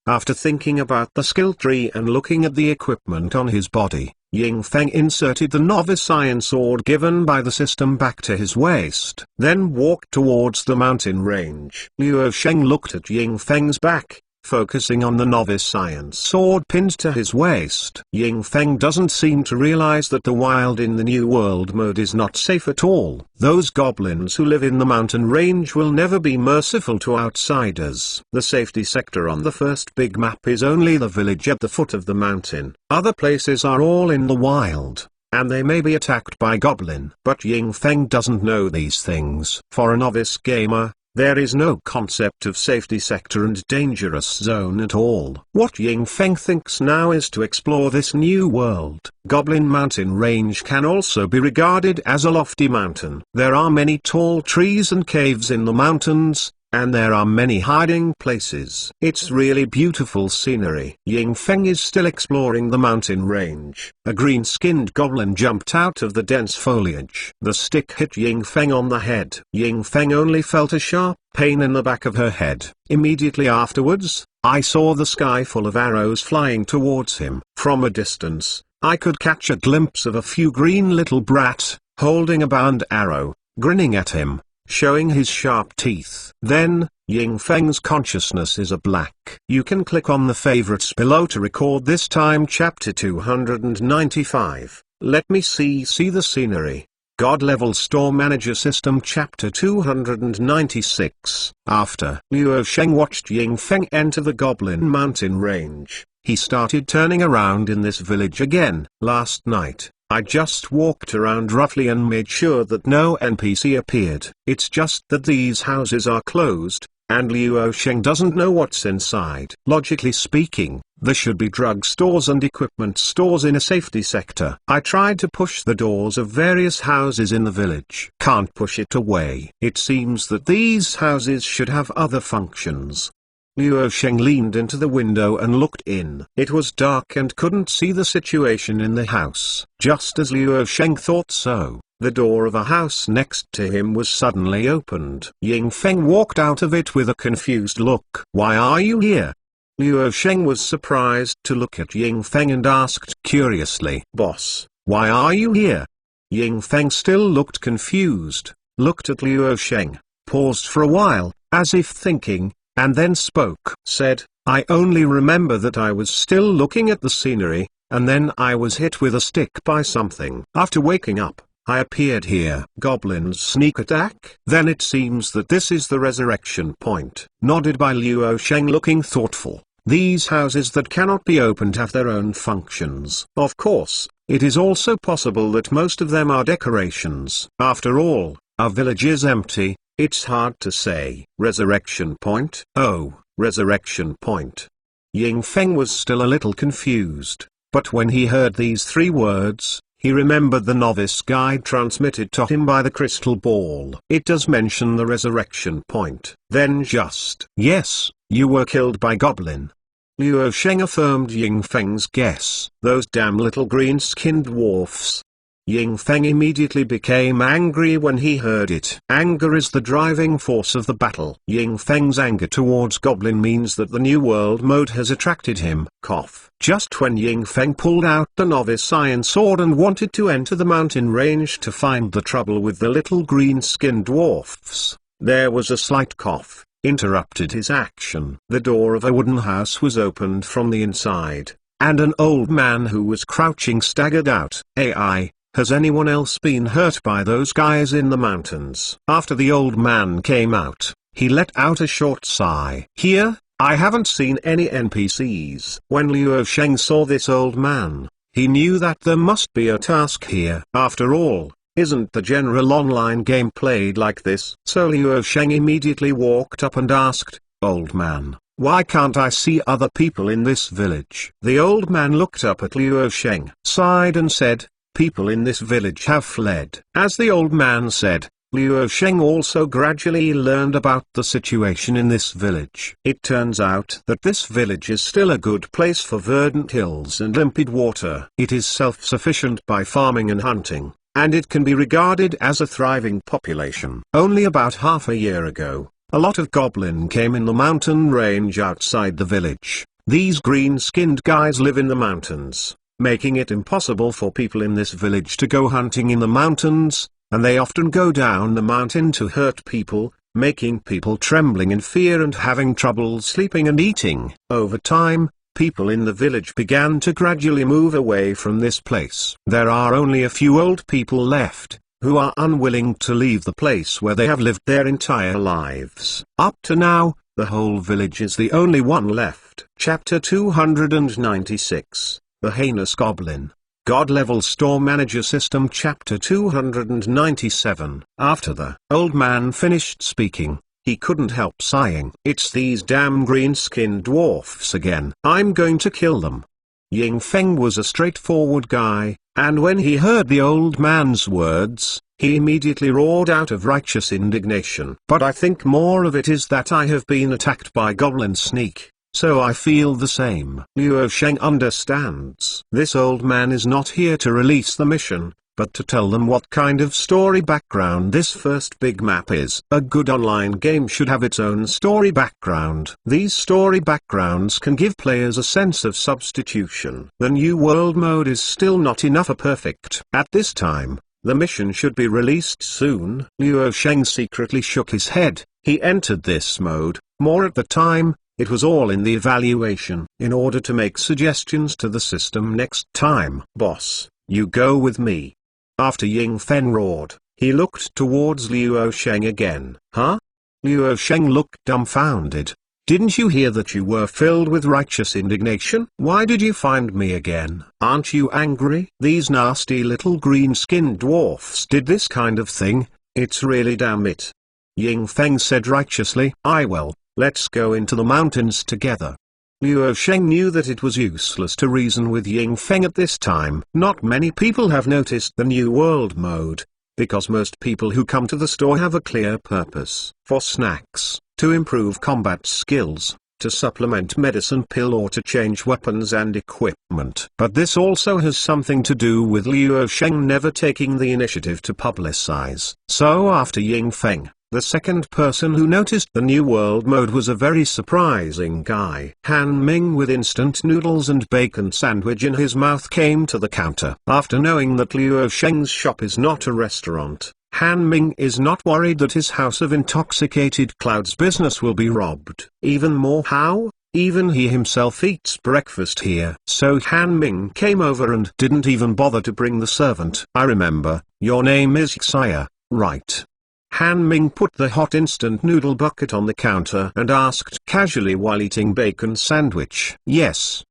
After thinking about the skill tree and looking at the equipment on his body, Ying Feng inserted the novice iron sword given by the system back to his waist, then walked towards the mountain range. Liu Sheng looked at Ying Feng's back, focusing on the novice iron sword pinned to his waist. Ying Feng doesn't seem to realize that the wild in the New World mode is not safe at all. Those goblins who live in the mountain range will never be merciful to outsiders. The safety sector on the first big map is only the village at the foot of the mountain. Other places are all in the wild, and they may be attacked by goblin. But Ying Feng doesn't know these things. For a novice gamer, there is no concept of safety sector and dangerous zone at all. What Ying Feng thinks now is to explore this new world. Goblin Mountain Range can also be regarded as a lofty mountain. There are many tall trees and caves in the mountains, and there are many hiding places. It's really beautiful scenery. Ying Feng is still exploring the mountain range. A green-skinned goblin jumped out of the dense foliage. The stick hit Ying Feng on the head. Ying Feng only felt a sharp pain in the back of her head. Immediately afterwards, I saw the sky full of arrows flying towards him. From a distance, I could catch a glimpse of a few green little brat, holding a bound arrow, grinning at him, showing his sharp teeth. Then, Ying Feng's consciousness is a black. You can click on the favorites below to record this time chapter 295. Let me see the scenery. God Level Store Manager System Chapter 296. After Liu Sheng watched Ying Feng enter the Goblin Mountain Range, he started turning around in this village again. Last night, I just walked around roughly and made sure that no NPC appeared. It's just that these houses are closed, and Liu Sheng doesn't know what's inside. Logically speaking, there should be drug stores and equipment stores in a safety sector. I tried to push the doors of various houses in the village. Can't push it away. It seems that these houses should have other functions. Liu Sheng leaned into the window and looked in. It was dark and couldn't see the situation in the house. Just as Liu Sheng thought so, the door of a house next to him was suddenly opened. Ying Feng walked out of it with a confused look. "Why are you here?" Liu Sheng was surprised to look at Ying Feng and asked curiously, "Boss, why are you here?" Ying Feng still looked confused, looked at Liu Sheng, paused for a while, as if thinking, and then spoke. Said, "I only remember that I was still looking at the scenery, and then I was hit with a stick by something. After waking up, I appeared here." Goblins sneak attack? Then it seems that this is the resurrection point. Nodded by Liu Sheng, looking thoughtful. These houses that cannot be opened have their own functions. Of course, it is also possible that most of them are decorations. After all, our village is empty. It's hard to say. Resurrection point? Oh, resurrection point. Ying Feng was still a little confused, but when he heard these three words, he remembered the novice guide transmitted to him by the crystal ball. It does mention the resurrection point. Then just, "Yes, you were killed by goblin." Liu Sheng affirmed Ying Feng's guess. "Those damn little green-skinned dwarfs." Ying Feng immediately became angry when he heard it. Anger is the driving force of the battle. Ying Feng's anger towards Goblin means that the New World mode has attracted him. Cough. Just when Ying Feng pulled out the novice iron sword and wanted to enter the mountain range to find the trouble with the little green-skinned dwarfs, there was a slight cough, interrupted his action. The door of a wooden house was opened from the inside, and an old man who was crouching staggered out. "AI. Has anyone else been hurt by those guys in the mountains?" After the old man came out, he let out a short sigh. "Here, I haven't seen any NPCs." When Liu Sheng saw this old man, He knew that there must be a task here. After all, isn't the general online game played like this? So Liu Sheng immediately walked up and asked, "Old man, why can't I see other people in this village?" The old man looked up at Liu Sheng, sighed and said, "People in this village have fled." As the old man said, Liu Sheng also gradually learned about the situation in this village. It turns out that this village is still a good place for verdant hills and limpid water. It is self-sufficient by farming and hunting, and it can be regarded as a thriving population. Only about half a year ago, a lot of goblin came in the mountain range outside the village. These green-skinned guys live in the mountains, making it impossible for people in this village to go hunting in the mountains, and they often go down the mountain to hurt people, making people trembling in fear and having trouble sleeping and eating. Over time, people in the village began to gradually move away from this place. There are only a few old people left, who are unwilling to leave the place where they have lived their entire lives. Up to now, the whole village is the only one left. Chapter 296, The Heinous Goblin. God-Level Store Manager System. Chapter 297. After the old man finished speaking, he couldn't help sighing. "It's these damn green-skinned dwarfs again. I'm going to kill them." Ying Feng was a straightforward guy, and when he heard the old man's words, he immediately roared out of righteous indignation. "But I think more of it is that I have been attacked by Goblin Sneak, so I feel the same." Liu Sheng understands. This old man is not here to release the mission, but to tell them what kind of story background this first big map is. A good online game should have its own story background. These story backgrounds can give players a sense of substitution. The New World mode is still not enough perfect. At this time, the mission should be released soon. Liu Sheng secretly shook his head. He entered this mode, more at the time, it was all in the evaluation. In order to make suggestions to the system next time. "Boss, you go with me." After Ying Fen roared, he looked towards Liu Sheng again. "Huh?" Liu Sheng looked dumbfounded. "Didn't you hear that you were filled with righteous indignation? Why did you find me again? Aren't you angry? These nasty little green-skinned dwarfs did this kind of thing. It's really damn it." Ying Feng said righteously, "Well, let's go into the mountains together." Liu Sheng knew that it was useless to reason with Ying Feng at this time. Not many people have noticed the New World mode, because most people who come to the store have a clear purpose. For snacks, to improve combat skills, to supplement medicine pill or to change weapons and equipment. But this also has something to do with Liu Sheng never taking the initiative to publicize. So after Ying Feng, the second person who noticed the New World mode was a very surprising guy. Han Ming with instant noodles and bacon sandwich in his mouth came to the counter. After knowing that Liu Sheng's shop is not a restaurant, Han Ming is not worried that his House of Intoxicated Clouds business will be robbed. Even more how? Even he himself eats breakfast here. So Han Ming came over and didn't even bother to bring the servant. "I remember, your name is Xia, right?" Han Ming put the hot instant noodle bucket on the counter and asked casually while eating bacon sandwich. "Yes."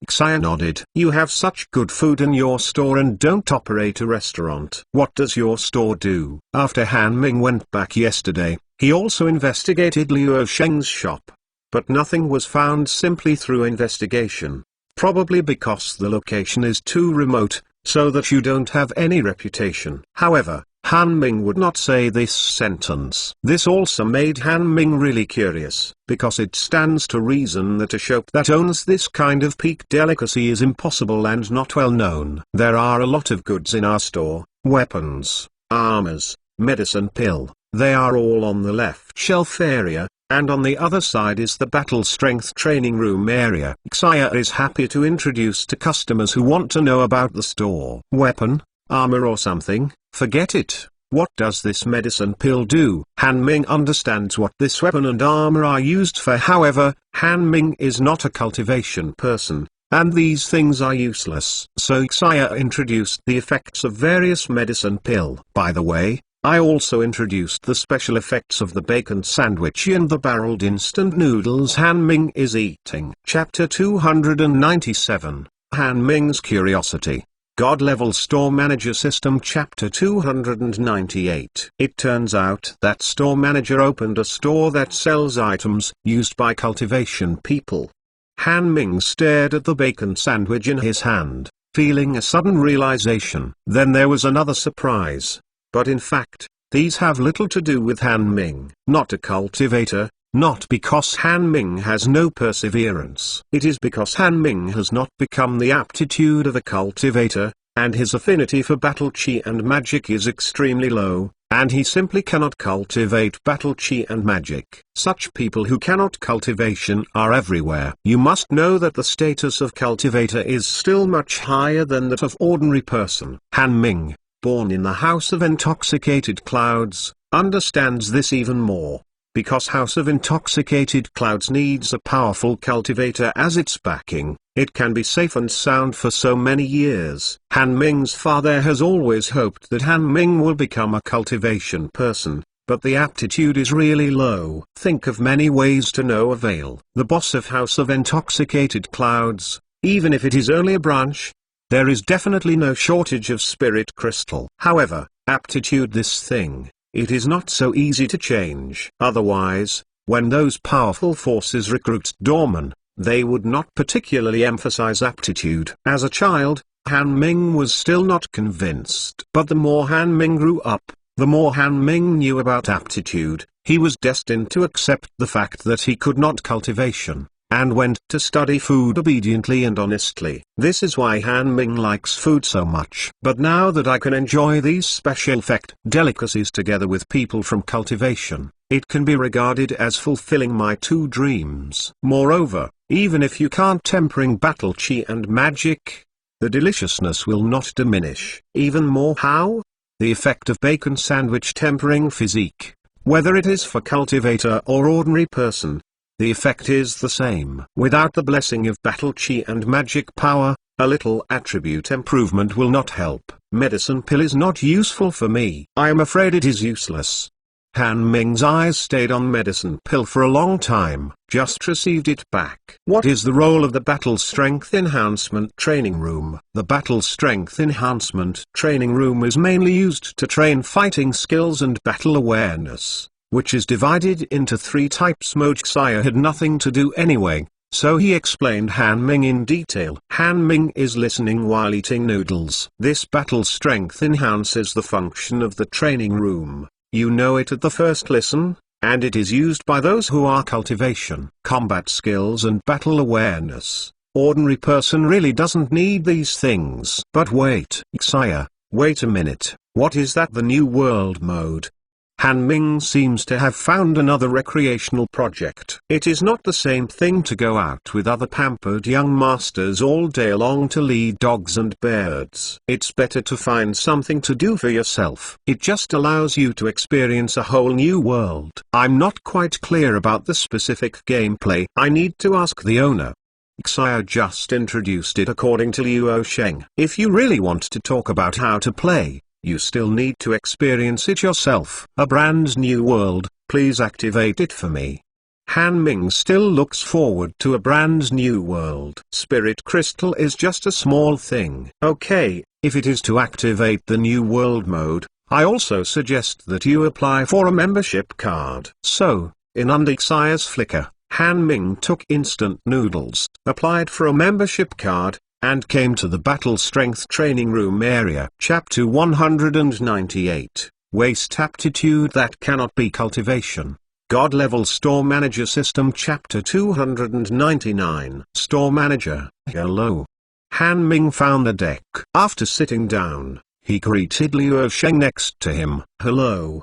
Xia nodded. "You have such good food in your store and don't operate a restaurant. What does your store do?" After Han Ming went back yesterday, he also investigated Liu Sheng's shop. But nothing was found simply through investigation. Probably because the location is too remote, so that you don't have any reputation. However, Han Ming would not say this sentence. This also made Han Ming really curious, because it stands to reason that a shop that owns this kind of peak delicacy is impossible and not well known. There are a lot of goods in our store, weapons, armors, medicine pill, they are all on the left shelf area, and on the other side is the battle strength training room area. Xia is happy to introduce to customers who want to know about the store. Weapon, armor or something, forget it. What does this medicine pill do? Han Ming understands what this weapon and armor are used for. However, Han Ming is not a cultivation person, and these things are useless. So Xia introduced the effects of various medicine pill. By the way, I also introduced the special effects of the bacon sandwich and the barreled instant noodles Han Ming is eating. Chapter 297. Han Ming's Curiosity. God-Level Store Manager System Chapter 298. It turns out that Store Manager opened a store that sells items used by cultivation people. Han Ming stared at the bacon sandwich in his hand, feeling a sudden realization. Then there was another surprise. But in fact, these have little to do with Han Ming. Not a cultivator, not because Han Ming has no perseverance. It is because Han Ming has not become the aptitude of a cultivator, and his affinity for battle chi and magic is extremely low, and he simply cannot cultivate battle chi and magic. Such people who cannot cultivation are everywhere. You must know that the status of cultivator is still much higher than that of ordinary person. Han Ming, born in the House of Intoxicated Clouds, understands this even more. Because House of Intoxicated Clouds needs a powerful cultivator as its backing, it can be safe and sound for so many years. Han Ming's father has always hoped that Han Ming will become a cultivation person, but the aptitude is really low. Think of many ways to no avail. The boss of House of Intoxicated Clouds, even if it is only a branch, there is definitely no shortage of spirit crystal. However, aptitude this thing. It is not so easy to change. Otherwise, when those powerful forces recruit Dorman, they would not particularly emphasize aptitude. As a child, Han Ming was still not convinced. But the more Han Ming grew up, the more Han Ming knew about aptitude. He was destined to accept the fact that he could not cultivation, and went to study food obediently and honestly. This is why Han Ming likes food so much. But now that I can enjoy these special effect delicacies together with people from cultivation, it can be regarded as fulfilling my two dreams. Moreover, even if you can't tempering battle chi and magic, the deliciousness will not diminish. Even more how? The effect of bacon sandwich tempering physique, whether it is for cultivator or ordinary person, the effect is the same. Without the blessing of battle chi and magic power, a little attribute improvement will not help. Medicine pill is not useful for me. I am afraid it is useless. Han Ming's eyes stayed on medicine pill for a long time. Just received it back. What is the role of the Battle Strength Enhancement Training Room? The Battle Strength Enhancement Training Room is mainly used to train fighting skills and battle awareness, which is divided into 3 types. Mojxia had nothing to do anyway, so he explained Han Ming in detail. Han Ming is listening while eating noodles. This battle strength enhances the function of the training room. You know it at the first listen, and it is used by those who are cultivation, combat skills and battle awareness. Ordinary person really doesn't need these things. But wait, Xia, wait a minute, what is that? The New World mode? Han Ming seems to have found another recreational project. It is not the same thing to go out with other pampered young masters all day long to lead dogs and birds. It's better to find something to do for yourself. It just allows you to experience a whole new world. I'm not quite clear about the specific gameplay. I need to ask the owner. Xia just introduced it according to Luo Sheng. If you really want to talk about how to play, you still need to experience it yourself. A brand new world, please activate it for me. Han Ming still looks forward to a brand new world. Spirit crystal is just a small thing. Okay, if it is to activate the new world mode, I also suggest that you apply for a membership card. So, in under Xia's flicker, Han Ming took instant noodles, applied for a membership card, and came to the Battle Strength Training Room area. Chapter 198, Waste Aptitude That Cannot Be Cultivation. God-Level Store Manager System Chapter 299. Store Manager, hello. Han Ming found the deck. After sitting down, he greeted Luo Sheng next to him. Hello.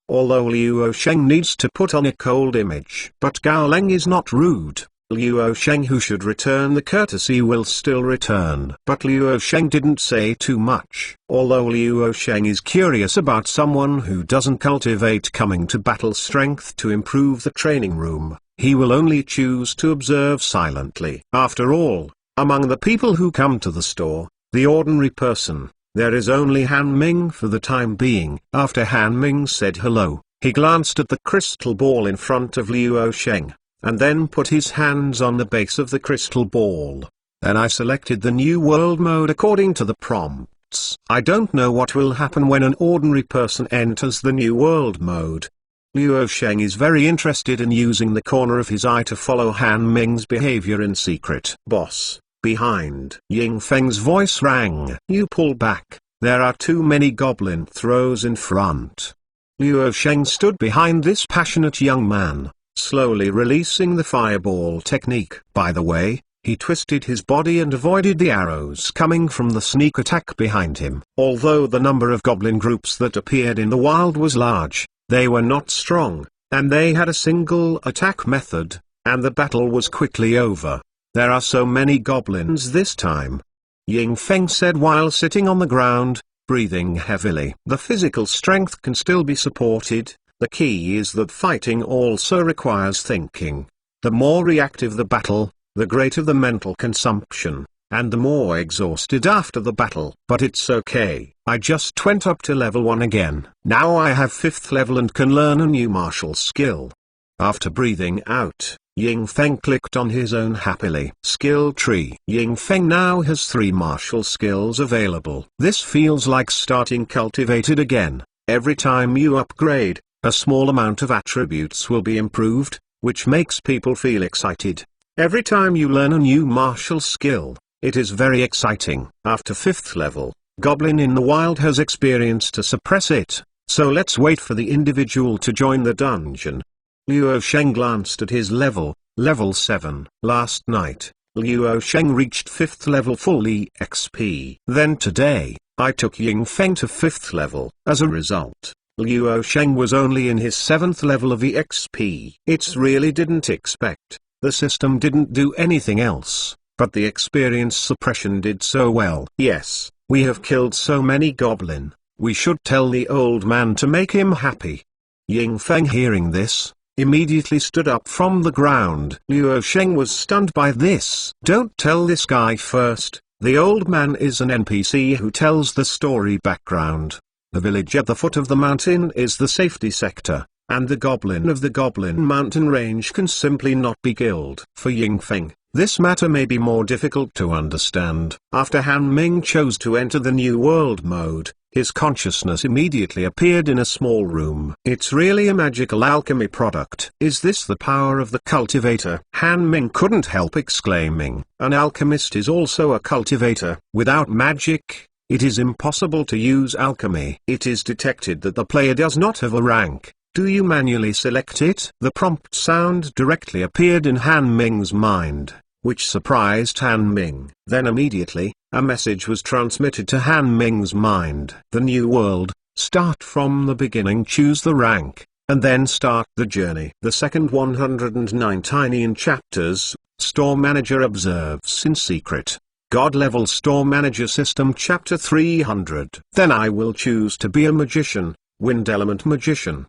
Although Luo Sheng needs to put on a cold image. But Gao Leng is not rude. Luo Sheng, who should return the courtesy, will still return. But Luo Sheng didn't say too much. Although Luo Sheng is curious about someone who doesn't cultivate coming to battle strength to improve the training room, he will only choose to observe silently. After all, among the people who come to the store, the ordinary person, there is only Han Ming for the time being. After Han Ming said hello, he glanced at the crystal ball in front of Luo Sheng, and then put his hands on the base of the crystal ball. Then I selected the New World mode according to the prompts. I don't know what will happen when an ordinary person enters the New World mode. Luo Sheng is very interested in using the corner of his eye to follow Han Ming's behavior in secret. Boss, behind. Ying Feng's voice rang. You pull back, there are too many goblin throws in front. Luo Sheng stood behind this passionate young man, slowly releasing the fireball technique. By the way, he twisted his body and avoided the arrows coming from the sneak attack behind him. Although the number of goblin groups that appeared in the wild was large, they were not strong, and they had a single attack method, and the battle was quickly over. There are so many goblins this time, Ying Feng said while sitting on the ground, breathing heavily. The physical strength can still be supported. The key is that fighting also requires thinking. The more reactive the battle, the greater the mental consumption, and the more exhausted after the battle. But it's okay, I just went up to level 1 again. Now I have 5th level and can learn a new martial skill. After breathing out, Ying Feng clicked on his own happily. Skill tree. Ying Feng now has 3 martial skills available. This feels like starting cultivated again. Every time you upgrade, a small amount of attributes will be improved, which makes people feel excited. Every time you learn a new martial skill, it is very exciting. After 5th level, Goblin in the Wild has experience to suppress it, so let's wait for the individual to join the dungeon. Luo Sheng glanced at his level 7. Last night, Luo Sheng reached 5th level full EXP. Then today, I took Ying Feng to 5th level. As a result, Luo Sheng was only in his 7th level of EXP. It's really didn't expect. The system didn't do anything else, but the experience suppression did so well. Yes, we have killed so many goblin, we should tell the old man to make him happy. Ying Feng, hearing this, immediately stood up from the ground. Luo Sheng was stunned by this. Don't tell this guy first. The old man is an NPC who tells the story background. The village at the foot of the mountain is the safety sector, and the goblin of the Goblin Mountain Range can simply not be killed. For Ying Feng, this matter may be more difficult to understand. After Han Ming chose to enter the New World mode, his consciousness immediately appeared in a small room. It's really a magical alchemy product. Is this the power of the cultivator? Han Ming couldn't help exclaiming. An alchemist is also a cultivator. Without magic, it is impossible to use alchemy. It is detected that the player does not have a rank. Do you manually select it? The prompt sound directly appeared in Han Ming's mind, which surprised Han Ming. Then immediately, a message was transmitted to Han Ming's mind. The New World, start from the beginning, choose the rank, and then start the journey. The second 109 tiny chapters, Store Manager observes in secret. God level Store Manager System Chapter 300. Then I will choose to be a magician, Wind Element Magician.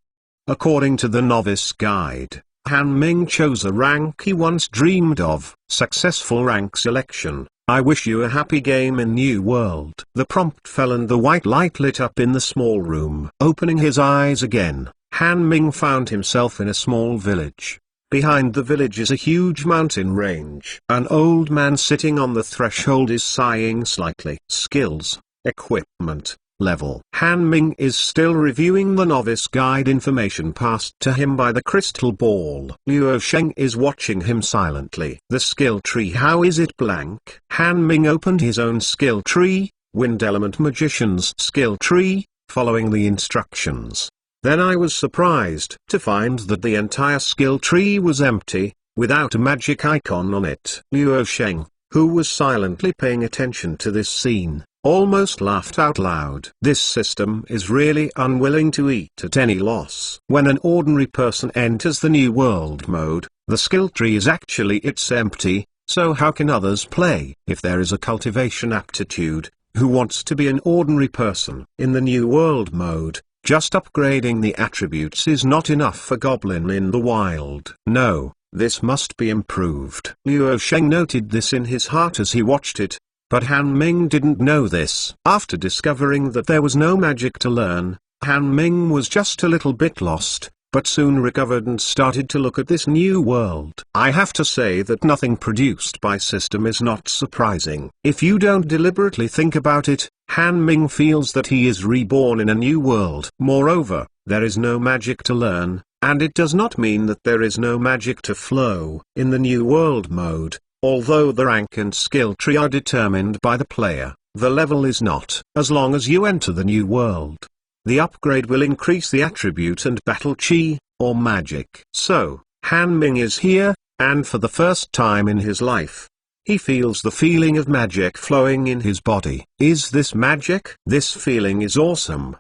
According to the Novice Guide, Han Ming chose a rank he once dreamed of. Successful rank selection. I wish you a happy game in New World. The prompt fell and the white light lit up in the small room. Opening his eyes again, Han Ming found himself in a small village. Behind the village is a huge mountain range. An old man sitting on the threshold is sighing slightly. Skills, equipment, level. Han Ming is still reviewing the novice guide information passed to him by the crystal ball. Luo Sheng is watching him silently. The skill tree, how is it blank? Han Ming opened his own skill tree, Wind Element Magician's skill tree, following the instructions. Then I was surprised to find that the entire skill tree was empty, without a magic icon on it. Luo Sheng, who was silently paying attention to this scene, almost laughed out loud. This system is really unwilling to eat at any loss. When an ordinary person enters the New World mode, the skill tree is actually empty, so how can others play? If there is a cultivation aptitude, who wants to be an ordinary person? In the New World mode, just upgrading the attributes is not enough for Goblin in the Wild. No, this must be improved. Luo Sheng noted this in his heart as he watched it. But Han Ming didn't know this. After discovering that there was no magic to learn, Han Ming was just a little bit lost. but soon recovered and started to look at this new world. I have to say that nothing produced by system is not surprising. If you don't deliberately think about it, Han Ming feels that he is reborn in a new world. Moreover, there is no magic to learn, and it does not mean that there is no magic to flow. In the new world mode, although the rank and skill tree are determined by the player, the level is not. As long as you enter the new world, the upgrade will increase the attribute and battle chi, or magic. So, Han Ming is here, and for the first time in his life, he feels the feeling of magic flowing in his body. Is this magic? This feeling is awesome.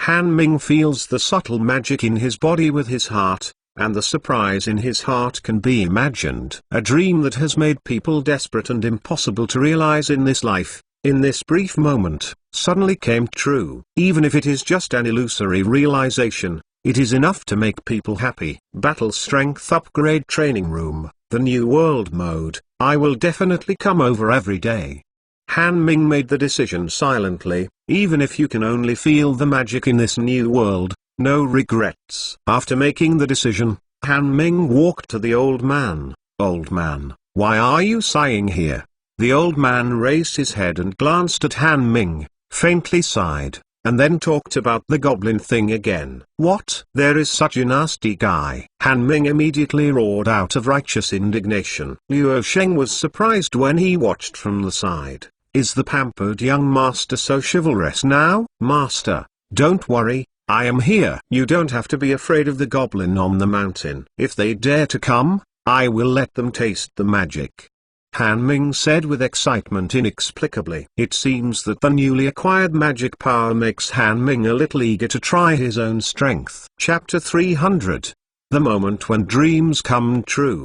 Han Ming feels the subtle magic in his body with his heart, and the surprise in his heart can be imagined. A dream that has made people desperate and impossible to realize in this life, in this brief moment, suddenly came true. Even if it is just an illusory realization, it is enough to make people happy. Battle Strength Upgrade Training Room, the New World Mode. I will definitely come over every day. Han Ming made the decision silently. Even if you can only feel the magic in this new world, no regrets. After making the decision, Han Ming walked to the old man. Old man, why are you sighing here? The old man raised his head and glanced at Han Ming, faintly sighed, and then talked about the goblin thing again. What? There is such a nasty guy. Han Ming immediately roared out of righteous indignation. Luo Sheng was surprised when he watched from the side. Is the pampered young master so chivalrous now? Master, don't worry, I am here. You don't have to be afraid of the goblin on the mountain. If they dare to come, I will let them taste the magic. Han Ming said with excitement inexplicably. It seems that the newly acquired magic power makes Han Ming a little eager to try his own strength. Chapter 300. The moment when dreams come true.